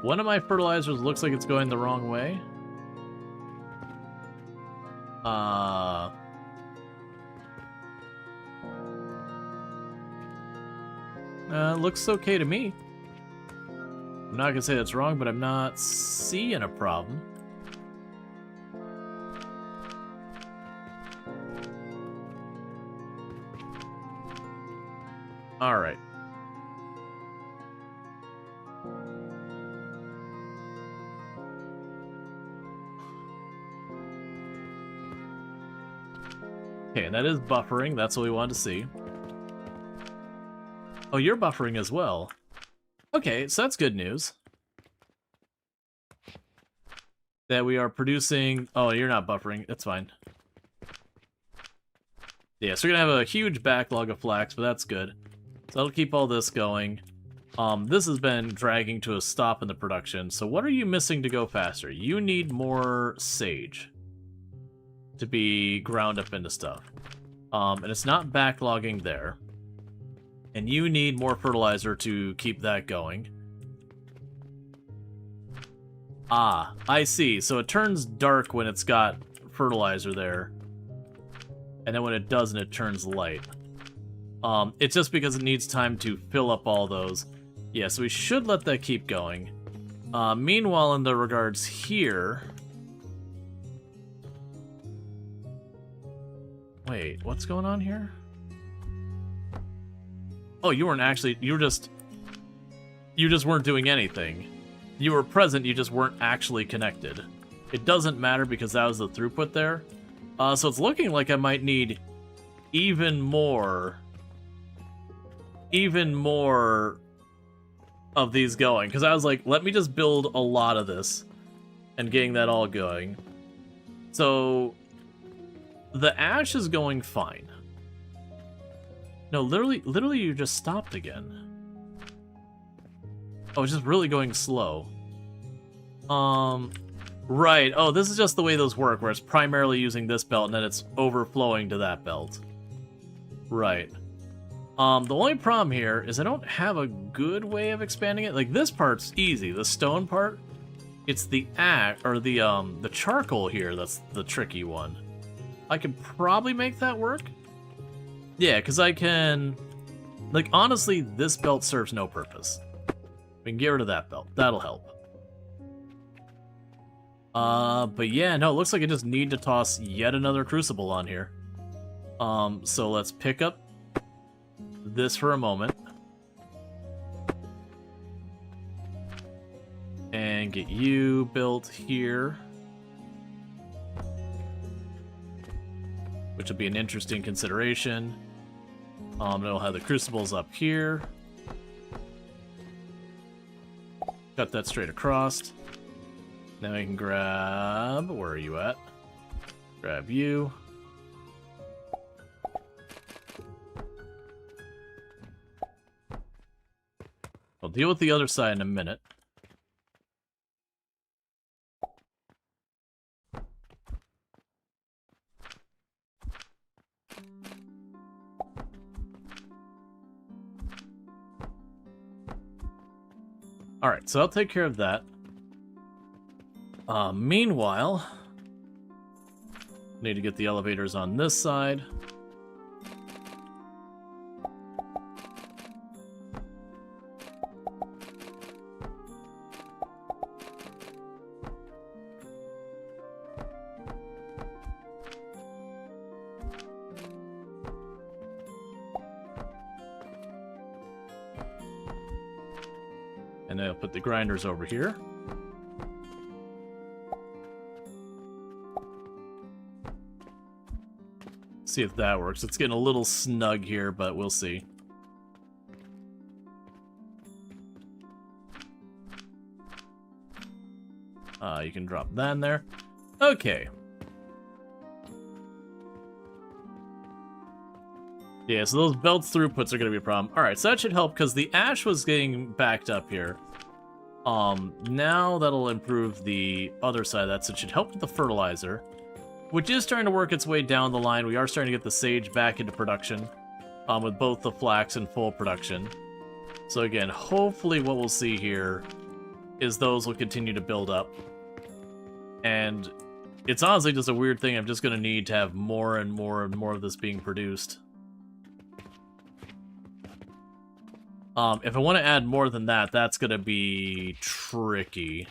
One of my fertilizers looks like it's going the wrong way. Looks okay to me. I'm not gonna say that's wrong, but I'm not seeing a problem. Alright. Okay, and that is buffering. That's what we wanted to see. Oh, you're buffering as well. Okay, so that's good news. That we are producing... Oh, you're not buffering. That's fine. Yeah, so we're going to have a huge backlog of flax, but that's good. So that'll keep all this going. This has been dragging to a stop in the production. So what are you missing to go faster? You need more sage to be ground up into stuff. And it's not backlogging there. And you need more fertilizer to keep that going. Ah, I see. So it turns dark when it's got fertilizer there. And then when it doesn't, it turns light. It's just because it needs time to fill up all those. Yeah, so we should let that keep going. Meanwhile, in the regards here... Wait, what's going on here? Oh, you weren't actually... You just weren't doing anything. You were present, you just weren't actually connected. It doesn't matter because that was the throughput there. So it's looking like I might need even more of these going. Because I was like, let me just build a lot of this and getting that all going. So the ash is going fine. No, literally you just stopped again. Oh, it's just really going slow. Right. Oh, this is just the way those work, where it's primarily using this belt and then it's overflowing to that belt. Right. The only problem here is I don't have a good way of expanding it. Like, this part's easy. The stone part, it's the the charcoal here that's the tricky one. I could probably make that work. Yeah, because I can... Like, honestly, this belt serves no purpose. We can get rid of that belt. That'll help. But yeah, no, it looks like I just need to toss yet another crucible on here. So let's pick up this for a moment. And get you built here. Which will be an interesting consideration. It'll have the crucibles up here. Cut that straight across. Now I can grab... Where are you at? Grab you. I'll deal with the other side in a minute. Alright, so I'll take care of that. Meanwhile, need to get the elevators on this side. And then I'll put the grinders over here. See if that works. It's getting a little snug here, but we'll see. You can drop that in there. Okay. Yeah, so those belts throughputs are going to be a problem. Alright, so that should help, because the ash was getting backed up here. Now that'll improve the other side of that, so it should help with the fertilizer, which is starting to work its way down the line. We are starting to get the sage back into production, with both the flax and full production. So again, hopefully what we'll see here is those will continue to build up. And it's honestly just a weird thing. I'm just going to need to have more and more and more of this being produced. If I want to add more than that, that's going to be tricky.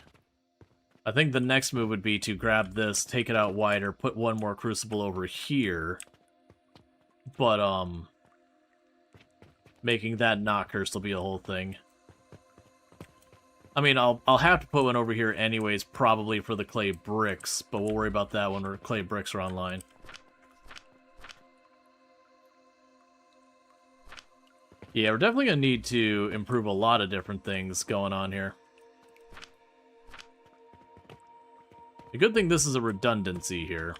I think the next move would be to grab this, take it out wider, put one more crucible over here. But, making that knocker still be a whole thing. I mean, I'll have to put one over here anyways, probably for the clay bricks, but we'll worry about that when our clay bricks are online. Yeah, we're definitely going to need to improve a lot of different things going on here. The good thing this is a redundancy here.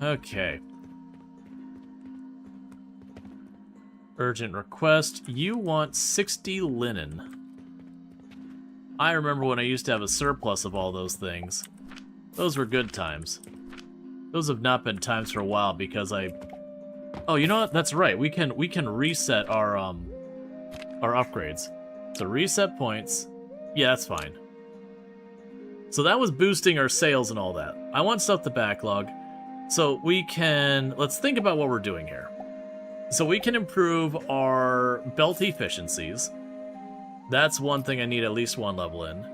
Okay. Urgent request. You want 60 linen. I remember when I used to have a surplus of all those things. Those were good times. Those have not been times for a while because I... Oh, you know what? That's right. We can reset our upgrades. So reset points. Yeah, that's fine. So that was boosting our sales and all that. I want stuff to backlog. So we can... Let's think about what we're doing here. So we can improve our belt efficiencies. That's one thing I need at least one level in.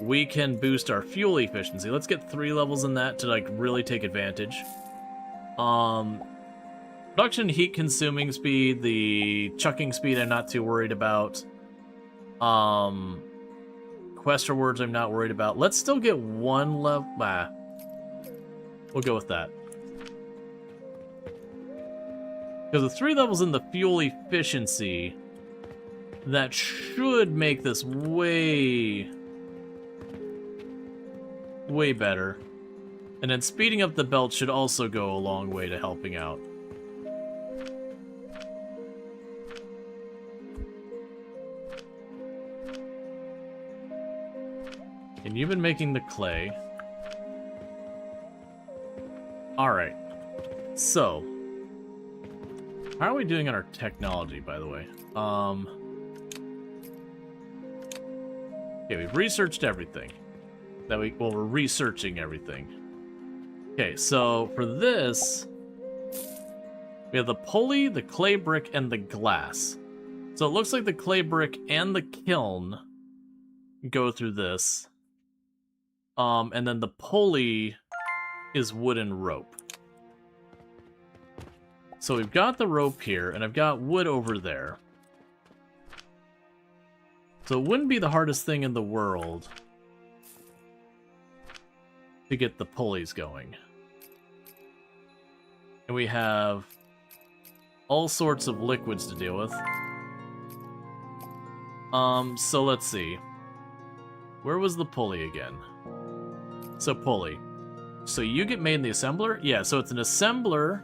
We can boost our fuel efficiency. Let's get 3 levels in that to like really take advantage. Production heat consuming speed, the chucking speed I'm not too worried about. Quest rewards I'm not worried about. Let's still get 1 level. We'll go with that. Because the 3 levels in the fuel efficiency, that should make this way better. And then speeding up the belt should also go a long way to helping out. And you've been making the clay. Alright. So, how are we doing on our technology, by the way? Okay, we've researched everything. Well, we're researching everything. Okay, so for this, we have the pulley, the clay brick, and the glass. So it looks like the clay brick and the kiln go through this. And then the pulley is wooden rope. So we've got the rope here, and I've got wood over there. So it wouldn't be the hardest thing in the world to get the pulleys going. And we have all sorts of liquids to deal with. So let's see. Where was the pulley again? So pulley. So you get made in the assembler? Yeah, so it's an assembler.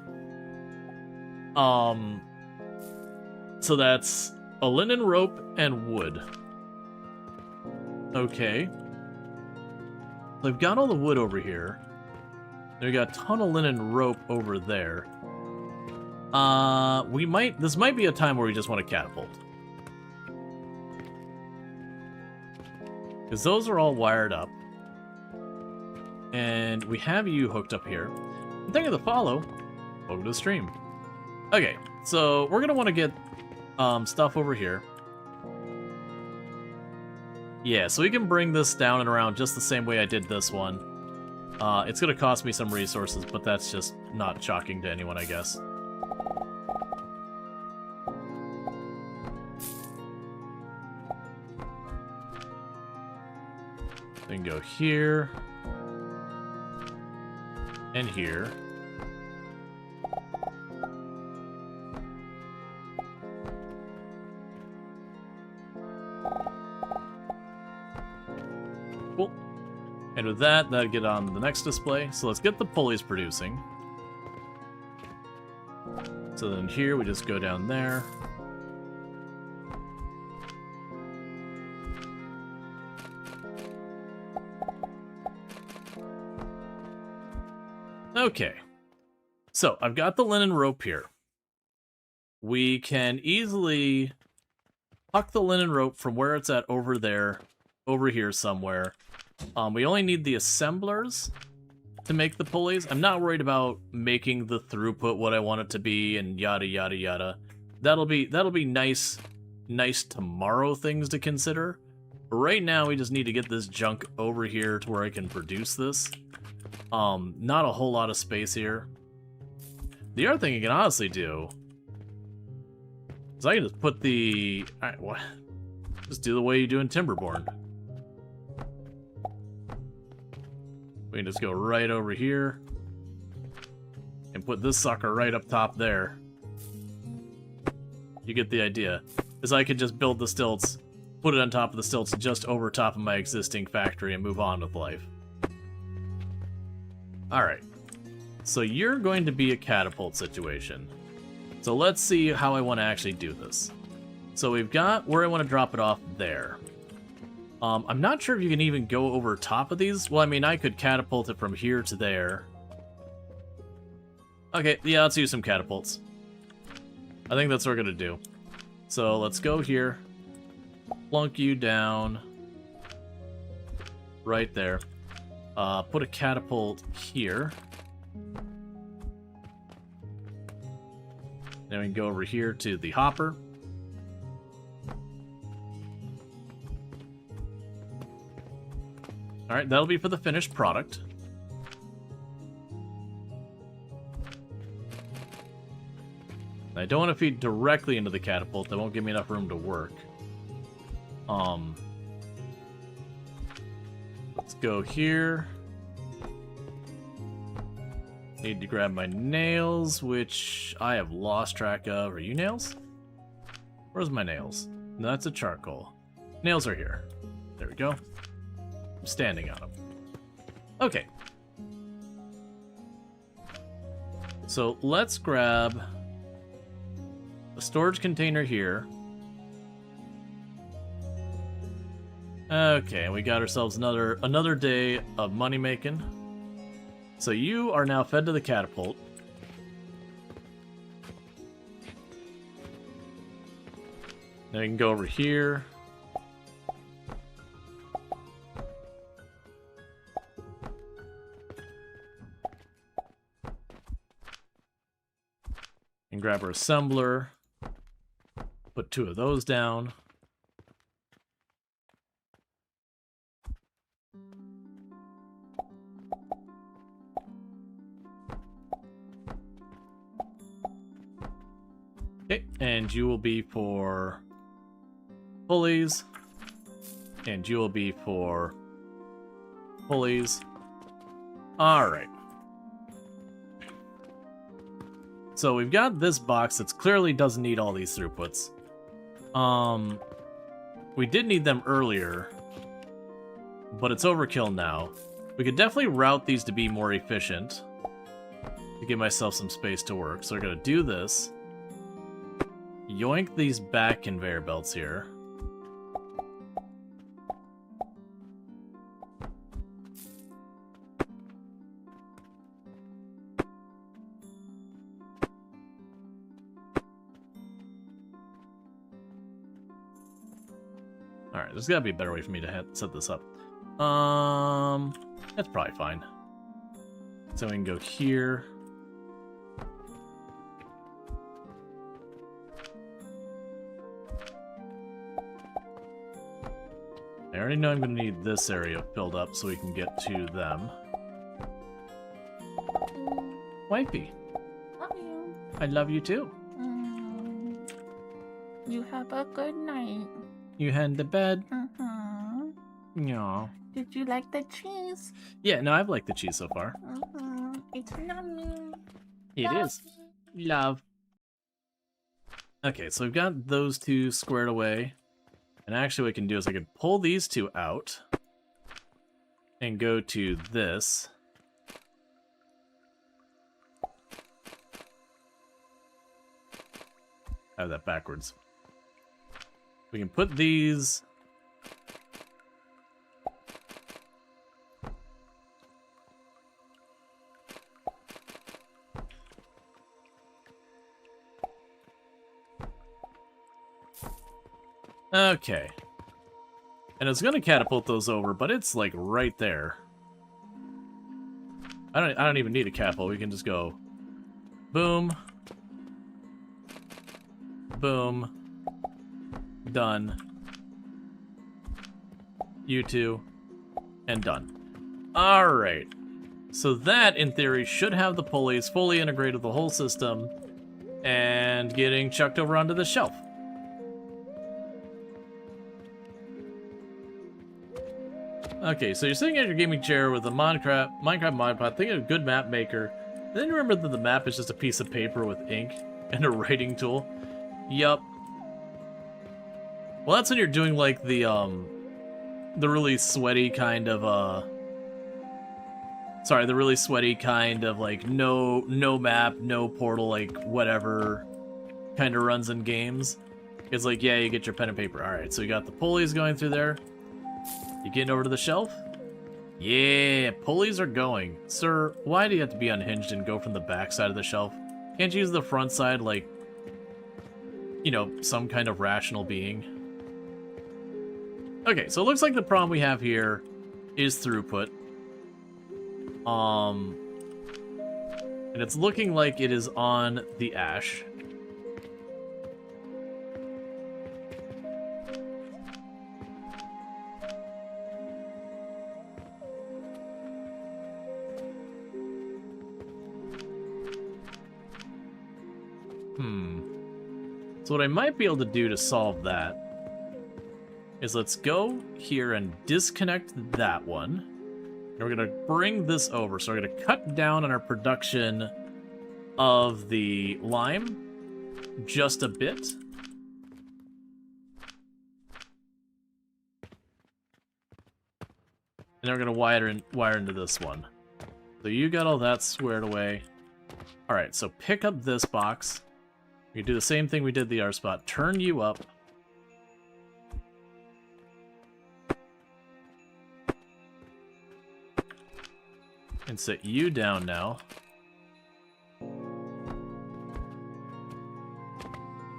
So that's a linen rope and wood. Okay. We've got all the wood over here. We got a ton of linen rope over there. This might be a time where we just want to catapult. Because those are all wired up. And we have you hooked up here. And thank you for the follow. Welcome to the stream. Okay, so we're going to want to get stuff over here. Yeah, so we can bring this down and around just the same way I did this one. It's going to cost me some resources, but that's just not shocking to anyone, I guess. We can go here. And here. Cool. And with that, that'll get on the next display. So let's get the pulleys producing. So then here, we just go down there. Okay. So I've got the linen rope here. We can easily huck the linen rope from where it's at over there, over here somewhere. We only need the assemblers to make the pulleys. I'm not worried about making the throughput what I want it to be and yada yada yada. That'll be nice tomorrow things to consider. But right now we just need to get this junk over here to where I can produce this. Not a whole lot of space here. The other thing you can honestly do is I can just put the... Alright, what? Just do the way you do in Timberborn. We can just go right over here and put this sucker right up top there. You get the idea. Is I could just build the stilts, put it on top of the stilts just over top of my existing factory and move on with life. Alright. So you're going to be a catapult situation. So let's see how I want to actually do this. So we've got where I want to drop it off there. I'm not sure if you can even go over top of these. Well, I mean, I could catapult it from here to there. Okay, yeah, let's use some catapults. I think that's what we're going to do. So let's go here. Plunk you down. Right there. Put a catapult here. Then we can go over here to the hopper. Alright, that'll be for the finished product. I don't want to feed directly into the catapult. That won't give me enough room to work. Let's go here. Need to grab my nails, which I have lost track of. Are you nails? Where's my nails? No, that's a charcoal. Nails are here. There we go. I'm standing on them. Okay. So let's grab a storage container here. Okay, we got ourselves another day of money making. So you are now fed to the catapult. Now you can go over here. And grab our assembler. Put 2 of those down. Okay, and you will be for pulleys. And you will be for pulleys. Alright. So we've got this box that clearly doesn't need all these throughputs. We did need them earlier, but it's overkill now. We could definitely route these to be more efficient to give myself some space to work. So we're going to do this. Yoink these back conveyor belts here. Alright, there's gotta be a better way for me to set this up. That's probably fine. So we can go here. I already know I'm going to need this area filled up so we can get to them. Wifey. Love you. I love you too. You have a good night. You heading to bed? Mm-hmm. No. Did you like the cheese? Yeah, no, I've liked the cheese so far. Mm-hmm. It's yummy. It is. Love. Okay, so we've got those two squared away. And actually what I can do is I can pull these two out and go to this. I have that backwards. We can put these... Okay. And it's gonna catapult those over, but it's like right there. I don't even need a catapult. We can just go boom. Boom. Done. You two. And done. Alright. So that, in theory, should have the pulleys fully integrated with the whole system and getting chucked over onto the shelf. Okay, so you're sitting at your gaming chair with a Minecraft modpod, thinking of a good map maker. Then you remember that the map is just a piece of paper with ink and a writing tool. Yup. Well, that's when you're doing like the really sweaty kind of the really sweaty kind of like no map, no portal, like whatever kind of runs in games. It's like, yeah, you get your pen and paper. All right, so you got the pulleys going through there. You getting over to the shelf? Yeah, pulleys are going. Sir, why do you have to be unhinged and go from the back side of the shelf? Can't you use the front side like, you know, some kind of rational being? Okay, so it looks like the problem we have here is throughput. And it's looking like it is on the ash. So what I might be able to do to solve that is let's go here and disconnect that one. And we're going to bring this over. So we're going to cut down on our production of the lime just a bit. And then we're going to wire into this one. So you got all that squared away. All right, so pick up this box. We do the same thing we did the R spot. Turn you up. And set you down now.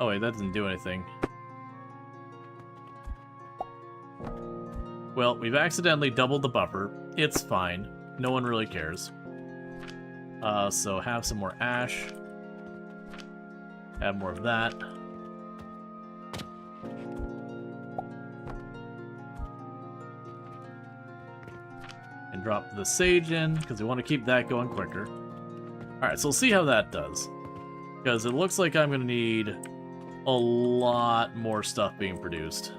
Oh wait, that doesn't do anything. Well, we've accidentally doubled the buffer. It's fine. No one really cares. So have some more ash. Add more of that. And drop the sage in, because we want to keep that going quicker. Alright, so we'll see how that does. Because it looks like I'm going to need a lot more stuff being produced.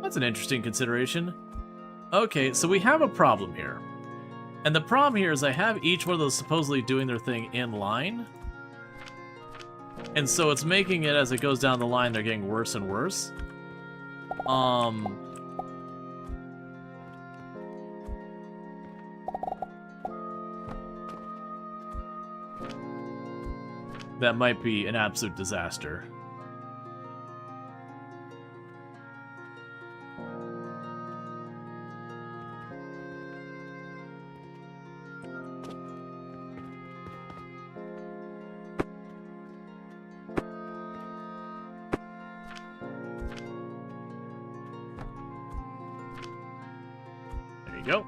That's an interesting consideration. Okay, so we have a problem here. And the problem here is I have each one of those supposedly doing their thing in line. And so it's making it, as it goes down the line, they're getting worse and worse. That might be an absolute disaster. Go.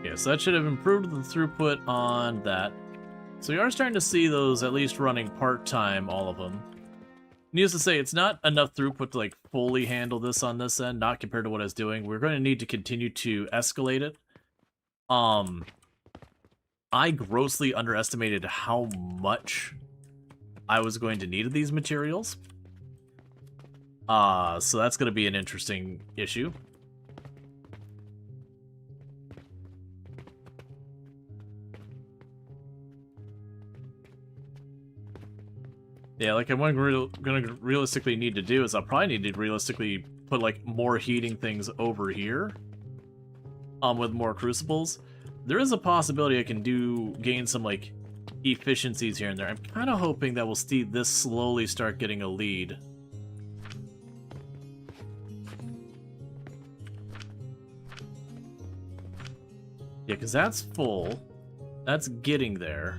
Yeah, so that should have improved the throughput on that. So we are starting to see those at least running part-time, all of them. Needless to say, it's not enough throughput to like fully handle this on this end, not compared to what I was doing. We're going to need to continue to escalate it. I grossly underestimated how much I was going to need of these materials. So that's going to be an interesting issue. Yeah, like what I'm gonna realistically need to do is I'll probably need to realistically put like more heating things over here. With more crucibles. There is a possibility I can gain some like efficiencies here and there. I'm kind of hoping that we'll see this slowly start getting a lead. Yeah, because that's full. That's getting there.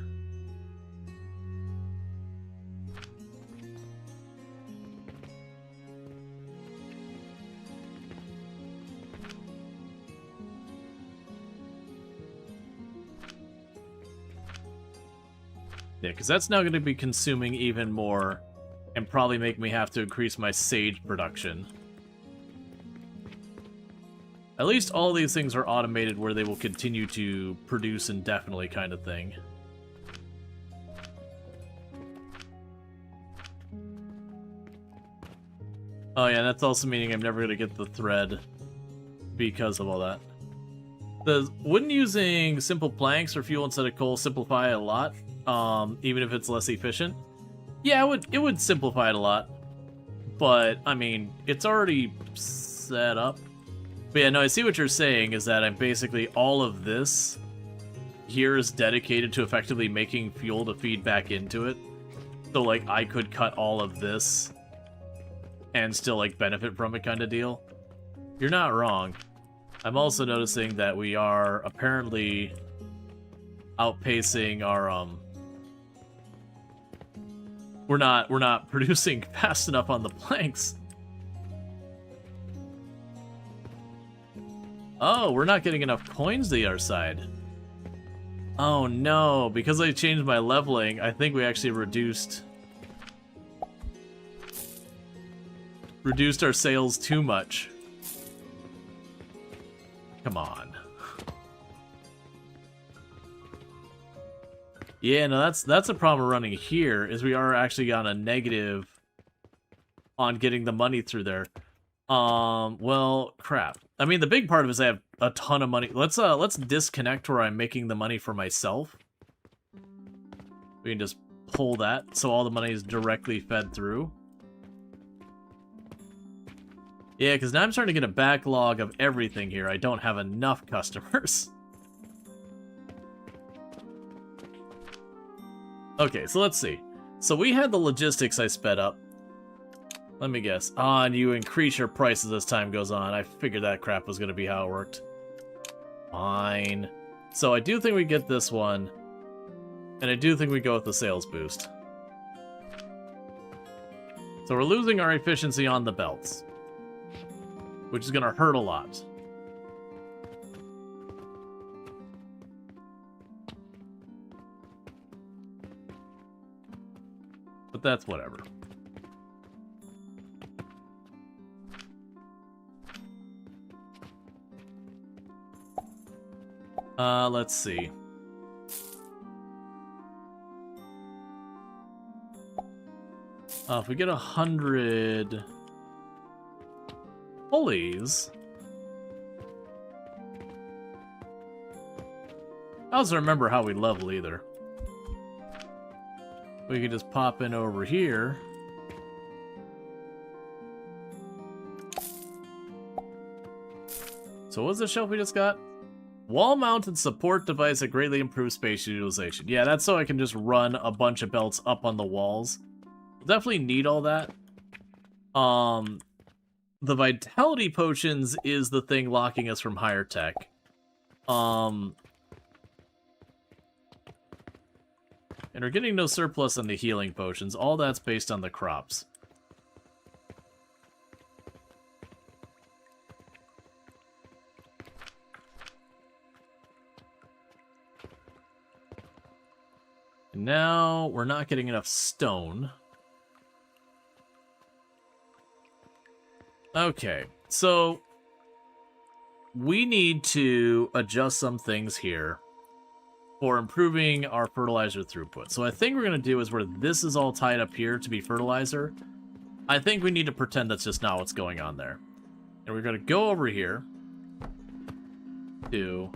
Yeah, because that's now going to be consuming even more and probably make me have to increase my sage production. At least all these things are automated where they will continue to produce indefinitely kind of thing. Oh yeah, that's also meaning I'm never going to get the thread because of all that. Wouldn't using simple planks or fuel instead of coal simplify a lot? Even if it's less efficient? Yeah, it would simplify it a lot. But, I mean, it's already set up. But yeah, no, I see what you're saying, is that I'm basically all of this here is dedicated to effectively making fuel to feed back into it. So, like, I could cut all of this and still, like, benefit from it kind of deal. You're not wrong. I'm also noticing that we are apparently outpacing our, We're not producing fast enough on the planks. Oh, we're not getting enough coins to our side. Oh no, because I changed my leveling, I think we actually reduced our sales too much. Come on. Yeah, no, that's a problem we're running here, is we are actually on a negative on getting the money through there. Well, crap. I mean, the big part of it is I have a ton of money. Let's disconnect where I'm making the money for myself. We can just pull that so all the money is directly fed through. Yeah, because now I'm starting to get a backlog of everything here. I don't have enough customers. Okay, so let's see. So we had the logistics I sped up. Let me guess. Ah, and you increase your prices as time goes on. I figured that crap was going to be how it worked. Fine. So I do think we get this one. And I do think we go with the sales boost. So we're losing our efficiency on the belts. Which is going to hurt a lot. But that's whatever. Let's see. If we get 100 pulleys, I also remember how we level either. We could just pop in over here. So what's the shelf we just got? Wall-mounted support device that greatly improves space utilization. Yeah, that's so I can just run a bunch of belts up on the walls. Definitely need all that. The vitality potions is the thing locking us from higher tech. And we're getting no surplus on the healing potions. All that's based on the crops. Now we're not getting enough stone. Okay, so we need to adjust some things here for improving our fertilizer throughput. So I think we're going to do is where this is all tied up here to be fertilizer. I think we need to pretend that's just not what's going on there. And we're going to go over here. 2,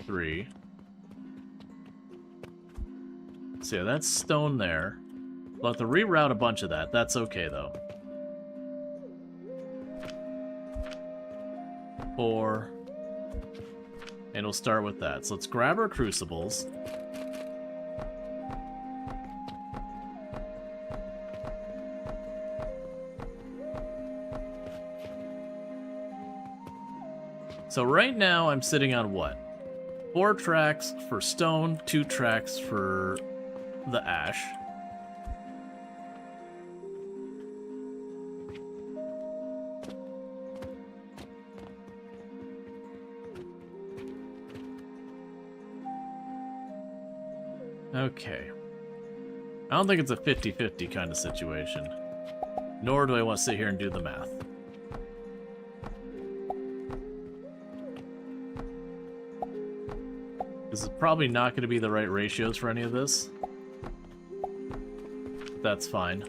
3. So yeah, that's stone there. We'll have to reroute a bunch of that. That's okay, though. 4. And we'll start with that. So let's grab our crucibles. So right now I'm sitting on what? 4 tracks for stone, 2 tracks for the ash. Okay. I don't think it's a 50-50 kind of situation. Nor do I want to sit here and do the math. This is probably not going to be the right ratios for any of this. But that's fine.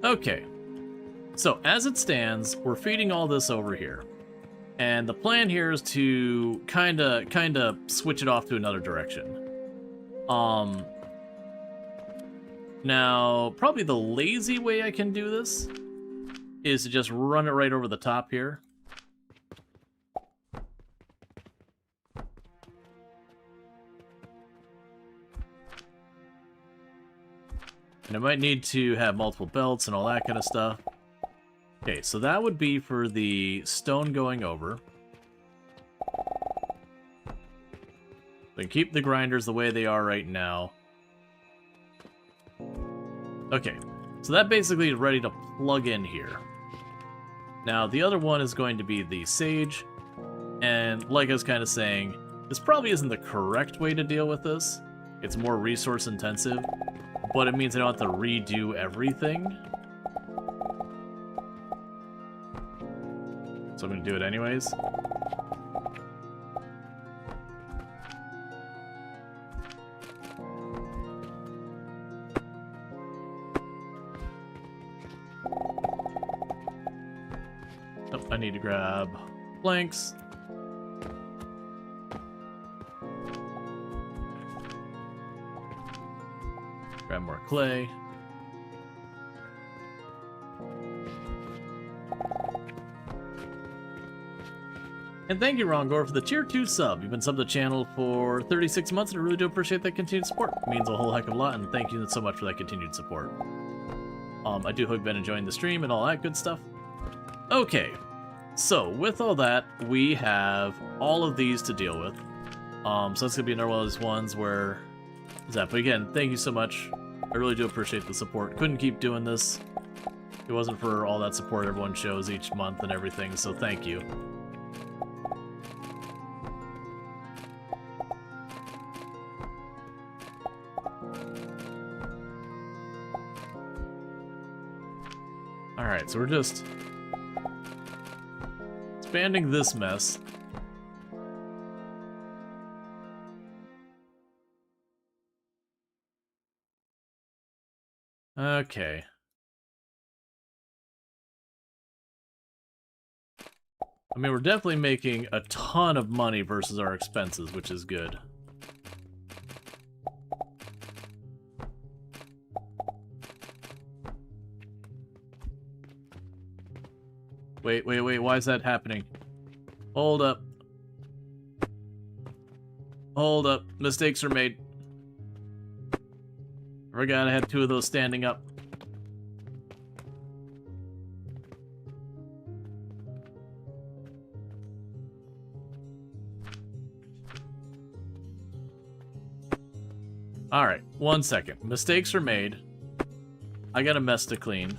Okay. So, as it stands, we're feeding all this over here. And the plan here is to kind of switch it off to another direction. Now, probably the lazy way I can do this is to just run it right over the top here. And I might need to have multiple belts and all that kind of stuff. Okay, so that would be for the stone going over. Then keep the grinders the way they are right now. Okay, so that basically is ready to plug in here. Now, the other one is going to be the sage. And like I was kind of saying, this probably isn't the correct way to deal with this. It's more resource intensive, but it means I don't have to redo everything. So I'm going to do it anyways. Oh, I need to grab planks. Grab more clay. And thank you, Rongor, for the tier 2 sub. You've been subbed to the channel for 36 months, and I really do appreciate that continued support. It means a whole heck of a lot, and thank you so much for that continued support. I do hope you've been enjoying the stream and all that good stuff. Okay, so with all that, we have all of these to deal with. So that's going to be another one of those ones where... But again, thank you so much. I really do appreciate the support. Couldn't keep doing this if it wasn't for all that support everyone shows each month and everything, so thank you. Alright, so we're just expanding this mess. Okay. I mean, we're definitely making a ton of money versus our expenses, which is good. Wait, why is that happening? Hold up. Hold up. Mistakes are made. I forgot I had 2 of those standing up. Alright, 1 second. Mistakes are made. I got a mess to clean.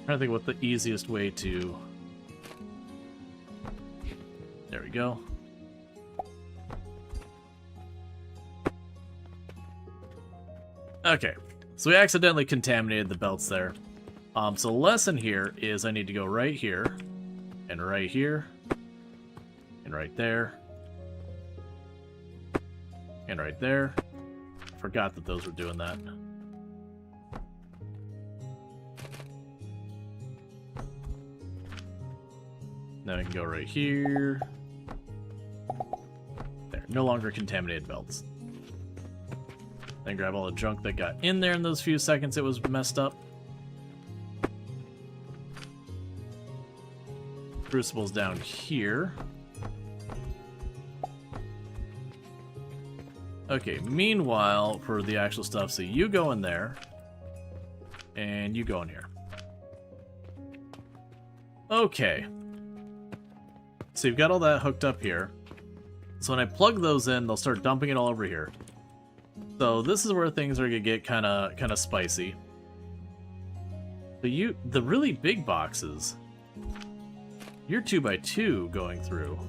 trying to think what the easiest way to... There we go. Okay, so we accidentally contaminated the belts there. So the lesson here is I need to go right here, and right here, and right there, and right there. Forgot that those were doing that. Now I can go right here. There, no longer contaminated belts. Then grab all the junk that got in there in those few seconds it was messed up. Crucible's down here. Okay, meanwhile, for the actual stuff, so you go in there, and you go in here. Okay. So you've got all that hooked up here. So when I plug those in, they'll start dumping it all over here. So this is where things are gonna get kind of spicy. But the really big boxes, you're 2x2 going through.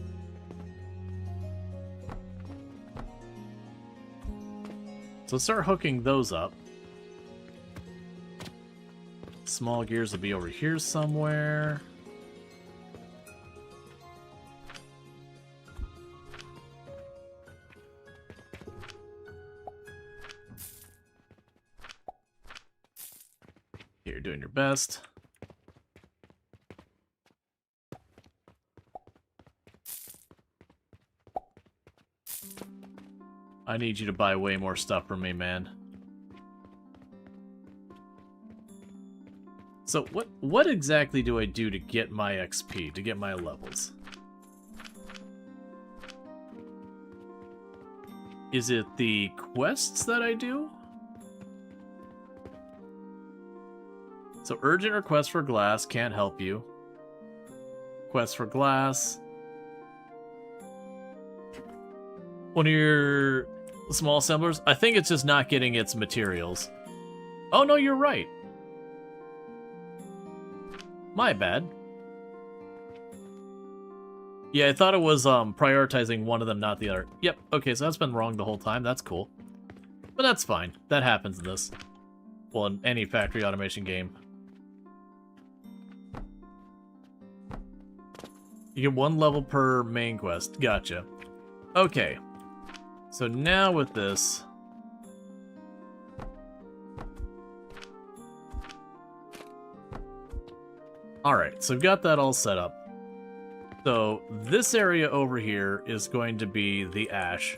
So let's start hooking those up. Small gears will be over here somewhere. You're doing your best. I need you to buy way more stuff from me, man. So what exactly do I do to get my XP, to get my levels? Is it the quests that I do? So urgent request for glass, can't help you. Quest for glass. One of your small assemblers? I think it's just not getting its materials. Oh no, you're right. My bad. Yeah, I thought it was prioritizing one of them, not the other. Yep, okay, so that's been wrong the whole time. That's cool. But that's fine. That happens in this. Well, in any factory automation game. You get 1 level per main quest. Gotcha. Okay. So now with this... Alright, so we've got that all set up. So this area over here is going to be the ash.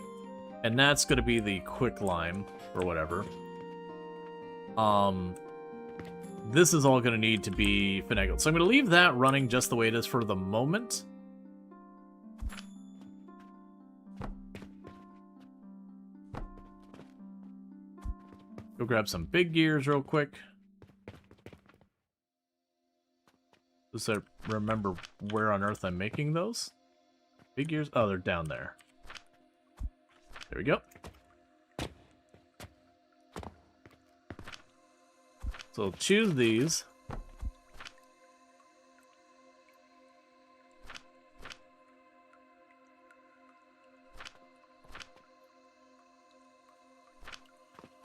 And that's going to be the quicklime, or whatever. This is all going to need to be finagled. So I'm going to leave that running just the way it is for the moment. Go grab some big gears real quick. Just so I remember where on earth I'm making those. Big gears? Oh, they're down there. There we go. So I'll choose these.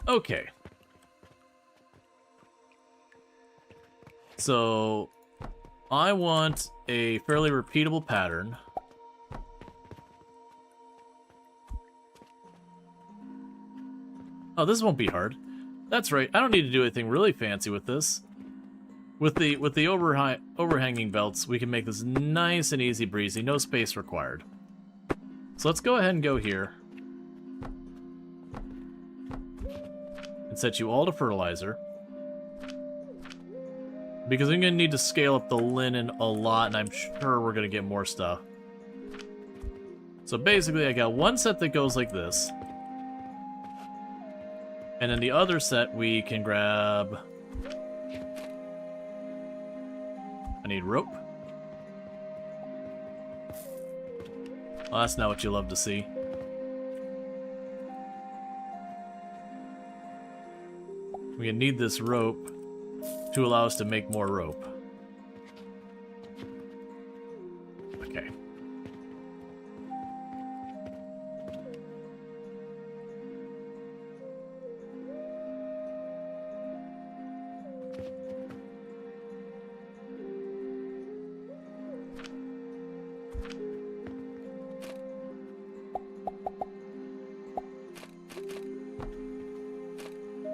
Okay. So I want a fairly repeatable pattern. Oh, this won't be hard. That's right. I don't need to do anything really fancy with this. With the overhanging belts, we can make this nice and easy breezy. No space required. So let's go ahead and go here. And set you all to fertilizer. Because I'm going to need to scale up the linen a lot, and I'm sure we're going to get more stuff. So basically, I got one set that goes like this. And then the other set, we can grab... I need rope. Well, that's not what you love to see. We're going to need this rope to allow us to make more rope. Okay.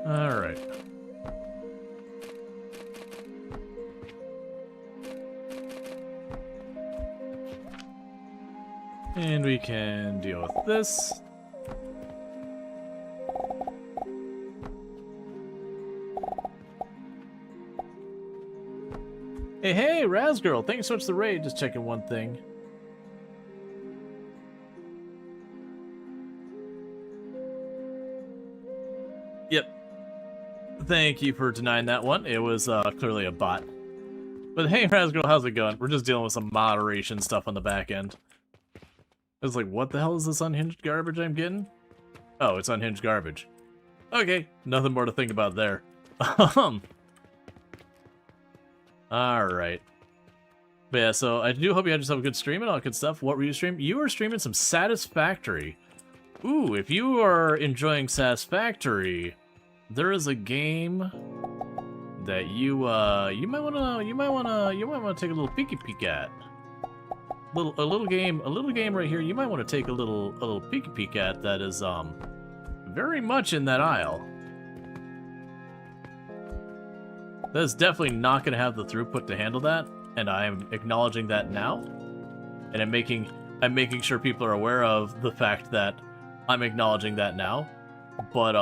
All right. And we can deal with this. Hey, Razgirl, thanks so much for the raid. Just checking one thing. Yep. Thank you for denying that one. It was clearly a bot. But hey, Razgirl, how's it going? We're just dealing with some moderation stuff on the back end. I was like, what the hell is this unhinged garbage I'm getting? Oh, it's unhinged garbage. Okay, nothing more to think about there. Alright. But yeah, so I do hope you had yourself a good stream and all that good stuff. What were you streaming? You were streaming some Satisfactory. Ooh, if you are enjoying Satisfactory, there is a game that you might wanna take a little peeky peek at. A little game right here. You might want to take a little peeky peek at that is very much in that aisle. That is definitely not going to have the throughput to handle that, and I am acknowledging that now. And I'm making sure people are aware of the fact that I'm acknowledging that now. But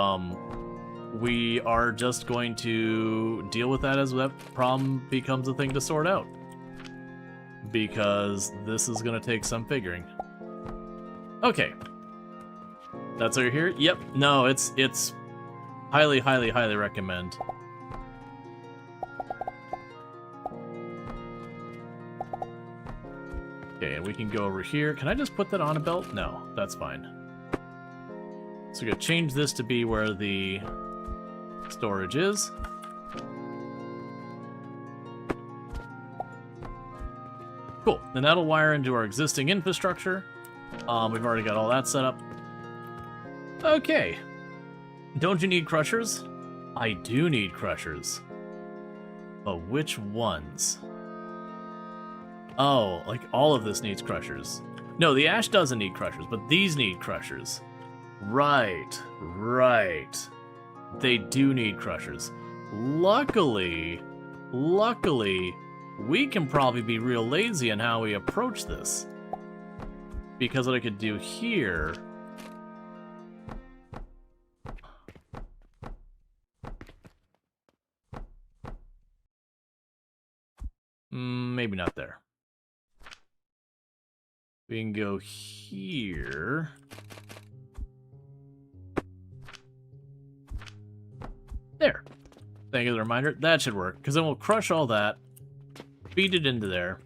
we are just going to deal with that as that problem becomes a thing to sort out. Because this is gonna take some figuring. Okay. That's over here? Yep. No, it's highly recommend. Okay, and we can go over here. Can I just put that on a belt? No, that's fine. So we're gonna change this to be where the storage is. Cool, and that'll wire into our existing infrastructure. We've already got all that set up. Okay. Don't you need crushers? I do need crushers. But which ones? Oh, like all of this needs crushers. No, the ash doesn't need crushers, but these need crushers. Right. They do need crushers. Luckily, we can probably be real lazy in how we approach this. Because what I could do here... maybe not there. We can go here. There. Thank you for the reminder. That should work, because then we'll crush all that, feed it into there.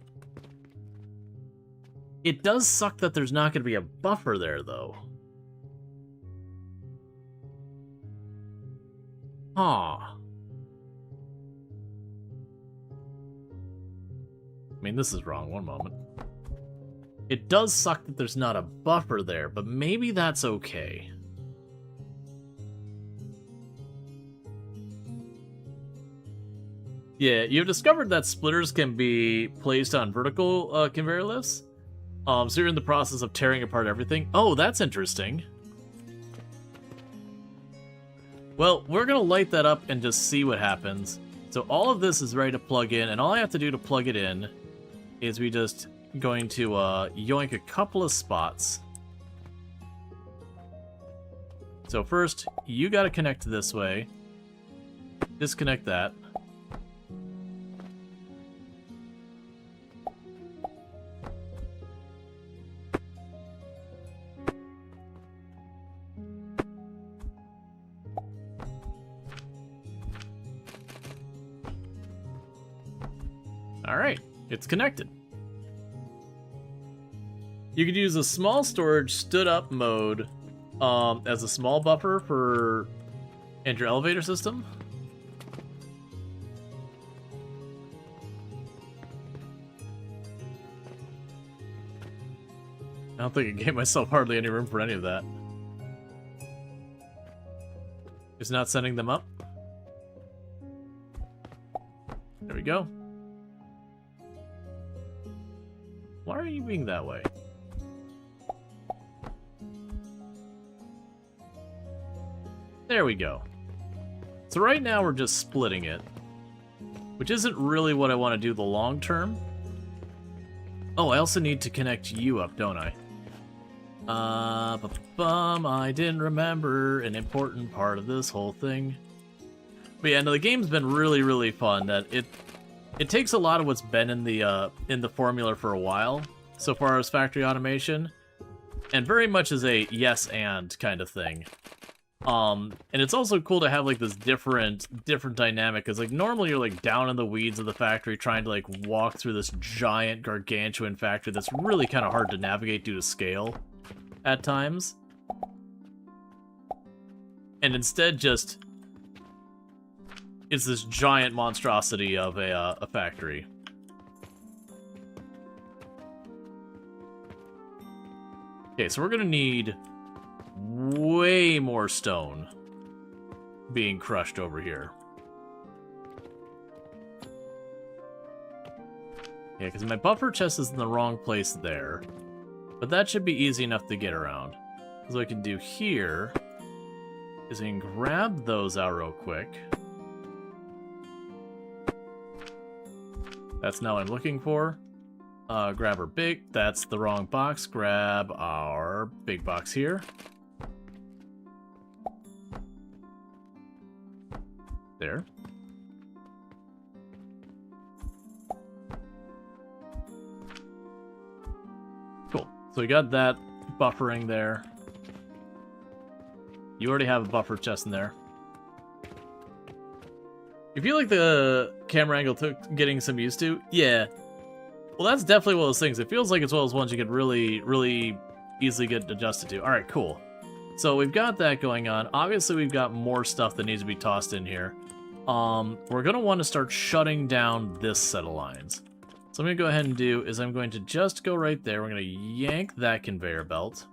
It does suck that there's not going to be a buffer there, though. Huh. I mean, this is wrong. One moment. It does suck that there's not a buffer there, but maybe that's okay. Yeah, you've discovered that splitters can be placed on vertical conveyor lifts. So you're in the process of tearing apart everything. Oh, that's interesting. Well, we're going to light that up and just see what happens. So all of this is ready to plug in, and all I have to do to plug it in is we just going to yoink a couple of spots. So first, you got to connect this way. Disconnect that. Alright, it's connected. You could use a small storage stood up mode as a small buffer for your elevator system. I don't think I gave myself hardly any room for any of that. It's not sending them up. There we go. Why are you being that way? There we go. So right now we're just splitting it, which isn't really what I want to do the long term. Oh, I also need to connect you up, don't I? I didn't remember an important part of this whole thing. But yeah, no, the game's been really, really fun. That it takes a lot of what's been in the formula for a while, so far as factory automation, and very much is a yes and kind of thing. And it's also cool to have like this different dynamic, because like normally you're like down in the weeds of the factory trying to like walk through this giant gargantuan factory that's really kind of hard to navigate due to scale at times. And instead just it's this giant monstrosity of a factory. Okay, so we're gonna need way more stone being crushed over here. Yeah, because my buffer chest is in the wrong place there. But that should be easy enough to get around. So what I can do here is I can grab those out real quick. That's now what I'm looking for. Grab our big, that's the wrong box. Grab our big box here. There. Cool. So we got that buffering there. You already have a buffer chest in there. You feel like the camera angle took getting some used to? Yeah. Well, that's definitely one of those things. It feels like it's one of those ones you could really, really easily get adjusted to. Alright, cool. So we've got that going on. Obviously, we've got more stuff that needs to be tossed in here. We're going to want to start shutting down this set of lines. So I'm going to go ahead and do is I'm going to just go right there. We're going to yank that conveyor belt.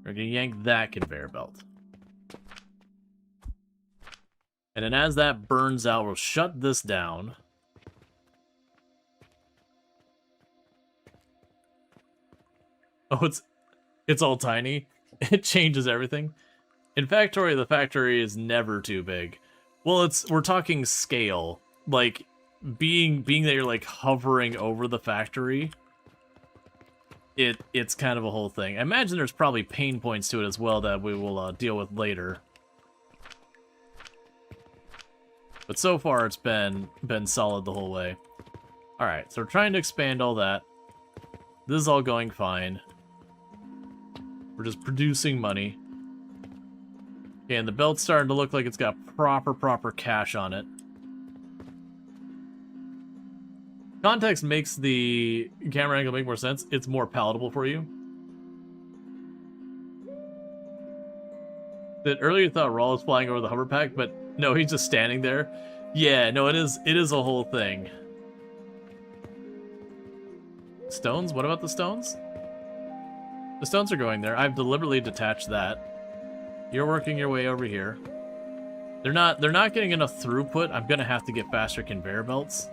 We're going to yank that conveyor belt. And then as that burns out, we'll shut this down. Oh, it's all tiny. It changes everything. In Factory, the factory is never too big. Well, we're talking scale. Like being that you're like hovering over the factory, it's kind of a whole thing. I imagine there's probably pain points to it as well that we will deal with later. But so far it's been solid the whole way. Alright, so we're trying to expand all that. This is all going fine. We're just producing money. Okay, and the belt's starting to look like it's got proper cash on it. Context makes the camera angle make more sense. It's more palatable for you. That earlier you thought Rual was flying over the hover pack, but no, he's just standing there. Yeah, no, it is a whole thing. Stones? What about the stones? The stones are going there. I've deliberately detached that. You're working your way over here. They're not getting enough throughput. I'm gonna have to get faster conveyor belts.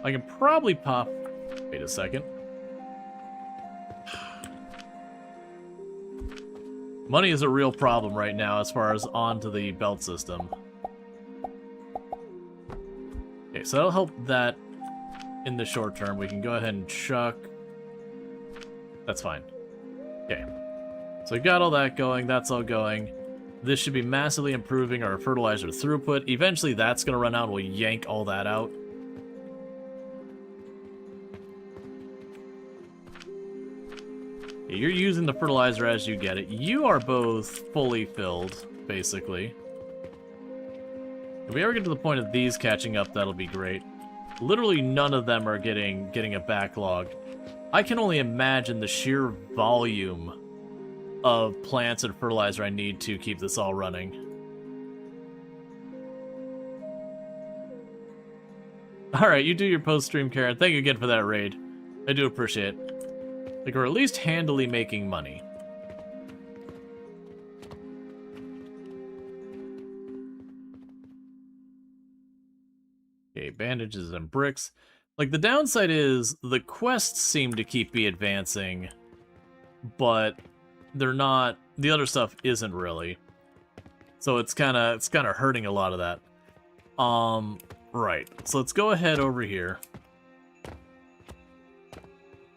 I can probably pop... Wait a second. Money is a real problem right now as far as onto the belt system. Okay, so that'll help that in the short term. We can go ahead and chuck... That's fine. Okay. So we've got all that going. That's all going. This should be massively improving our fertilizer throughput. Eventually that's going to run out. We'll yank all that out. You're using the fertilizer as you get it. You are both fully filled, basically. If we ever get to the point of these catching up, that'll be great. Literally none of them are getting a backlog. I can only imagine the sheer volume of plants and fertilizer I need to keep this all running. Alright, you do your post-stream, Karen. Thank you again for that raid. I do appreciate it. Like, we're at least handily making money. Okay, bandages and bricks. Like, the downside is the quests seem to keep me advancing, but they're not. The other stuff isn't really. So it's kind of hurting a lot of that. Right. So let's go ahead over here.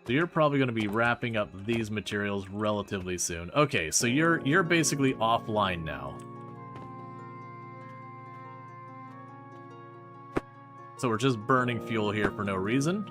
So you're probably going to be wrapping up these materials relatively soon. Okay, so you're basically offline now. So we're just burning fuel here for no reason.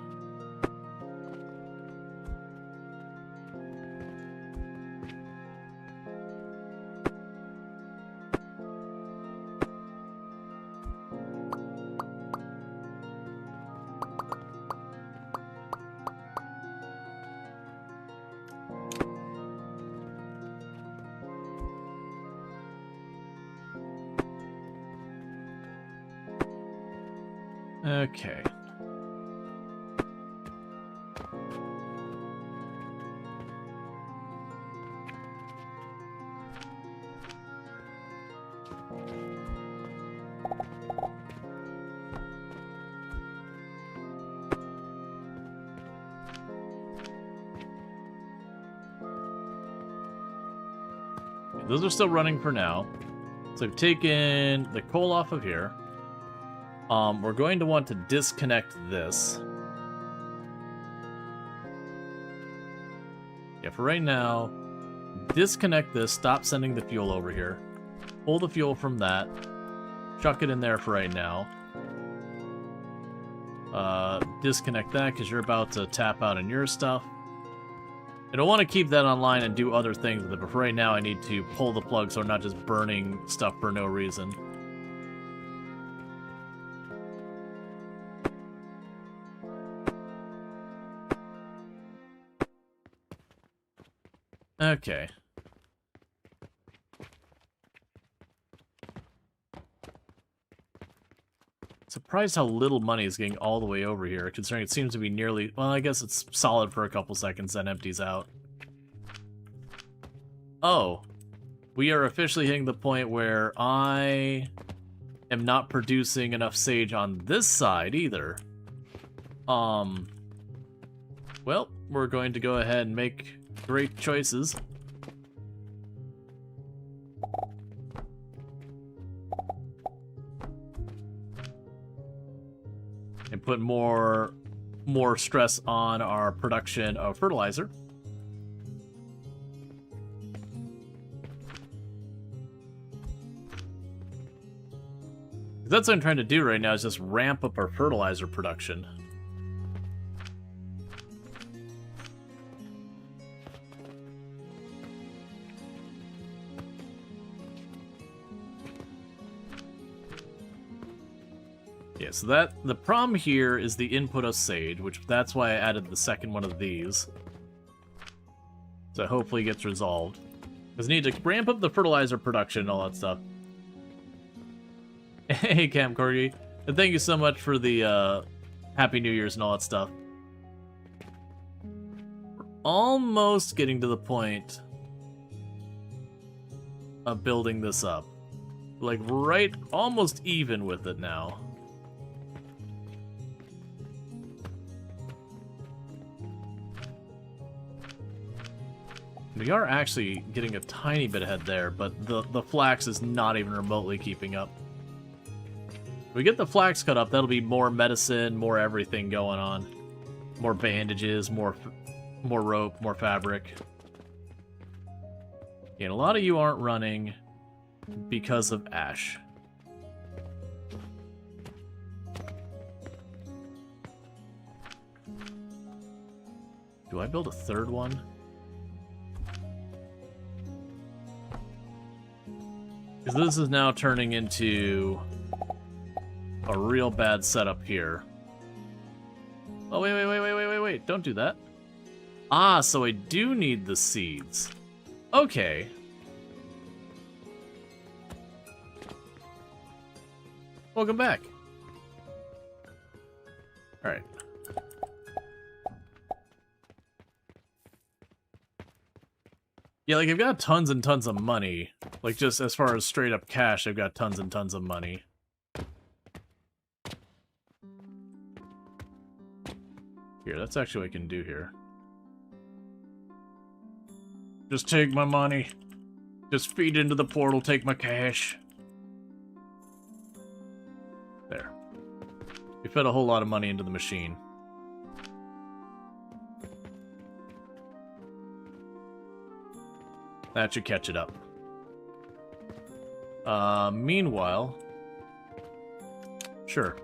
Okay. Those are still running for now. So I've taken the coal off of here. We're going to want to disconnect this. Yeah, for right now, disconnect this, stop sending the fuel over here. Pull the fuel from that. Chuck it in there for right now. Disconnect that because you're about to tap out on your stuff. I don't want to keep that online and do other things with it, but for right now I need to pull the plug so I'm not just burning stuff for no reason. Okay. Surprised how little money is getting all the way over here, considering it seems to be nearly... Well, I guess it's solid for a couple seconds, then empties out. Oh. We are officially hitting the point where I am not producing enough sage on this side, either. Well, we're going to go ahead and make great choices. And put more stress on our production of fertilizer. That's what I'm trying to do right now, is just ramp up our fertilizer production. Yeah, so the problem here is the input of sage, which that's why I added the second one of these. So hopefully it gets resolved. Because I need to ramp up the fertilizer production and all that stuff. Hey, Cam Corgi. And thank you so much for the Happy New Year's and all that stuff. We're almost getting to the point of building this up. Like, right, almost even with it now. We are actually getting a tiny bit ahead there, but the flax is not even remotely keeping up. If we get the flax cut up, that'll be more medicine, more everything going on. More bandages, more rope, more fabric. Yeah, and a lot of you aren't running because of ash. Do I build a third one? Because this is now turning into a real bad setup here. Oh, wait. Don't do that. Ah, so I do need the seeds. Okay. Welcome back. Alright. Yeah, like, I've got tons and tons of money. Like, just as far as straight up cash, I've got tons and tons of money. Here, that's actually what I can do here. Just take my money. Just feed into the portal, take my cash. There. We fed a whole lot of money into the machine. That should catch it up. Meanwhile... Sure.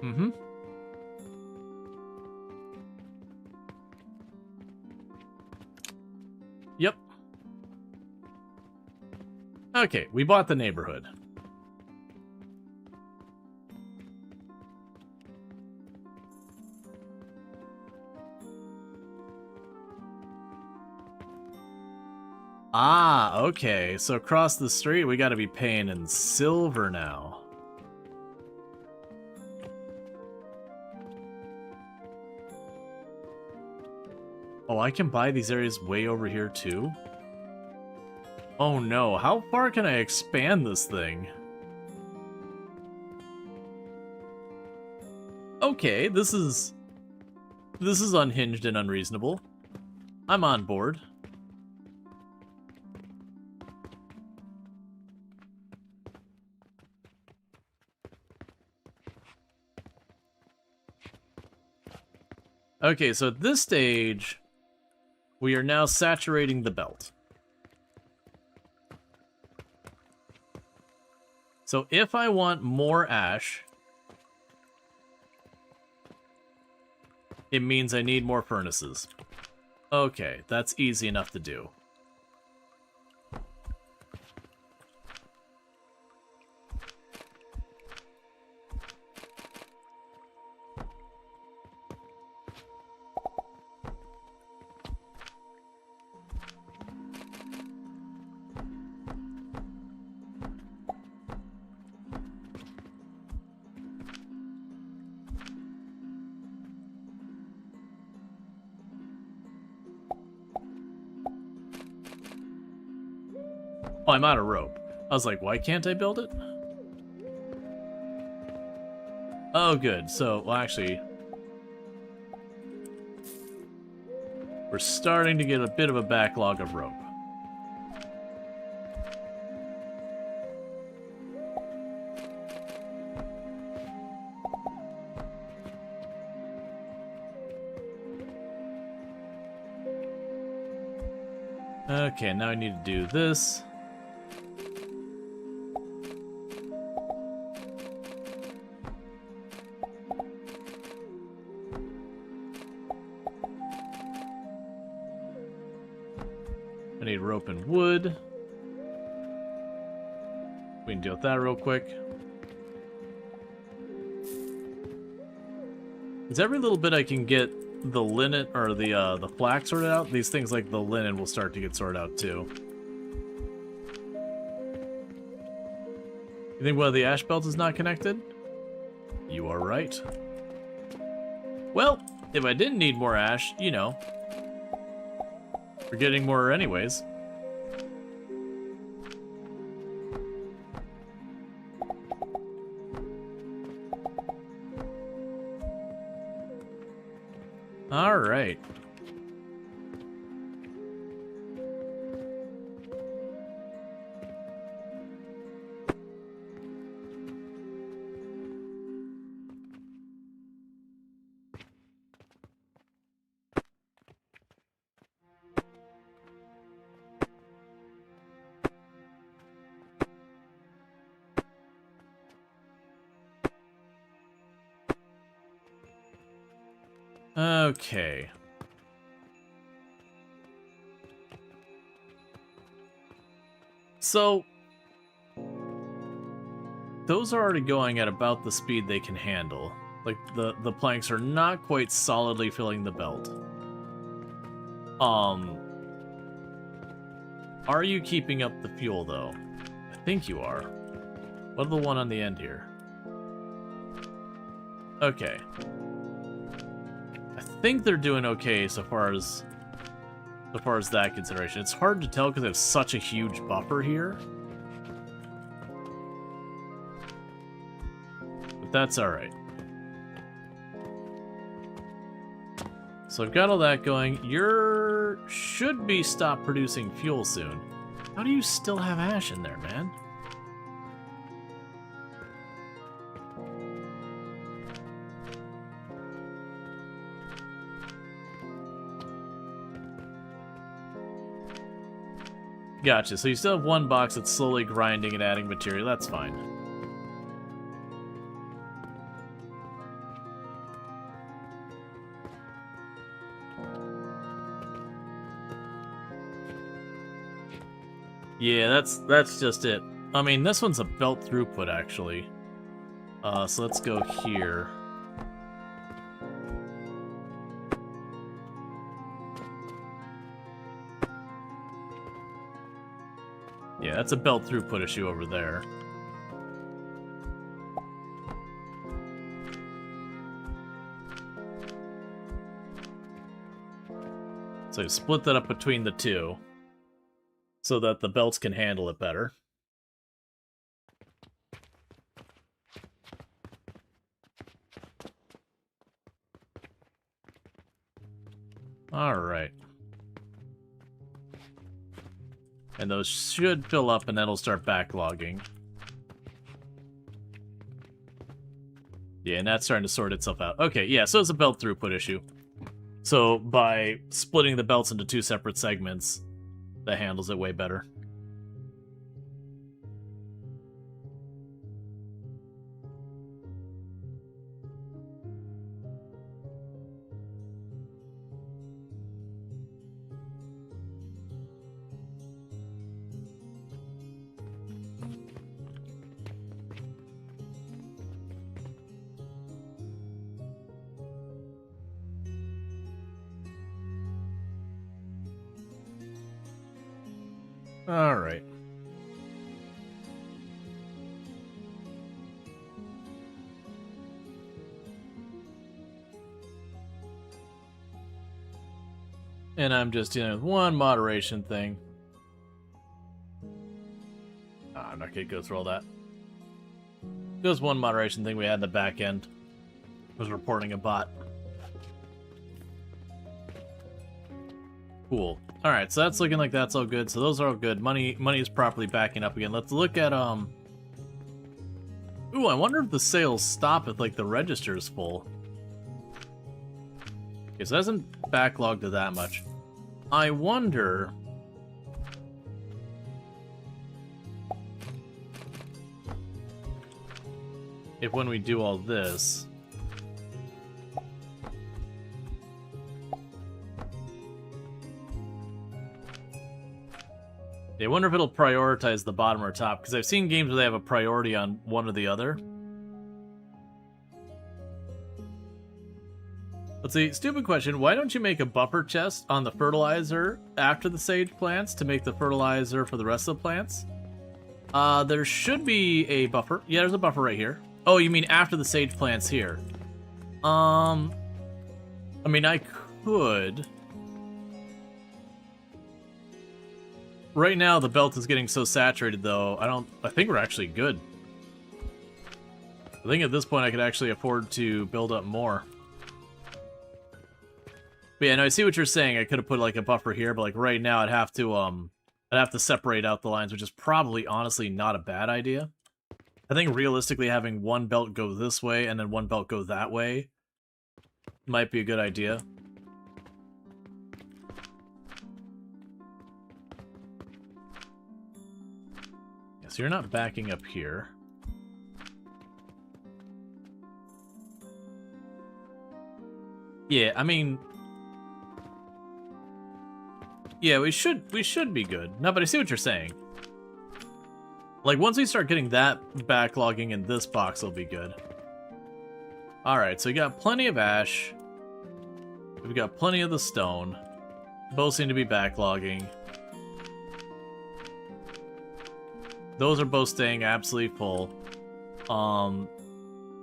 Mm-hmm. Yep. Okay, we bought the neighborhood. Ah, okay. So across the street, we gotta be paying in silver now. Oh, I can buy these areas way over here too? Oh no, how far can I expand this thing? Okay, this is unhinged and unreasonable. I'm on board. Okay, so at this stage, we are now saturating the belt. So if I want more ash, it means I need more furnaces. Okay, that's easy enough to do. Oh, I'm out of rope. I was like, why can't I build it? Oh, good. So, well, actually, we're starting to get a bit of a backlog of rope. Okay, now I need to do this. I need rope and wood. We can deal with that real quick. Is every little bit I can get the linen or the flax sorted out, these things like the linen will start to get sorted out too. You think one of the ash belts is not connected? You are right. Well, if I didn't need more ash, you know, we're getting more anyways. All right. Okay. So, those are already going at about the speed they can handle. Like, the planks are not quite solidly filling the belt. Are you keeping up the fuel, though? I think you are. What are the one on the end here? Okay. I think they're doing okay so far as that consideration. It's hard to tell because they have such a huge buffer here. But that's alright. So I've got all that going. You should be stopped producing fuel soon. How do you still have ash in there, man? Gotcha, so you still have one box that's slowly grinding and adding material. That's fine. Yeah, that's just it. I mean, this one's a belt throughput, actually. So let's go here. Yeah, that's a belt throughput issue over there. So you split that up between the two so that the belts can handle it better. Alright. And those should fill up, and that'll start backlogging. Yeah, and that's starting to sort itself out. Okay, yeah, so it's a belt throughput issue. So by splitting the belts into two separate segments, that handles it way better. Alright. And I'm just dealing with one moderation thing. I'm not gonna go through all that. Just one moderation thing we had in the back end. Was reporting a bot. Cool. Alright, so that's looking like that's all good. So those are all good. Money is properly backing up again. Let's look at Ooh, I wonder if the sales stop if like the register is full. Okay, so it hasn't backlogged to that much. I wonder if when we do all this, I wonder if it'll prioritize the bottom or top, because I've seen games where they have a priority on one or the other. Let's see, stupid question, why don't you make a buffer chest on the fertilizer after the sage plants to make the fertilizer for the rest of the plants? There should be a buffer. Yeah, there's a buffer right here. Oh, you mean after the sage plants here? I mean, I could. Right now, the belt is getting so saturated, though, I think we're actually good. I think at this point I could actually afford to build up more. But yeah, no, I see what you're saying. I could have put, like, a buffer here, but, like, right now I'd have to separate out the lines, which is probably, honestly, not a bad idea. I think realistically having one belt go this way and then one belt go that way might be a good idea. So you're not backing up here. Yeah, I mean, yeah, we should be good. No, but I see what you're saying. Like once we start getting that backlogging in this box, it'll be good. All right, so we got plenty of ash. We've got plenty of the stone. Both seem to be backlogging. Those are both staying absolutely full.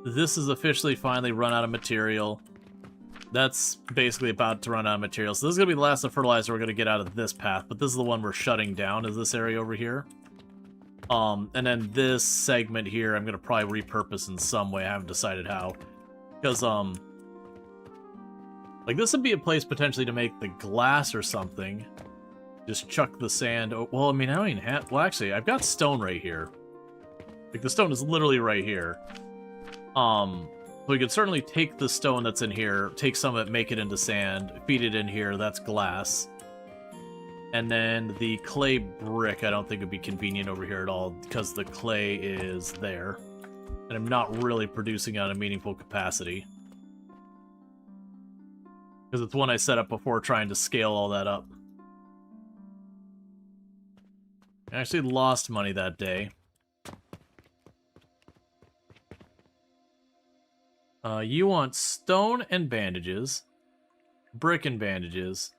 This is officially finally run out of material. That's basically about to run out of material. So this is going to be the last of fertilizer we're going to get out of this path, but this is the one we're shutting down, is this area over here. And then this segment here, I'm going to probably repurpose in some way. I haven't decided how. Because, like, this would be a place potentially to make the glass or something. Just chuck the sand. Oh, well, I mean, I don't even have... Well, actually, I've got stone right here. Like, the stone is literally right here. So we could certainly take the stone that's in here, take some of it, make it into sand, feed it in here, that's glass. And then the clay brick, I don't think would be convenient over here at all, because the clay is there. And I'm not really producing at a meaningful capacity. Because it's one I set up before trying to scale all that up. I actually lost money that day. You want stone and bandages. Brick and bandages.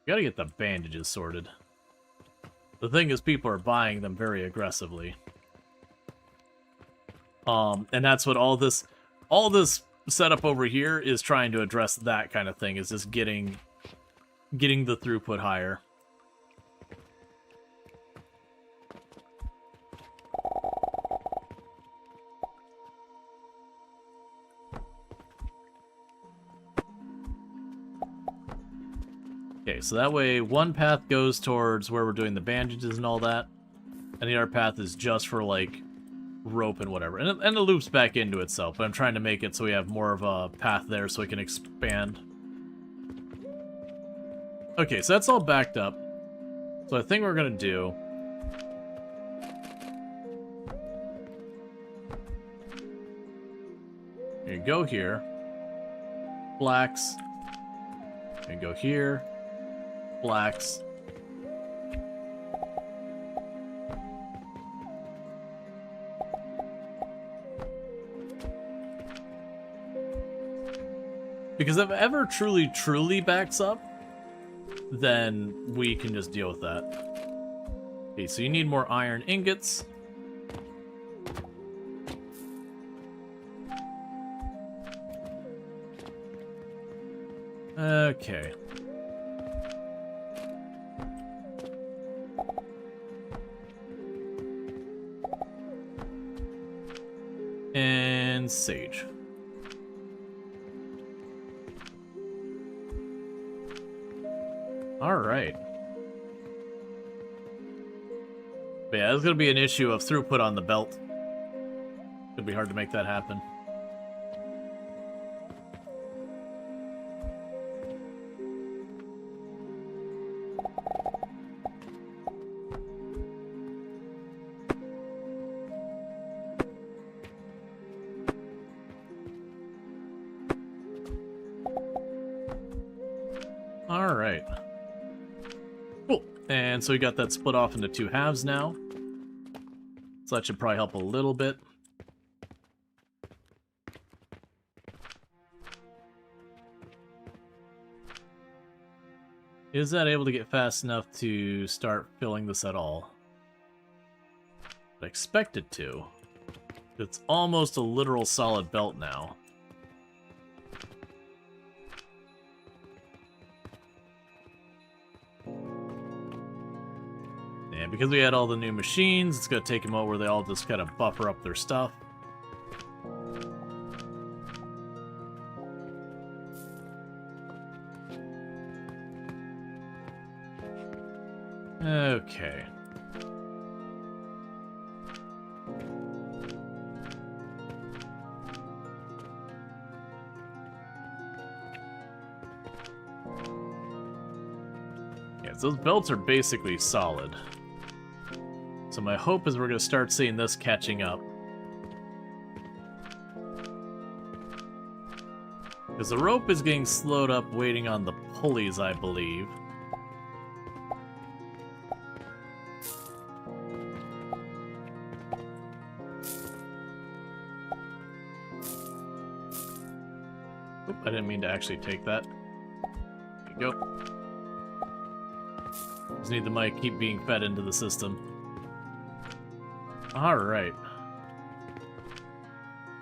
Gotta get the bandages sorted. The thing is, people are buying them very aggressively. And that's what all this setup over here is trying to address. That kind of thing is just getting the throughput higher. Okay, so that way one path goes towards where we're doing the bandages and all that, and the other path is just for, like, rope and whatever. And it loops back into itself, but I'm trying to make it so we have more of a path there so we can expand. Okay, so that's all backed up. So I think we're gonna do... You go here. Blacks. You go here. Blacks. Because if it ever truly backs up, then we can just deal with that. Okay, so you need more iron ingots. Okay. And sage. Alright. But yeah, there's gonna be an issue of throughput on the belt. It'll be hard to make that happen. Alright. Cool. And so we got that split off into two halves now. So that should probably help a little bit. Is that able to get fast enough to start filling this at all? I expect it to. It's almost a literal solid belt now. And because we had all the new machines, it's going to take a moment where they all just kind of buffer up their stuff. Okay. Yeah, so those belts are basically solid. So my hope is we're going to start seeing this catching up. Because the rope is getting slowed up waiting on the pulleys, I believe. Oop, I didn't mean to actually take that. There you go. Just need the mic keep being fed into the system. Alright.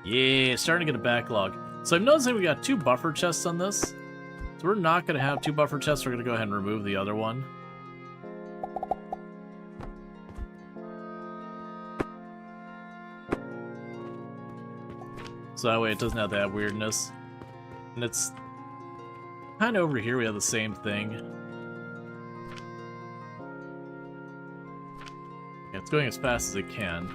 Yeah, starting to get a backlog. So I'm noticing we got 2 buffer chests on this. So we're not going to have 2 buffer chests. We're going to go ahead and remove the other one. So that way it doesn't have that weirdness. And it's kind of over here we have the same thing. Yeah, it's going as fast as it can.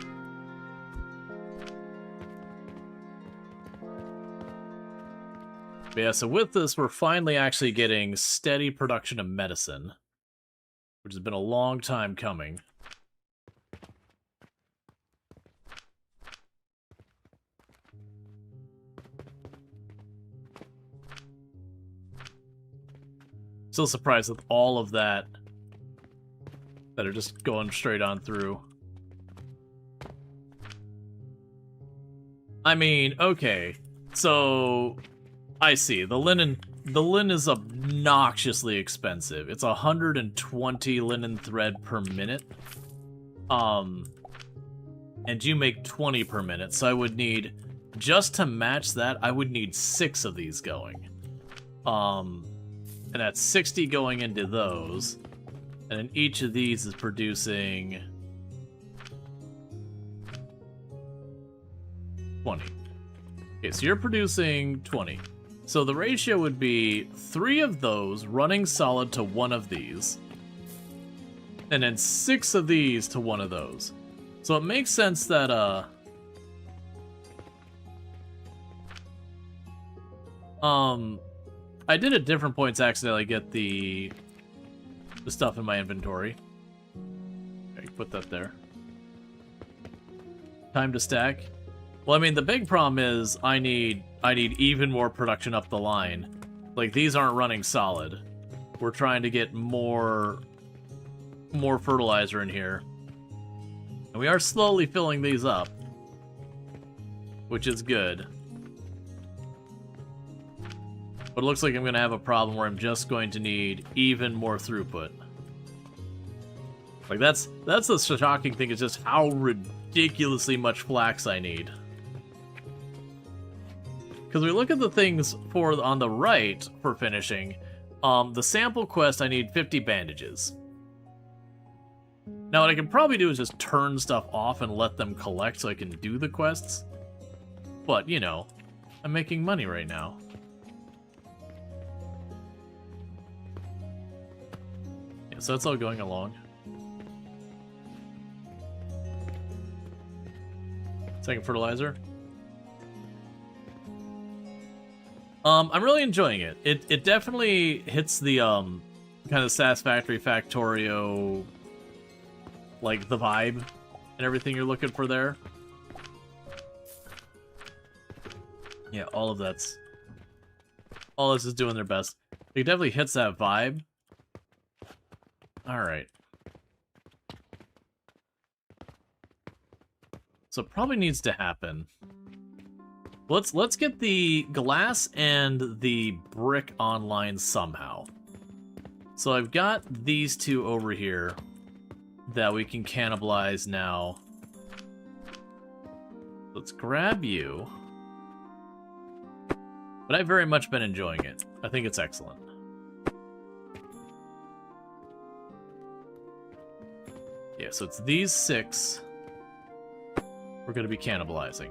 But yeah, so with this, we're finally actually getting steady production of medicine, which has been a long time coming. Still surprised with all of that are just going straight on through. I mean, okay, so I see. The linen is obnoxiously expensive. It's 120 linen thread per minute. And you make 20 per minute, so I would need, just to match that, I would need 6 of these going. And that's 60 going into those. And then each of these is producing 20. Okay, so you're producing 20. So the ratio would be 3 of those running solid to 1 of these. And then 6 of these to 1 of those. So it makes sense that, I did at different points accidentally get the stuff in my inventory. Okay, put that there. Time to stack. Well, I mean, the big problem is I need even more production up the line. Like, these aren't running solid. We're trying to get more fertilizer in here. And we are slowly filling these up, which is good. But it looks like I'm going to have a problem where I'm just going to need even more throughput. Like, that's the shocking thing, is just how ridiculously much flax I need. Because we look at the things on the right for finishing. The sample quest, I need 50 bandages. Now, what I can probably do is just turn stuff off and let them collect so I can do the quests. But, you know, I'm making money right now. Yeah, so that's all going along. Second fertilizer. I'm really enjoying it. It definitely hits the kind of Satisfactory Factorio, like the vibe and everything you're looking for there. Yeah, all this is doing their best. It definitely hits that vibe. All right. So it probably needs to happen. Let's get the glass and the brick online somehow. So I've got these 2 over here that we can cannibalize now. Let's grab you. But I've very much been enjoying it. I think it's excellent. Yeah, so it's these 6 we're going to be cannibalizing.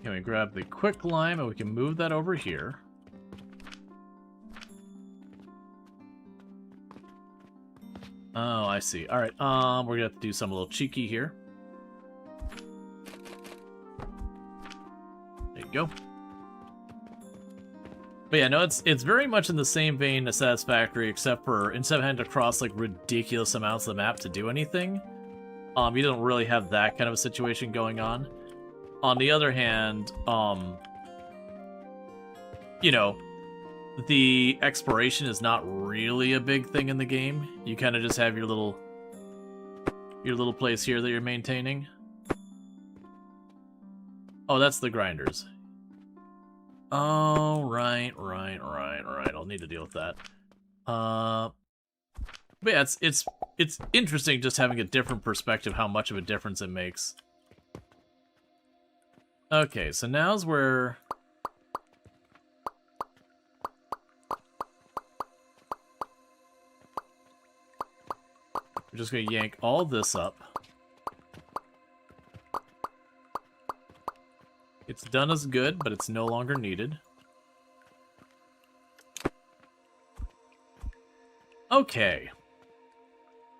Can we grab the quick lime and we can move that over here? Oh, I see. All right, we're gonna have to do something a little cheeky here. There you go. But yeah, no, it's very much in the same vein as Satisfactory, except for instead of having to cross like ridiculous amounts of the map to do anything, you don't really have that kind of a situation going on. On the other hand, you know, the exploration is not really a big thing in the game. You kind of just have your little place here that you're maintaining. Oh, that's the grinders. Oh, right. I'll need to deal with that. But yeah, it's interesting just having a different perspective how much of a difference it makes. Okay, so now's where... we're just going to yank all this up. It's done as good, but it's no longer needed. Okay.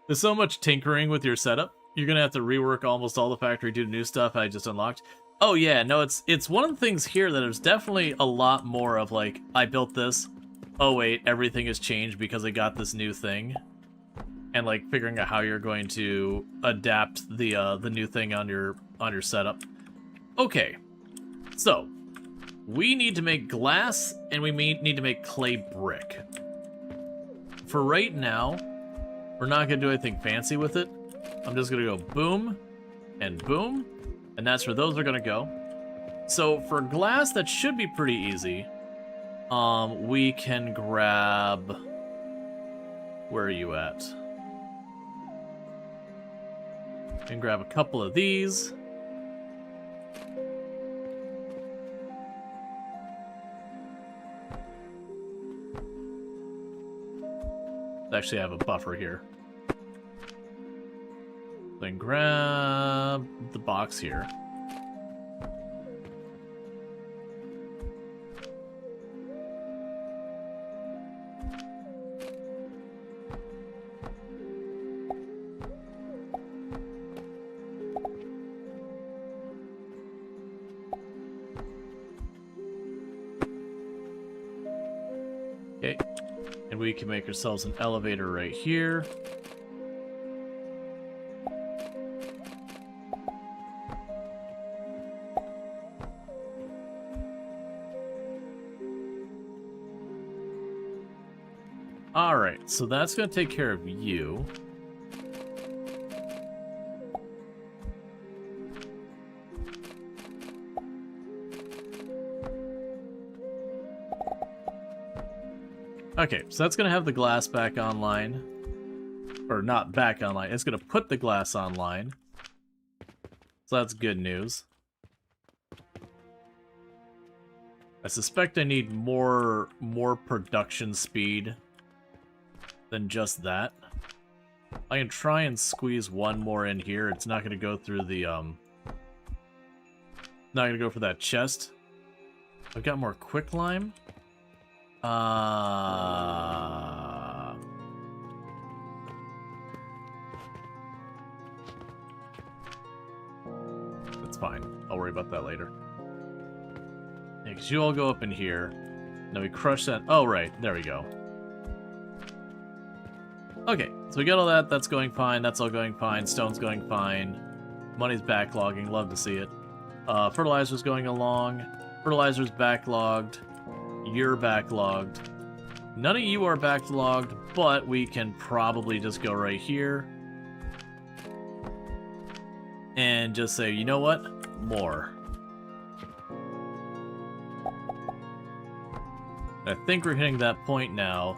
There's so much tinkering with your setup. You're going to have to rework almost all the factory due to new stuff I just unlocked. Oh yeah, no, it's one of the things here that there's definitely a lot more of, like, I built this. Oh wait, everything has changed because I got this new thing. And, like, figuring out how you're going to adapt the new thing on your setup. Okay. So, we need to make glass, and we need to make clay brick. For right now, we're not going to do anything fancy with it. I'm just going to go boom, and that's where those are going to go. So, for glass, that should be pretty easy. We can grab... where are you at? We can grab a couple of these. Actually, I have a buffer here. Then grab the box here. Okay. And we can make ourselves an elevator right here. Alright, so that's going to take care of you. Okay, so that's going to have the glass back online. Or not back online, it's going to put the glass online. So that's good news. I suspect I need more production speed than just that. I can try and squeeze one more in here. It's not going to go through the, not going to go for that chest. I've got more quicklime. That's fine. I'll worry about that later. Yeah, because you all go up in here. Now we crush that. Oh, right. There we go. Okay, so we got all that. That's going fine. That's all going fine. Stone's going fine. Money's backlogging. Love to see it. Fertilizer's going along. Fertilizer's backlogged. You're backlogged. None of you are backlogged, but we can probably just go right here. And just say, you know what? More. I think we're hitting that point now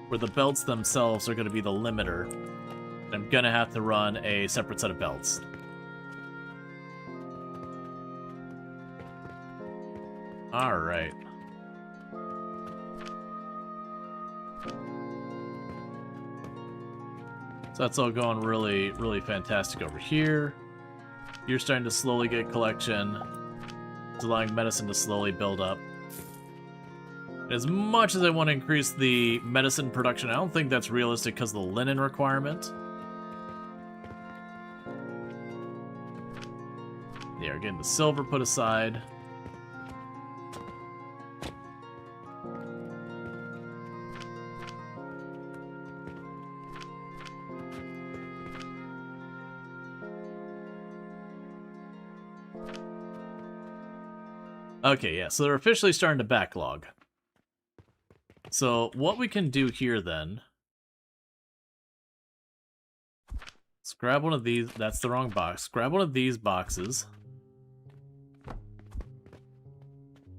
where the belts themselves are going to be the limiter. I'm going to have to run a separate set of belts. Alright. So that's all going really, really fantastic over here. You're starting to slowly get collection. It's allowing medicine to slowly build up. As much as I want to increase the medicine production, I don't think that's realistic because of the linen requirement. Yeah, we're getting the silver put aside. Okay, yeah, so they're officially starting to backlog. So what we can do here then... let's grab one of these. That's the wrong box. Grab one of these boxes.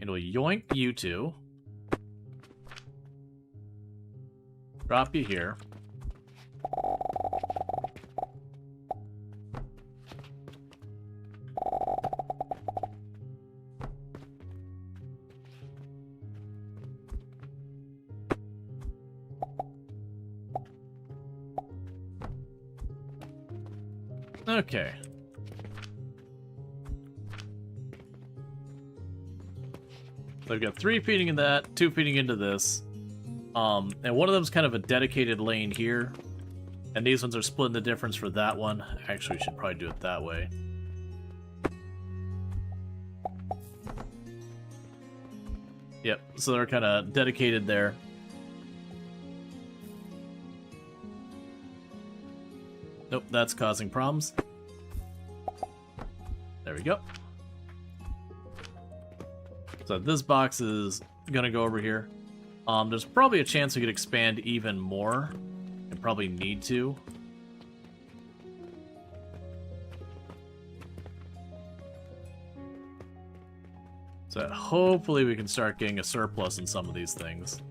And we'll yoink you two. Drop you here. Okay. So I've got 3 feeding in that, 2 feeding into this. And one of them's kind of a dedicated lane here. And these ones are splitting the difference for that one. Actually, we should probably do it that way. Yep, so they're kind of dedicated there. Nope, that's causing problems. There we go. So this box is gonna go over here. There's probably a chance we could expand even more. And probably need to. So that hopefully we can start getting a surplus in some of these things.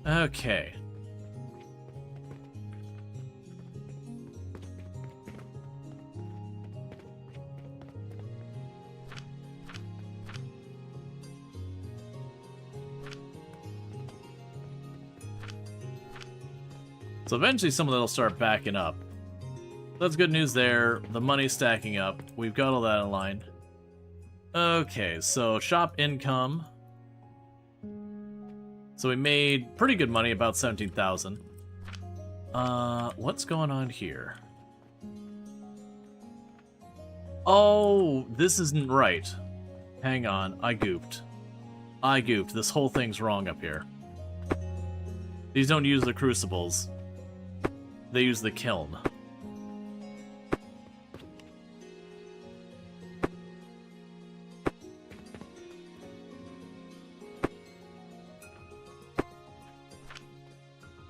Okay. So eventually some of that'll start backing up. That's good news there. The money's stacking up. We've got all that in line. Okay, so shop income. So we made pretty good money, about 17,000. What's going on here? Oh, this isn't right. Hang on, I gooped. This whole thing's wrong up here. These don't use the crucibles. They use the kiln.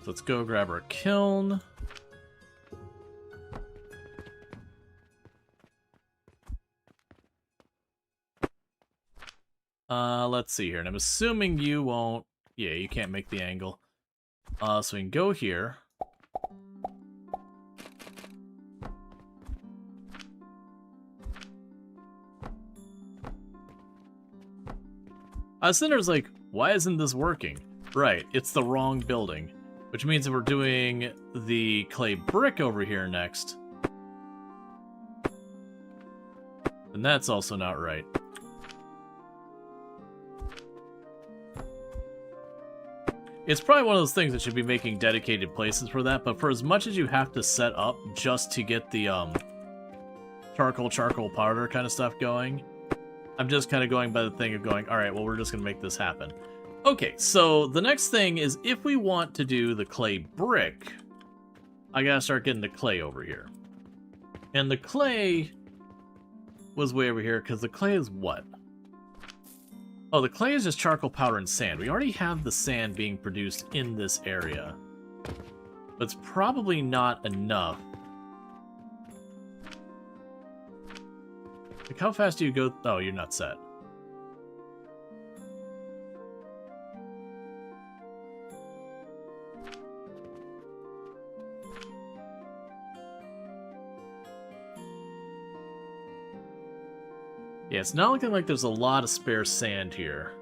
So let's go grab our kiln. Let's see here, and I'm assuming you won't... Yeah, you can't make the angle. So we can go here. Cinder's like, why isn't this working? Right, it's the wrong building. Which means that we're doing the clay brick over here next. And that's also not right. It's probably one of those things that should be making dedicated places for that, but for as much as you have to set up just to get the charcoal powder kind of stuff going, I'm just kind of going by the thing of going, alright, well, we're just going to make this happen. Okay, so the next thing is if we want to do the clay brick, I gotta start getting the clay over here. And the clay was way over here, because the clay is what? Oh, the clay is just charcoal powder and sand. We already have the sand being produced in this area. But it's probably not enough. Like, how fast do you go? Oh, you're not set. Yeah, it's not looking like there's a lot of spare sand here.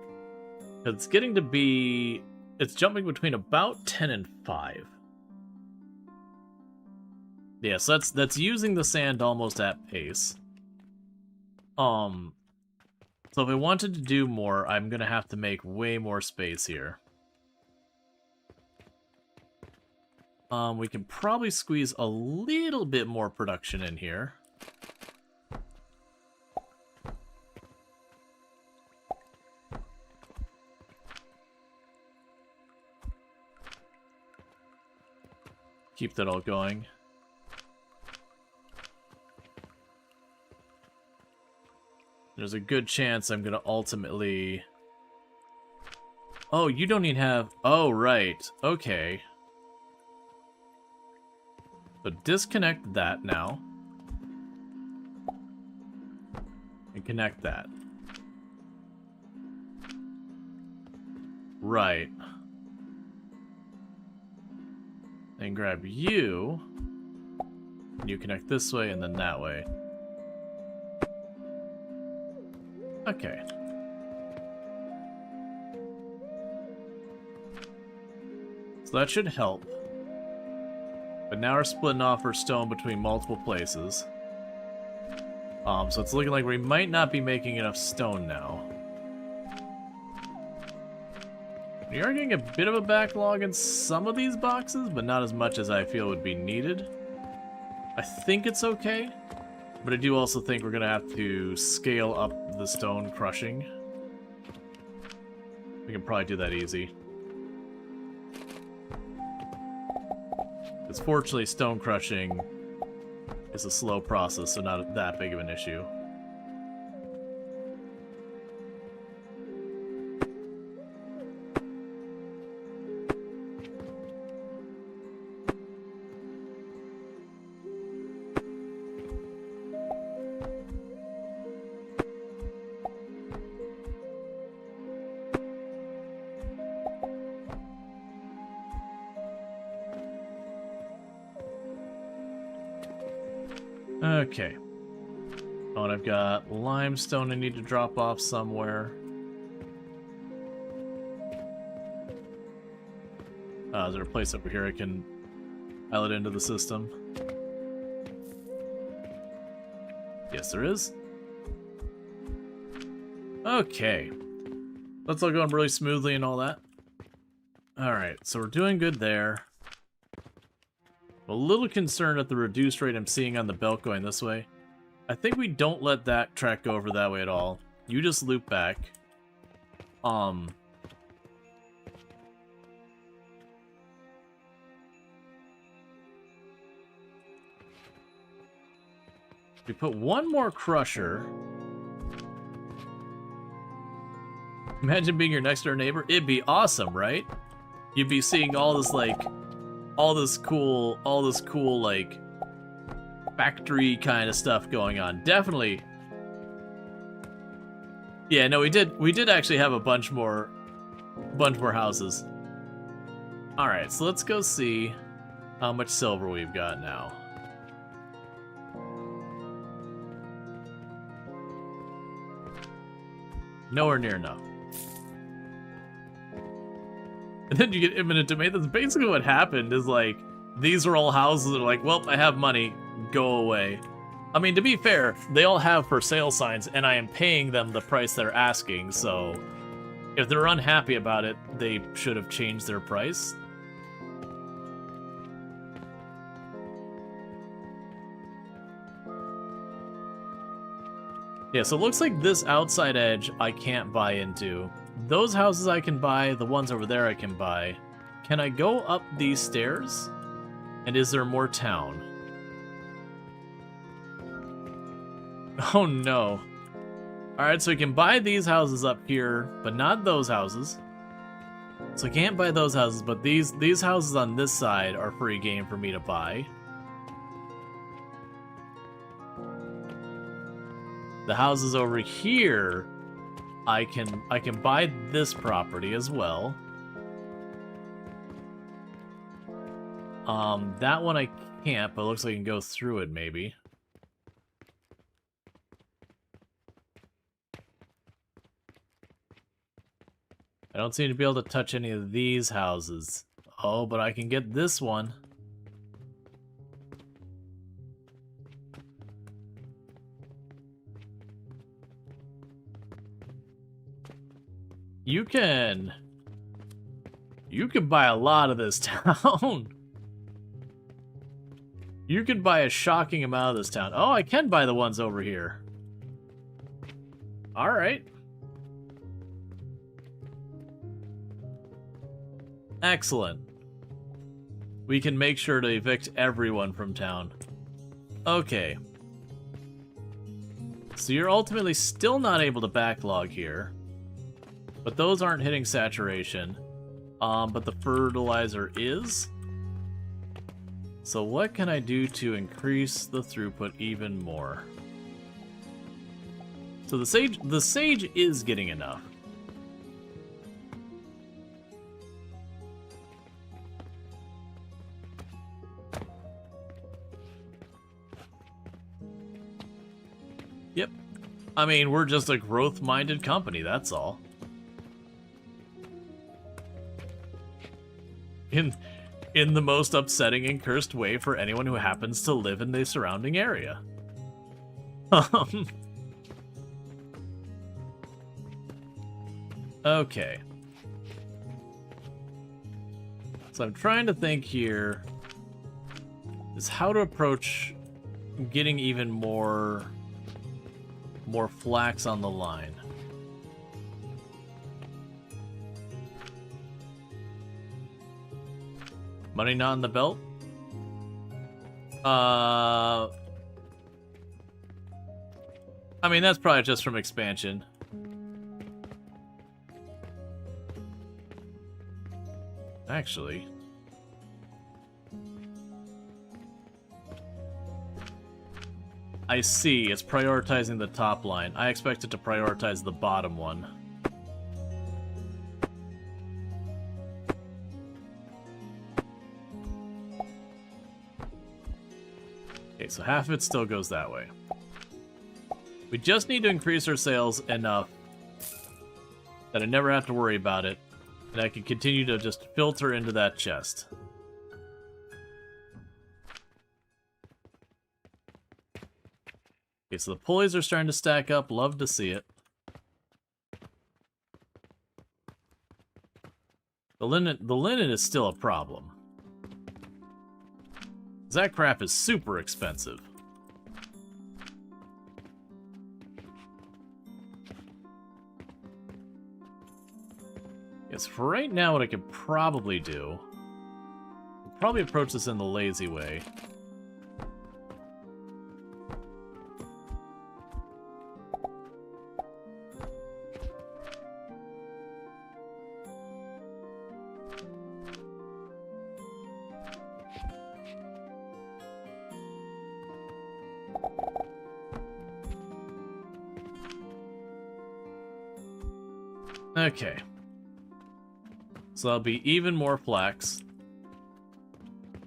It's getting to be... It's jumping between about 10 and 5. Yeah, so that's using the sand almost at pace. So if I wanted to do more, I'm gonna have to make way more space here. We can probably squeeze a little bit more production in here. Keep that all going. There's a good chance I'm gonna ultimately... Oh, you don't even have... Oh, right. Okay. So disconnect that now. And connect that. Right. And grab you. And you connect this way and then that way. Okay. So that should help. But now we're splitting off our stone between multiple places. So it's looking like we might not be making enough stone now. We are getting a bit of a backlog in some of these boxes, but not as much as I feel would be needed. I think it's okay, but I do also think we're going to have to scale up the stone crushing. We can probably do that easy. Because fortunately, stone crushing is a slow process, so not that big of an issue. Okay. Oh, and I've got limestone I need to drop off somewhere. Is there a place over here I can pile it into the system? Yes, there is. Okay. That's all going really smoothly and all that. Alright, so we're doing good there. I'm a little concerned at the reduced rate I'm seeing on the belt going this way. I think we don't let that track go over that way at all. You just loop back. We put one more crusher. Imagine being your next door neighbor. It'd be awesome, right? You'd be seeing all this, like, all this cool, like, factory kind of stuff going on. Definitely. Yeah, no, we did actually have a bunch more houses. All right, so let's go see how much silver we've got now. Nowhere near enough. And then you get imminent domain. That's basically what happened, is like, these are all houses that are like, well, I have money, go away. I mean, to be fair, they all have for sale signs, and I am paying them the price they're asking, so if they're unhappy about it, they should have changed their price. Yeah, so it looks like this outside edge I can't buy into. Those houses I can buy, the ones over there I can buy. Can I go up these stairs? And is there more town? Oh no. Alright, so we can buy these houses up here, but not those houses. So I can't buy those houses, but these houses on this side are free game for me to buy. The houses over here, I can buy this property as well. That one I can't, but it looks like I can go through it maybe. I don't seem to be able to touch any of these houses. Oh, but I can get this one. You can buy a lot of this town. You can buy a shocking amount of this town. Oh, I can buy the ones over here. All right. Excellent. We can make sure to evict everyone from town. Okay. So you're ultimately still not able to backlog here. But those aren't hitting saturation. But the fertilizer is. So what can I do to increase the throughput even more? So the sage is getting enough. Yep. I mean, we're just a growth-minded company, that's all. In the most upsetting and cursed way for anyone who happens to live in the surrounding area. Okay. So I'm trying to think here is how to approach getting even more flax on the line. Money not in the belt? I mean, that's probably just from expansion. Actually. I see, it's prioritizing the top line. I expect it to prioritize the bottom one. Okay, so half of it still goes that way. We just need to increase our sales enough that I never have to worry about it, and I can continue to just filter into that chest. Okay, so the pulleys are starting to stack up. Love to see it. The linen is still a problem. That crap is super expensive. Yes, for right now, what I could probably do... I'll probably approach this in the lazy way. Okay. So that'll be even more flax.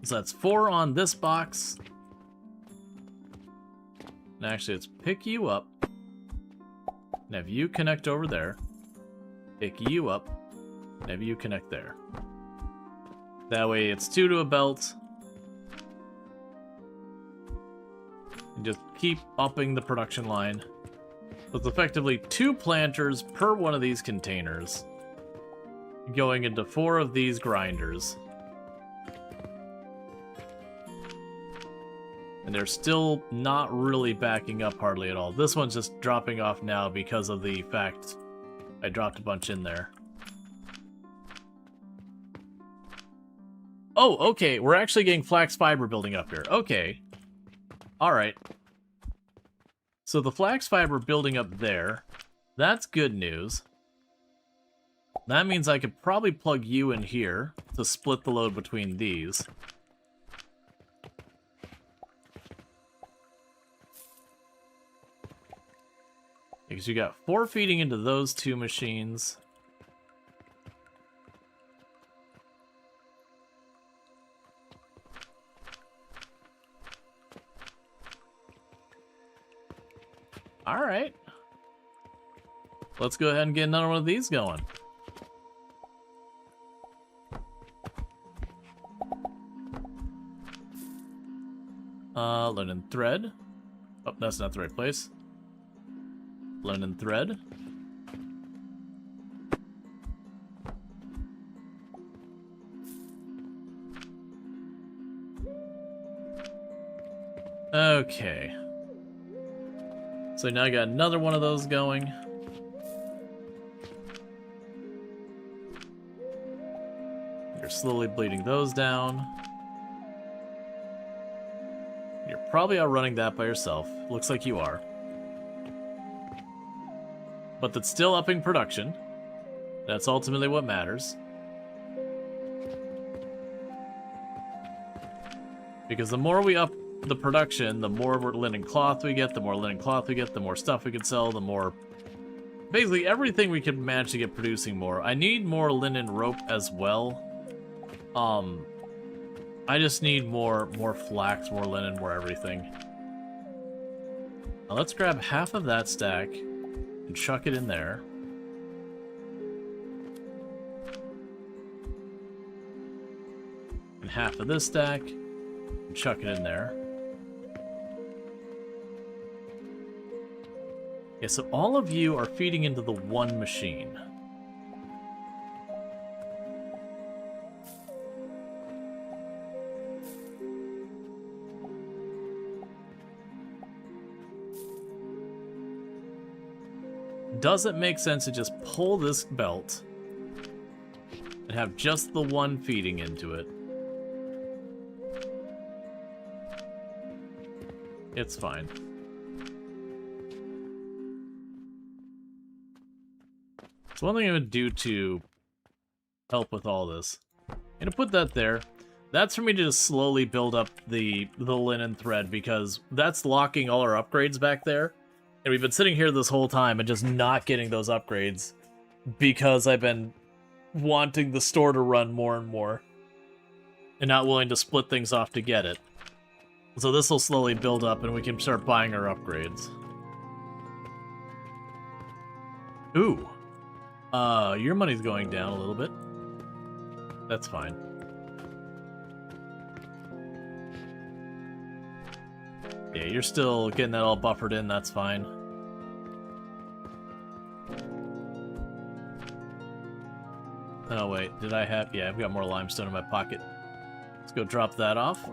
So that's 4 on this box. And actually, let's pick you up. And have you connect over there. Pick you up. And have you connect there. That way it's 2 to a belt. And just keep upping the production line. So it's effectively 2 planters per one of these containers, going into 4 of these grinders. And they're still not really backing up hardly at all. This one's just dropping off now because of the fact I dropped a bunch in there. Oh, okay, we're actually getting flax fiber building up here. Okay. Alright. So the flax fiber building up there, that's good news. That means I could probably plug you in here to split the load between these. Because you got 4 feeding into those 2 machines. Alright. Let's go ahead and get another one of these going. Linen thread. Oh, that's not the right place. Linen thread. Okay. So now I got another one of those going. You're slowly bleeding those down. You're probably outrunning that by yourself. Looks like you are. But that's still upping production. That's ultimately what matters. Because the more we up the production, the more linen cloth we get, the more linen cloth we get, the more stuff we can sell, the more... Basically, everything we can manage to get producing more. I need more linen rope as well. I just need more flax, more linen, more everything. Now let's grab half of that stack and chuck it in there. And half of this stack and chuck it in there. Okay, so all of you are feeding into the one machine. Does it make sense to just pull this belt and have just the one feeding into it? It's fine. So one thing I'm going to do to help with all this, I'm going to put that there. That's for me to just slowly build up the linen thread, because that's locking all our upgrades back there. And we've been sitting here this whole time and just not getting those upgrades because I've been wanting the store to run more and more and not willing to split things off to get it. So this will slowly build up and we can start buying our upgrades. Ooh. Your money's going down a little bit. That's fine. Yeah, you're still getting that all buffered in, that's fine. Oh wait, did I have... Yeah, I've got more limestone in my pocket. Let's go drop that off.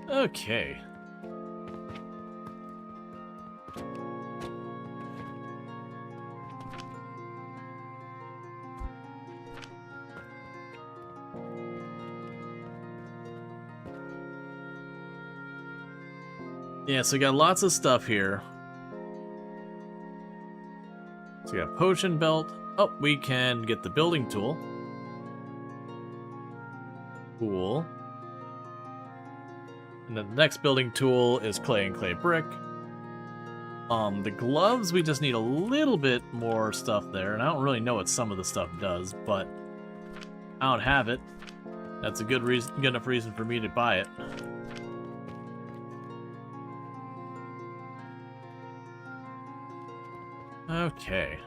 Okay. Yeah, so we got lots of stuff here. So we got a potion belt. Oh, we can get the building tool. Cool. And then the next building tool is clay and clay brick. The gloves, we just need a little bit more stuff there. And I don't really know what some of the stuff does, but I don't have it. That's a good enough reason for me to buy it. Okay.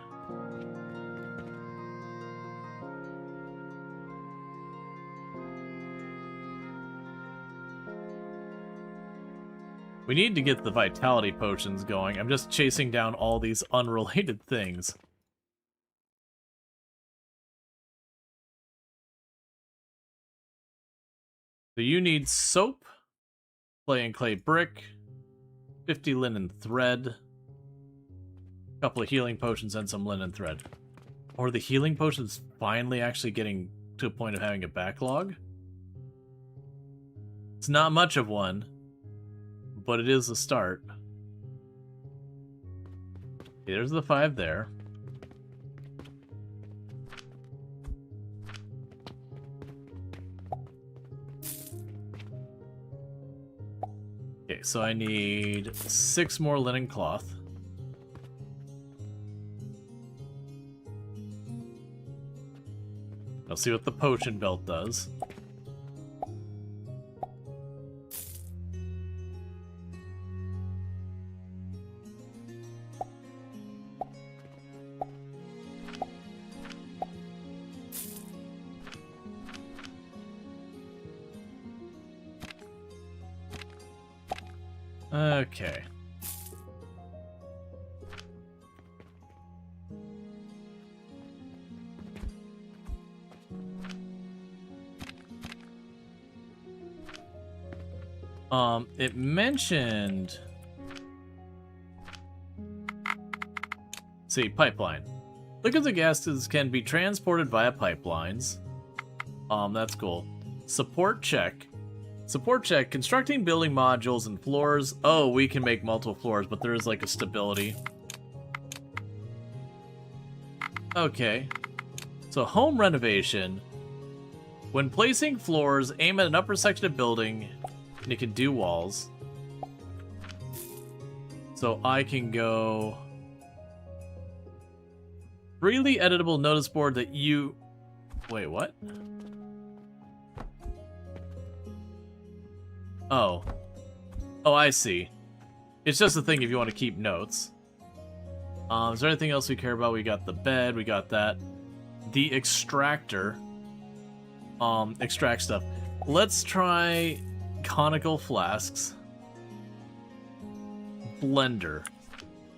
We need to get the vitality potions going. I'm just chasing down all these unrelated things. So you need soap, clay and clay brick, 50 linen thread, a couple of healing potions, and some linen thread. Or the healing potions finally actually getting to a point of having a backlog? It's not much of one, but it is a start. Okay, there's the 5 there. Okay, so I need 6 more linen cloth. I'll see what the potion belt does. Okay. It mentioned... See, pipeline. Liquids and gases can be transported via pipelines. That's cool. Support check. Support check. Constructing building modules and floors. Oh, we can make multiple floors, but there is like a stability. Okay. So home renovation. When placing floors, aim at an upper section of building, and it can do walls. So I can go... Freely editable notice board that you... Wait, what? Oh. Oh, I see. It's just a thing if you want to keep notes. Is there anything else we care about? We got the bed, we got that. The extractor. Extract stuff. Let's try conical flasks. Blender.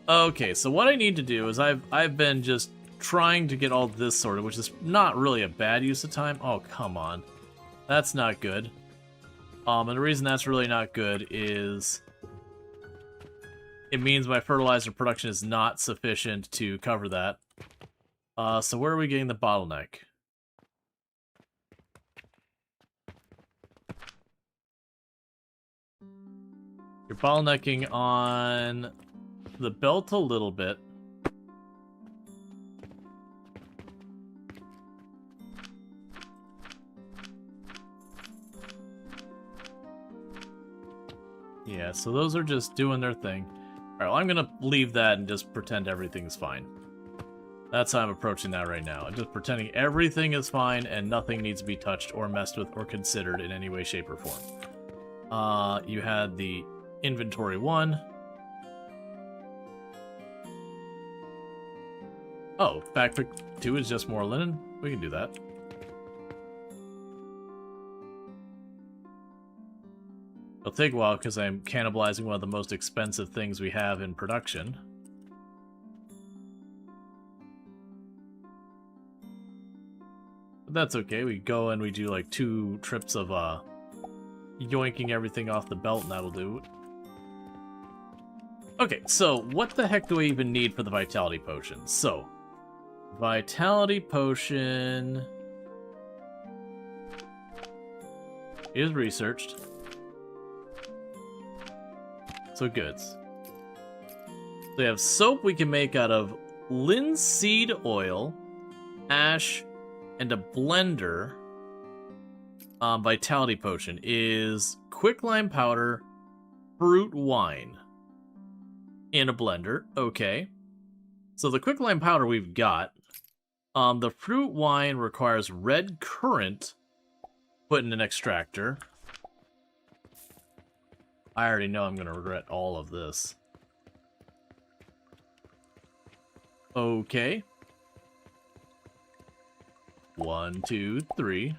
Okay, so what I need to do is I've been just trying to get all this sorted, which is not really a bad use of time. Oh, come on. That's not good. And the reason that's really not good is it means my fertilizer production is not sufficient to cover that. So where are we getting the bottleneck? You're bottlenecking on the belt a little bit. Yeah, so those are just doing their thing. Alright, well, I'm gonna leave that and just pretend everything's fine. That's how I'm approaching that right now. I'm just pretending everything is fine and nothing needs to be touched or messed with or considered in any way, shape, or form. You had the inventory 1. Oh, factory 2 is just more linen? We can do that. It'll take a while because I'm cannibalizing one of the most expensive things we have in production. But that's okay. We go and we do like 2 trips of yoinking everything off the belt and that'll do. Okay, so what the heck do we even need for the vitality potion? So, vitality potion is researched. So goods. So we have soap we can make out of linseed oil, ash, and a blender. Vitality potion is quicklime powder, fruit wine in a blender. Okay. So the quicklime powder we've got. The fruit wine requires red currant put in an extractor. I already know I'm going to regret all of this. Okay. 1, 2, 3.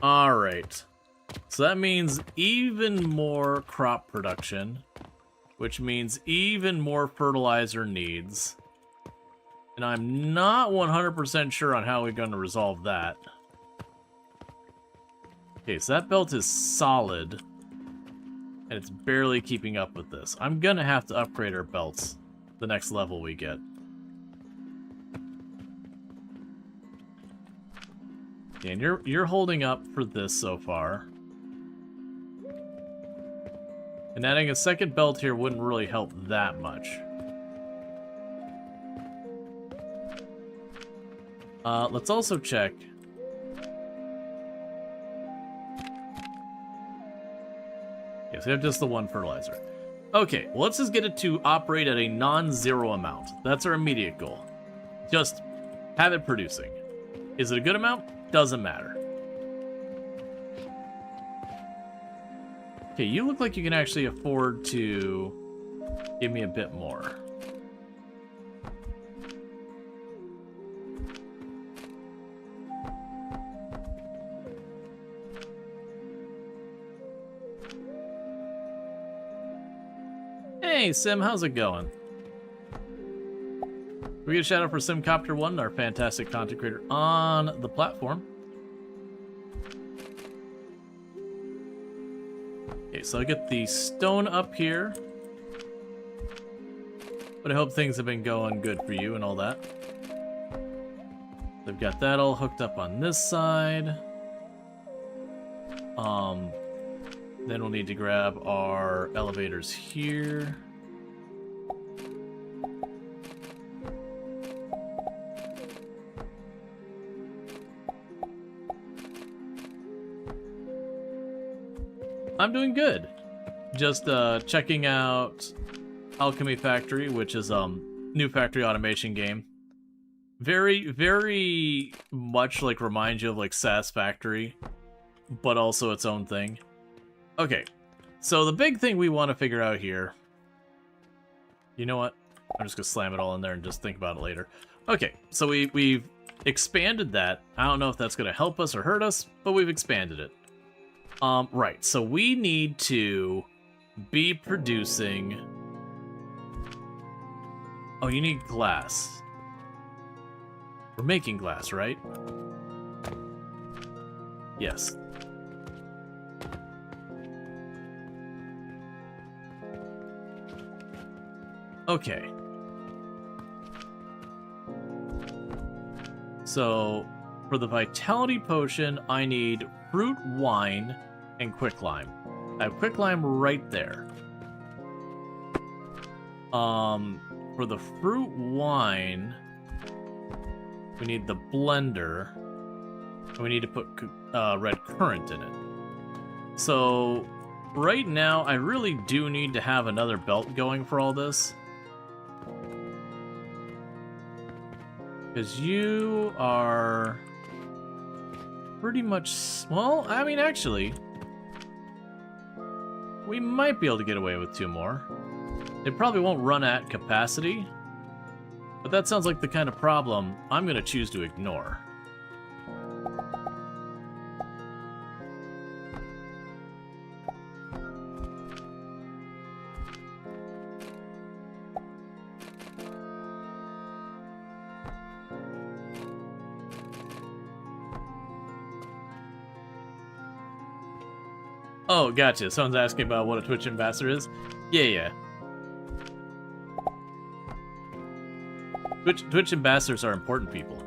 Alright. So that means even more crop production, which means even more fertilizer needs. And I'm not 100% sure on how we're going to resolve that. Okay, so that belt is solid, and it's barely keeping up with this. I'm gonna have to upgrade our belts the next level we get. Okay, and you're holding up for this so far. And adding a second belt here wouldn't really help that much. Let's also check. Yes, we have just the 1 fertilizer. Okay, well, let's just get it to operate at a non-zero amount. That's our immediate goal. Just have it producing. Is it a good amount? Doesn't matter. Okay, you look like you can actually afford to give me a bit more. Hey, Sim, how's it going? We get a shout out for SimCopter1, our fantastic content creator on the platform. Okay, so I get the stone up here. But I hope things have been going good for you and all that. They've got that all hooked up on this side. Then we'll need to grab our elevators here. I'm doing good. Just checking out Alchemy Factory, which is new factory automation game. Very, very much like reminds you of like SAS Factory, but also its own thing. Okay, so the big thing we want to figure out here. You know what? I'm just gonna slam it all in there and just think about it later. Okay, so we've expanded that. I don't know if that's gonna help us or hurt us, but we've expanded it. Right, so we need to be producing... Oh, you need glass. We're making glass, right? Yes. Okay. So, for the vitality potion, I need fruit wine and quicklime. I have quicklime right there. For the fruit wine, we need the blender, and we need to put red currant in it. So, right now, I really do need to have another belt going for all this. Because you are pretty much... Well, I mean, actually, we might be able to get away with 2 more. It probably won't run at capacity, but that sounds like the kind of problem I'm going to choose to ignore. Oh, gotcha. Someone's asking about what a Twitch ambassador is. Yeah. Twitch ambassadors are important people.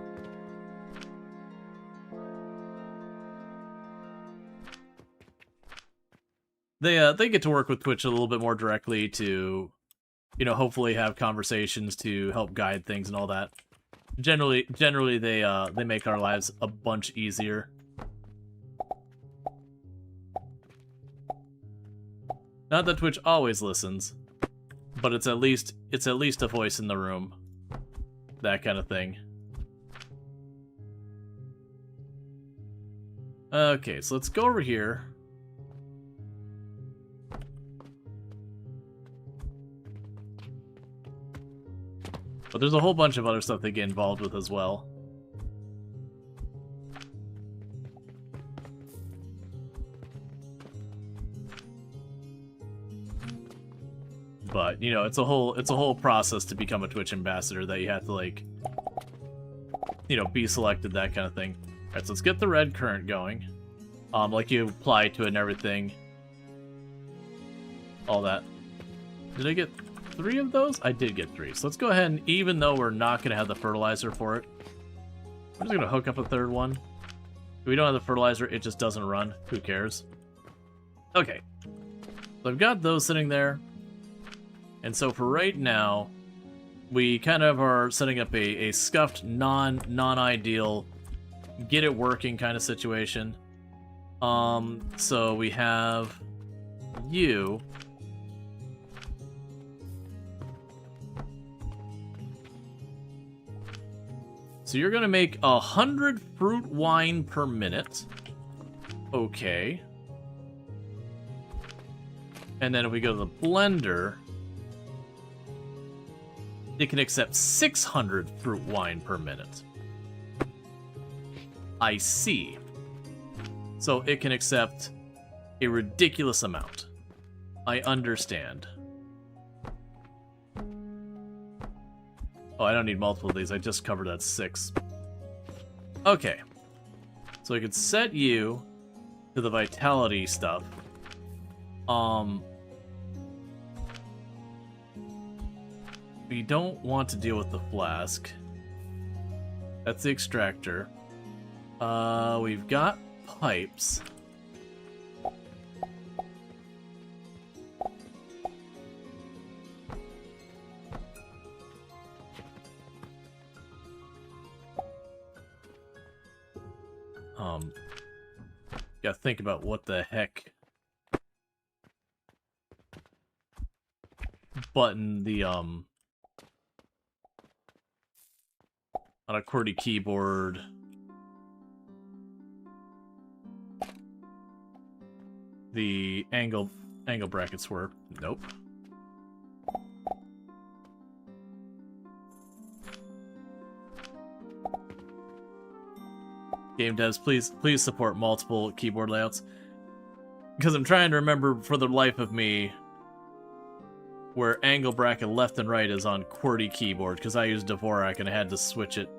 They get to work with Twitch a little bit more directly to, you know, hopefully have conversations to help guide things and all that. Generally they make our lives a bunch easier. Not that Twitch always listens, but it's at least a voice in the room. That kind of thing. Okay, so let's go over here. But there's a whole bunch of other stuff they get involved with as well. But, you know, it's a whole process to become a Twitch ambassador that you have to, like, you know, be selected, that kind of thing. Alright, so let's get the red current going. Like you apply to it and everything. All that. Did I get 3 of those? I did get 3. So let's go ahead and, even though we're not going to have the fertilizer for it, I'm just going to hook up a 3rd one. If we don't have the fertilizer, it just doesn't run. Who cares? Okay. So I've got those sitting there. And so for right now, we kind of are setting up a scuffed, non-ideal, get it working kind of situation. So we have you. So you're gonna make 100 fruit wine per minute. Okay. And then if we go to the blender, it can accept 600 fruit wine per minute. I see. So it can accept a ridiculous amount. I understand. Oh, I don't need multiple of these. I just covered that 6. Okay. So I could set you to the vitality stuff. We don't want to deal with the flask. That's the extractor. We've got pipes. Gotta think about what the heck button, the on a QWERTY keyboard. The angle brackets were. Nope. Game devs, please support multiple keyboard layouts. Because I'm trying to remember for the life of me where angle bracket left and right is on QWERTY keyboard, because I used Dvorak and I had to switch it.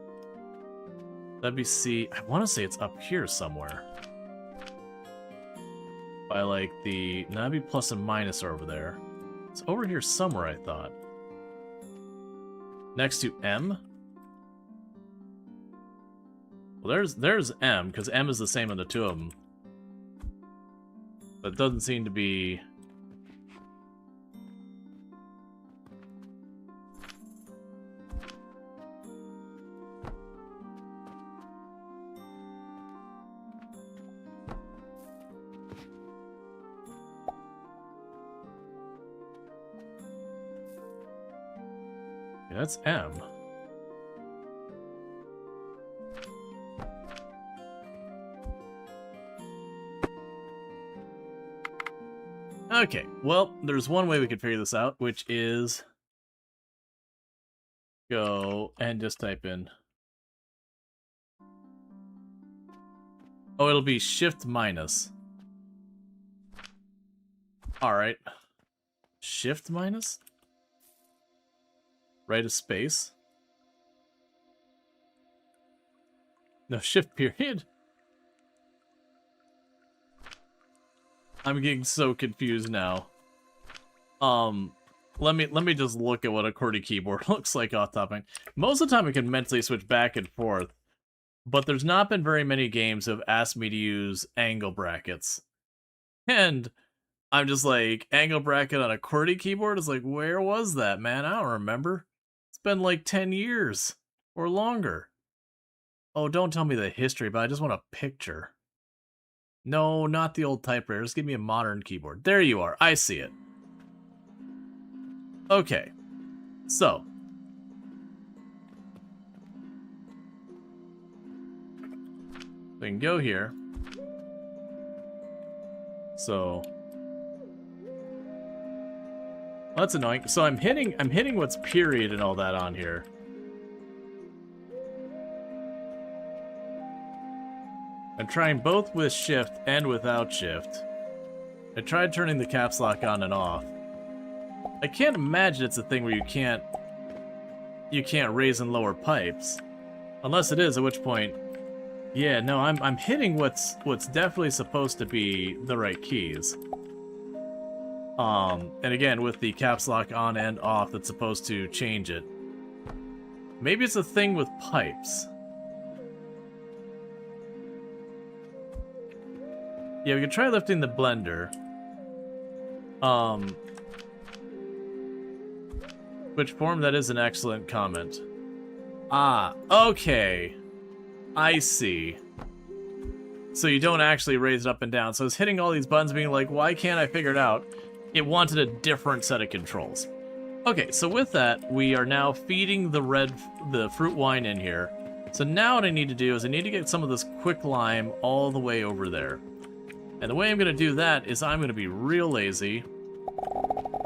That'd be C. I want to say it's up here somewhere. By like the... No, that'd be plus and minus over there. It's over here somewhere, I thought. Next to M? Well, there's M, because M is the same on the two of them. But it doesn't seem to be... Yeah, that's M. Okay, well, there's one way we could figure this out, which is go and just type in... Oh, it'll be shift minus. Alright. Shift minus? Right a space? No, shift period? I'm getting so confused now. Let me just look at what a QWERTY keyboard looks like off top. Most of the time I can mentally switch back and forth, but there's not been very many games that have asked me to use angle brackets. And I'm just like, angle bracket on a QWERTY keyboard is like, where was that, man? I don't remember. It's been like 10 years or longer. Oh, don't tell me the history, but I just want a picture. No, not the old typewriter. Just give me a modern keyboard. There you are. I see it. Okay. So. We can go here. So. Well, that's annoying. So I'm hitting what's period and all that on here. I'm trying both with shift and without shift. I tried turning the caps lock on and off. I can't imagine it's a thing where you can't raise and lower pipes. Unless it is, at which point, yeah, no, I'm hitting what's definitely supposed to be the right keys. And again, with the caps lock on and off, that's supposed to change it. Maybe it's a thing with pipes. Yeah, we could try lifting the blender. Which form? That is an excellent comment. Ah, okay. I see. So you don't actually raise it up and down. So it's hitting all these buttons being like, why can't I figure it out? It wanted a different set of controls. Okay, so with that, we are now feeding the fruit wine in here. So now what I need to do is I need to get some of this quick lime all the way over there. And the way I'm going to do that is I'm going to be real lazy.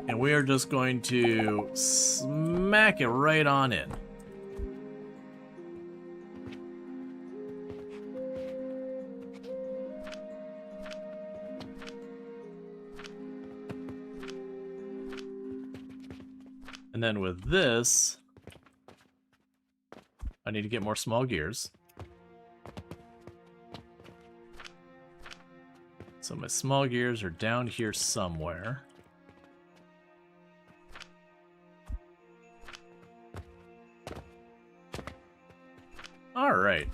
And we are just going to smack it right on in. And then with this, I need to get more small gears. So my small gears are down here somewhere. All right.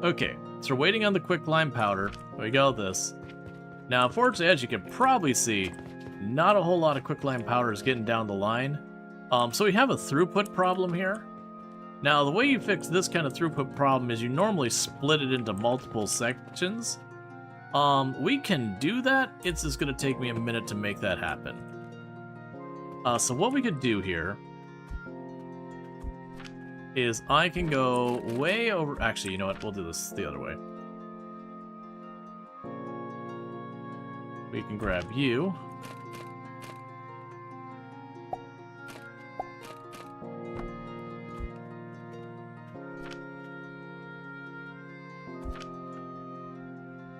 Okay, so we're waiting on the quick lime powder. We got this. Now, unfortunately, as you can probably see, not a whole lot of quick lime powder is getting down the line. So we have a throughput problem here. Now, the way you fix this kind of throughput problem is you normally split it into multiple sections. We can do that. It's just going to take me a minute to make that happen. So what we could do here is I can go way over... Actually, you know what? We'll do this the other way. We can grab you.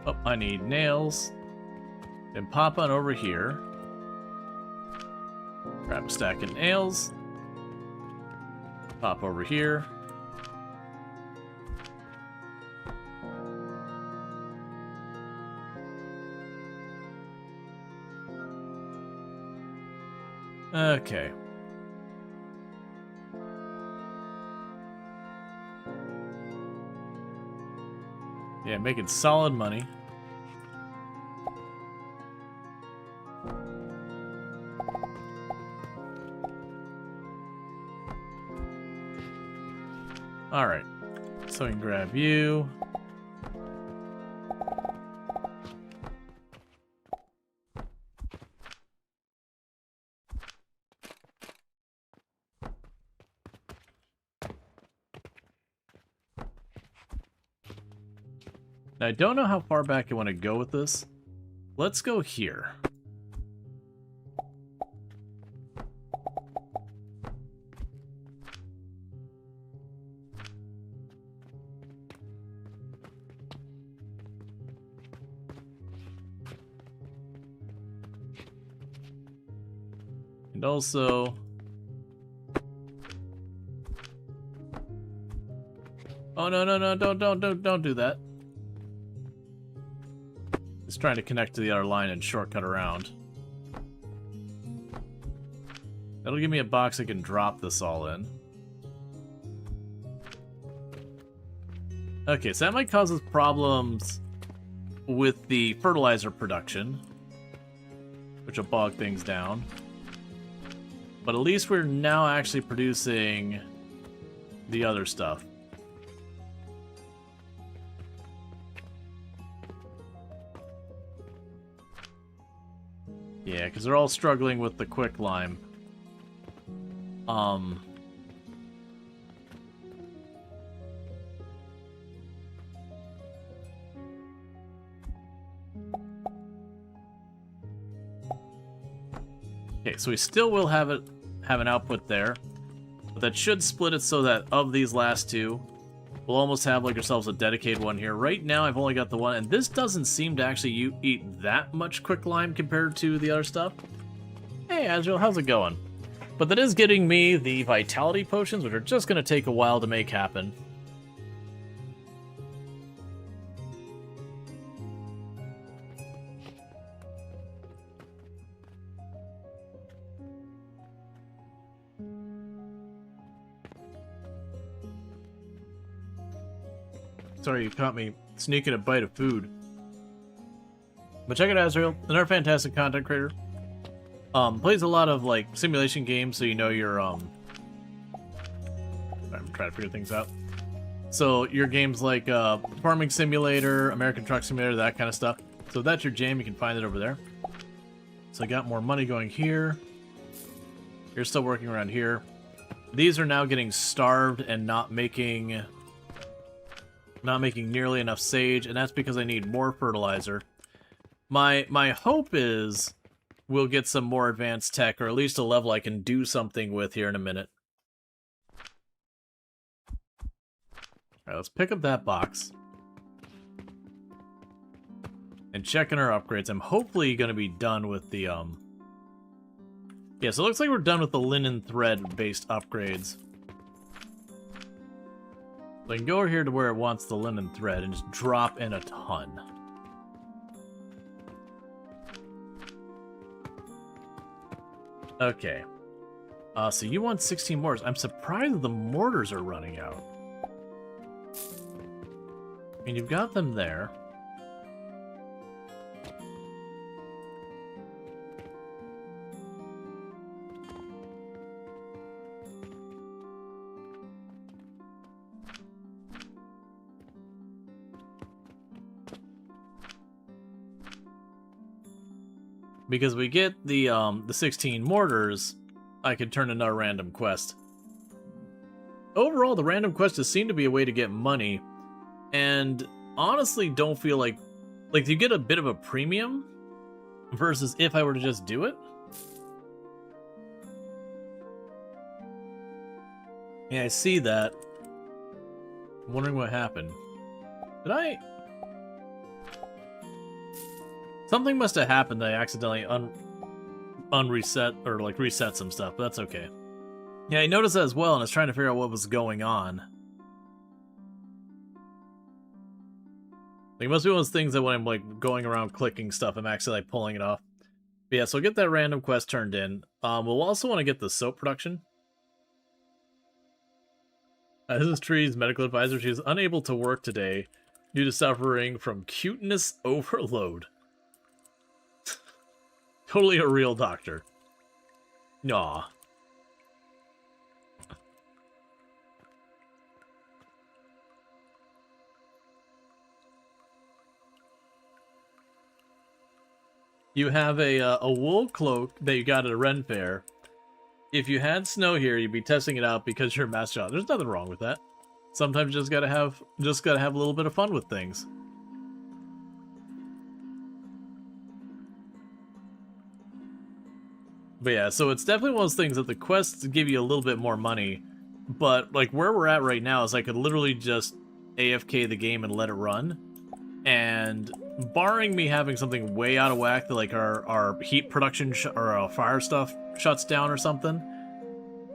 Oh, I need nails. Then pop on over here. Grab a stack of nails. Pop over here. Okay. Yeah, making solid money. Alright, so we can grab you. Now, I don't know how far back I want to go with this. Let's go here. And also... Oh, no, don't do that. It's trying to connect to the other line and shortcut around. That'll give me a box I can drop this all in. Okay, so that might cause us problems with the fertilizer production, which will bog things down. But at least we're now actually producing the other stuff. Yeah, because they're all struggling with the quicklime. Okay, so we still will have an output there, but that should split it so that of these last two, we'll almost have like ourselves a dedicated one here. Right now, I've only got the one, and this doesn't seem to actually eat that much quicklime compared to the other stuff. Hey, Azrael, how's it going? But that is getting me the vitality potions, which are just going to take a while to make happen. Sorry, you caught me sneaking a bite of food. But check out Azrael, another fantastic content creator. Plays a lot of like simulation games, so you know your I'm trying to figure things out. So your games like Farming Simulator, American Truck Simulator, that kind of stuff. So if that's your jam, you can find it over there. So I got more money going here. You're still working around here. These are now getting starved and not making nearly enough sage, and that's because I need more fertilizer. My hope is we'll get some more advanced tech, or at least a level I can do something with here in a minute. Alright, let's pick up that box. And check in our upgrades. I'm hopefully going to be done with the, Yeah, so it looks like we're done with the linen thread-based upgrades. So I can go over here to where it wants the linen thread and just drop in a ton. Okay. So you want 16 mortars. I'm surprised the mortars are running out. I mean, you've got them there. because we get the 16 mortars, I could turn into a random quest. Overall, the random quests just seem to be a way to get money, and honestly don't feel like you get a bit of a premium versus if I were to just do it. Yeah, I see that. I'm wondering what happened. Did I... Something must have happened that I accidentally unreset, or like reset some stuff, but that's okay. Yeah, I noticed that as well, and I was trying to figure out what was going on. Like, it must be one of those things that when I'm like going around clicking stuff, I'm actually like pulling it off. But yeah, so get that random quest turned in. We'll also want to get the soap production. This is Tree's medical advisor. She is unable to work today due to suffering from cuteness overload. Totally a real doctor. Aw. You have a wool cloak that you got at a Ren Fair. If you had snow here, you'd be testing it out because you're a master shot. There's nothing wrong with that. Sometimes you just gotta have a little bit of fun with things. But yeah, so it's definitely one of those things that the quests give you a little bit more money, but like where we're at right now is I could literally just AFK the game and let it run, and barring me having something way out of whack that like our heat production or our fire stuff shuts down or something,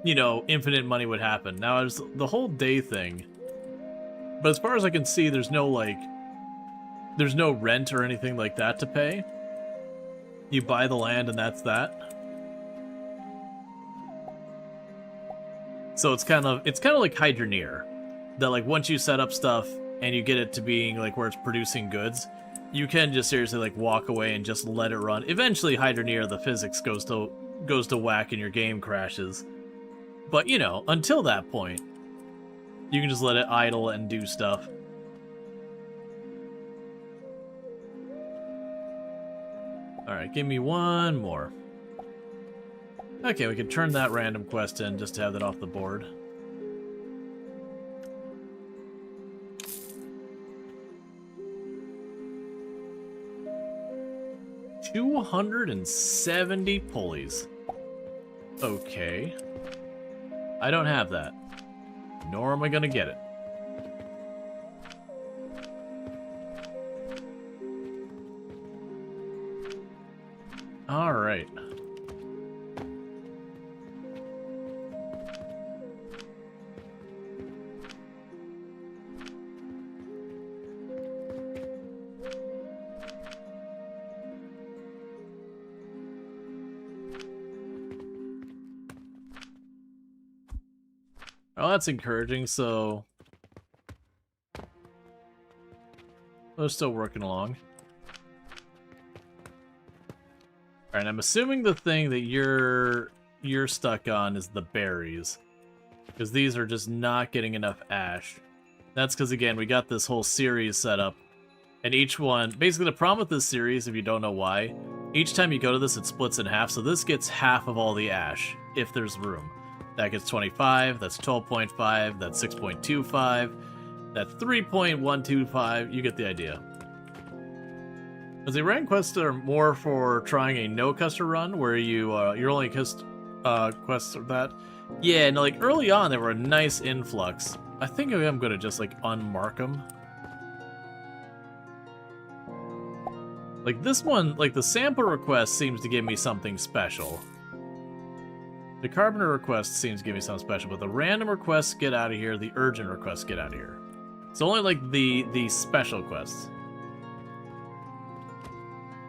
you know, infinite money would happen. Now there's the whole day thing, but as far as I can see, there's no rent or anything like that to pay. You buy the land and that's that. So it's kind of like Hydroneer, that like once you set up stuff and you get it to being like where it's producing goods, you can just seriously like walk away and just let it run. Eventually Hydroneer, the physics goes to whack and your game crashes. But you know, until that point, you can just let it idle and do stuff. Alright, give me one more. Okay, we can turn that random quest in just to have that off the board. $270 pulleys. Okay. I don't have that. Nor am I gonna get it. Alright. Oh, that's encouraging, so... They're still working along. Alright, I'm assuming the thing that you're stuck on is the berries. Because these are just not getting enough ash. That's because, again, we got this whole series set up. And each one... Basically, the problem with this series, if you don't know why, each time you go to this, it splits in half, so this gets half of all the ash, if there's room. That gets 25, that's 12.5, that's 6.25, that's 3.125, you get the idea. Because the rank quests are more for trying a no-custer run, where your only quests are that. Yeah, no, like early on, they were a nice influx. I think I'm going to just like unmark them. Like this one, like the sampler request seems to give me something special. The Carpenter request seems to give me something special, but the random requests get out of here, the urgent requests get out of here. It's only like the special quests.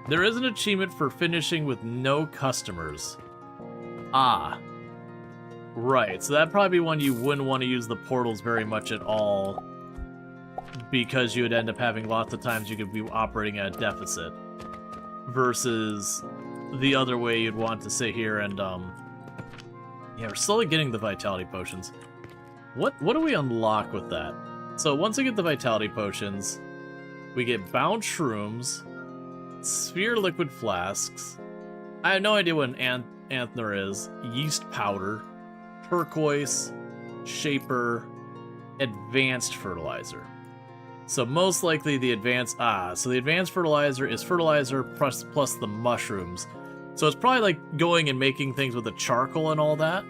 There is an achievement for finishing with no customers. Ah. Right, so that'd probably be one you wouldn't want to use the portals very much at all, because you would end up having lots of times you could be operating at a deficit. Versus the other way you'd want to sit here and, yeah, we're slowly getting the vitality potions. What do we unlock with that? So once we get the vitality potions, we get bound shrooms, sphere liquid flasks, I have no idea what an anther is. Yeast powder, turquoise, shaper, advanced fertilizer. So most likely the advanced, so the advanced fertilizer is fertilizer plus the mushrooms. So it's probably like going and making things with the charcoal and all that.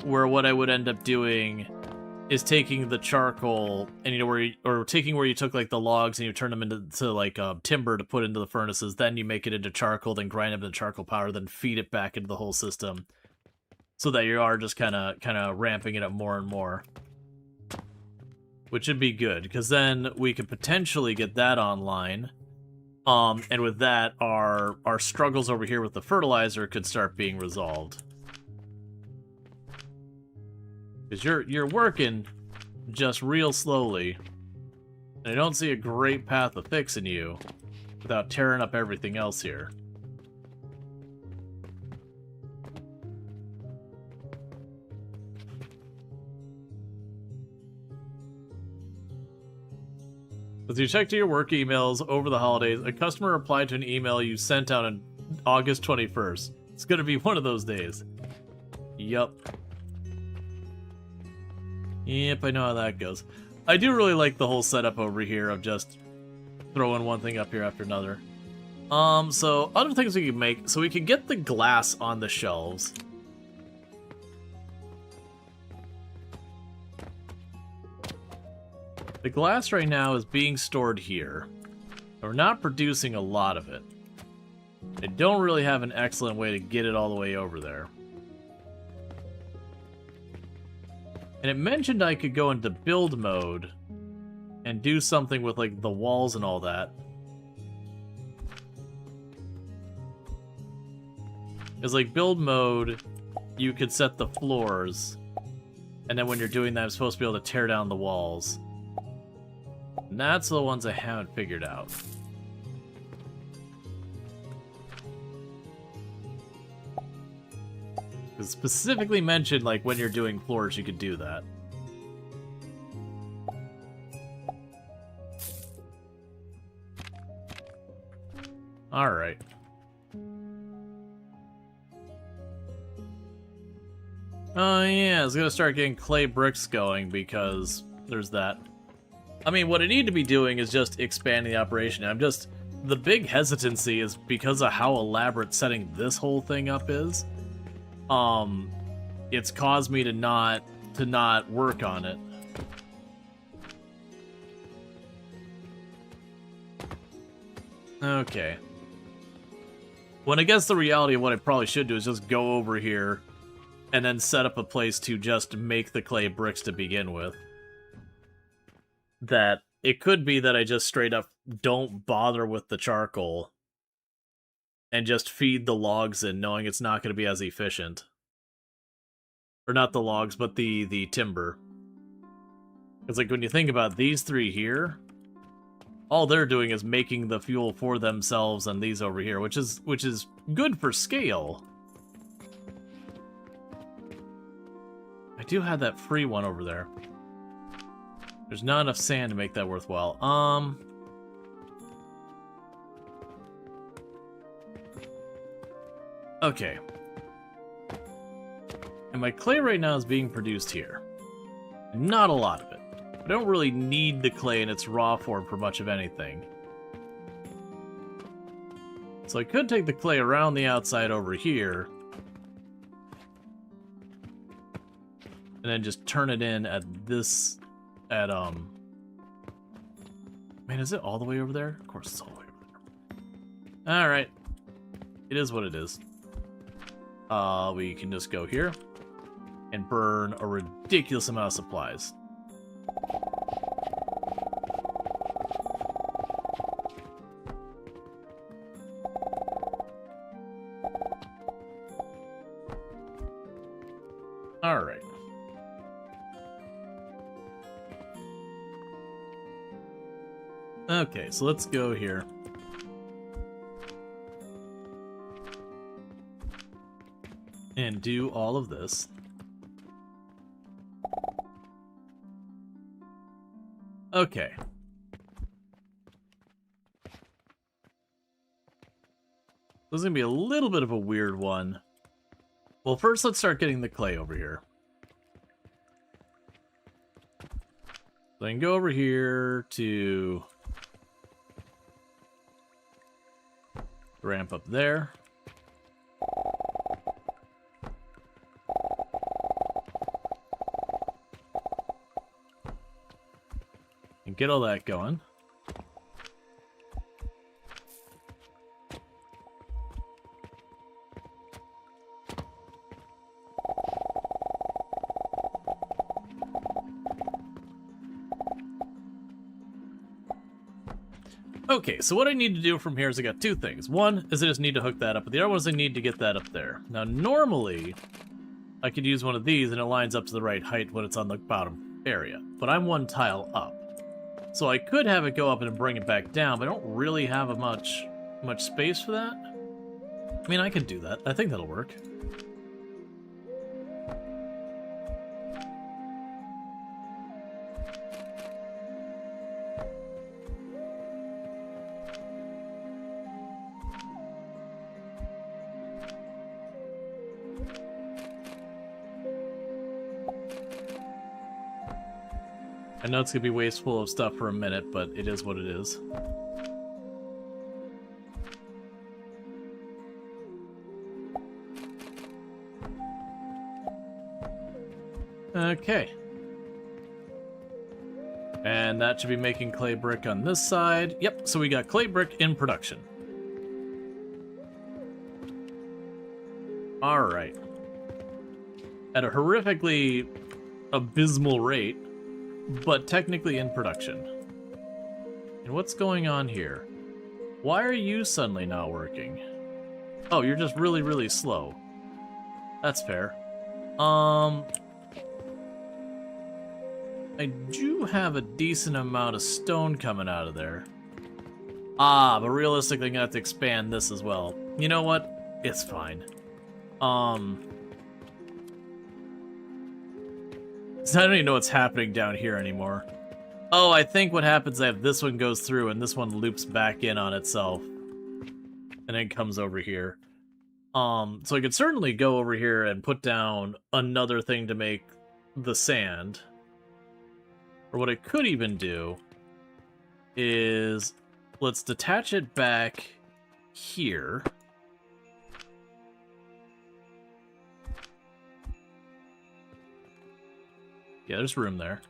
Where what I would end up doing is taking the charcoal and taking where you took like the logs and you turn them into like timber to put into the furnaces, then you make it into charcoal, then grind it into charcoal powder, then feed it back into the whole system, so that you are just kind of ramping it up more and more, which would be good because then we could potentially get that online. And with that, our struggles over here with the fertilizer could start being resolved. Because you're working just real slowly, and I don't see a great path of fixing you without tearing up everything else here. As you check to your work emails over the holidays, a customer replied to an email you sent out on August 21st. It's gonna be one of those days. Yup. Yep, I know how that goes. I do really like the whole setup over here of just throwing one thing up here after another. So other things we can make, so we can get the glass on the shelves. The glass right now is being stored here. We're not producing a lot of it. I don't really have an excellent way to get it all the way over there. And it mentioned I could go into build mode and do something with like the walls and all that. Because like build mode, you could set the floors, and then when you're doing that, I'm supposed to be able to tear down the walls. And that's the ones I haven't figured out. It specifically mentioned, like, when you're doing floors, you could do that. Alright. Oh, yeah, I was gonna start getting clay bricks going, because there's that. I mean, what I need to be doing is just expanding the operation. The big hesitancy is because of how elaborate setting this whole thing up is. It's caused me to not work on it. Okay. When I guess the reality of what I probably should do is just go over here and then set up a place to just make the clay bricks to begin with. That it could be that I just straight up don't bother with the charcoal and just feed the logs in, knowing it's not going to be as efficient. Or not the logs, but the timber. Because like when you think about these three here, all they're doing is making the fuel for themselves and these over here, which is good for scale. I do have that free one over there. There's not enough sand to make that worthwhile. Okay. And my clay right now is being produced here. Not a lot of it. I don't really need the clay in its raw form for much of anything. So I could take the clay around the outside over here. And then just turn it in at this... Man, is it all the way over there? Of course it's all the way over there. Alright. It is what it is. We can just go here and burn a ridiculous amount of supplies. Alright. Okay, so let's go here. And do all of this. Okay. is going to be a little bit of a weird one. Well, first let's start getting the clay over here. So I can go over here to ramp up there. And get all that going. Okay, so what I need to do from here is I got two things. One is I just need to hook that up, but the other one is I need to get that up there. Now, normally, I could use one of these and it lines up to the right height when it's on the bottom area, but I'm one tile up. So I could have it go up and bring it back down, but I don't really have much space for that. I mean, I could do that. I think that'll work. I know it's going to be wasteful of stuff for a minute, but it is what it is. Okay. And that should be making clay brick on this side. Yep, so we got clay brick in production. Alright. At a horrifically abysmal rate, but technically in production. And what's going on here? Why are you suddenly not working? Oh, you're just really, really slow. That's fair. I do have a decent amount of stone coming out of there. Ah, but realistically I'm gonna have to expand this as well. You know what? It's fine. So I don't even know what's happening down here anymore. Oh, I think what happens is I have this one goes through and this one loops back in on itself. And then comes over here. So I could certainly go over here and put down another thing to make the sand. Or what I could even do is let's detach it back here. Yeah, there's room there.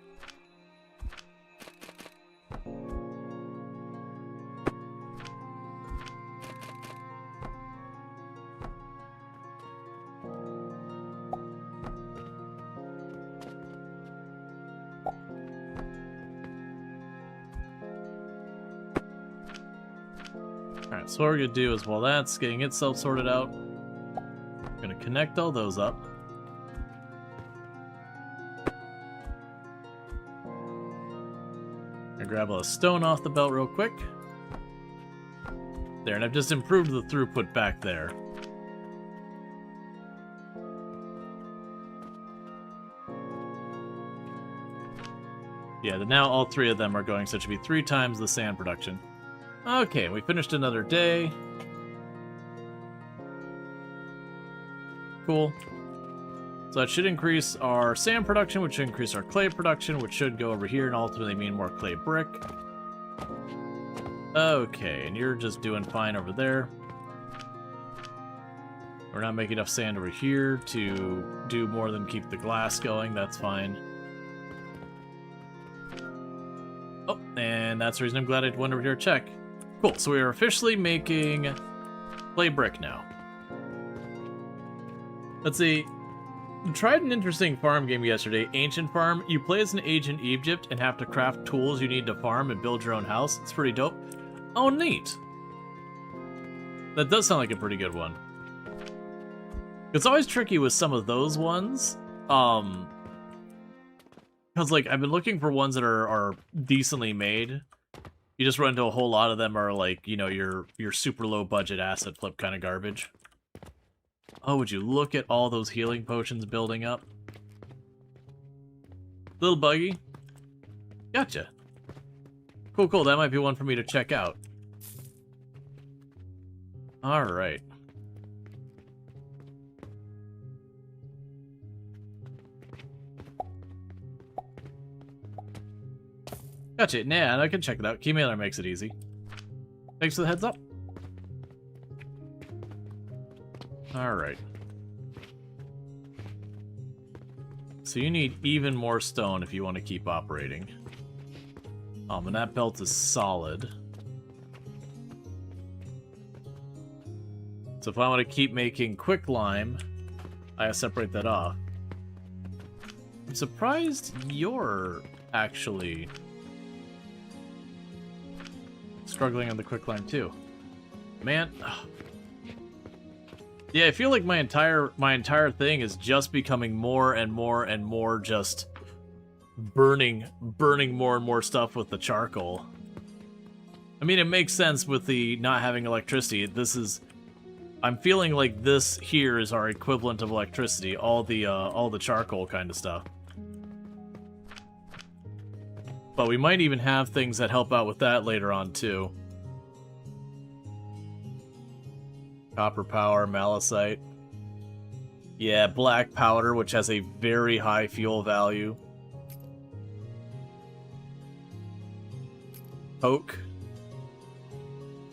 Alright, so what we're going to do is while that's getting itself sorted out, we're going to connect all those up. Grab a stone off the belt real quick. There, and I've just improved the throughput back there. Yeah, now all three of them are going, so it should be 3 times the sand production. Okay, we finished another day. Cool. So that should increase our sand production, which should increase our clay production, which should go over here and ultimately mean more clay brick. Okay, and you're just doing fine over there. We're not making enough sand over here to do more than keep the glass going. That's fine. Oh, and that's the reason I'm glad I went over here to check. Cool, so we are officially making clay brick now. Let's see. Tried an interesting farm game yesterday, Ancient Farm. You play as an ancient Egypt and have to craft tools you need to farm and build your own house. It's pretty dope. Oh, neat. That does sound like a pretty good one. It's always tricky with some of those ones. Because, like, I've been looking for ones that are decently made. You just run into a whole lot of them are, like, you know, your super low budget asset flip kind of garbage. Oh, would you look at all those healing potions building up? Little buggy. Gotcha. Cool, cool. That might be one for me to check out. Alright. Gotcha. Nah, I can check it out. Keymailer makes it easy. Thanks for the heads up. Alright. So you need even more stone if you want to keep operating. And that belt is solid. So if I want to keep making quicklime, I gotta separate that off. I'm surprised you're actually struggling on the quicklime too. Man. Ugh. Yeah, I feel like my entire thing is just becoming more and more and more just burning more and more stuff with the charcoal. I mean, it makes sense with the not having electricity. I'm feeling like this here is our equivalent of electricity, all the charcoal kind of stuff. But we might even have things that help out with that later on too. Copper power, malachite. Yeah, black powder, which has a very high fuel value. Coke.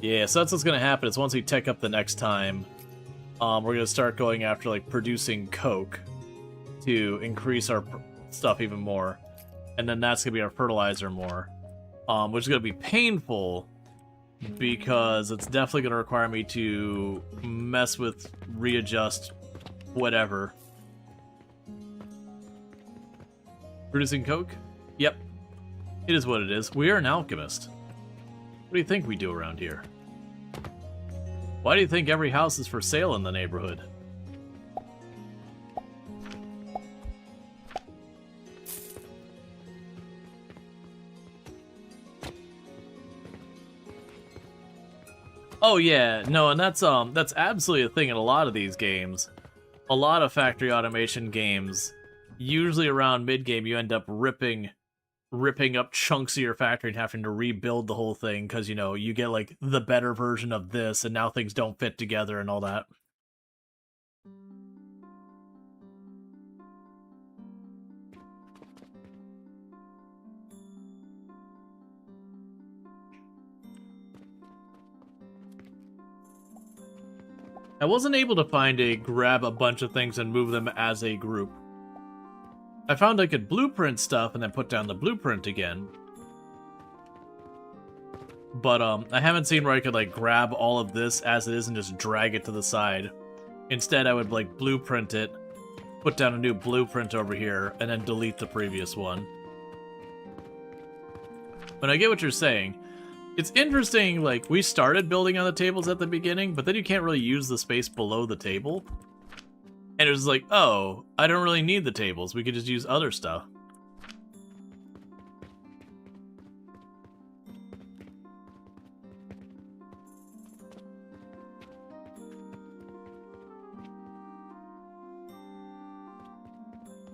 Yeah, so that's what's gonna happen, is once we tech up the next time, we're gonna start going after, like, producing coke to increase our stuff even more. And then that's gonna be our fertilizer more. Which is gonna be painful, because it's definitely going to require me to mess with, readjust, whatever. Producing coke? Yep. It is what it is. We are an alchemist. What do you think we do around here? Why do you think every house is for sale in the neighborhood? Oh yeah, no, and that's absolutely a thing in a lot of these games. A lot of factory automation games, usually around mid-game, you end up ripping up chunks of your factory and having to rebuild the whole thing because, you know, you get, like, the better version of this, and now things don't fit together and all that. I wasn't able to find a grab a bunch of things and move them as a group. I found I could blueprint stuff and then put down the blueprint again. But I haven't seen where I could, like, grab all of this as it is and just drag it to the side. Instead, I would, like, blueprint it, put down a new blueprint over here, and then delete the previous one. But I get what you're saying. It's interesting, like, we started building on the tables at the beginning, but then you can't really use the space below the table. And it was like, oh, I don't really need the tables, we could just use other stuff.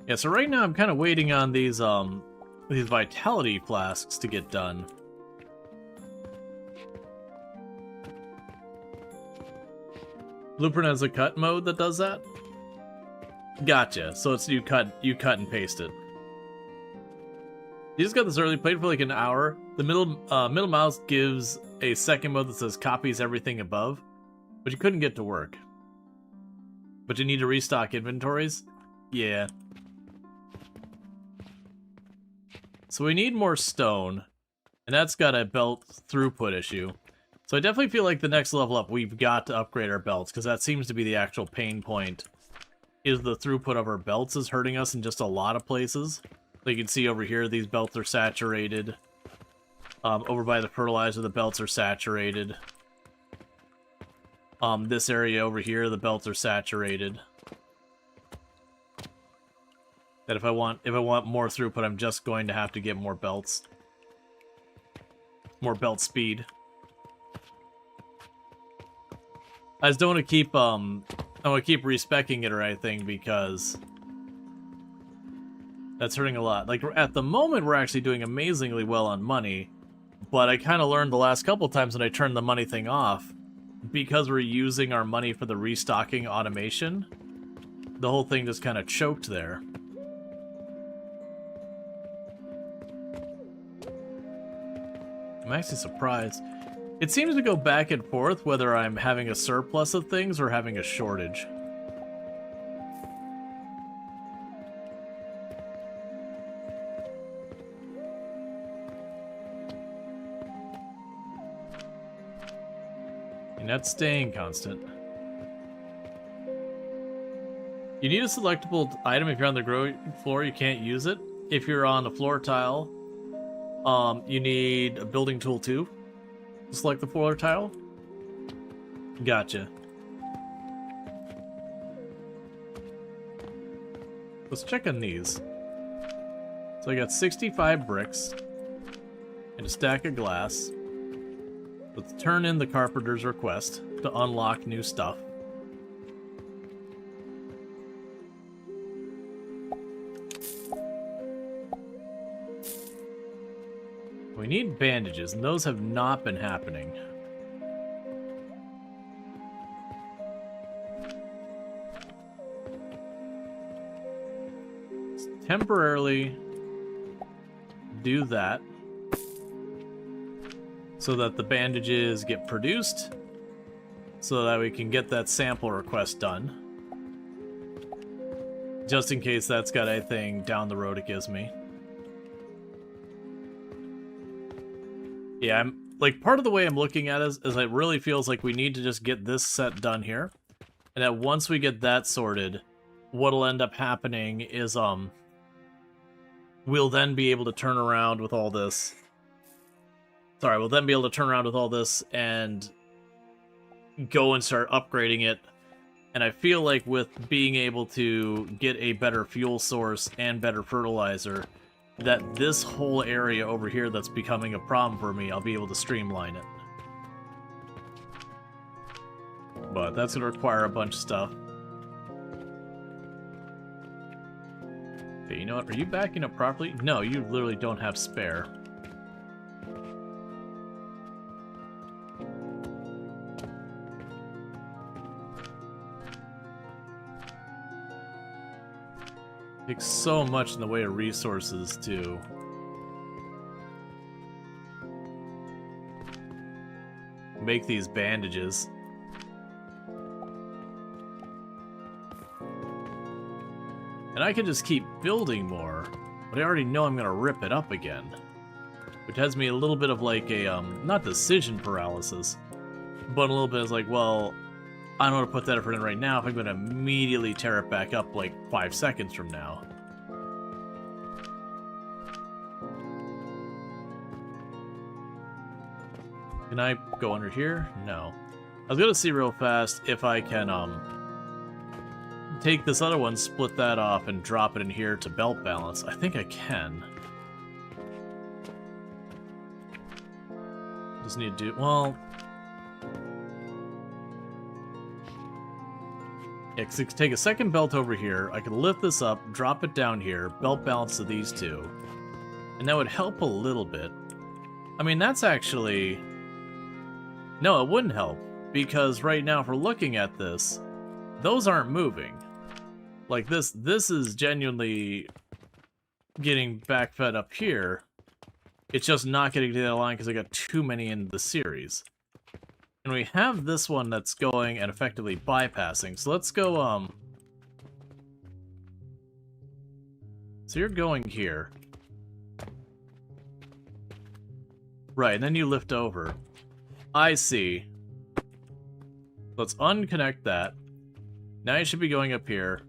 Yeah, so right now I'm kind of waiting on these vitality flasks to get done. Blueprint has a cut mode that does that? Gotcha. So it's you cut and paste it. You just got this early, played for like an hour. The middle mouse gives a second mode that says copies everything above, but you couldn't get to work. But you need to restock inventories? Yeah. So we need more stone, and that's got a belt throughput issue. So I definitely feel like the next level up, we've got to upgrade our belts, because that seems to be the actual pain point, is the throughput of our belts is hurting us in just a lot of places. Like you can see over here, these belts are saturated. Over by the fertilizer, the belts are saturated. This area over here, the belts are saturated. That if I want more throughput, I'm just going to have to get more belts. More belt speed. I just don't want to keep respecking it or anything, because that's hurting a lot. Like, at the moment, we're actually doing amazingly well on money, but I kind of learned the last couple times when I turned the money thing off, because we're using our money for the restocking automation, the whole thing just kind of choked there. I'm actually surprised. It seems to go back and forth whether I'm having a surplus of things or having a shortage. And that's staying constant. You need a selectable item if you're on the ground floor, you can't use it. If you're on the floor tile, you need a building tool too to select the floor tile. Gotcha. Let's check on these. So I got 65 bricks and a stack of glass. Let's turn in the carpenter's request to unlock new stuff. We need bandages, and those have not been happening. Let's temporarily do that so that the bandages get produced so that we can get that sample request done. Just in case that's got anything down the road it gives me. Yeah, I'm like, part of the way I'm looking at it is it really feels like we need to just get this set done here. And that once we get that sorted, what'll end up happening is we'll then be able to turn around with all this. Sorry, we'll then be able to turn around with all this and go and start upgrading it. And I feel like with being able to get a better fuel source and better fertilizer, that this whole area over here that's becoming a problem for me, I'll be able to streamline it. But that's going to require a bunch of stuff. Okay, you know what? Are you backing up properly? No, you literally don't have spare. Takes so much in the way of resources to make these bandages. And I can just keep building more, but I already know I'm gonna rip it up again. Which has me a little bit of like a, not decision paralysis, but a little bit is like, well, I don't want to put that effort in right now if I'm going to immediately tear it back up like 5 seconds from now. Can I go under here? No. I was going to see real fast if I can take this other one, split that off, and drop it in here to belt balance. I think I can. Just need to do... well... yeah, because I could take a second belt over here, I could lift this up, drop it down here, belt balance to these two, and that would help a little bit. I mean, that's actually... no, it wouldn't help, because right now, if we're looking at this, those aren't moving. Like, this is genuinely getting backfed up here. It's just not getting to that line because I got too many in the series. And we have this one that's going and effectively bypassing. So let's go, so you're going here. Right, and then you lift over. I see. Let's unconnect that. Now you should be going up here.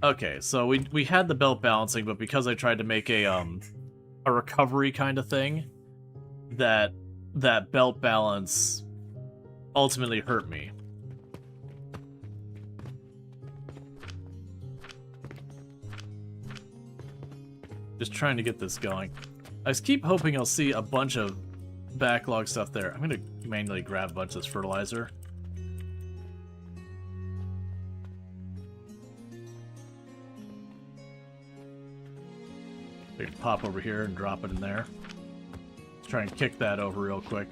Okay, so we had the belt balancing, but because I tried to make a recovery kind of thing, that belt balance ultimately hurt me. Just trying to get this going. I just keep hoping I'll see a bunch of backlog stuff there. I'm gonna manually grab a bunch of this fertilizer. I can pop over here and drop it in there. Let's try and kick that over real quick.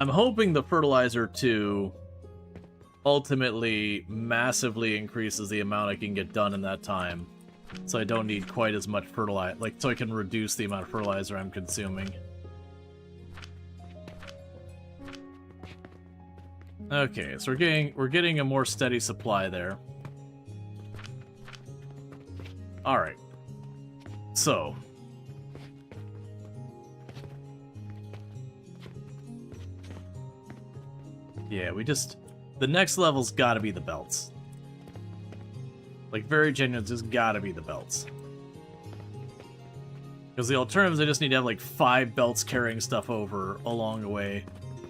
I'm hoping the fertilizer 2 ultimately massively increases the amount I can get done in that time. So I don't need quite as much fertilizer, like, so I can reduce the amount of fertilizer I'm consuming. Okay, so we're getting a more steady supply there. Alright. So. Yeah, the next level's gotta be the belts. Like, very genuine, just gotta be the belts. Because the alternatives, I just need to have, like, 5 belts carrying stuff over along the way.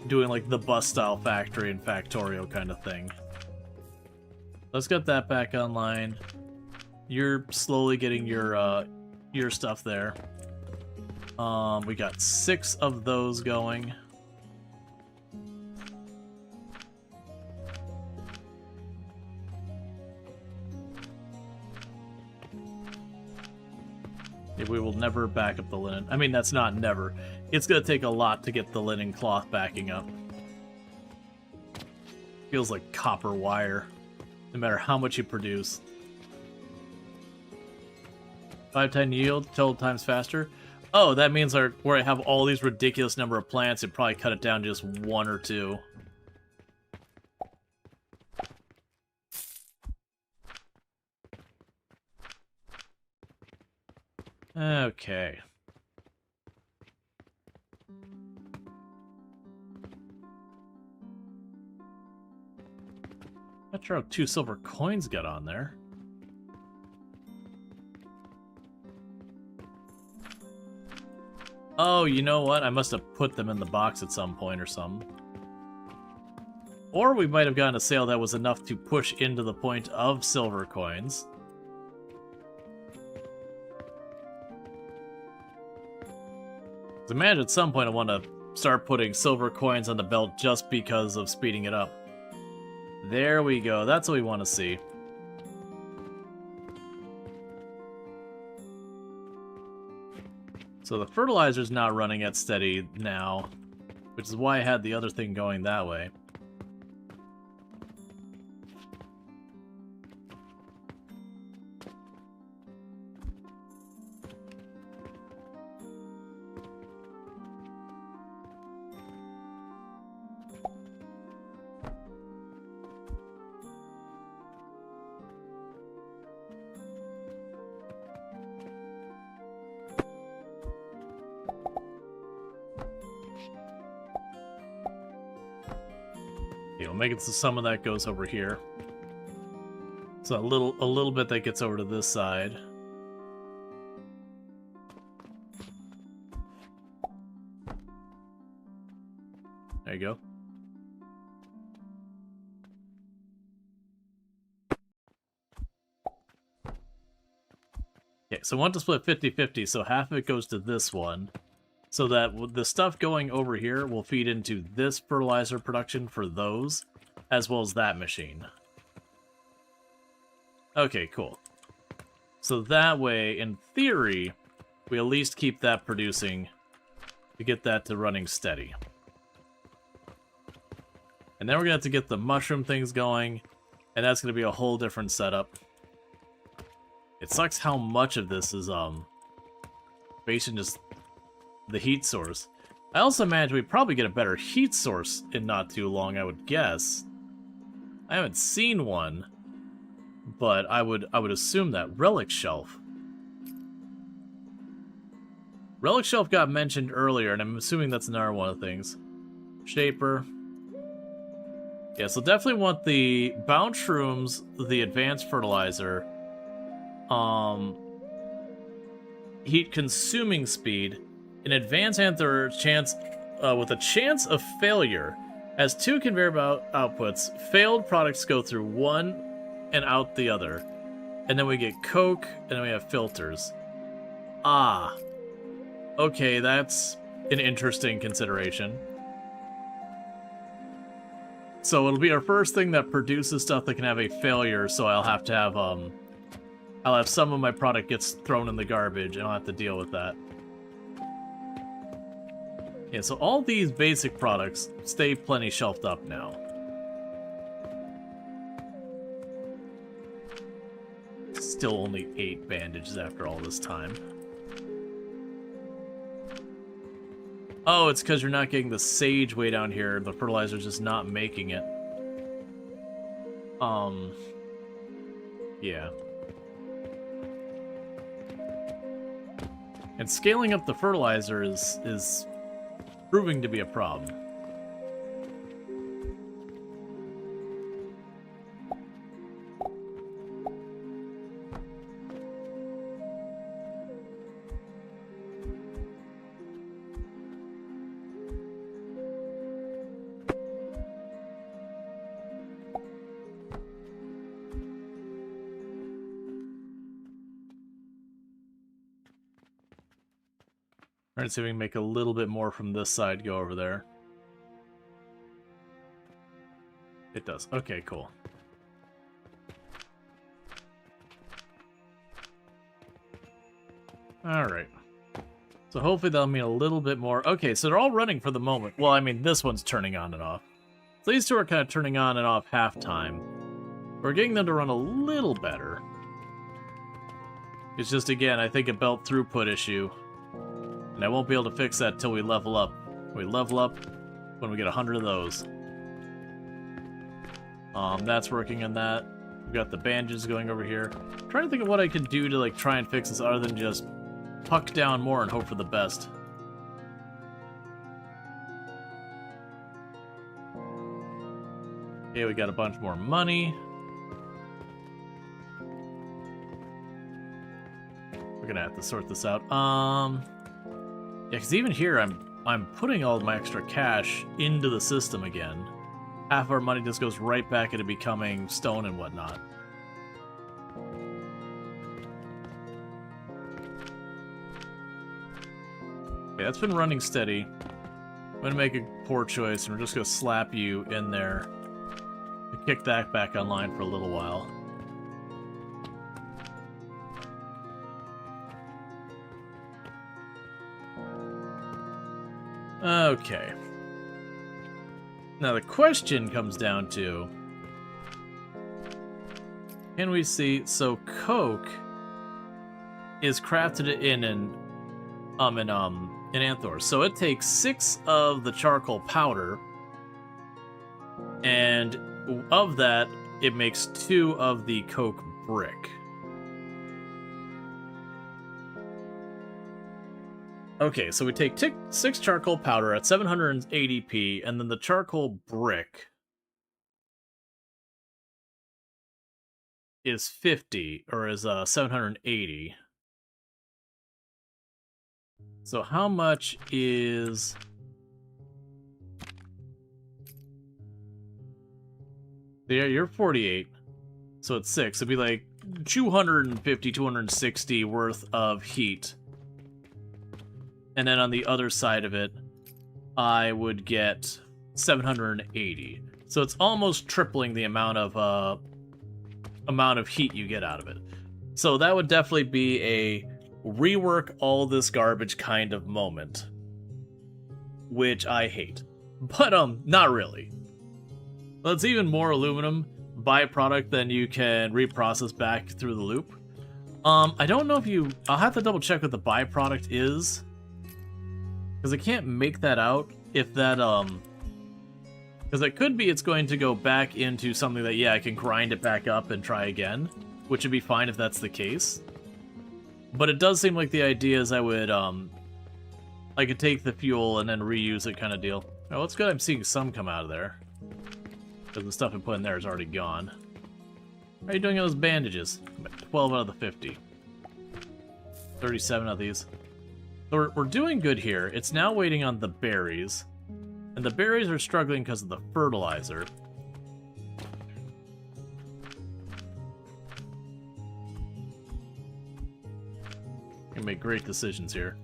Doing, like, the bus-style factory and factorial kind of thing. Let's get that back online. You're slowly getting your stuff there. We got 6 of those going. We will never back up the linen. I mean, that's not never. It's gonna take a lot to get the linen cloth backing up. Feels like copper wire, no matter how much you produce. 5-10 yield, total times faster. Oh, that means where I have all these ridiculous number of plants, it'd probably cut it down to just 1 or 2. Okay. Not sure how 2 silver coins got on there. Oh, you know what? I must have put them in the box at some point or something. Or we might have gotten a sale that was enough to push into the point of silver coins. I imagine at some point I want to start putting silver coins on the belt just because of speeding it up. There we go. That's what we want to see. So the fertilizer's not running at steady now, which is why I had the other thing going that way. We'll make it so some of that goes over here. So a little bit that gets over to this side. There you go. Okay, so I want to split 50-50, so half of it goes to this one. So that the stuff going over here will feed into this fertilizer production for those, as well as that machine. Okay, cool. So that way, in theory, we at least keep that producing to get that to running steady. And then we're going to have to get the mushroom things going, and that's going to be a whole different setup. It sucks how much of this is, based on just the heat source. I also imagine we'd probably get a better heat source in not too long, I would guess. I haven't seen one, but I would assume that. Relic Shelf. Relic Shelf got mentioned earlier, and I'm assuming that's another one of the things. Shaper. Yeah, so definitely want the bound shrooms, the advanced fertilizer, heat consuming speed, an advanced anther chance with a chance of failure. As 2 conveyor belt outputs, failed products go through one and out the other. And then we get coke, and then we have filters. Ah. Okay, that's an interesting consideration. So it'll be our first thing that produces stuff that can have a failure, so I'll have to have, I'll have some of my product gets thrown in the garbage, and I'll have to deal with that. Yeah, so all these basic products stay plenty shelved up now. still only 8 bandages after all this time. Oh, it's because you're not getting the sage way down here. The fertilizer's just not making it. Yeah. And scaling up the fertilizer is proving to be a problem. Alright, see if we can make a little bit more from this side go over there. It does. Okay, cool. Alright. So hopefully that'll mean a little bit more. Okay, so they're all running for the moment. Well, I mean, this one's turning on and off. So these two are kind of turning on and off half-time. We're getting them to run a little better. It's just, again, I think a belt throughput issue. And I won't be able to fix that till we level up. We level up when we get 100 of those. That's working on that. We've got the bandages going over here. I'm trying to think of what I could do to like try and fix this other than just puck down more and hope for the best. Okay, we got a bunch more money. We're gonna have to sort this out. Yeah, because even here, I'm putting all of my extra cash into the system again. Half of our money just goes right back into becoming stone and whatnot. Okay, that's been running steady. I'm gonna make a poor choice, and we're just gonna slap you in there to kick that back online for a little while. Okay. Now the question comes down to, can we see, so coke is crafted in Anthor. So it takes 6 of the charcoal powder, and of that it makes 2 of the coke brick. Okay, so we take 6 charcoal powder at 780p, and then the charcoal brick is 50, or is 780. So how much is... Yeah, you're 48, so it's 6. It'd be like 250, 260 worth of heat. And then on the other side of it, I would get 780. So it's almost tripling the amount of heat you get out of it. So that would definitely be a rework all this garbage kind of moment, which I hate. But not really. That's even more aluminum byproduct than you can reprocess back through the loop. I don't know if you... I'll have to double check what the byproduct is, because I can't make that out if that, because it could be it's going to go back into something that, yeah, I can grind it back up and try again, which would be fine if that's the case. But it does seem like the idea is I would, I could take the fuel and then reuse it kind of deal. Oh, it's good I'm seeing some come out of there, because the stuff I put in there is already gone. How are you doing on those bandages? 12 out of the 50. 37 of these. So we're doing good here. It's now waiting on the berries. And the berries are struggling because of the fertilizer. Can make great decisions here.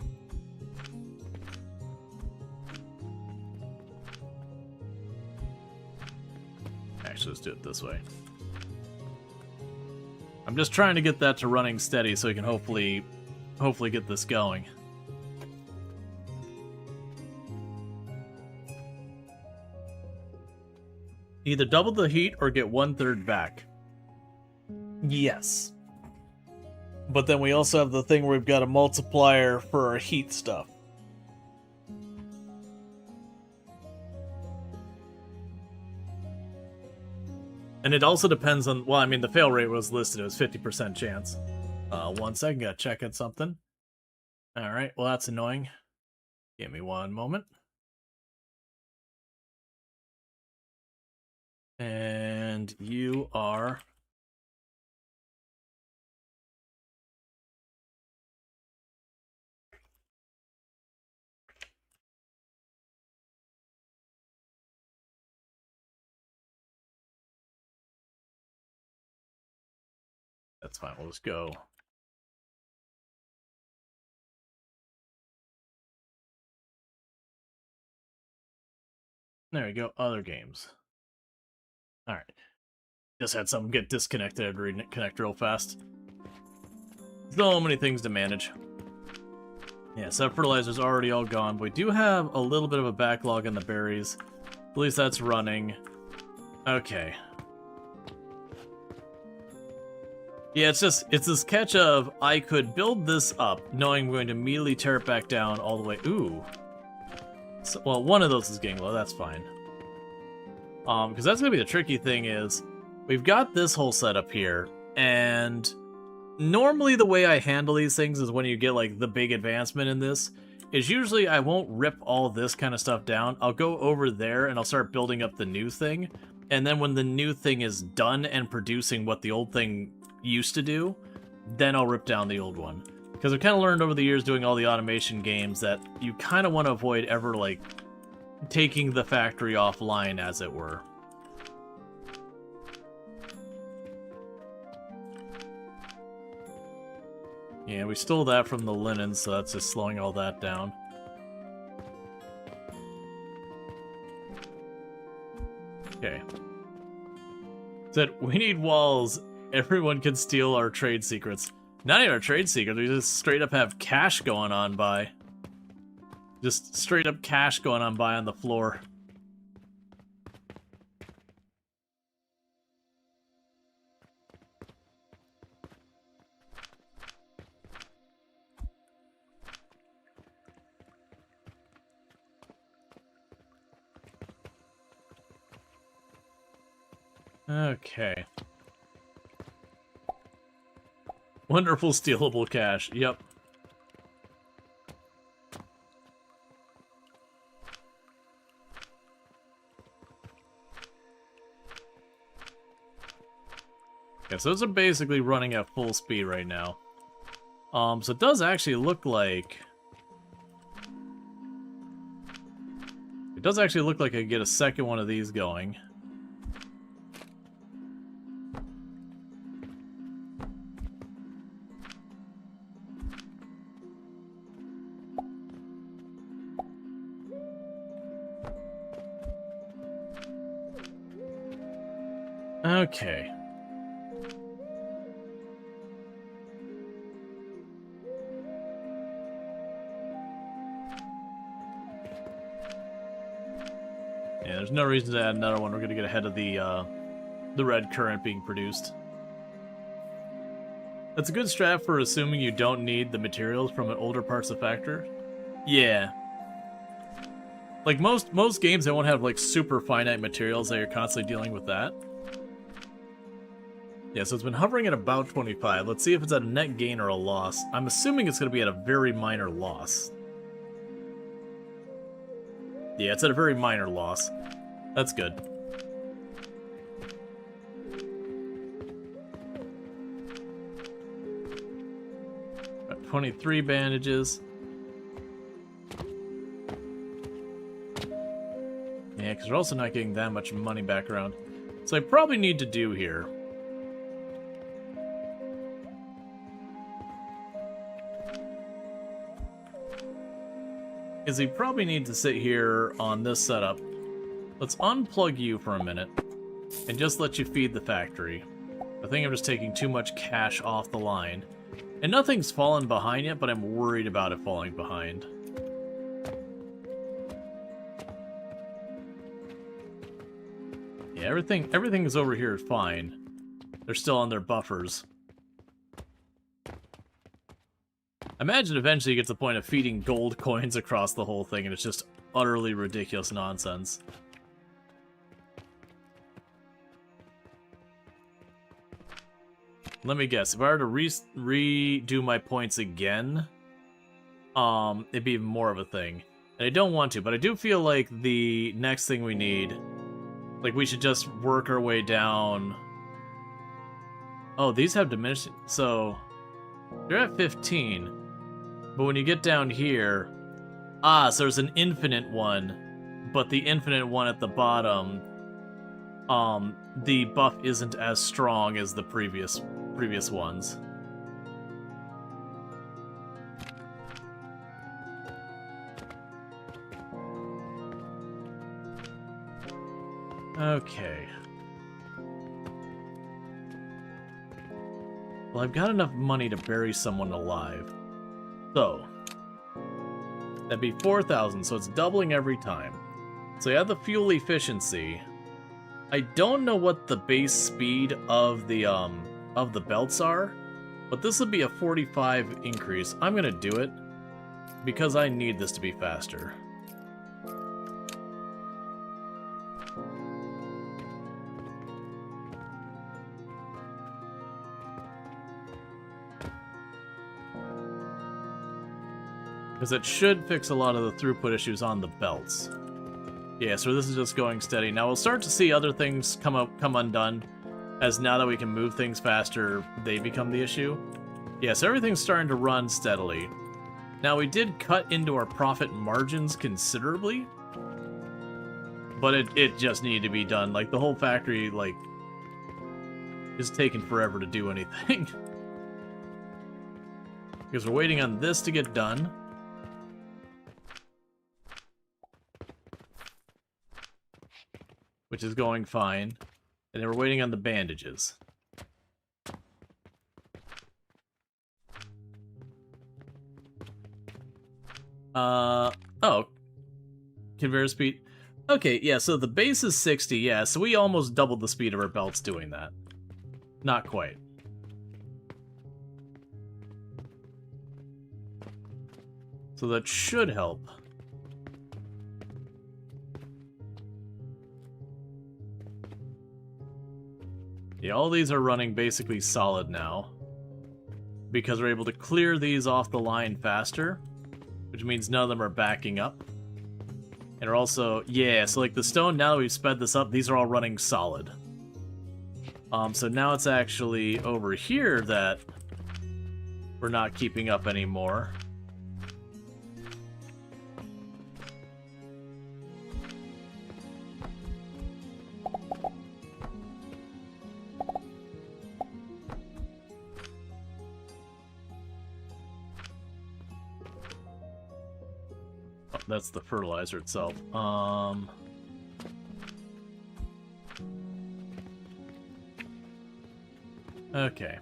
Actually, let's do it this way. I'm just trying to get that to running steady so we can hopefully get this going. Either double the heat or get 1/3 back. Yes. But then we also have the thing where we've got a multiplier for our heat stuff. And it also depends on, well, I mean, the fail rate was listed as 50% chance. 1 second, gotta check on something. Alright, well, that's annoying. Give me 1 moment. And you are... That's fine, we'll just go. There we go, other games. Alright. Just had something get disconnected, I'd reconnect real fast. So many things to manage. Yeah, so fertilizer's already all gone. We do have a little bit of a backlog in the berries. At least that's running. Okay. Yeah, it's this catch of, I could build this up, knowing I'm going to immediately tear it back down all the way. Ooh. So, well, one of those is getting low, that's fine. Because that's going to be the tricky thing is, we've got this whole setup here, and normally the way I handle these things is when you get, like, the big advancement in this, is usually I won't rip all this kind of stuff down. I'll go over there and I'll start building up the new thing, and then when the new thing is done and producing what the old thing used to do, then I'll rip down the old one. Because I've kind of learned over the years doing all the automation games that you kind of want to avoid ever, like, taking the factory offline, as it were. Yeah, we stole that from the linen, so that's just slowing all that down. Okay. Said, we need walls. Everyone can steal our trade secrets. Not even our trade secrets, we just straight up have cash going on by. Just straight up cash going on by on the floor. Okay. Wonderful stealable cash. Yep. Okay, so those are basically running at full speed right now. So it does actually look like... It does actually look like I can get a second one of these going. Okay. Yeah, there's no reason to add another one. We're gonna get ahead of the red current being produced. That's a good strat for assuming you don't need the materials from an older parts of factor. Yeah. Like most games, they won't have like super finite materials that you're constantly dealing with that. Yeah, so it's been hovering at about 25. Let's see if it's at a net gain or a loss. I'm assuming it's going to be at a very minor loss. Yeah, it's at a very minor loss. That's good. Got 23 bandages. Yeah, because we're also not getting that much money back around. So I probably need to do here... is we probably need to sit here on this setup. Let's unplug you for a minute and just let you feed the factory. I think I'm just taking too much cash off the line. And nothing's fallen behind yet, but I'm worried about it falling behind. Yeah, everything is over here fine. They're still on their buffers. imagine eventually you get to the point of feeding gold coins across the whole thing, and it's just utterly ridiculous nonsense. Let me guess. If I were to redo my points again, it'd be even more of a thing. And I don't want to, but I do feel like the next thing we need, like we should just work our way down. Oh, these have diminished. So you're at 15, but when you get down here, so there's an infinite one, but the infinite one at the bottom, the buff isn't as strong as the previous ones. Okay. Well, I've got enough money to bury someone alive. So, that'd be 4,000, so it's doubling every time. So you have the fuel efficiency. I don't know what the base speed of the belts are, but this would be a 45 increase. I'm gonna do it because I need this to be faster. Because it should fix a lot of the throughput issues on the belts. Yeah, so this is just going steady. Now we'll start to see other things come undone, as now that we can move things faster, they become the issue. Yeah, so everything's starting to run steadily. Now we did cut into our profit margins considerably, but it just needed to be done. Like, the whole factory, like, is taking forever to do anything. Because we're waiting on this to get done. Which is going fine. And then we're waiting on the bandages. Oh. Conveyor speed. Okay, yeah, so the base is 60, yeah, so we almost doubled the speed of our belts doing that. Not quite. So that should help. Yeah, all these are running basically solid now, because we're able to clear these off the line faster, which means none of them are backing up. And are also, yeah, so like the stone, now that we've sped this up, these are all running solid. So now it's actually over here that we're not keeping up anymore. That's the fertilizer itself. Okay.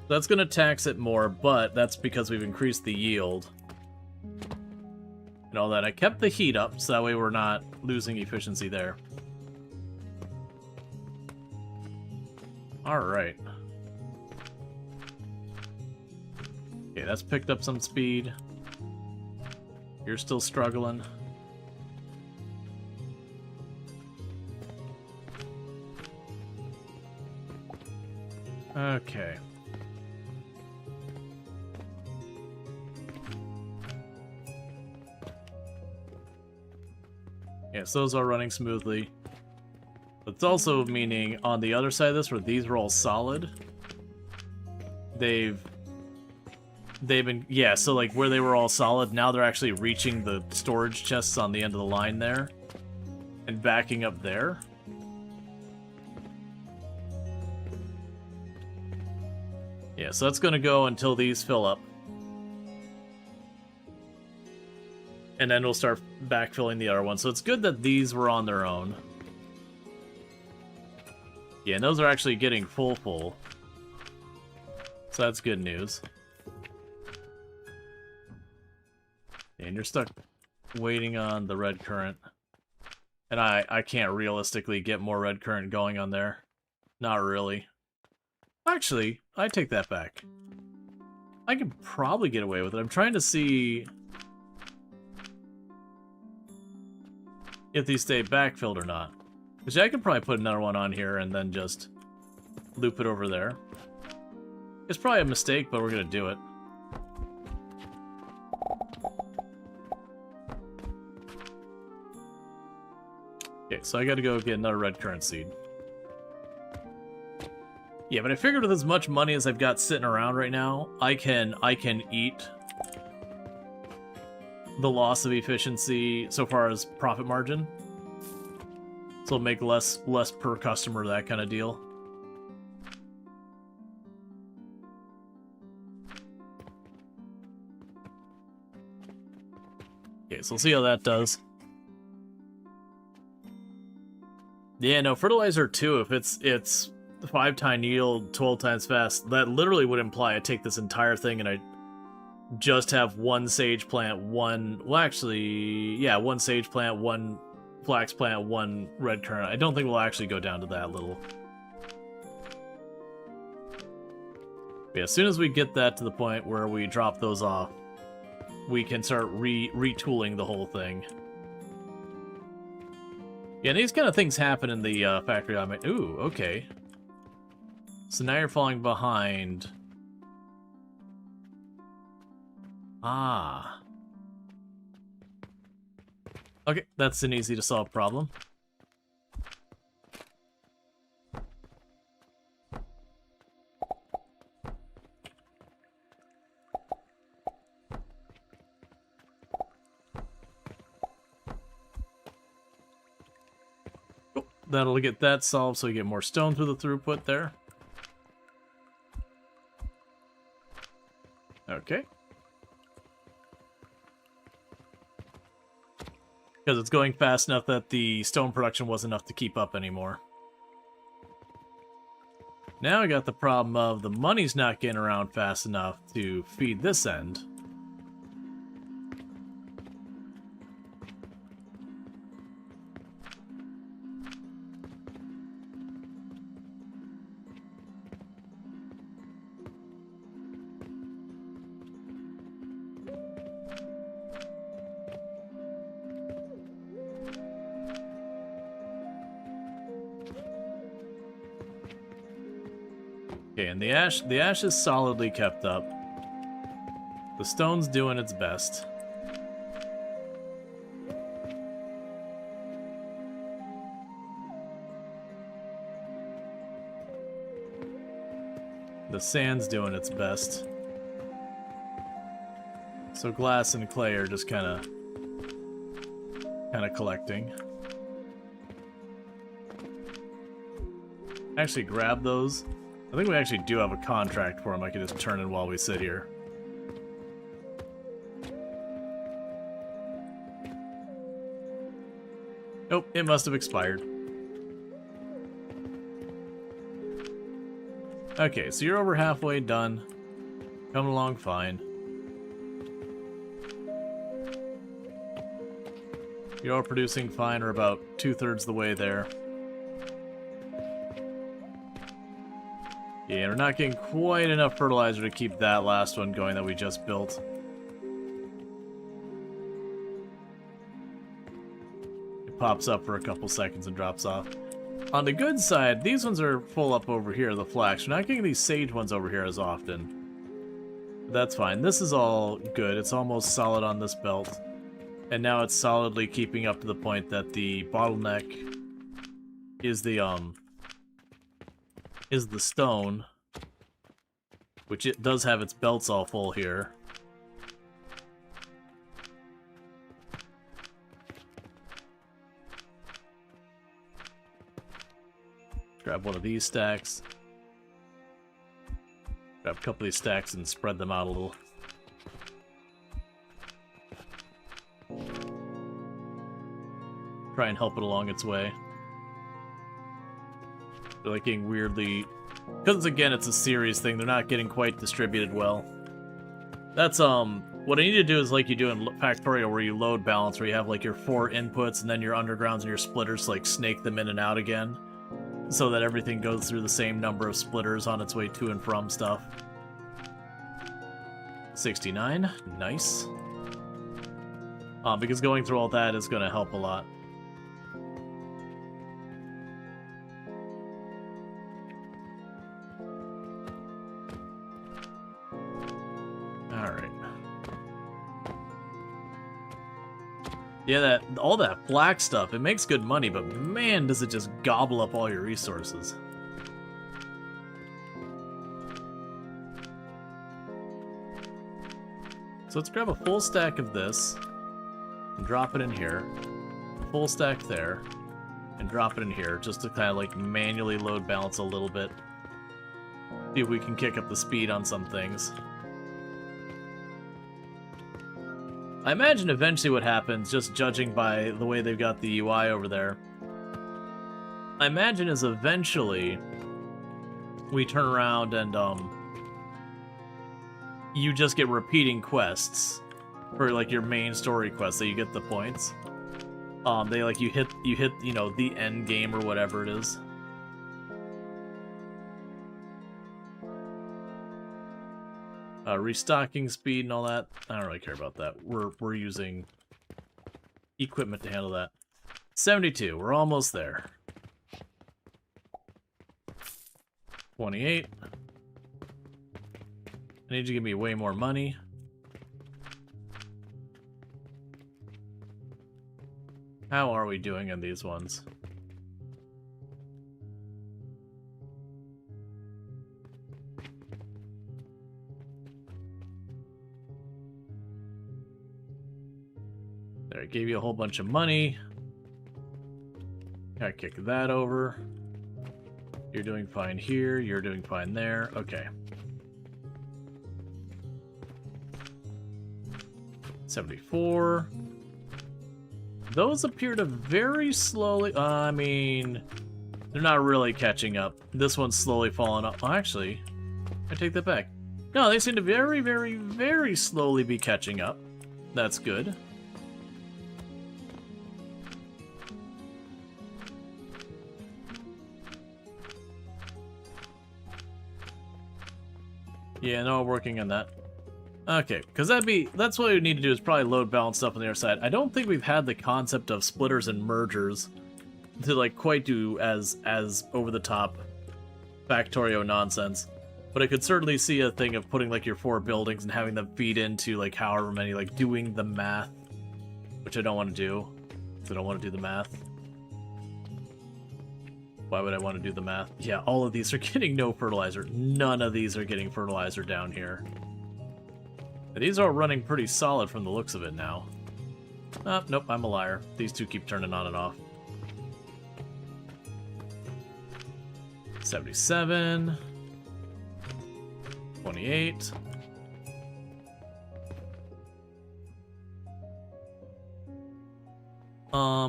That's gonna tax it more, but that's because we've increased the yield. And all that. I kept the heat up, so that way we're not losing efficiency there. Alright. Okay, that's picked up some speed. You're still struggling. Okay. Yes, those are running smoothly. But it's also meaning on the other side of this, where these are all solid, they've been, yeah, so like where they were all solid, now they're actually reaching the storage chests on the end of the line there and backing up there. Yeah, so that's going to go until these fill up. And then we'll start backfilling the other ones. So it's good that these were on their own. Yeah, and those are actually getting full. So that's good news. And you're stuck waiting on the red current. And I can't realistically get more red current going on there. Not really. Actually, I take that back. I could probably get away with it. I'm trying to see if these stay backfilled or not. Because I could probably put another one on here and then just loop it over there. It's probably a mistake, but we're going to do it. Okay, so I got to go get another red currant seed. Yeah, but I figured with as much money as I've got sitting around right now, I can eat the loss of efficiency so far as profit margin. So it'll make less per customer, that kind of deal. Okay, so we'll see how that does. Yeah, no, fertilizer 2, if it's 5 times yield, 12 times fast, that literally would imply I take this entire thing and I just have one sage plant, one sage plant, one flax plant, one red currant. I don't think we'll actually go down to that little. But yeah, as soon as we get that to the point where we drop those off, we can start retooling the whole thing. Yeah, these kind of things happen in the factory. I mean, ooh, okay. So now you're falling behind. Ah. Okay, that's an easy to solve problem. Oh, that'll get that solved so we get more stone through the throughput there. Okay. Because it's going fast enough that the stone production wasn't enough to keep up anymore. Now I got the problem of the money's not getting around fast enough to feed this end. Okay, and the ash is solidly kept up. The stone's doing its best. The sand's doing its best. So glass and clay are just kind of collecting. Actually grab those. I think we actually do have a contract for them. I can just turn in while we sit here. Nope, it must have expired. Okay, so you're over halfway done. Coming along fine. You're producing fine, or about 2/3 the way there. Yeah, we're not getting quite enough fertilizer to keep that last one going that we just built. It pops up for a couple seconds and drops off. On the good side, these ones are full up over here, the flax. We're not getting these sage ones over here as often. But that's fine. This is all good. It's almost solid on this belt. And now it's solidly keeping up to the point that the bottleneck is the stone, which it does have its belts all full here. Grab one of these stacks. Grab a couple of these stacks and spread them out a little. Try and help it along its way. They're like getting weirdly... Because again, it's a series thing, they're not getting quite distributed well. That's, what I need to do is like you do in Factorio, where you load balance, where you have like your 4 inputs and then your undergrounds and your splitters, like snake them in and out again. So that everything goes through the same number of splitters on its way to and from stuff. 69. Nice. Because going through all that is going to help a lot. Alright. Yeah, all that black stuff, it makes good money, but man, does it just gobble up all your resources. So let's grab a full stack of this, and drop it in here. A full stack there, and drop it in here, just to kind of like manually load balance a little bit. See if we can kick up the speed on some things. I imagine eventually what happens, just judging by the way they've got the UI over there, I imagine is eventually we turn around and you just get repeating quests for like your main story quests, so you get the points. They like you hit you know, the end game or whatever it is. Restocking speed and all that. I don't really care about that. We're using equipment to handle that. 72. We're almost there. 28. I need you to give me way more money. How are we doing in these ones? There, I gave you a whole bunch of money. Gotta kick that over. You're doing fine here, you're doing fine there. Okay. 74. Those appear to very slowly... I mean, they're not really catching up. This one's slowly falling off. Oh, actually, I take that back. No, they seem to very, very, very slowly be catching up. That's good. Yeah, no, we're working on that. Okay, because that's what we need to do is probably load balance stuff on the other side. I don't think we've had the concept of splitters and mergers to like quite do as over the top Factorio nonsense. But I could certainly see a thing of putting like your 4 buildings and having them feed into like however many, like doing the math, which I don't want to do. I don't want to do the math. Why would I want to do the math? Yeah, all of these are getting no fertilizer. None of these are getting fertilizer down here. And these are running pretty solid from the looks of it now. Nope, I'm a liar. These two keep turning on and off. 77. 28.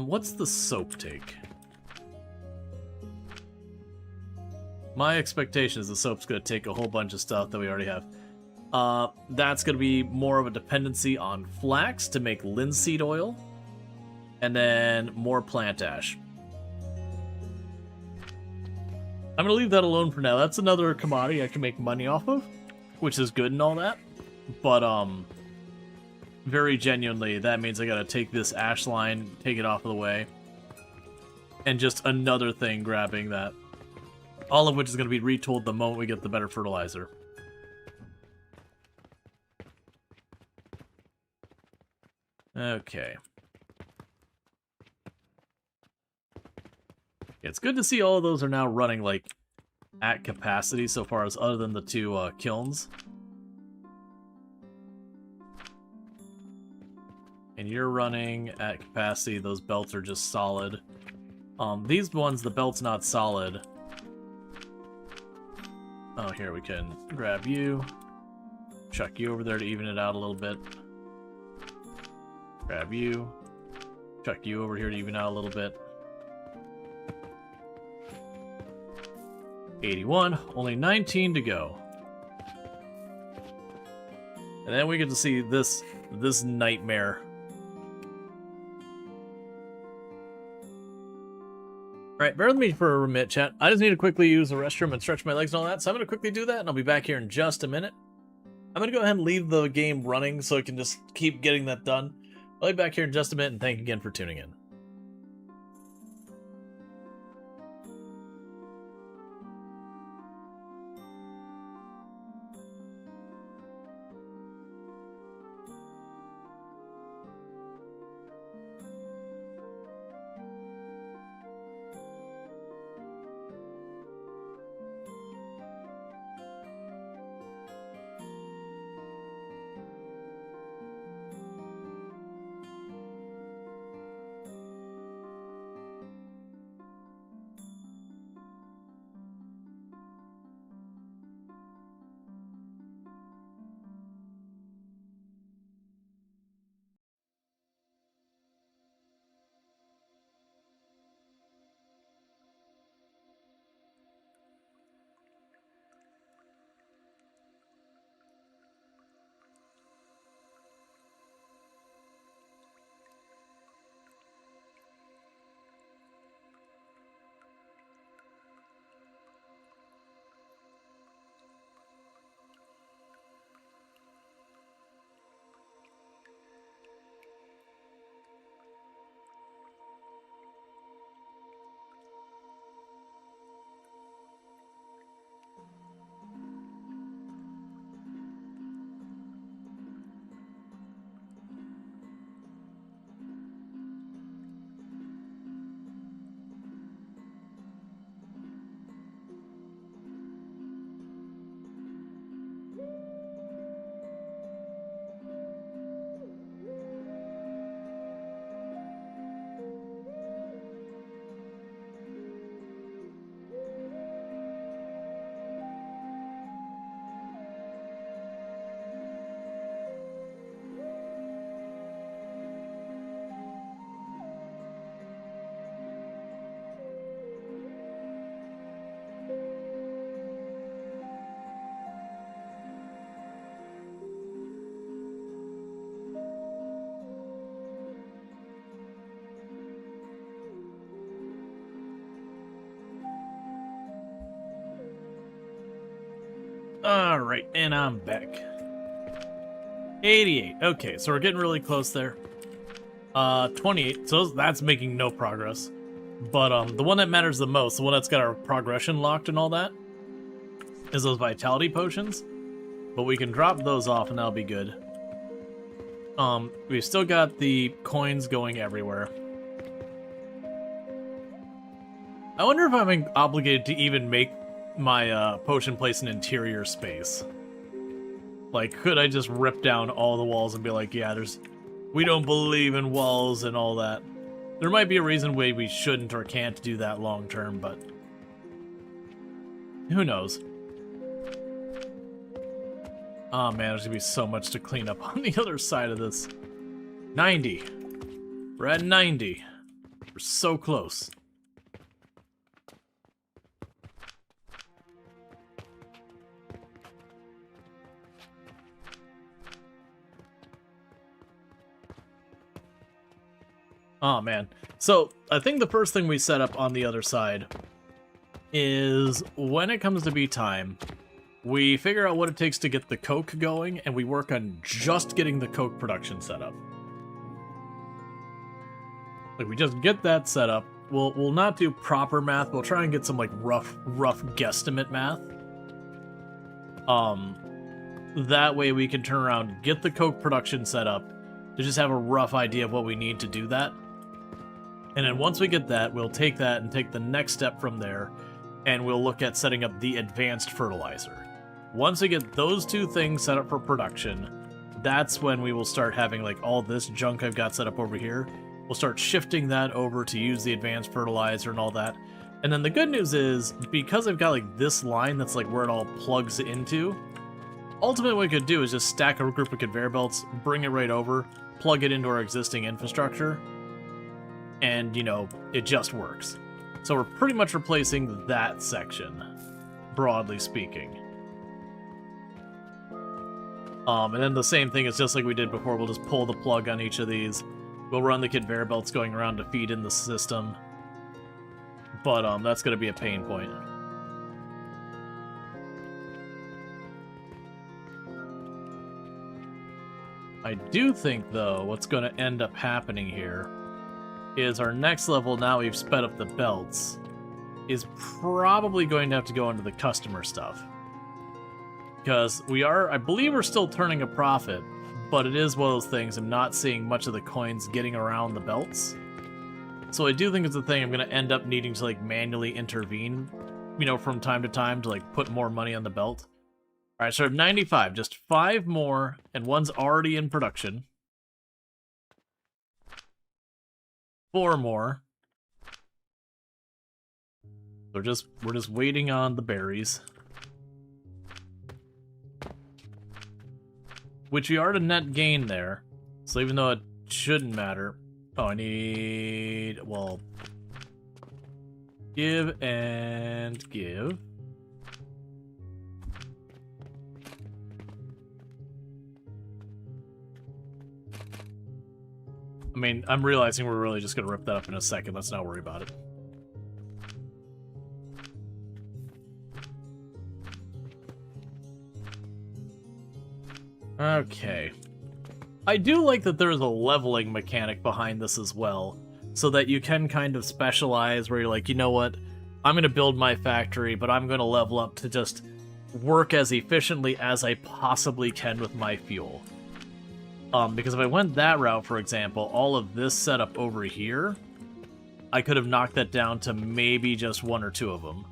What's the soap take? My expectation is the soap's going to take a whole bunch of stuff that we already have. That's going to be more of a dependency on flax to make linseed oil. And then more plant ash. I'm going to leave that alone for now. That's another commodity I can make money off of, which is good and all that. But, very genuinely, that means I got to take this ash line, take it off of the way. And just another thing grabbing that. All of which is going to be retooled the moment we get the better fertilizer. Okay. It's good to see all of those are now running, like, at capacity so far as other than the 2 kilns. And you're running at capacity. Those belts are just solid. These ones, the belt's not solid. Oh, here we can grab you. Chuck you over there to even it out a little bit. Grab you. Chuck you over here to even out a little bit. 81. Only 19 to go. And then we get to see this nightmare. Alright, bear with me for a minute, chat. I just need to quickly use the restroom and stretch my legs and all that, so I'm going to quickly do that, and I'll be back here in just a minute. I'm gonna go ahead and leave the game running so I can just keep getting that done. I'll be back here in just a minute, and thank you again for tuning in. Alright, and I'm back. 88. Okay, so we're getting really close there. 28. So that's making no progress. But the one that matters the most, the one that's got our progression locked and all that, is those vitality potions. But we can drop those off and that'll be good. We've still got the coins going everywhere. I wonder if I'm obligated to even make my potion place an interior space. Like, could I just rip down all the walls and be like, yeah, we don't believe in walls and all that. There might be a reason why we shouldn't or can't do that long term, but who knows? Oh man, there's gonna be so much to clean up on the other side of this. 90. We're at 90. We're so close. Oh man. So I think the first thing we set up on the other side is when it comes to be time, we figure out what it takes to get the coke going, and we work on just getting the coke production set up. Like, we just get that set up. We'll not do proper math. We'll try and get some like rough guesstimate math. That way we can turn around, get the coke production set up, to just have a rough idea of what we need to do that. And then once we get that, we'll take that and take the next step from there, and we'll look at setting up the advanced fertilizer. Once we get those two things set up for production, that's when we will start having like all this junk I've got set up over here. We'll start shifting that over to use the advanced fertilizer and all that. And then the good news is, because I've got like this line that's like where it all plugs into, ultimately what we could do is just stack a group of conveyor belts, bring it right over, plug it into our existing infrastructure, and, you know, it just works. So we're pretty much replacing that section, broadly speaking. And then the same thing is just like we did before, we'll just pull the plug on each of these. We'll run the conveyor belts going around to feed in the system. But that's going to be a pain point. I do think, though, what's going to end up happening here is our next level, now we've sped up the belts, is probably going to have to go into the customer stuff. Because we are, I believe we're still turning a profit, but it is one of those things, I'm not seeing much of the coins getting around the belts. So I do think it's a thing I'm going to end up needing to, like, manually intervene, you know, from time to time to, like, put more money on the belt. Alright, so I have 95, just 5 more, and one's already in production. 4 more. We're just waiting on the berries. Which we are to net gain there. So even though it shouldn't matter. Oh, I need, well, give and give. I mean, I'm realizing we're really just going to rip that up in a second. Let's not worry about it. Okay. I do like that there's a leveling mechanic behind this as well, so that you can kind of specialize where you're like, you know what, I'm going to build my factory, but I'm going to level up to just work as efficiently as I possibly can with my fuel. Because if I went that route, for example, all of this setup over here, I could have knocked that down to maybe just 1 or 2 of them.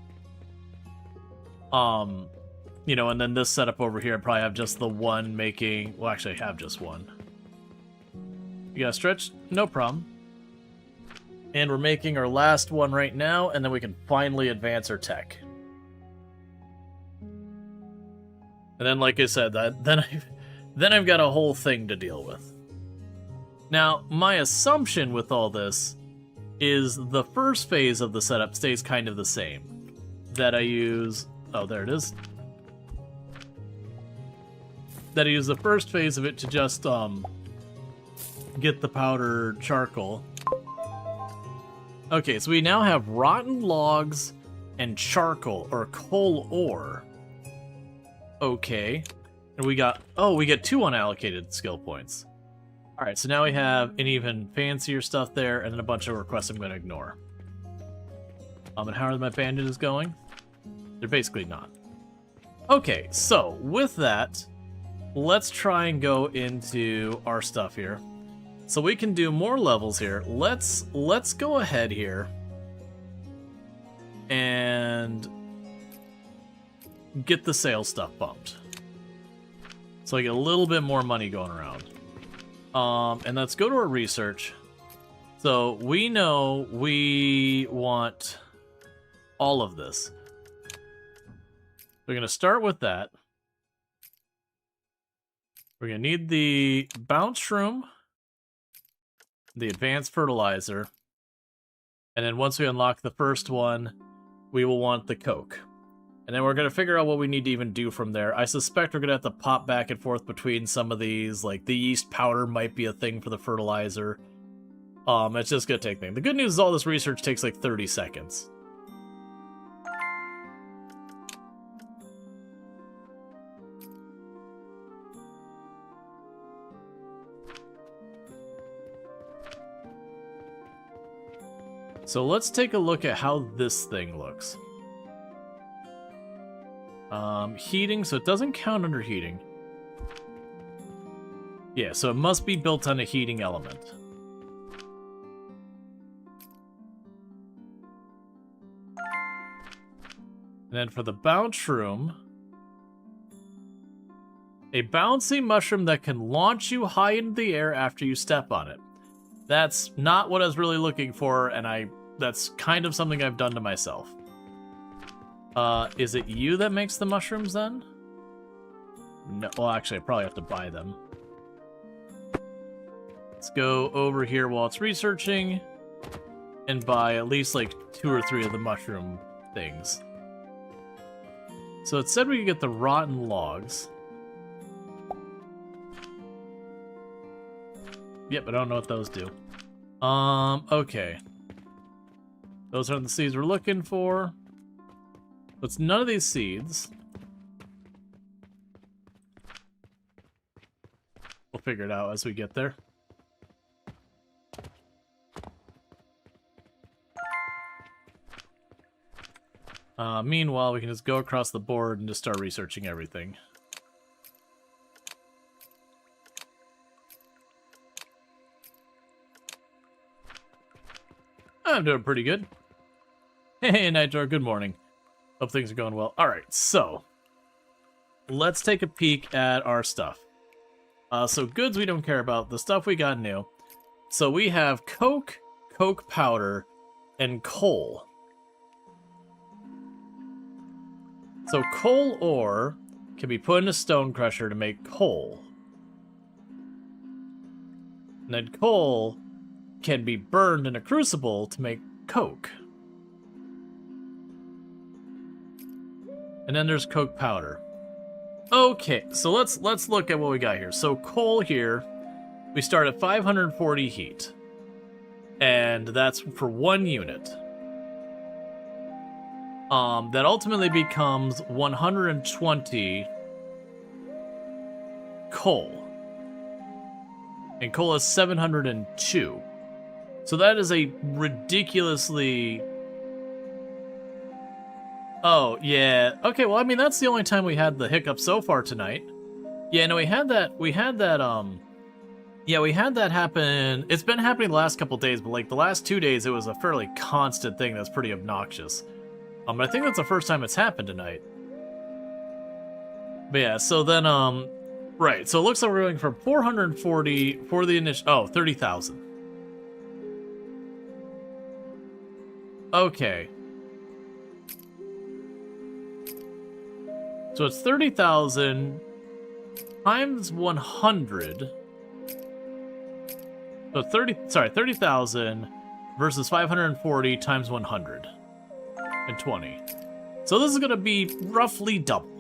You know, and then this setup over here, I'd probably have just the one making... Well, actually, I have just one. You got stretch? No problem. And we're making our last one right now, and then we can finally advance our tech. And then, like I said, then I've got a whole thing to deal with. Now, my assumption with all this is the first phase of the setup stays kind of the same. That I use... Oh, there it is. That I use the first phase of it to just, get the powdered charcoal. Okay, so we now have rotten logs and charcoal, or coal ore. Okay. And we got... Oh, we get 2 unallocated skill points. Alright, so now we have an even fancier stuff there, and then a bunch of requests I'm going to ignore. And how are my bandages going? They're basically not. Okay, so with that, let's try and go into our stuff here. So we can do more levels here. Let's go ahead here and get the sales stuff bumped. So I get a little bit more money going around. And let's go to our research. So we know we want all of this. We're going to start with that. We're going to need the bounce room, the advanced fertilizer, and then once we unlock the first one, we will want the coke. And then we're going to figure out what we need to even do from there. I suspect we're going to have to pop back and forth between some of these, like the yeast powder might be a thing for the fertilizer. It's just going to take things. The good news is all this research takes like 30 seconds. So let's take a look at how this thing looks. Heating, so it doesn't count under heating. Yeah, so it must be built on a heating element. And then for the bounce room, a bouncy mushroom that can launch you high into the air after you step on it. That's not what I was really looking for, and that's kind of something I've done to myself. Is it you that makes the mushrooms then? No, well, actually, I probably have to buy them. Let's go over here while it's researching and buy at least like 2 or 3 of the mushroom things. So it said we could get the rotten logs. Yep, I don't know what those do. Okay. Those are the seeds we're looking for. It's none of these seeds. We'll figure it out as we get there. Meanwhile, we can just go across the board and just start researching everything. I'm doing pretty good. Hey, Nitro, good morning. Hope things are going well. Alright, so let's take a peek at our stuff. So goods we don't care about. The stuff we got new. So we have coke, coke powder, and coal. So coal ore can be put in a stone crusher to make coal. And then coal can be burned in a crucible to make coke. And then there's coke powder. Okay, so let's look at what we got here. So coal here, we start at 540 heat. And that's for 1 unit. That ultimately becomes 120 coal. And coal is 702. So that is a ridiculously... Oh, yeah. Okay, well, I mean, that's the only time we had the hiccup so far tonight. Yeah, no, we had that happen. It's been happening the last couple days, but like the last 2 days, it was a fairly constant thing that's pretty obnoxious. But I think that's the first time it's happened tonight. But yeah, so then, right, so it looks like we're going from 440 for the initial, oh, 30,000. Okay. So it's 30,000 times 100. So 30,000 versus 540 times 100. And 20. So this is going to be roughly double.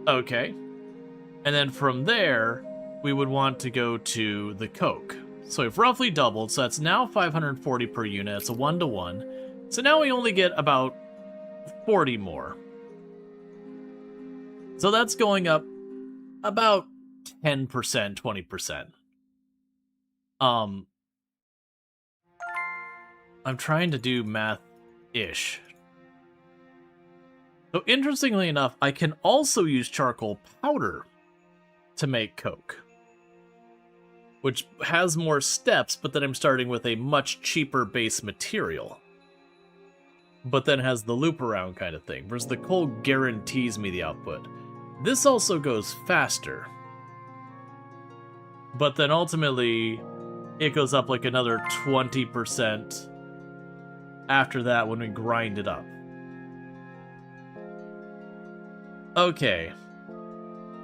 Okay. And then from there, we would want to go to the coke. So we've roughly doubled, so that's now 540 per unit. It's a 1-to-1. So now we only get about 40 more. So that's going up about 10%, 20%. I'm trying to do math-ish. So interestingly enough, I can also use charcoal powder to make coke, which has more steps, but then I'm starting with a much cheaper base material, but then has the loop around kind of thing, whereas the coal guarantees me the output. This also goes faster, but then ultimately it goes up like another 20% after that when we grind it up. Okay,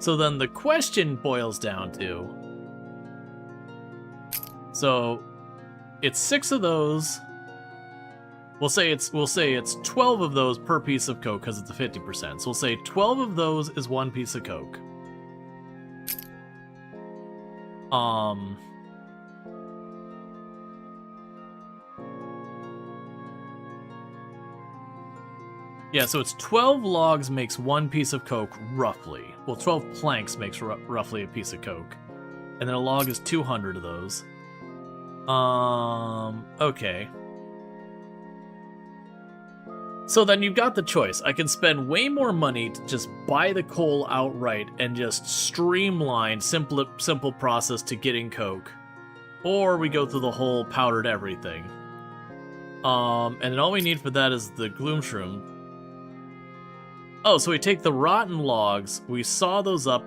so then the question boils down to, so it's 6 of those. We'll say it's 12 of those per piece of coke because it's a 50%. So we'll say 12 of those is 1 piece of coke. Yeah, so it's 12 logs makes 1 piece of coke, roughly. Well, 12 planks makes roughly a piece of coke. And then a log is 200 of those. Okay. So then you've got the choice. I can spend way more money to just buy the coal outright and just streamline simple process to getting coke. Or we go through the whole powdered everything. And then all we need for that is the gloom shroom. Oh, so we take the rotten logs, we saw those up.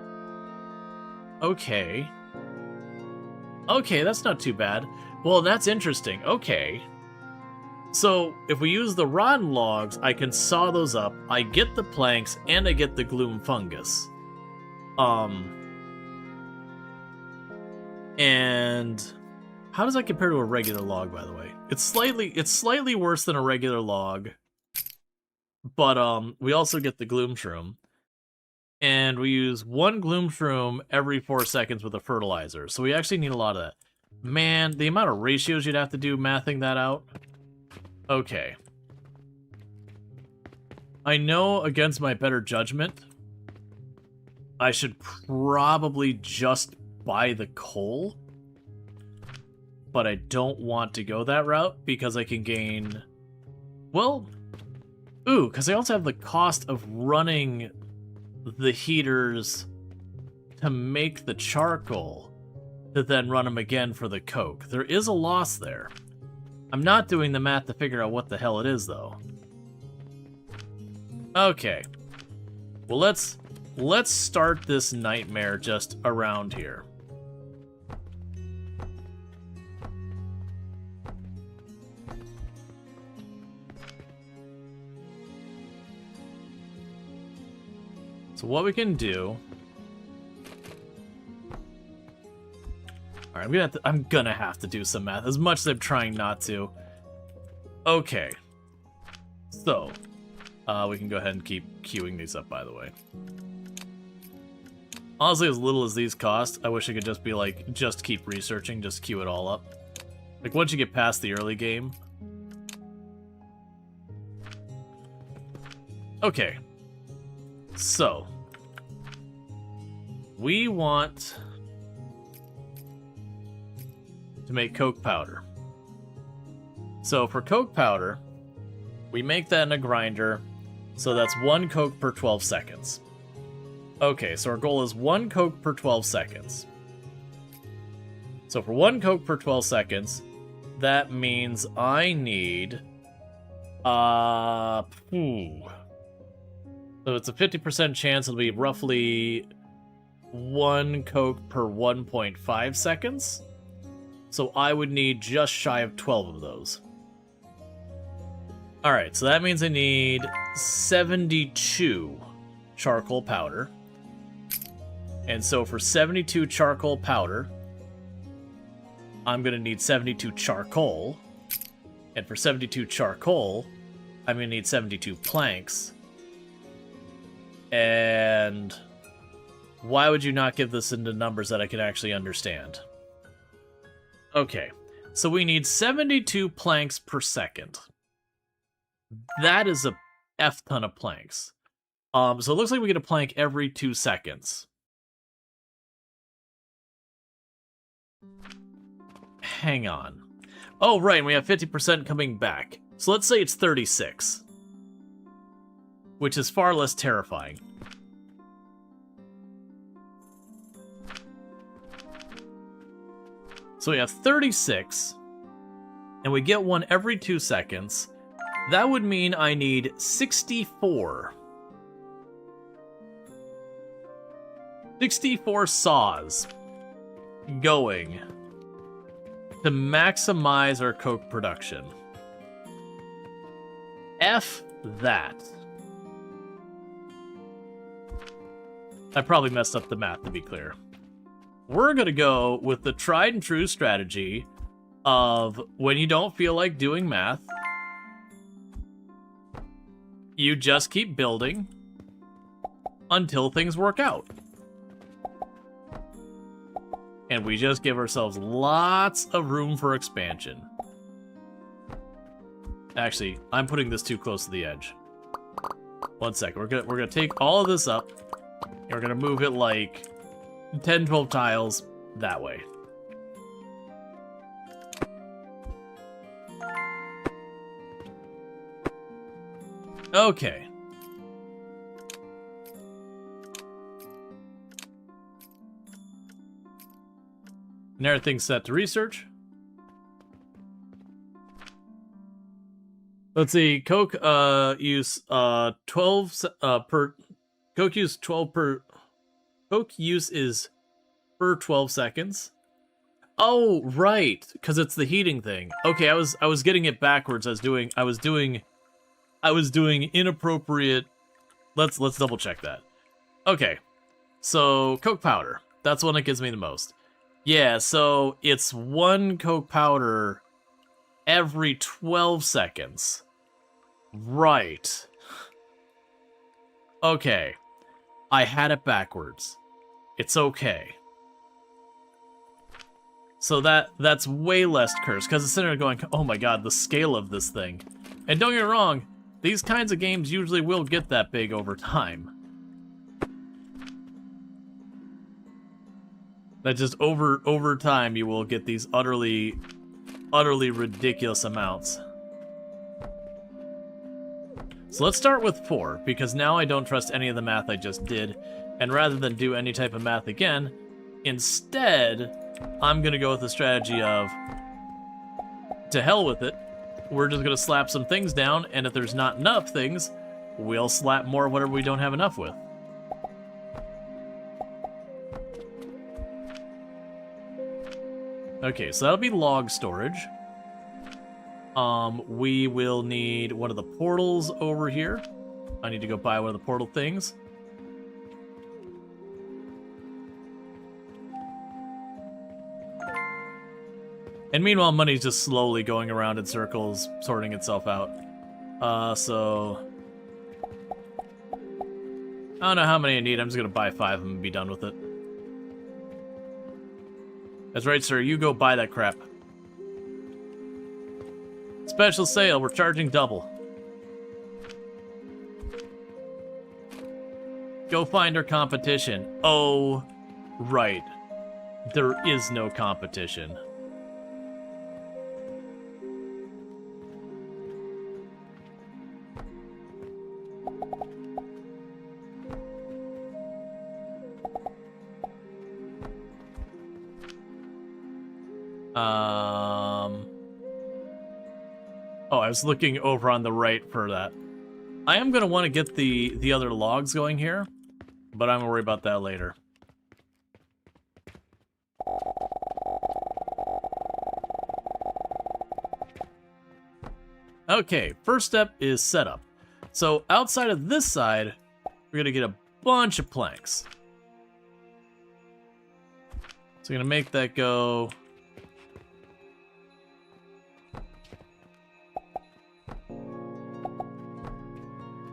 Okay. Okay, that's not too bad. Well, that's interesting. Okay. So, if we use the rotten logs, I can saw those up, I get the planks, and I get the gloom fungus. And how does that compare to a regular log, by the way? It's slightly worse than a regular log. But we also get the gloom shroom. And we use 1 gloom shroom every 4 seconds with a fertilizer. So we actually need a lot of that. Man, the amount of ratios you'd have to do mathing that out. Okay. I know against my better judgment, I should probably just buy the coal. But I don't want to go that route because I can gain... Well, ooh, because I also have the cost of running the heaters to make the charcoal, to then run them again for the coke. There is a loss there. I'm not doing the math to figure out what the hell it is, though. Okay. Well, let's start this nightmare just around here. So what we can do... Alright, I'm gonna have to do some math, as much as I'm trying not to. Okay. So, we can go ahead and keep queuing these up, by the way. Honestly, as little as these cost, I wish I could just be like, just keep researching, just queue it all up. Like, once you get past the early game... Okay. So, we want to make coke powder. So for coke powder, we make that in a grinder, so that's 1 coke per 12 seconds. Okay, so our goal is 1 coke per 12 seconds. So for 1 coke per 12 seconds, that means I need... So it's a 50% chance it'll be roughly 1 coke per 1.5 seconds. So I would need just shy of 12 of those. Alright, so that means I need 72 charcoal powder. And so for 72 charcoal powder, I'm going to need 72 charcoal. And for 72 charcoal, I'm going to need 72 planks. And why would you not give this into numbers that I can actually understand? Okay, so we need 72 planks per second. That is a F ton of planks. So it looks like we get a plank every 2 seconds. Hang on. Oh, right, and we have 50% coming back. So let's say it's 36. Which is far less terrifying. So we have 36, and we get one every 2 seconds. That would mean I need 64. 64 saws going to maximize our coke production. F that. I probably messed up the math, to be clear. We're gonna go with the tried and true strategy of when you don't feel like doing math, you just keep building until things work out. And we just give ourselves lots of room for expansion. Actually, I'm putting this too close to the edge. 1 second. We're gonna take all of this up. And we're gonna move it like 10, 12 tiles that way. Okay. And everything's set to research. Let's see, coke use 12 per coke use 12 per coke use is per 12 seconds. Oh, right, because it's the heating thing. Okay, I was getting it backwards. I was doing inappropriate. Let's double check that. Okay. So, coke powder. That's one that gives me the most. Yeah, so it's 1 coke powder every 12 seconds. Right. Okay. I had it backwards. It's okay. So that's way less cursed, because it's sitting there going, oh my god, the scale of this thing. And don't get me wrong, these kinds of games usually will get that big over time. That just over time you will get these utterly ridiculous amounts. So let's start with 4, because now I don't trust any of the math I just did, and rather than do any type of math again, instead, I'm gonna go with the strategy of, to hell with it, we're just gonna slap some things down, and if there's not enough things, we'll slap more of whatever we don't have enough with. Okay, so that'll be log storage. We will need one of the portals over here. I need to go buy one of the portal things. And meanwhile, money's just slowly going around in circles, sorting itself out. So... I don't know how many I need. I'm just gonna buy 5 of them and be done with it. That's right, sir. You go buy that crap. Special sale. We're charging double. Go find our competition. Oh, right. There is no competition. Oh, I was looking over on the right for that. I am going to want to get the other logs going here, but I'm going to worry about that later. Okay, first step is setup. So outside of this side, we're going to get a bunch of planks. So I'm going to make that go...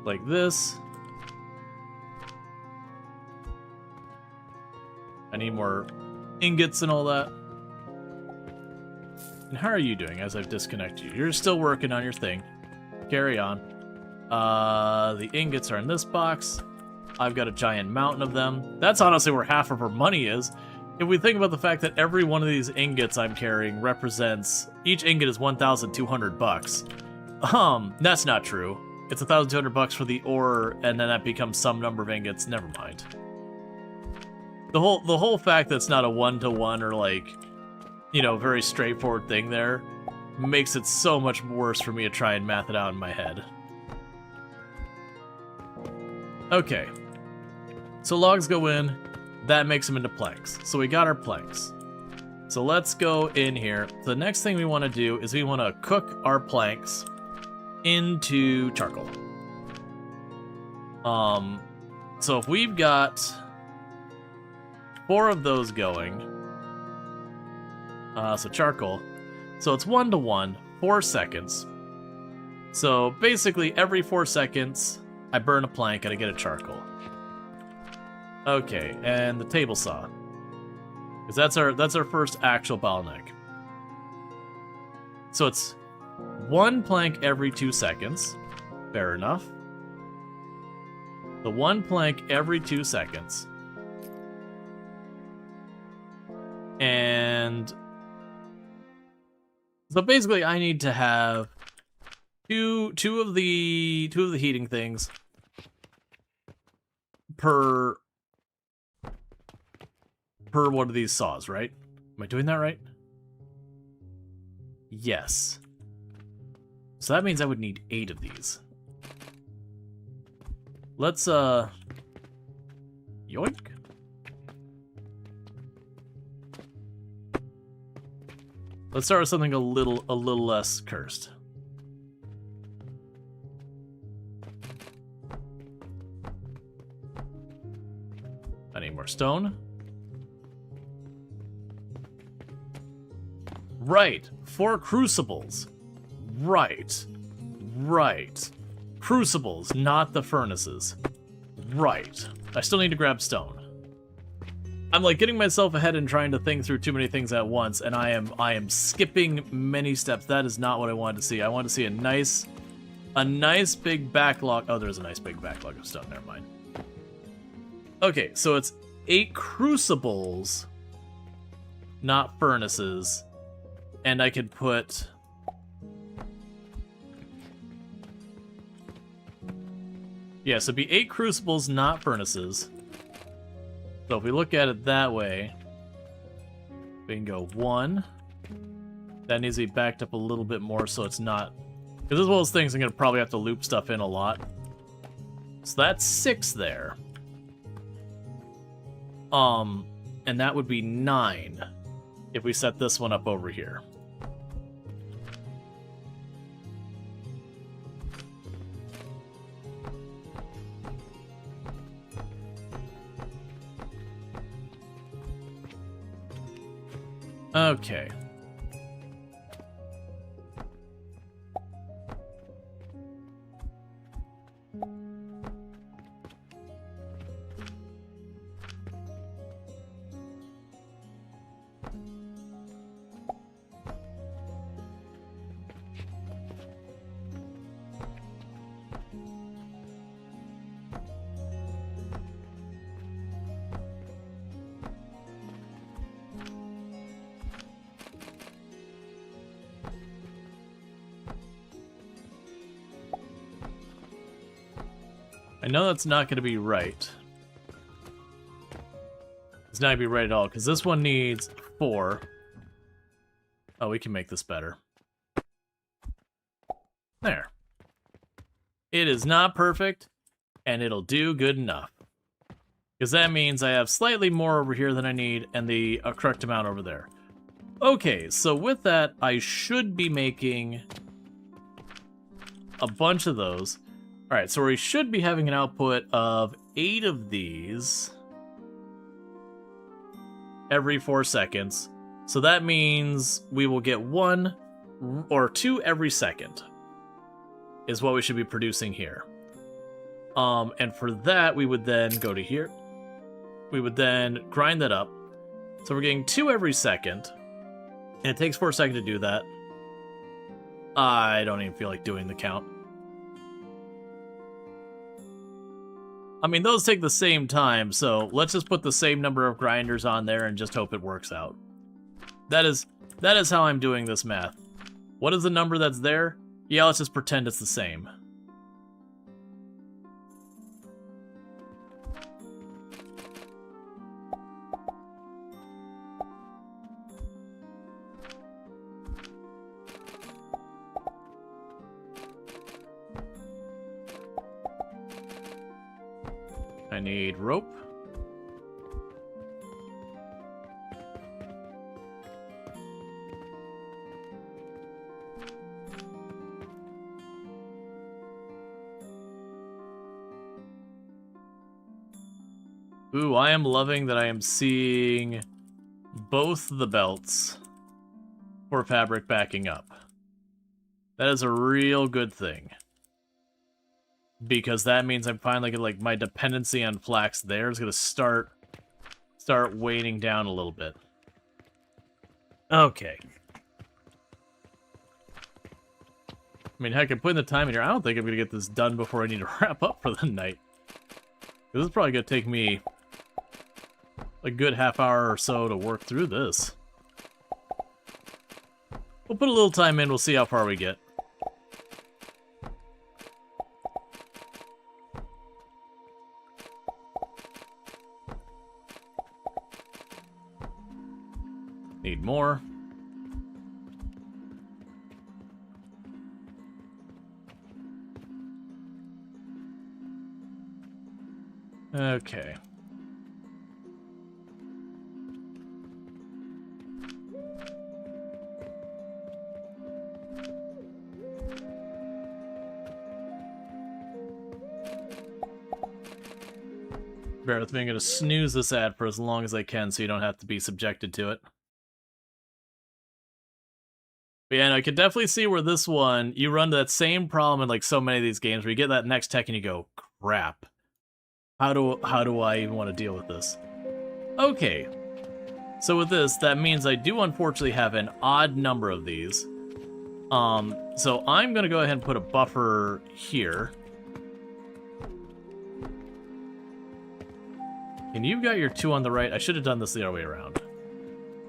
like this. I need more ingots and all that. And how are you doing as I've disconnected you? You're still working on your thing. Carry on. The ingots are in this box. I've got a giant mountain of them. That's honestly where half of our money is. If we think about the fact that every one of these ingots I'm carrying represents... each ingot is 1,200 bucks. That's not true. It's 1,200 bucks for the ore, and then that becomes some number of ingots. Never mind. The whole fact that it's not a 1-to-1 or like, you know, very straightforward thing there makes it so much worse for me to try and math it out in my head. Okay. So logs go in. That makes them into planks. So we got our planks. So let's go in here. The next thing we want to do is we want to cook our planks into charcoal. So if we've got 4 of those going, so charcoal, so it's 1-to-1, 4 seconds. So basically every 4 seconds, I burn a plank and I get a charcoal. Okay, and the table saw, because that's our first actual bottleneck. So it's 1 plank every 2 seconds. Fair enough. The 1 plank every 2 seconds. And so basically I need to have two of the heating things per one of these saws, right? Am I doing that right? Yes. So that means I would need 8 of these. Let's, yoink. Let's start with something a little less cursed. I need more stone. Right, 4 crucibles. Right. Crucibles, not the furnaces. Right. I still need to grab stone. I'm like getting myself ahead and trying to think through too many things at once, and I am skipping many steps. That is not what I wanted to see. I want to see a nice big backlog. Oh, there's a nice big backlog of stone. Never mind. Okay, so it's 8 crucibles not furnaces, and I could put... Yeah, so it'd be 8 crucibles, not furnaces. So if we look at it that way, we can go 1. That needs to be backed up a little bit more so it's not... Because this is one of those things I'm going to probably have to loop stuff in a lot. So that's 6 there. And that would be 9 if we set this one up over here. Okay. I know that's not going to be right. It's not going to be right at all, because this one needs 4. Oh, we can make this better. There. It is not perfect, and it'll do good enough. Because that means I have slightly more over here than I need, and the correct amount over there. Okay, so with that, I should be making a bunch of those. Alright, so we should be having an output of 8 of these every 4 seconds. So that means we will get 1 or 2 every second is what we should be producing here. And for that, we would then go to here. We would then grind that up. So we're getting 2 every second. And it takes 4 seconds to do that. I don't even feel like doing the count. I mean, those take the same time, so let's just put the same number of grinders on there and just hope it works out. That is how I'm doing this math. What is the number that's there? Yeah, let's just pretend it's the same. I need rope. Ooh, I am loving that I am seeing both the belts for fabric backing up. That is a real good thing. Because that means I'm finally gonna, like, my dependency on flax there is gonna start waning down a little bit. Okay. I mean, heck, I'm putting the time in here. I don't think I'm gonna get this done before I need to wrap up for the night. This is probably gonna take me a good half hour or so to work through this. We'll put a little time in, we'll see how far we get. Need more. Okay. Bear with me, I'm going to snooze this ad for as long as I can so you don't have to be subjected to it. But yeah, no, I can definitely see where this one, you run that same problem in like so many of these games where you get that next tech and you go, crap. How do I even want to deal with this? Okay. So with this, that means I do unfortunately have an odd number of these. So I'm going to go ahead and put a buffer here. And you've got your 2 on the right. I should have done this the other way around.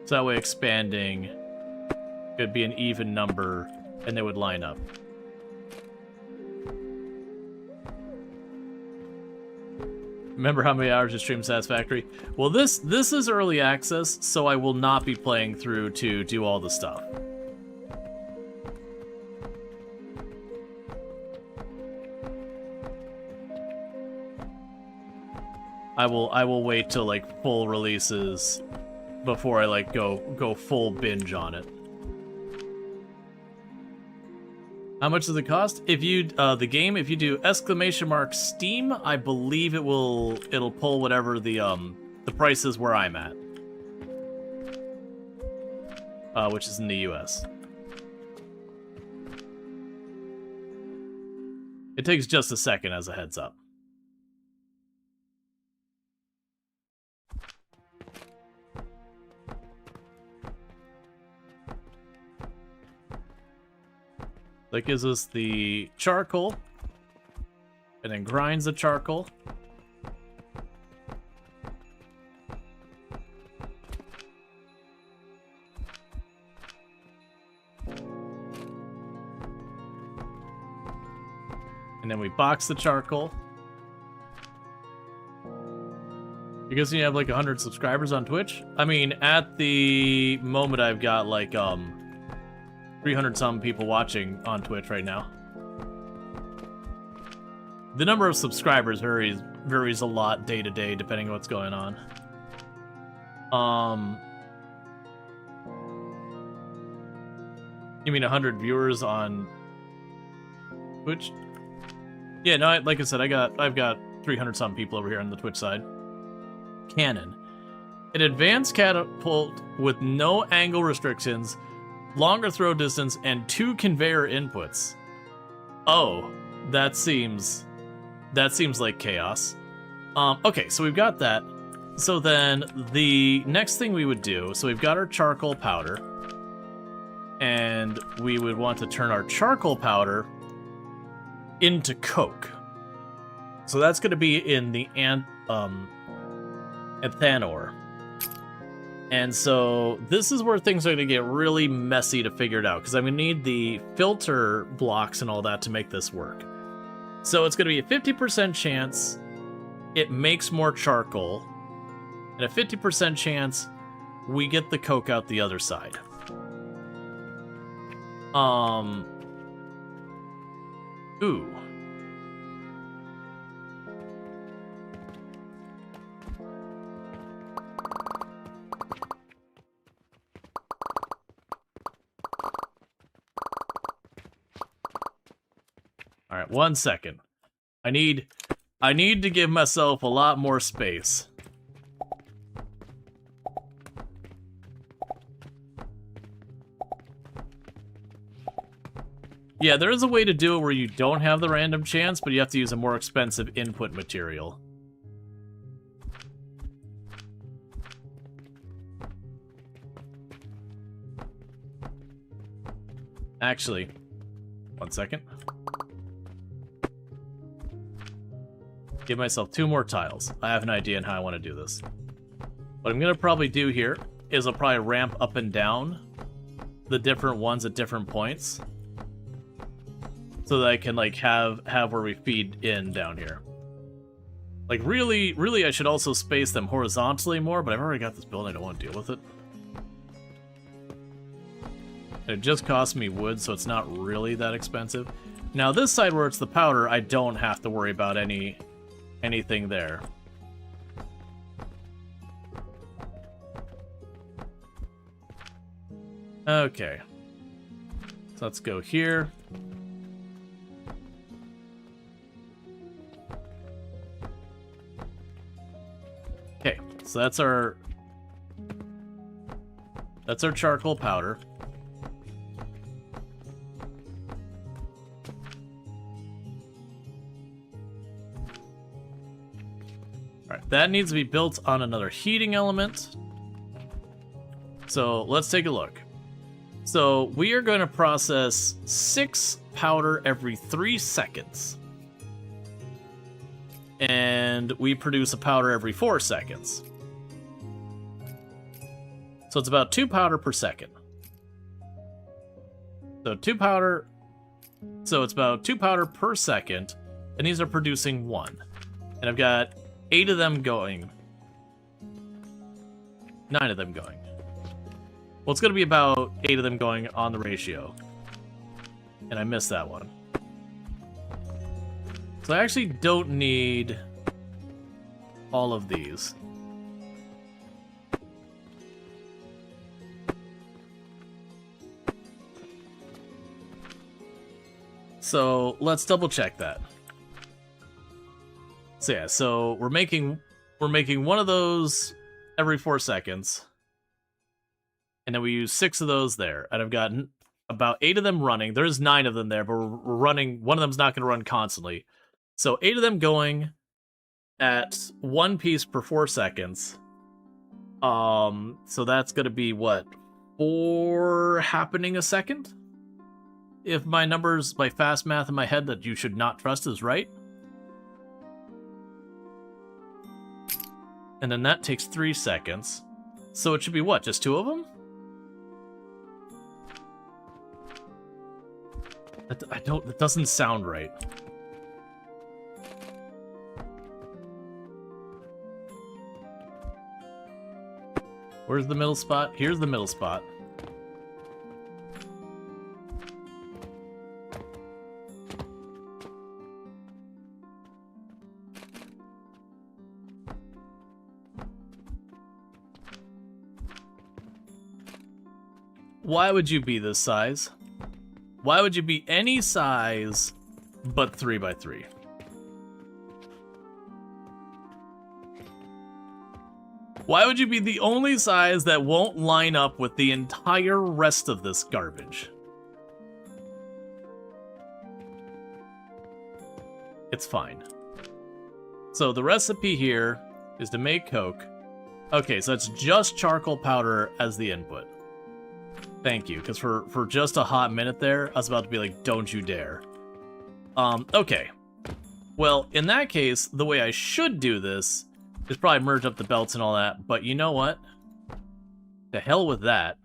So that way expanding could be an even number, and they would line up. Remember how many hours you stream Satisfactory? Well, this is early access, so I will not be playing through to do all the stuff. I will wait till like full releases before I like go full binge on it. How much does it cost? If you the game, if you do !Steam, I believe it'll pull whatever the price is where I'm at, which is in the US. It takes just a second as a heads up. That gives us the charcoal, and then grinds the charcoal. And then we box the charcoal. Because you have like 100 subscribers on Twitch? I mean, at the moment I've got like 300-some people watching on Twitch right now. The number of subscribers varies a lot day to day, depending on what's going on. You mean 100 viewers on Twitch? Yeah, no, like I said, I've got 300-some people over here on the Twitch side. Cannon. An advanced catapult with no angle restrictions, longer throw distance, and 2 conveyor inputs. Oh, that seems like chaos. Okay, so we've got that. So then the next thing we would do, so we've got our charcoal powder, and we would want to turn our charcoal powder into coke. So that's going to be in the ethanol. And so this is where things are going to get really messy to figure it out, because I'm going to need the filter blocks and all that to make this work. So it's going to be a 50% chance it makes more charcoal, and a 50% chance we get the coke out the other side. Ooh. All right, 1 second. I need to give myself a lot more space. Yeah, there is a way to do it where you don't have the random chance, but you have to use a more expensive input material. Actually, 1 second. Give myself 2 more tiles. I have an idea on how I want to do this. What I'm going to probably do here is I'll probably ramp up and down the different ones at different points, so that I can like have where we feed in down here. Like really I should also space them horizontally more, but I've already got this building, I don't want to deal with it. It just costs me wood, so it's not really that expensive. Now this side where it's the powder, I don't have to worry about anything there. Okay. So let's go here. Okay, so that's our charcoal powder. Alright, that needs to be built on another heating element. So let's take a look. So we are going to process 6 powder every 3 seconds. And we produce a powder every 4 seconds. So it's about 2 powder per second. So 2 powder... So it's about 2 powder per second, and these are producing 1. And I've got 8 of them going. 9 of them going. Well, it's going to be about 8 of them going on the ratio. And I missed that one. So I actually don't need all of these. So let's double check that. So yeah, so we're making one of those every 4 seconds. And then we use 6 of those there. And I've got about 8 of them running. There's 9 of them there, but we're running, one of them's not going to run constantly. So 8 of them going at 1 piece per 4 seconds. So that's going to be what? 4 happening a second? If my numbers, my fast math in my head that you should not trust is right. And then that takes 3 seconds. So it should be what? Just 2 of them? That doesn't sound right. Where's the middle spot? Here's the middle spot. Why would you be this size? Why would you be any size but 3x3? Why would you be the only size that won't line up with the entire rest of this garbage? It's fine. So the recipe here is to make Coke. Okay, so it's just charcoal powder as the input. Thank you, because for just a hot minute there, I was about to be like, don't you dare. Okay. Well, in that case, the way I should do this is probably merge up the belts and all that, but you know what? The hell with that.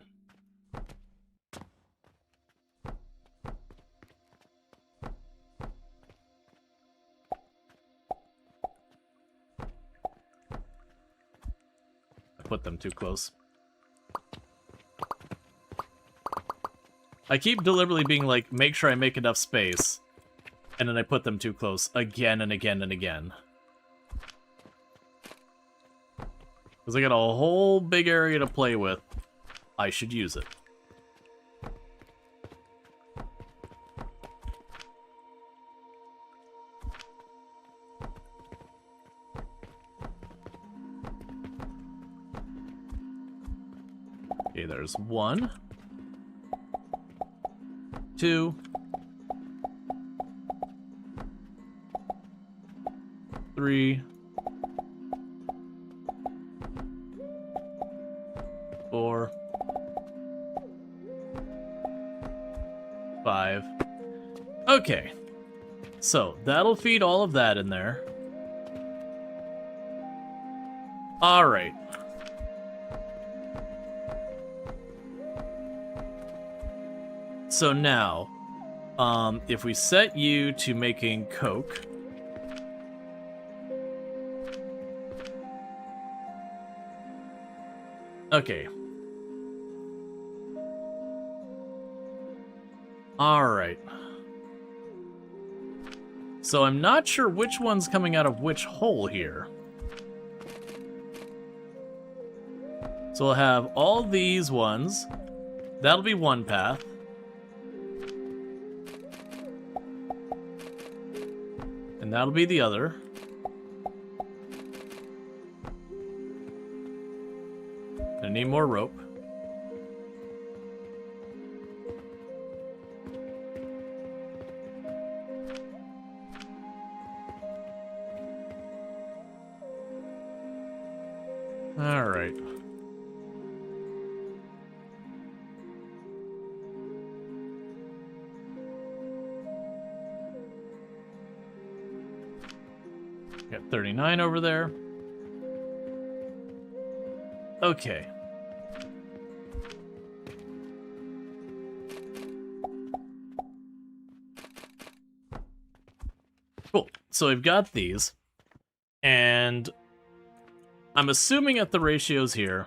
I put them too close. I keep deliberately being like, make sure I make enough space, and then I put them too close again and again and again. Because I got a whole big area to play with. I should use it. Okay, there's 1. 2. 3. 4. 5. Okay. So, that'll feed all of that in there. Alright. So now, if we set you to making Coke, okay. Alright. So I'm not sure which one's coming out of which hole here. So we'll have all these ones. That'll be one path. And that'll be the other. I need more rope. All right. Got 39 over there. Okay. so I've got these, and I'm assuming at the ratios here,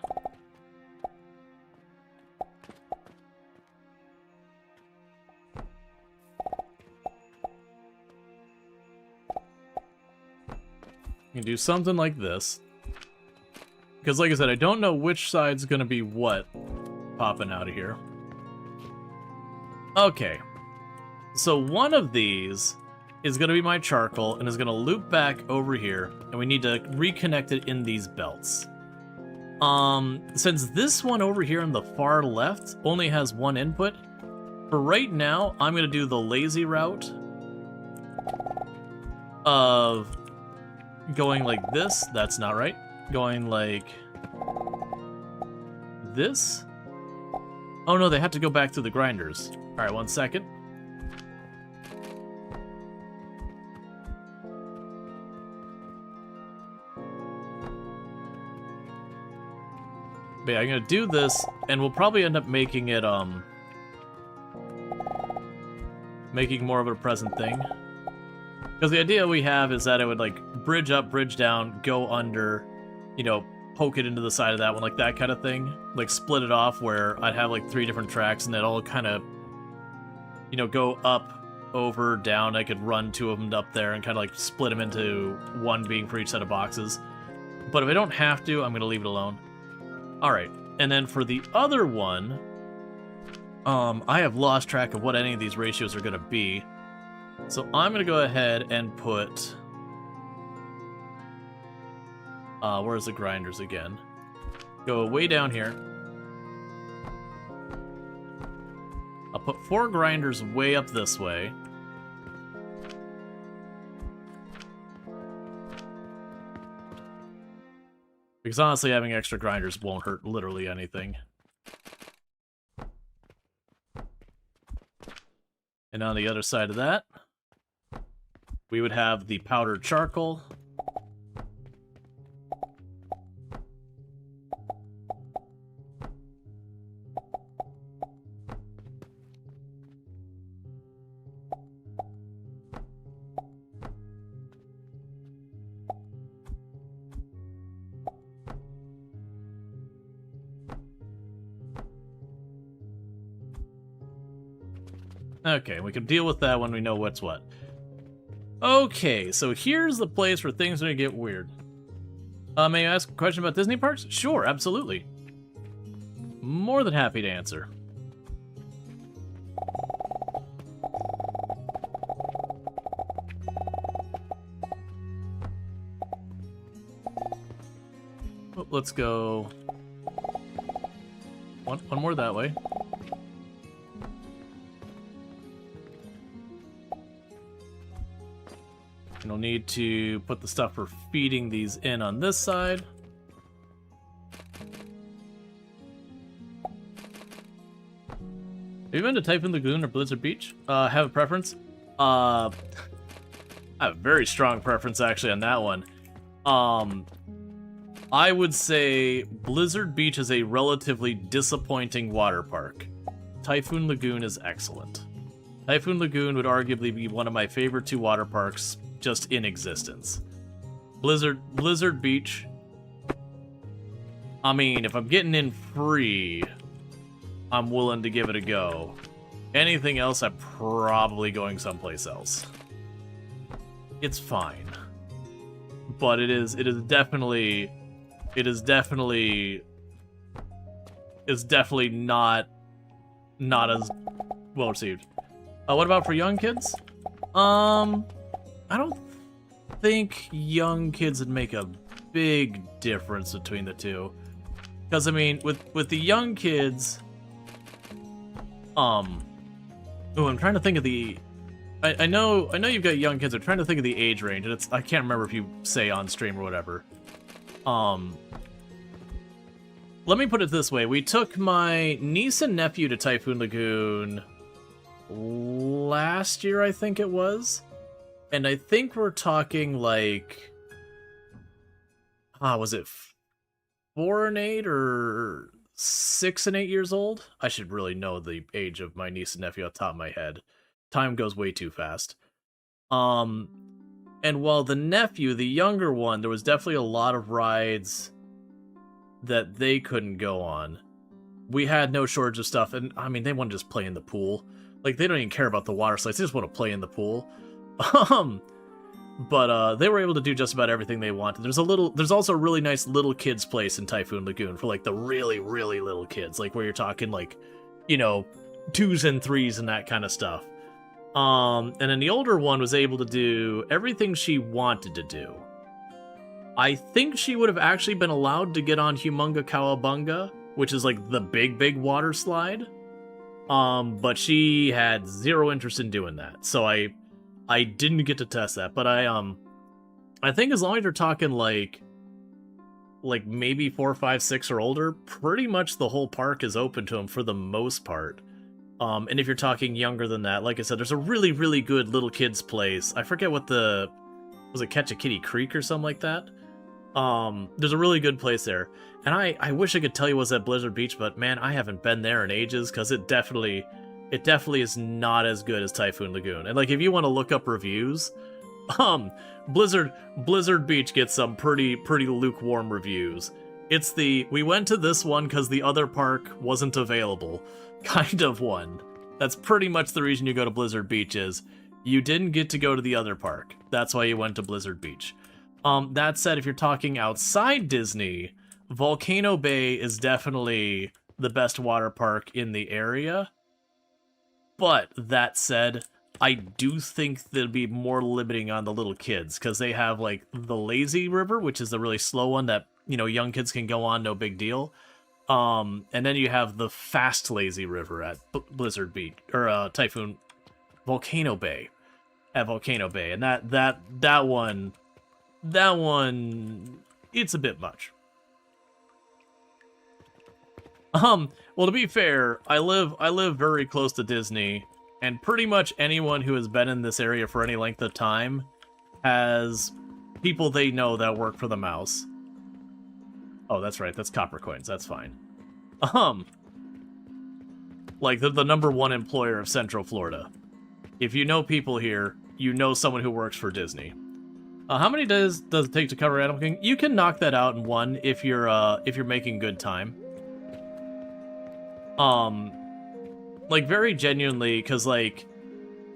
you can do something like this. Because like I said, I don't know which side's going to be what popping out of here. Okay. So one of these is going to be my charcoal and is going to loop back over here, and we need to reconnect it in these belts. Since this one over here on the far left only has one input, for right now, I'm going to do the lazy route of going like this. That's not right. Going like this. Oh no, they have to go back to the grinders. Alright, 1 second. But yeah, I'm gonna do this, and we'll probably end up making it, making more of a present thing. Because the idea we have is that it would, like, bridge up, bridge down, go under, you know, poke it into the side of that one, like that kind of thing. Like, split it off where I'd have, like, 3 different tracks, and it all kind of, you know, go up, over, down. I could run 2 of them up there and kind of, like, split them into 1 being for each set of boxes. But if I don't have to, I'm going to leave it alone. Alright, and then for the other one, I have lost track of what any of these ratios are going to be. So I'm going to go ahead and put... where's the grinders again? Go way down here. I'll put 4 grinders way up this way. Because honestly, having extra grinders won't hurt literally anything. And on the other side of that, we would have the powdered charcoal. Okay, we can deal with that when we know what's what. Okay, so here's the place where things are gonna get weird. May I ask a question about Disney parks? Sure, absolutely. More than happy to answer. Oh, let's go one more that way. And we'll need to put the stuff for feeding these in on this side. Have you been to Typhoon Lagoon or Blizzard Beach? Have a preference? I have a very strong preference actually on that one. I would say Blizzard Beach is a relatively disappointing water park. Typhoon Lagoon is excellent. Typhoon Lagoon would arguably be one of my favorite 2 water parks just in existence. Blizzard Beach, I mean, if I'm getting in free, I'm willing to give it a go. Anything else, I'm probably going someplace else. It's fine. But it is definitely not as well received. What about for young kids? I don't think young kids would make a big difference between the two. Because, I mean, with the young kids... I'm trying to think of the... I know you've got young kids. I'm trying to think of the age range, and I can't remember if you say on stream or whatever. Let me put it this way. We took my niece and nephew to Typhoon Lagoon last year, I think it was. And I think we're talking like... was it 4 and 8 or 6 and 8 years old? I should really know the age of my niece and nephew off the top of my head. Time goes way too fast. And while the nephew, the younger one, there was definitely a lot of rides that they couldn't go on. We had no shortage of stuff, and I mean, they want to just play in the pool. Like, they don't even care about the water slides, they just want to play in the pool. But they were able to do just about everything they wanted. There's also a really nice little kids place in Typhoon Lagoon for, like, the really, really little kids. Like, where you're talking, like, you know, 2s and 3s and that kind of stuff. And then the older one was able to do everything she wanted to do. I think she would have actually been allowed to get on Humunga Cowabunga, which is like the big water slide. But she had zero interest in doing that. So I didn't get to test that, but I think as long as you're talking like maybe 4, 5, 6 or older, pretty much the whole park is open to them for the most part. And if you're talking younger than that, like I said, there's a really, really good little kids place. I forget what was it Catch a Kitty Creek or something like that? There's a really good place there. And I wish I could tell you it was at Blizzard Beach, but man, I haven't been there in ages, because it definitely is not as good as Typhoon Lagoon. And like, if you want to look up reviews, Blizzard Beach gets some pretty lukewarm reviews. We went to this one because the other park wasn't available kind of one. That's pretty much the reason you go to Blizzard Beach, is you didn't get to go to the other park. That's why you went to Blizzard Beach. That said, if you're talking outside Disney, Volcano Bay is definitely the best water park in the area. But that said, I do think there'll be more limiting on the little kids, because they have like the Lazy River, which is the really slow one that, you know, young kids can go on, no big deal. And then you have the fast Lazy River at Blizzard Beach, or Typhoon Volcano Bay, at Volcano Bay, and that one, it's a bit much. Well, to be fair, I live very close to Disney, and pretty much anyone who has been in this area for any length of time has people they know that work for the mouse. Oh, that's right, that's copper coins, that's fine. Like, they're the #1 employer of Central Florida. If you know people here, you know someone who works for Disney. How many days does it take to cover Animal Kingdom? You can knock that out in one if you're making good time. Like, very genuinely, because, like,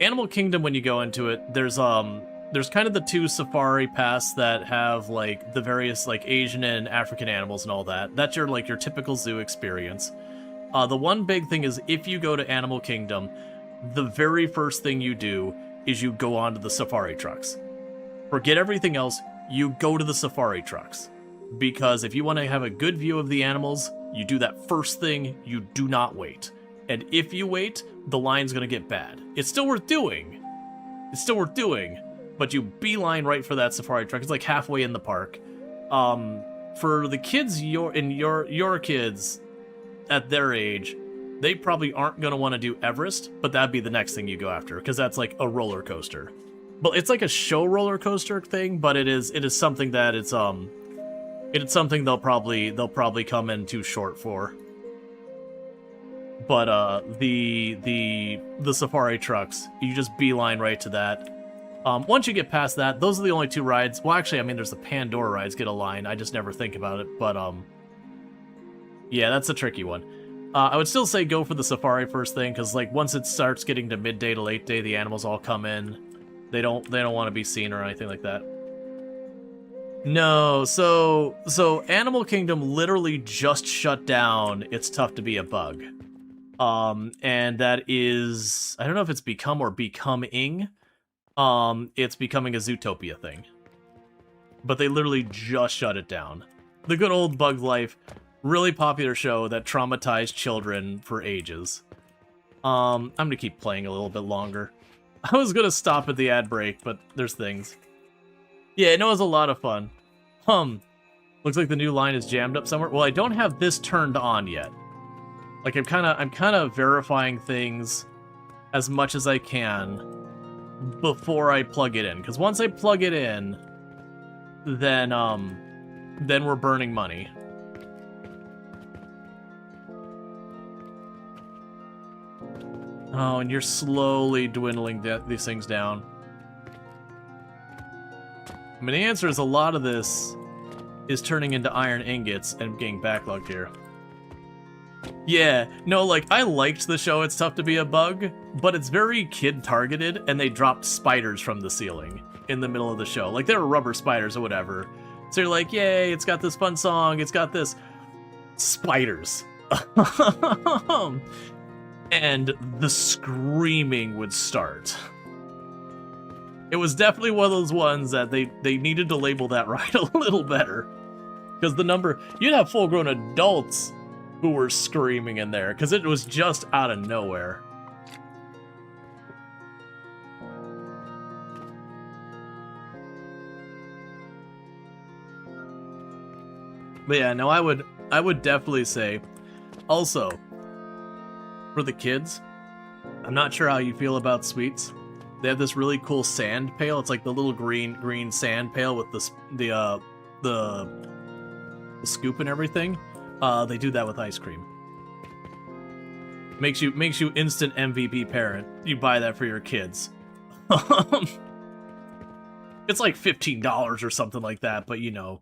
Animal Kingdom, when you go into it, there's kind of the 2 safari pass that have, like, the various, like, Asian and African animals and all that. That's your typical zoo experience. The one big thing is, if you go to Animal Kingdom, the very first thing you do is you go onto the safari trucks. Forget everything else, you go to the safari trucks. Because if you want to have a good view of the animals, you do that first thing, you do not wait. And if you wait, the line's gonna get bad. It's still worth doing. But you beeline right for that safari truck. It's like halfway in the park. For the kids, your kids at their age, they probably aren't gonna want to do Everest, but that'd be the next thing you go after, because that's like a roller coaster. But it's like a show roller coaster thing, but it is something that it's something they'll probably come in too short for. But the safari trucks, you just beeline right to that. Once you get past that, those are the only 2 rides. Well, actually, I mean, there's the Pandora rides get a line. I just never think about it. But yeah, that's a tricky one. I would still say go for the safari first thing, because like once it starts getting to midday to late day, the animals all come in. They don't want to be seen or anything like that. No, so Animal Kingdom literally just shut down It's Tough to Be a Bug. And that is, I don't know if it's become or becoming. It's becoming a Zootopia thing. But they literally just shut it down. The good old Bug's Life, really popular show that traumatized children for ages. I'm gonna keep playing a little bit longer. I was gonna stop at the ad break, but there's things. Yeah, no, it was a lot of fun. Looks like the new line is jammed up somewhere. Well, I don't have this turned on yet. Like, I'm kind of verifying things as much as I can before I plug it in. Because once I plug it in, then we're burning money. Oh, and you're slowly dwindling these things down. I mean, the answer is a lot of this is turning into iron ingots and getting backlogged here. Yeah, no, like, I liked the show It's Tough to Be a Bug, but it's very kid-targeted, and they dropped spiders from the ceiling in the middle of the show. Like, there were rubber spiders or whatever. So you're like, yay, it's got this fun song, it's got this... Spiders. And the screaming would start. It was definitely one of those ones that they needed to label that right a little better. Because the number... You'd have full-grown adults who were screaming in there, because it was just out of nowhere. But yeah, no, I would definitely say, also, for the kids, I'm not sure how you feel about sweets. They have this really cool sand pail. It's like the little green sand pail with the scoop and everything. They do that with ice cream. Makes you instant MVP parent. You buy that for your kids. It's like $15 or something like that, but you know,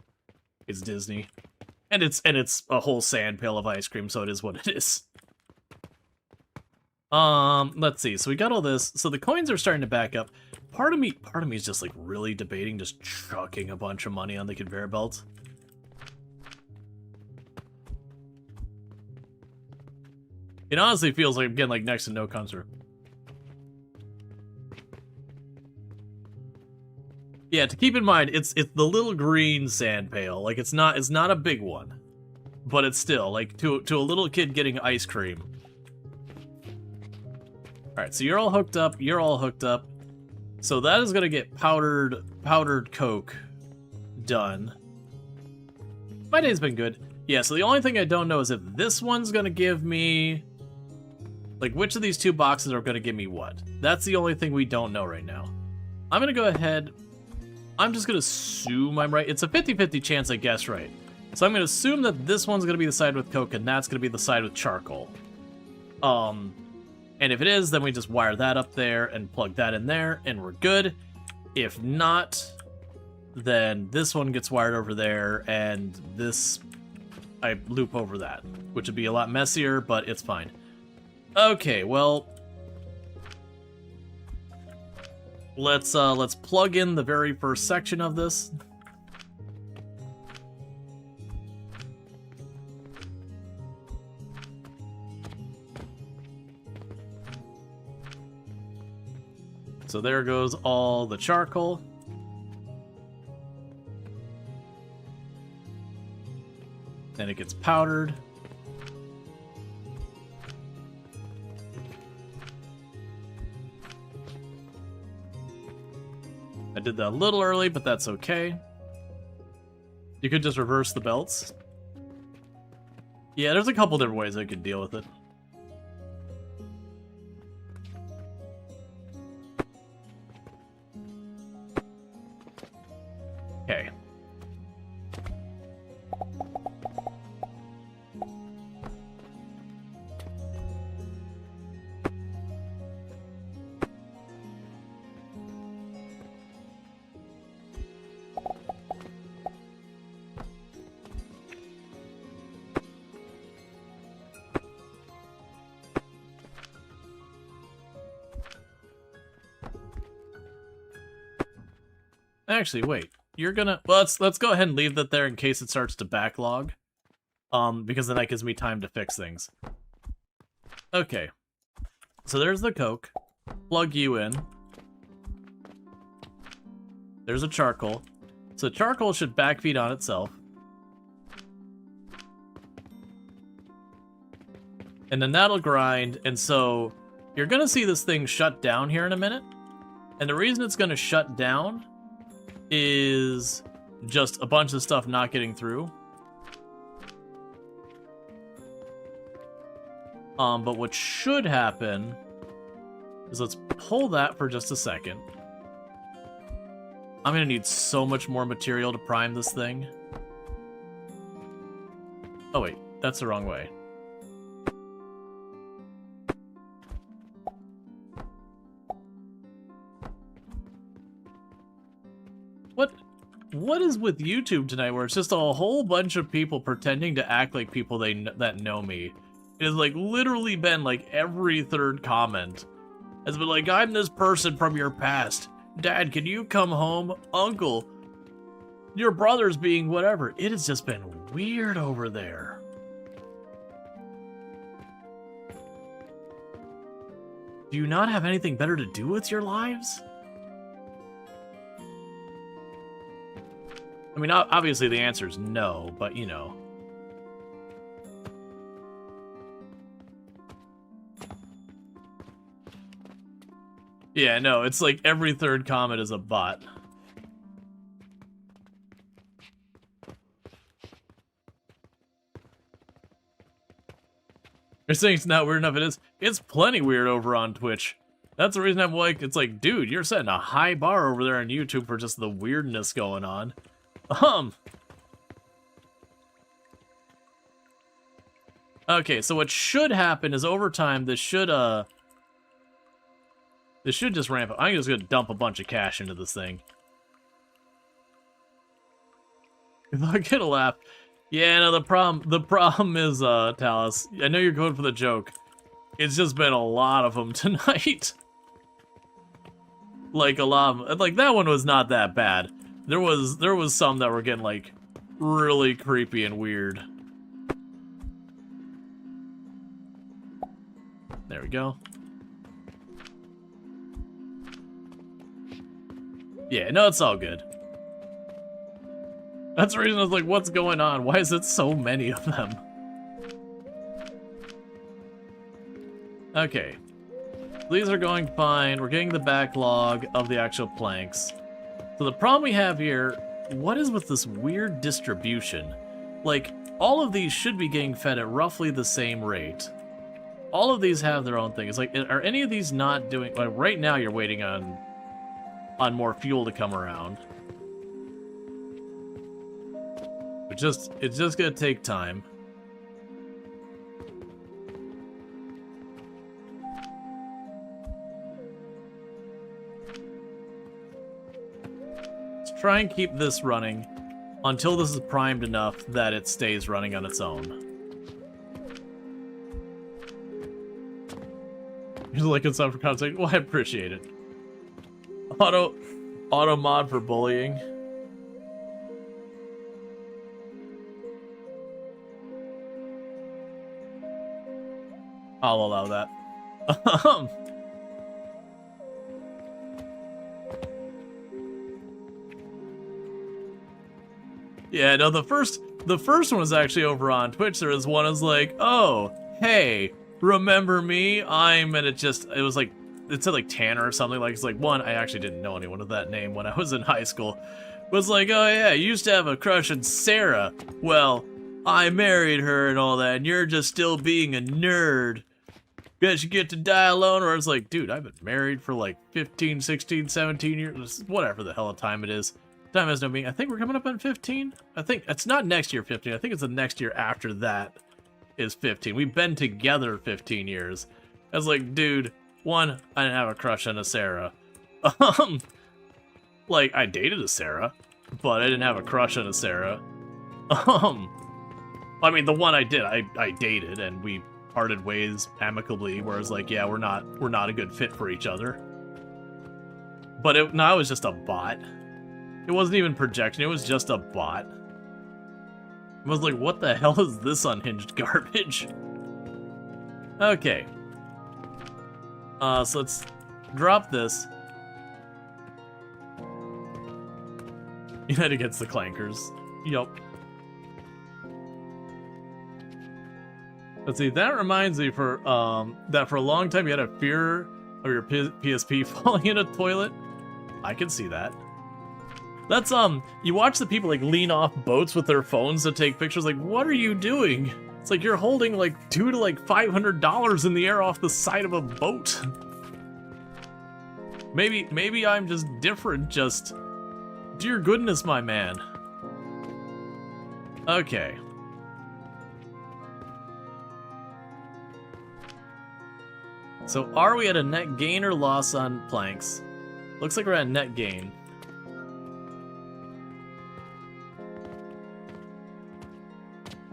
it's Disney. And it's a whole sand pail of ice cream, so it is what it is. Let's see. So we got all this. So the coins are starting to back up. Part of me is just like really debating just chucking a bunch of money on the conveyor belt. It honestly feels like I'm getting like next to no concert. Yeah, to keep in mind, it's the little green sand pail. Like it's not a big one, but it's still like to a little kid getting ice cream. All right, so you're all hooked up. You're all hooked up. So that is gonna get powdered Coke done. My day's been good. Yeah. So the only thing I don't know is if this one's gonna give me, like, which of these two boxes are gonna give me what. That's the only thing we don't know right now. I'm gonna go ahead. I'm just gonna assume I'm right. It's a 50-50 chance I guess right. So I'm gonna assume that this one's gonna be the side with Coke and that's gonna be the side with charcoal. And if it is, then we just wire that up there and plug that in there and we're good. If not, then this one gets wired over there and this, I loop over that, which would be a lot messier, but it's fine. Okay, well, let's plug in the very first section of this. So there goes all the charcoal. Then it gets powdered. I did that a little early, but that's okay. You could just reverse the belts. Yeah, there's a couple different ways I could deal with it. Okay. Actually, wait. You're gonna... Well, let's go ahead and leave that there in case it starts to backlog. Because then that gives me time to fix things. Okay. So there's the Coke. Plug you in. There's a charcoal. So charcoal should backfeed on itself. And then that'll grind, and so you're gonna see this thing shut down here in a minute. And the reason it's gonna shut down is just a bunch of stuff not getting through. But what should happen is let's pull that for just a second. I'm gonna need so much more material to prime this thing. Oh wait, that's the wrong way. What? what is with YouTube tonight where it's just a whole bunch of people pretending to act like people that know me? It has like literally been like every third comment has been like, I'm this person from your past. Dad, can you come home? Uncle, your brother's being whatever. It has just been weird over there. Do you not have anything better to do with your lives? I mean, obviously the answer is no, but you know. Yeah, no, it's like every third comment is a bot. You're saying it's not weird enough, it is. It's plenty weird over on Twitch. That's the reason I'm like, it's like, dude, you're setting a high bar over there on YouTube for just the weirdness going on. Okay, so what should happen is over time, this should just ramp up. I'm just gonna dump a bunch of cash into this thing. If I get a laugh. Yeah, no, the problem is, Talus, I know you're going for the joke. It's just been a lot of them tonight. Like, a lot of them. Like, that one was not that bad. There was some that were getting, like, really creepy and weird. There we go. Yeah, no, it's all good. That's the reason I was like, what's going on? Why is it so many of them? Okay. These are going fine. We're getting the backlog of the actual planks. So the problem we have here, what is with this weird distribution? Like, all of these should be getting fed at roughly the same rate. All of these have their own thing. It's like, are any of these not doing... Like, right now you're waiting on more fuel to come around. It's just gonna take time. Let's try and keep this running until this is primed enough that it stays running on its own. You're looking stuff for context. Well, I appreciate it. Auto mod for bullying. I'll allow that. Yeah, no, the first one was actually over on Twitch. There was one is like, oh, hey, remember me? And it was like, it said like Tanner or something. Like, it's like, one, I actually didn't know anyone with that name when I was in high school. It was like, oh yeah, you used to have a crush on Sarah. Well, I married her and all that, and you're just still being a nerd. Guess you get to die alone. Or it's like, dude, I've been married for like 15, 16, 17 years. Whatever the hell of time it is. Time has no meaning. I think we're coming up on 15. I think it's not next year 15. I think it's the next year after that is 15. We've been together 15 years. I was like, dude, one, I didn't have a crush on a Sarah. Like, I dated a Sarah, but I didn't have a crush on a Sarah. I mean, the one I did, I dated, and we parted ways amicably, whereas like, yeah, we're not a good fit for each other. But it was just a bot. It wasn't even projection, it was just a bot. I was like, what the hell is this unhinged garbage? Okay. So let's drop this. United against the Clankers. Yup. Let's see, that reminds me that for a long time you had a fear of your PSP falling in a toilet. I can see that. That's, you watch the people, like, lean off boats with their phones to take pictures, like, what are you doing? It's like you're holding, like, $200 to, like, $500 in the air off the side of a boat. Maybe I'm just different, just... Dear goodness, my man. Okay. So, are we at a net gain or loss on planks? Looks like we're at net gain.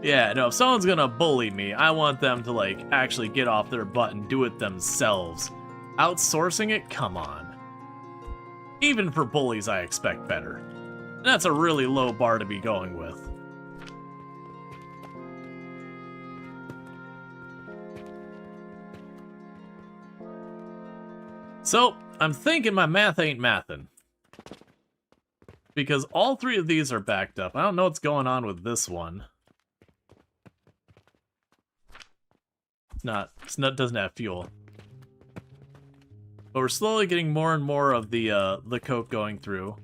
Yeah, no, if someone's gonna bully me, I want them to, like, actually get off their butt and do it themselves. Outsourcing it? Come on. Even for bullies, I expect better. That's a really low bar to be going with. So, I'm thinking my math ain't mathin'. Because all three of these are backed up. I don't know what's going on with this one. Doesn't have fuel. But we're slowly getting more and more of the coke going through.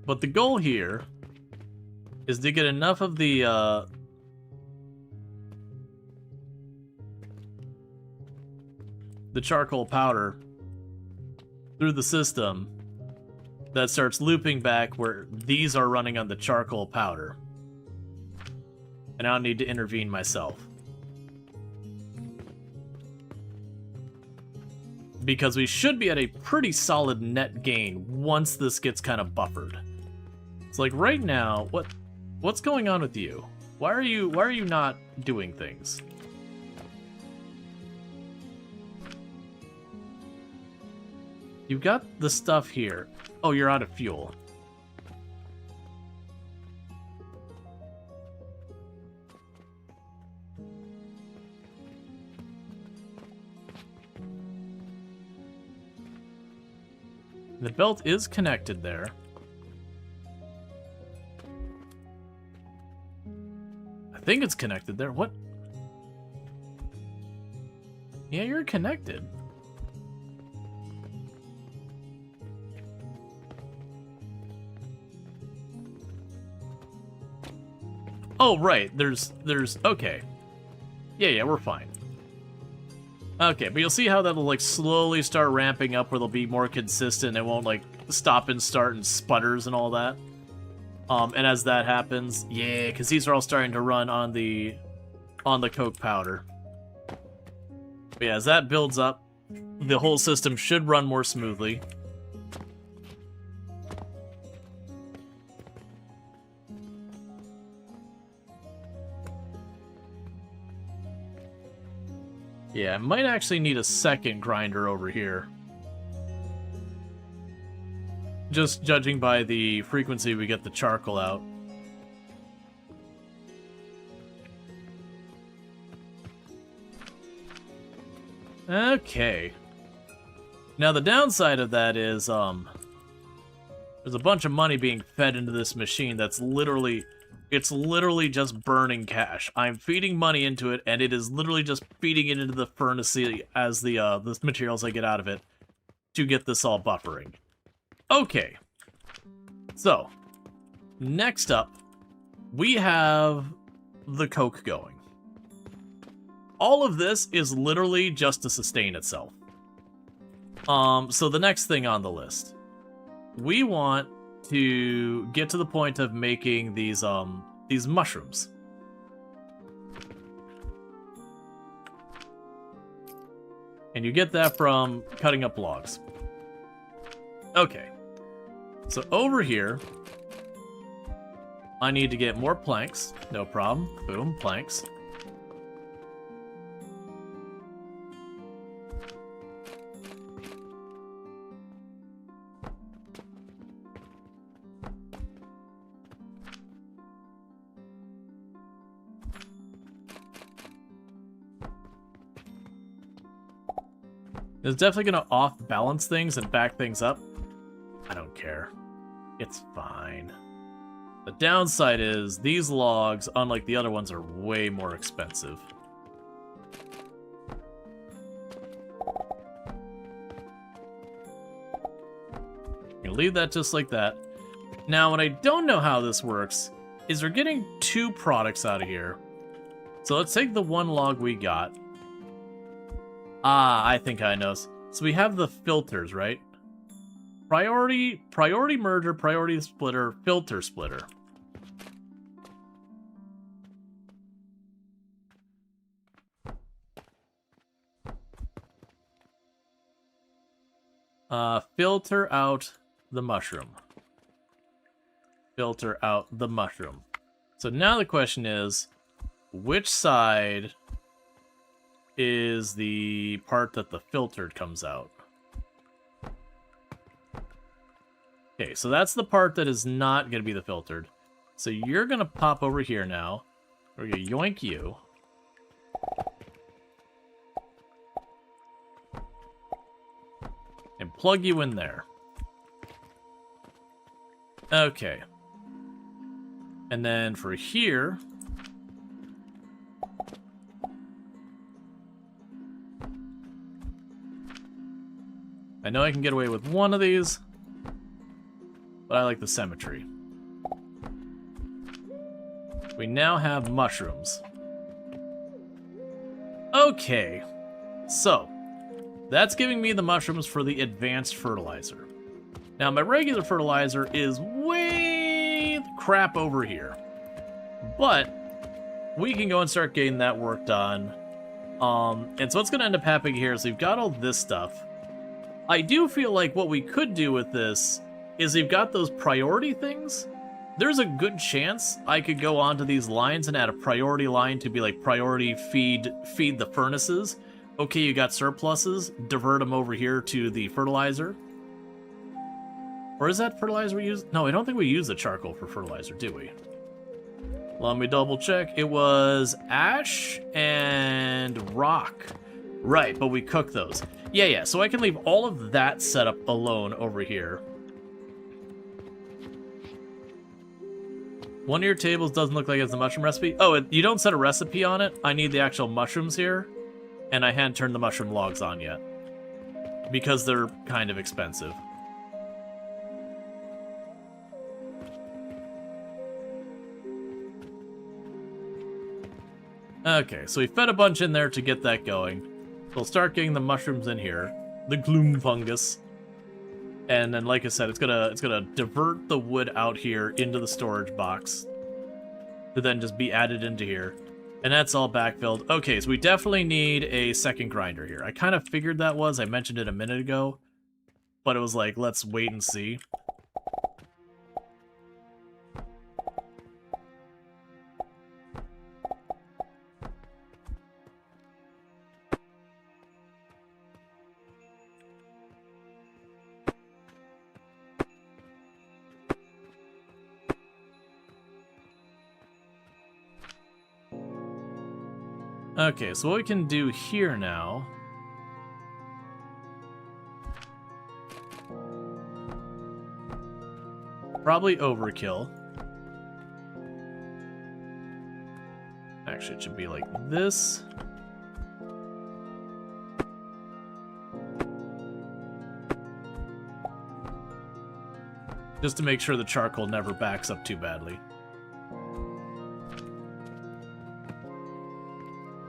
But the goal here is to get enough of the charcoal powder through the system that starts looping back where these are running on the charcoal powder. And I don't need to intervene myself. Because we should be at a pretty solid net gain once this gets kind of buffered. It's like right now, what's going on with you? Why are you not doing things? You've got the stuff here. Oh, you're out of fuel. The belt is connected there. I think it's connected there. What? Yeah, you're connected. Oh, right. There's okay. Yeah, we're fine. Okay, but you'll see how that'll, like, slowly start ramping up where they'll be more consistent. It won't, like, stop and start and sputters and all that. And as that happens, yeah, because these are all starting to run on the coke powder. But yeah, as that builds up, the whole system should run more smoothly. Yeah, I might actually need a second grinder over here. Just judging by the frequency we get the charcoal out. Okay. Now the downside of that is, there's a bunch of money being fed into this machine that's literally... It's literally just burning cash. I'm feeding money into it, and it is literally just feeding it into the furnace as the materials I get out of it to get this all buffering. Okay. So, next up, we have the coke going. All of this is literally just to sustain itself. So the next thing on the list, we want to get to the point of making these mushrooms. And you get that from cutting up logs. Okay. So over here, I need to get more planks. No problem. Boom, planks. It's definitely going to off-balance things and back things up. I don't care. It's fine. The downside is these logs, unlike the other ones, are way more expensive. I'm gonna leave that just like that. Now, what I don't know how this works is we're getting 2 products out of here. So let's take the 1 log we got. Ah, I think I know. So we have the filters, right? Priority merger, priority splitter, filter splitter. Filter out the mushroom. Filter out the mushroom. So now the question is, which side is the part that the filtered comes out? Okay, so that's the part that is not going to be the filtered. So you're going to pop over here now. We're going to yoink you. And plug you in there. Okay. And then for here... I know I can get away with one of these, but I like the symmetry. We now have mushrooms. Okay, so that's giving me the mushrooms for the advanced fertilizer. Now my regular fertilizer is way crap over here, but we can go and start getting that work done. And so what's going to end up happening here is we've got all this stuff. I do feel like what we could do with this is we've got those priority things. There's a good chance I could go onto these lines and add a priority line to be like priority feed the furnaces. Okay, you got surpluses, divert them over here to the fertilizer. Or is that fertilizer we use? No, I don't think we use the charcoal for fertilizer, do we? Let me double check. It was ash and rock. Right, but we cook those. Yeah, so I can leave all of that setup alone over here. One of your tables doesn't look like it's a mushroom recipe. Oh, you don't set a recipe on it? I need the actual mushrooms here. And I hadn't turned the mushroom logs on yet. Because they're kind of expensive. Okay, so we fed a bunch in there to get that going. We'll start getting the mushrooms in here, the gloom fungus, and then, like I said, it's gonna divert the wood out here into the storage box, to then just be added into here, and that's all backfilled. Okay, so we definitely need a second grinder here. I kind of figured that was. I mentioned it a minute ago, but it was like, let's wait and see. Okay, so what we can do here now... Probably overkill. Actually, it should be like this. Just to make sure the charcoal never backs up too badly.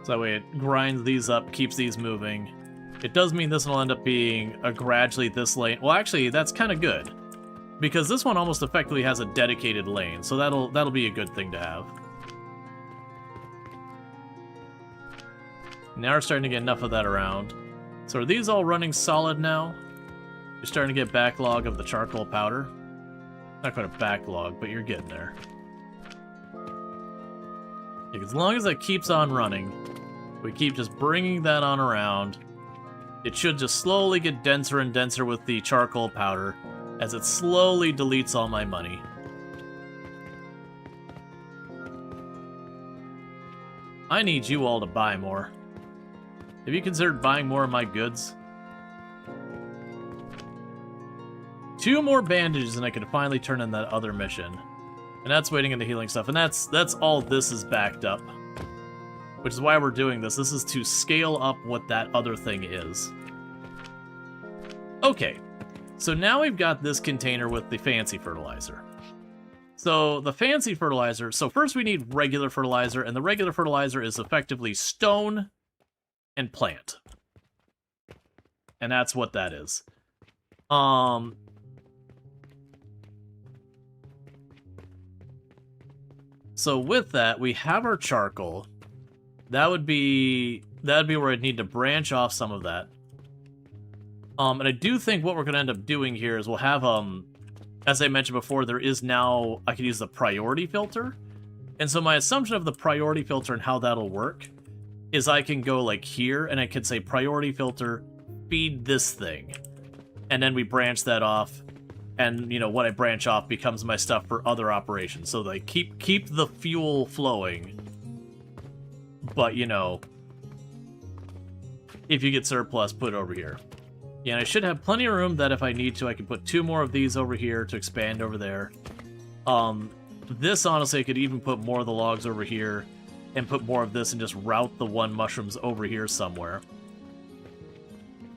So that way it grinds these up, keeps these moving. It does mean this will end up being a gradually this lane. Well, actually, that's kind of good. Because this one almost effectively has a dedicated lane, so that'll be a good thing to have. Now we're starting to get enough of that around. So are these all running solid now? You're starting to get backlog of the charcoal powder. Not quite a backlog, but you're getting there. As long as that keeps on running, we keep just bringing that on around, it should just slowly get denser and denser with the charcoal powder as it slowly deletes all my money. I need you all to buy more. Have you considered buying more of my goods? 2 more bandages and I can finally turn in that other mission. And that's waiting in the healing stuff. And that's all this is backed up. Which is why we're doing this. This is to scale up what that other thing is. Okay. So now we've got this container with the fancy fertilizer. So the fancy fertilizer... So first we need regular fertilizer. And the regular fertilizer is effectively stone and plant. And that's what that is. So with that, we have our charcoal. That'd be where I'd need to branch off some of that. And I do think what we're going to end up doing here is we'll have, as I mentioned before, there is now, I can use the priority filter. And so my assumption of the priority filter and how that'll work is I can go like here and I can say priority filter, feed this thing. And then we branch that off. And, you know, what I branch off becomes my stuff for other operations. So like keep the fuel flowing. But, you know, if you get surplus, put it over here. Yeah, and I should have plenty of room that if I need to, I can put 2 more of these over here to expand over there. This, honestly, I could even put more of the logs over here and put more of this and just route the 1 mushrooms over here somewhere.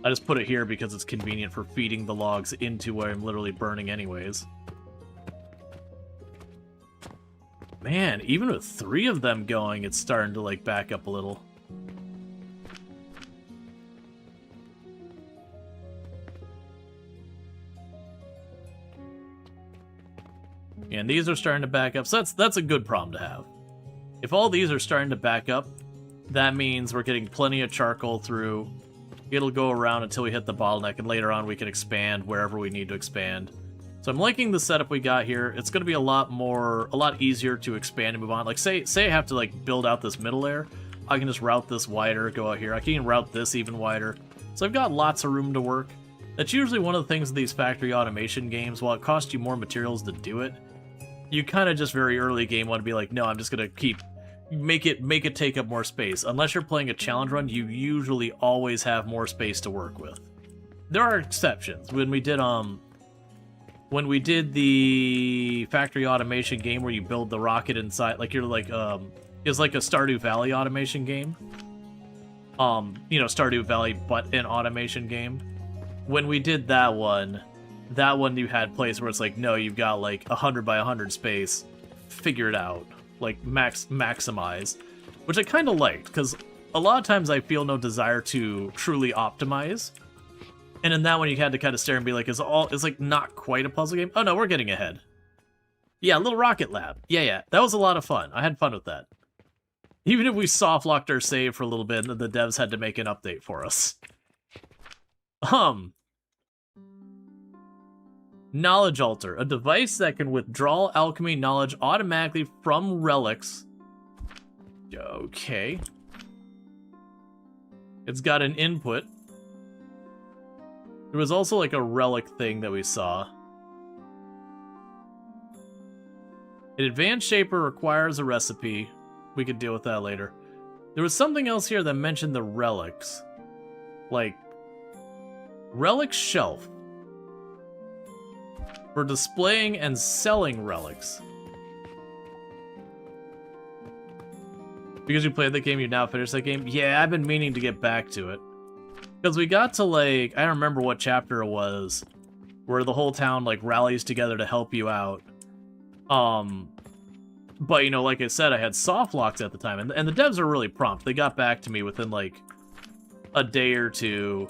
I just put it here because it's convenient for feeding the logs into where I'm literally burning anyways. Man, even with 3 of them going, it's starting to, like, back up a little. And these are starting to back up, so that's a good problem to have. If all these are starting to back up, that means we're getting plenty of charcoal through. It'll go around until we hit the bottleneck, and later on we can expand wherever we need to expand. So I'm liking the setup we got here. It's going to be a lot easier to expand and move on. Like, say I have to, like, build out this middle layer, I can just route this wider, go out here. I can even route this even wider. So I've got lots of room to work. That's usually one of the things with these factory automation games. While it costs you more materials to do it, you kind of just very early game want to be like, no, I'm just going to make it take up more space. Unless you're playing a challenge run, you usually always have more space to work with. There are exceptions. When we did the factory automation game where you build the rocket inside, like you're like it's like a Stardew Valley automation game. You know, Stardew Valley but an automation game. When we did that one you had place where it's like, no, you've got like 100 by 100 space, figure it out, like maximize, which I kind of liked, because a lot of times I feel no desire to truly optimize, and in that one you had to kind of stare and be like, it's like not quite a puzzle game. Oh no, we're getting ahead. Yeah, little rocket lab. Yeah, that was a lot of fun. I had fun with that. Even if we soft locked our save for a little bit, and the devs had to make an update for us. Knowledge Altar, a device that can withdraw alchemy knowledge automatically from relics. Okay. It's got an input. There was also like a relic thing that we saw. An advanced shaper requires a recipe. We could deal with that later. There was something else here that mentioned the relics. Like, relic shelf. For displaying and selling relics. Because you played the game, you now finished that game? Yeah, I've been meaning to get back to it. Because we got to, like, I don't remember what chapter it was, where the whole town, like, rallies together to help you out. But, you know, like I said, I had soft locks at the time, and the devs are really prompt. They got back to me within, like, a day or two.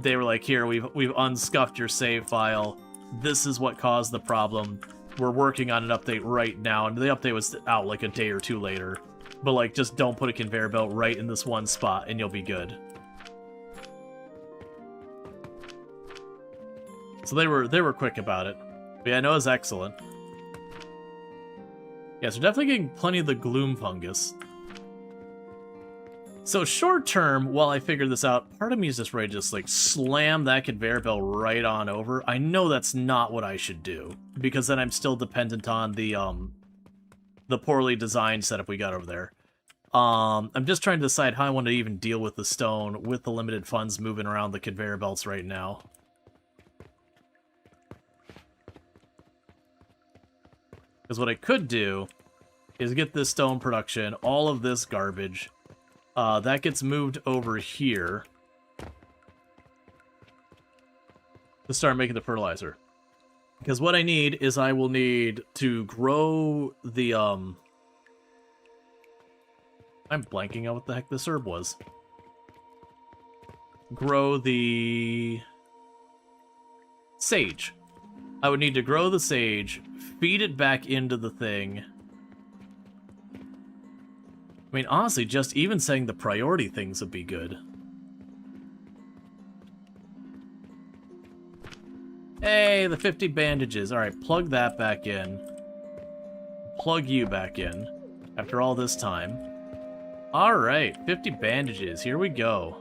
They were like, here, we've unscuffed your save file. This is what caused the problem. We're working on an update right now, and the update was out like a day or 2 later. But like, just don't put a conveyor belt right in this one spot, and you'll be good. So they were quick about it. But yeah, no, it was excellent. Yeah, so definitely getting plenty of the gloom fungus. So short term, while I figure this out, part of me is just ready to just like slam that conveyor belt right on over. I know that's not what I should do, because then I'm still dependent on the poorly designed setup we got over there. I'm just trying to decide how I want to even deal with the stone with the limited funds moving around the conveyor belts right now. Because what I could do is get this stone production, all of this garbage. That gets moved over here to start making the fertilizer. Because what I need is I will need to grow the, I'm blanking out what the heck this herb was. Grow the sage. I would need to grow the sage, feed it back into the thing. I mean, honestly, just even saying the priority things would be good. Hey, the 50 bandages. Alright, plug that back in. Plug you back in. After all this time. Alright, 50 bandages. Here we go.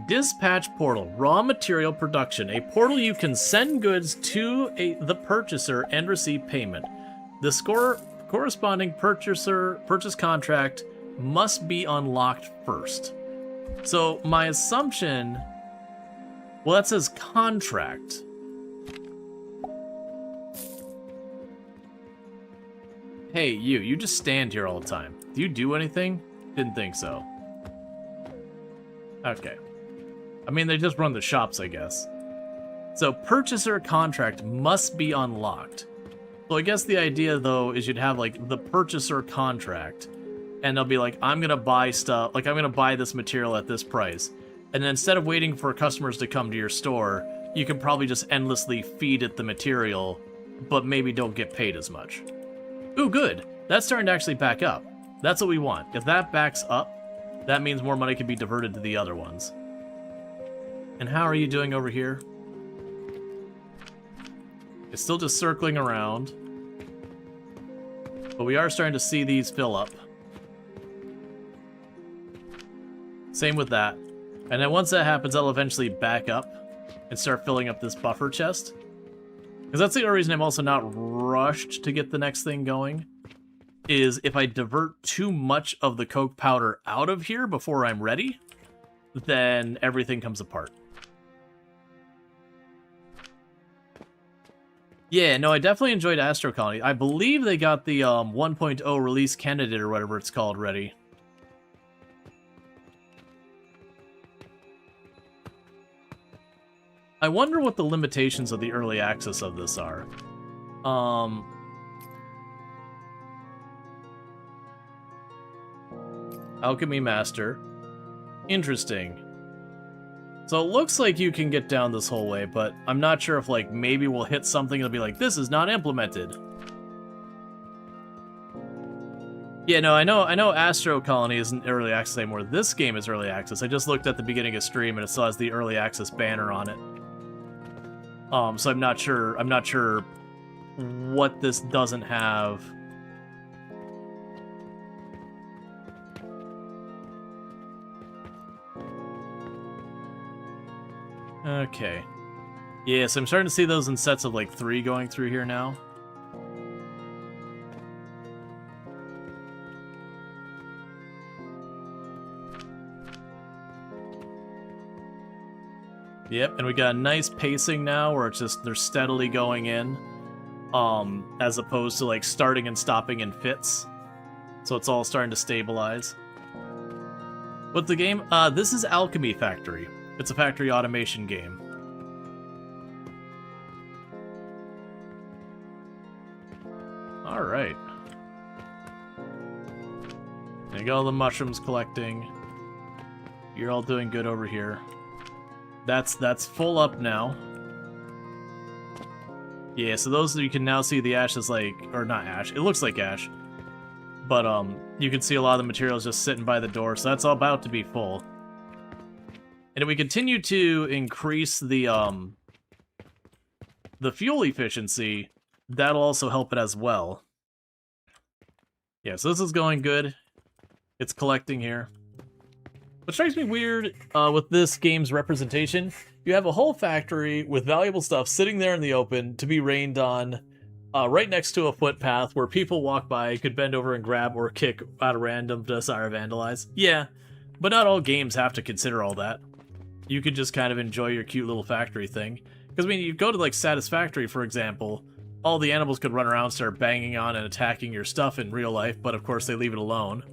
Dispatch portal. Raw material production. A portal you can send goods to the purchaser and receive payment. The corresponding purchase contract must be unlocked first. So my assumption... Well, that says contract. Hey, you just stand here all the time. Do you do anything? Didn't think so. Okay. I mean, they just run the shops, I guess. So, purchaser contract must be unlocked. So I guess the idea, though, is you'd have, like, the purchaser contract. And they'll be like, I'm gonna buy stuff, like, I'm gonna buy this material at this price. And then instead of waiting for customers to come to your store, you can probably just endlessly feed it the material, but maybe don't get paid as much. Ooh, good. That's starting to actually back up. That's what we want. If that backs up, that means more money can be diverted to the other ones. And how are you doing over here? It's still just circling around. But we are starting to see these fill up. Same with that. And then once that happens, I'll eventually back up and start filling up this buffer chest. Because that's the other reason I'm also not rushed to get the next thing going. Is if I divert too much of the coke powder out of here before I'm ready, then everything comes apart. Yeah, no, I definitely enjoyed Astro Colony. I believe they got the 1.0 release candidate or whatever it's called ready. I wonder what the limitations of the early access of this are. Alchemy Master. Interesting. So it looks like you can get down this whole way, but I'm not sure if, like, maybe we'll hit something and it'll be like, this is not implemented. Yeah, no, I know Astro Colony isn't early access anymore. This game is early access. I just looked at the beginning of stream and it still has the early access banner on it. So I'm not sure what this doesn't have. Okay. Yeah, so I'm starting to see those in sets of like 3 going through here now. Yep, and we got a nice pacing now where it's just they're steadily going in, as opposed to like starting and stopping in fits. So it's all starting to stabilize. What's the game? This is Alchemy Factory. It's a factory automation game. All right. There you go, the mushrooms collecting. You're all doing good over here. That's full up now. Yeah, so those you can now see the ash is like, or not ash, it looks like ash. But you can see a lot of the materials just sitting by the door, so that's all about to be full. And if we continue to increase the fuel efficiency, that'll also help it as well. Yeah, so this is going good. It's collecting here. What strikes me weird with this game's representation, you have a whole factory with valuable stuff sitting there in the open to be rained on, right next to a footpath where people walk by, could bend over and grab or kick out of random to vandalize. Yeah, but not all games have to consider all that. You could just kind of enjoy your cute little factory thing. Because, I mean, you go to, like, Satisfactory, for example, all the animals could run around, start banging on and attacking your stuff in real life, but of course they leave it alone.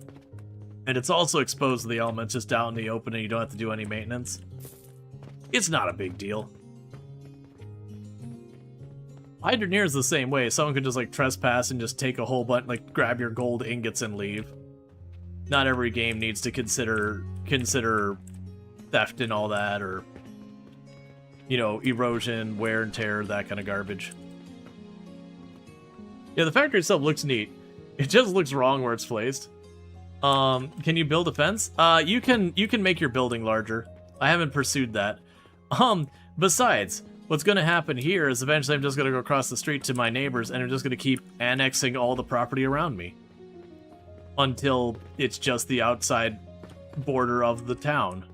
And it's also exposed to the elements just out in the open and you don't have to do any maintenance. It's not a big deal. Hydroneer's the same way. Someone could just, like, trespass and just take a whole bunch, like, grab your gold ingots and leave. Not every game needs to consider theft and all that, or, you know, erosion, wear and tear, that kind of garbage. Yeah, the factory itself looks neat. It just looks wrong where it's placed. Can you build a fence? You can make your building larger. I haven't pursued that. Besides, what's gonna happen here is eventually I'm just gonna go across the street to my neighbors and I'm just gonna keep annexing all the property around me. Until it's just the outside border of the town.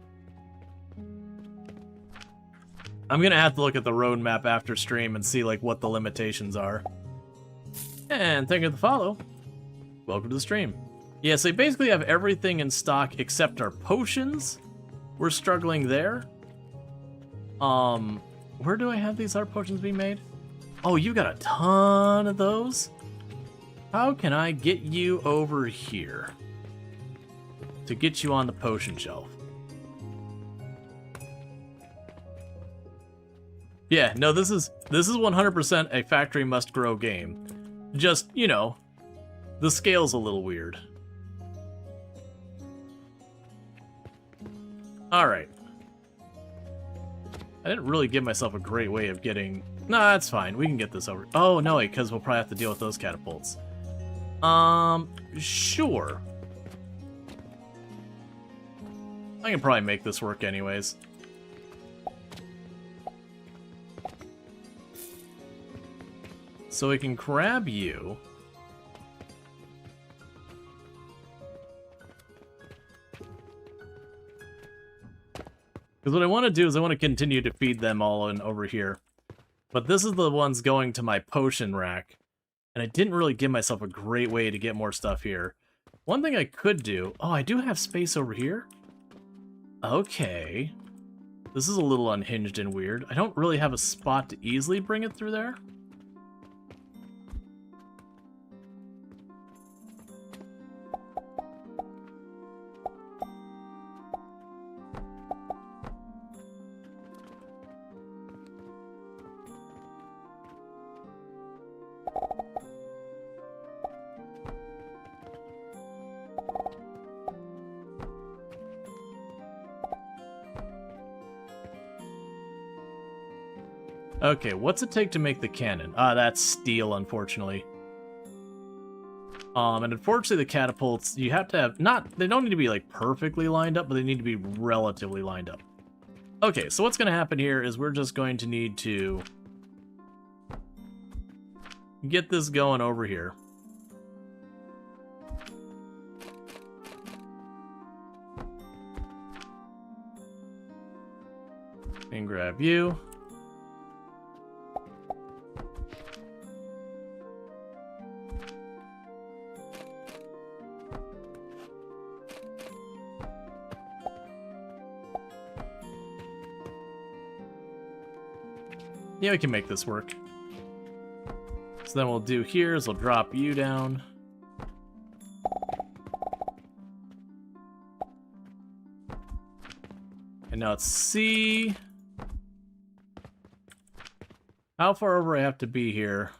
I'm gonna have to look at the road map after stream and see like what the limitations are. And thank you for the follow. Welcome to the stream. Yeah, so we basically have everything in stock except our potions. We're struggling there. Where do I have these art potions being made? Oh, you got a ton of those? How can I get you over here to get you on the potion shelf? Yeah, no, this is 100% a factory must grow game. Just, you know, the scale's a little weird. Alright. I didn't really give myself a great way of getting... Nah, that's fine. We can get this over... Oh, no, because we'll probably have to deal with those catapults. Sure. I can probably make this work anyways. So we can grab you. Because what I want to do is I want to continue to feed them all in over here. But this is the ones going to my potion rack. And I didn't really give myself a great way to get more stuff here. One thing I could do... Oh, I do have space over here? Okay. This is a little unhinged and weird. I don't really have a spot to easily bring it through there. Okay, what's it take to make the cannon? Ah, that's steel, unfortunately. And unfortunately the catapults, you have to have, they don't need to be like perfectly lined up, but they need to be relatively lined up. Okay, so what's going to happen here is we're just going to need to get this going over here. And grab you. Yeah, we can make this work. So then we'll do here is we'll drop you down. And now let's see how far over I have to be here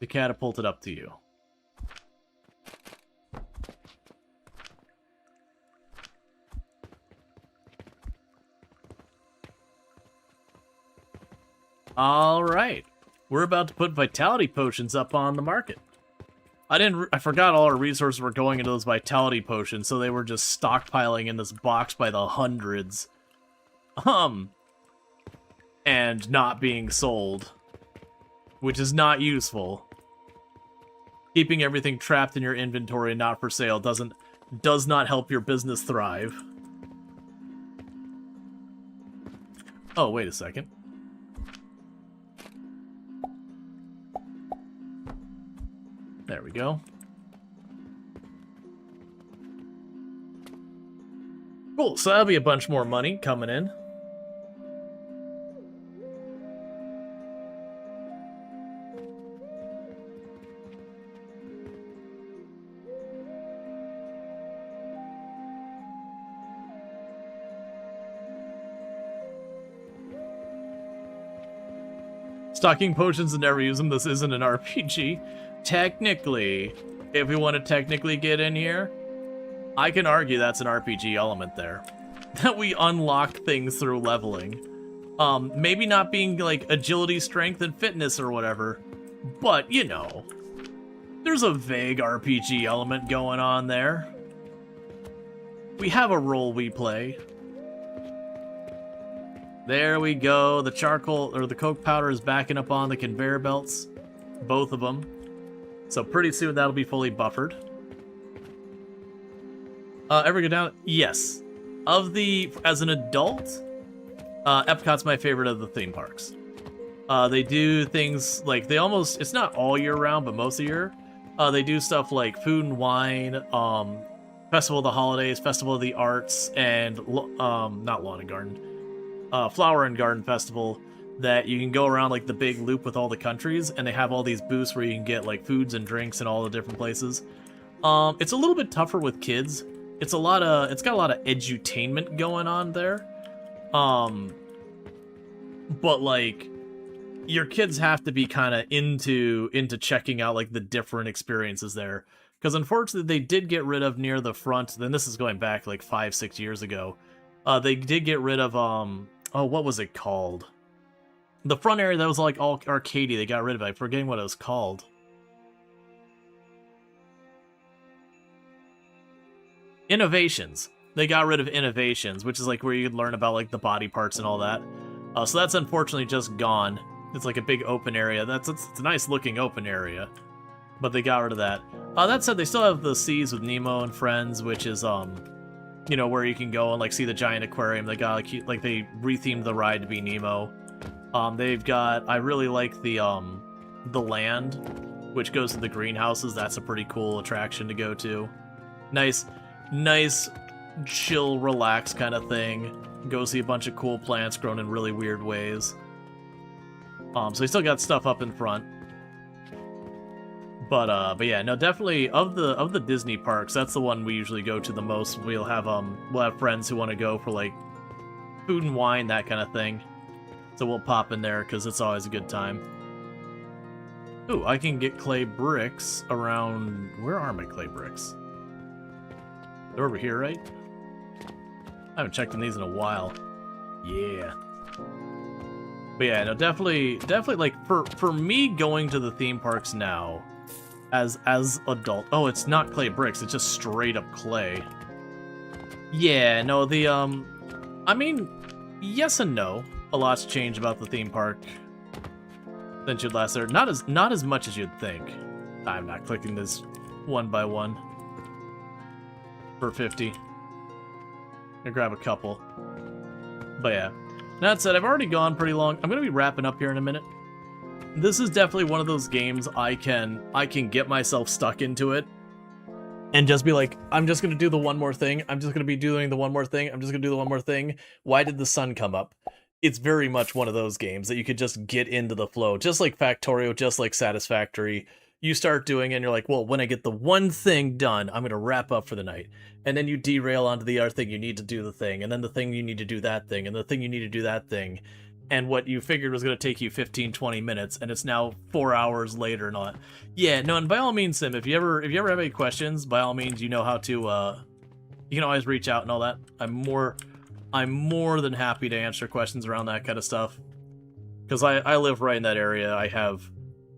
to catapult it up to you. Alright, we're about to put vitality potions up on the market. I forgot all our resources were going into those vitality potions, so they were just stockpiling in this box by the hundreds. And not being sold. Which is not useful. Keeping everything trapped in your inventory and not for sale does not help your business thrive. Oh, wait a second. There we go. Cool, so that'll be a bunch more money coming in. Stocking potions and never use them. This isn't an RPG. Technically, if we want to technically get in here, I can argue that's an RPG element there. That we unlock things through leveling. Maybe not being like agility, strength, and fitness or whatever, but you know. There's a vague RPG element going on there. We have a role we play. There we go. The charcoal, or the coke powder is backing up on the conveyor belts. Both of them. So pretty soon that'll be fully buffered. Ever go down? Yes. As an adult, Epcot's my favorite of the theme parks. They do things like, it's not all year round, but most of the year. They do stuff like food and wine, Festival of the Holidays, Festival of the Arts, and, not Lawn and Garden, Flower and Garden Festival, that you can go around like the big loop with all the countries, and they have all these booths where you can get like foods and drinks in all the different places. It's a little bit tougher with kids. It's got a lot of edutainment going on there. But like, your kids have to be kind of into checking out like the different experiences there. Because unfortunately, they did get rid of near the front, then this is going back like 5-6 years ago. They did get rid of, what was it called? The front area that was like all arcadey, they got rid of it. I'm forgetting what it was called. Innovations. They got rid of Innovations, which is like where you could learn about like the body parts and all that. So that's unfortunately just gone. It's like a big open area. It's a nice looking open area, but they got rid of that. That said, they still have the Seas with Nemo and Friends, which is you know, where you can go and like see the giant aquarium. They got like they rethemed the ride to be Nemo. They've got, I really like the land, which goes to the greenhouses. That's a pretty cool attraction to go to. Nice, chill, relax kind of thing. Go see a bunch of cool plants grown in really weird ways. So they still got stuff up in front. But yeah, no, definitely of the Disney parks, that's the one we usually go to the most. We'll have friends who want to go for like food and wine, that kind of thing. So we'll pop in there because it's always a good time. Ooh, I can get clay bricks around. Where are my clay bricks? They're over here, right? I haven't checked on these in a while. Yeah. But yeah, no, definitely like for me going to the theme parks now as adult. Oh, it's not clay bricks, it's just straight up clay. Yeah, no, I mean, yes and no. A lot's changed about the theme park since you'd last there. Not as much as you'd think. I'm not clicking this one by one. For 50. Gonna grab a couple. But yeah. That said, I've already gone pretty long. I'm gonna be wrapping up here in a minute. This is definitely one of those games I can get myself stuck into it and just be like, I'm just gonna do the one more thing. I'm just gonna be doing the one more thing. I'm just gonna do the one more thing. Why did the sun come up? It's very much one of those games that you could just get into the flow. Just like Factorio, just like Satisfactory. You start doing it and you're like, well, when I get the one thing done, I'm going to wrap up for the night. And then you derail onto the other thing, you need to do the thing. And then the thing you need to do that thing. And the thing you need to do that thing. And what you figured was going to take you 15, 20 minutes. And it's now 4 hours later and all that. Yeah, no, and by all means, Sim, if you ever have any questions, by all means, you know how to, you can always reach out and all that. I'm more than happy to answer questions around that kind of stuff. Because I live right in that area. I have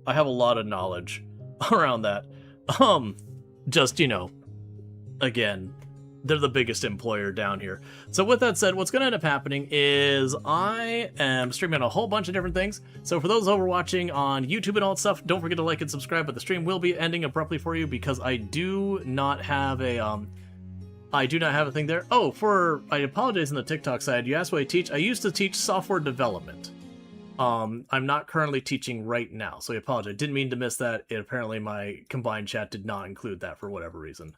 a lot of knowledge around that. Just, you know, again, they're the biggest employer down here. So with that said, what's going to end up happening is I am streaming a whole bunch of different things. So for those over watching on YouTube and all that stuff, don't forget to like and subscribe, but the stream will be ending abruptly for you because I do not have a thing there. Oh, I apologize on the TikTok side. You asked what I teach. I used to teach software development. I'm not currently teaching right now, so I apologize. Didn't mean to miss that. Apparently my combined chat did not include that for whatever reason.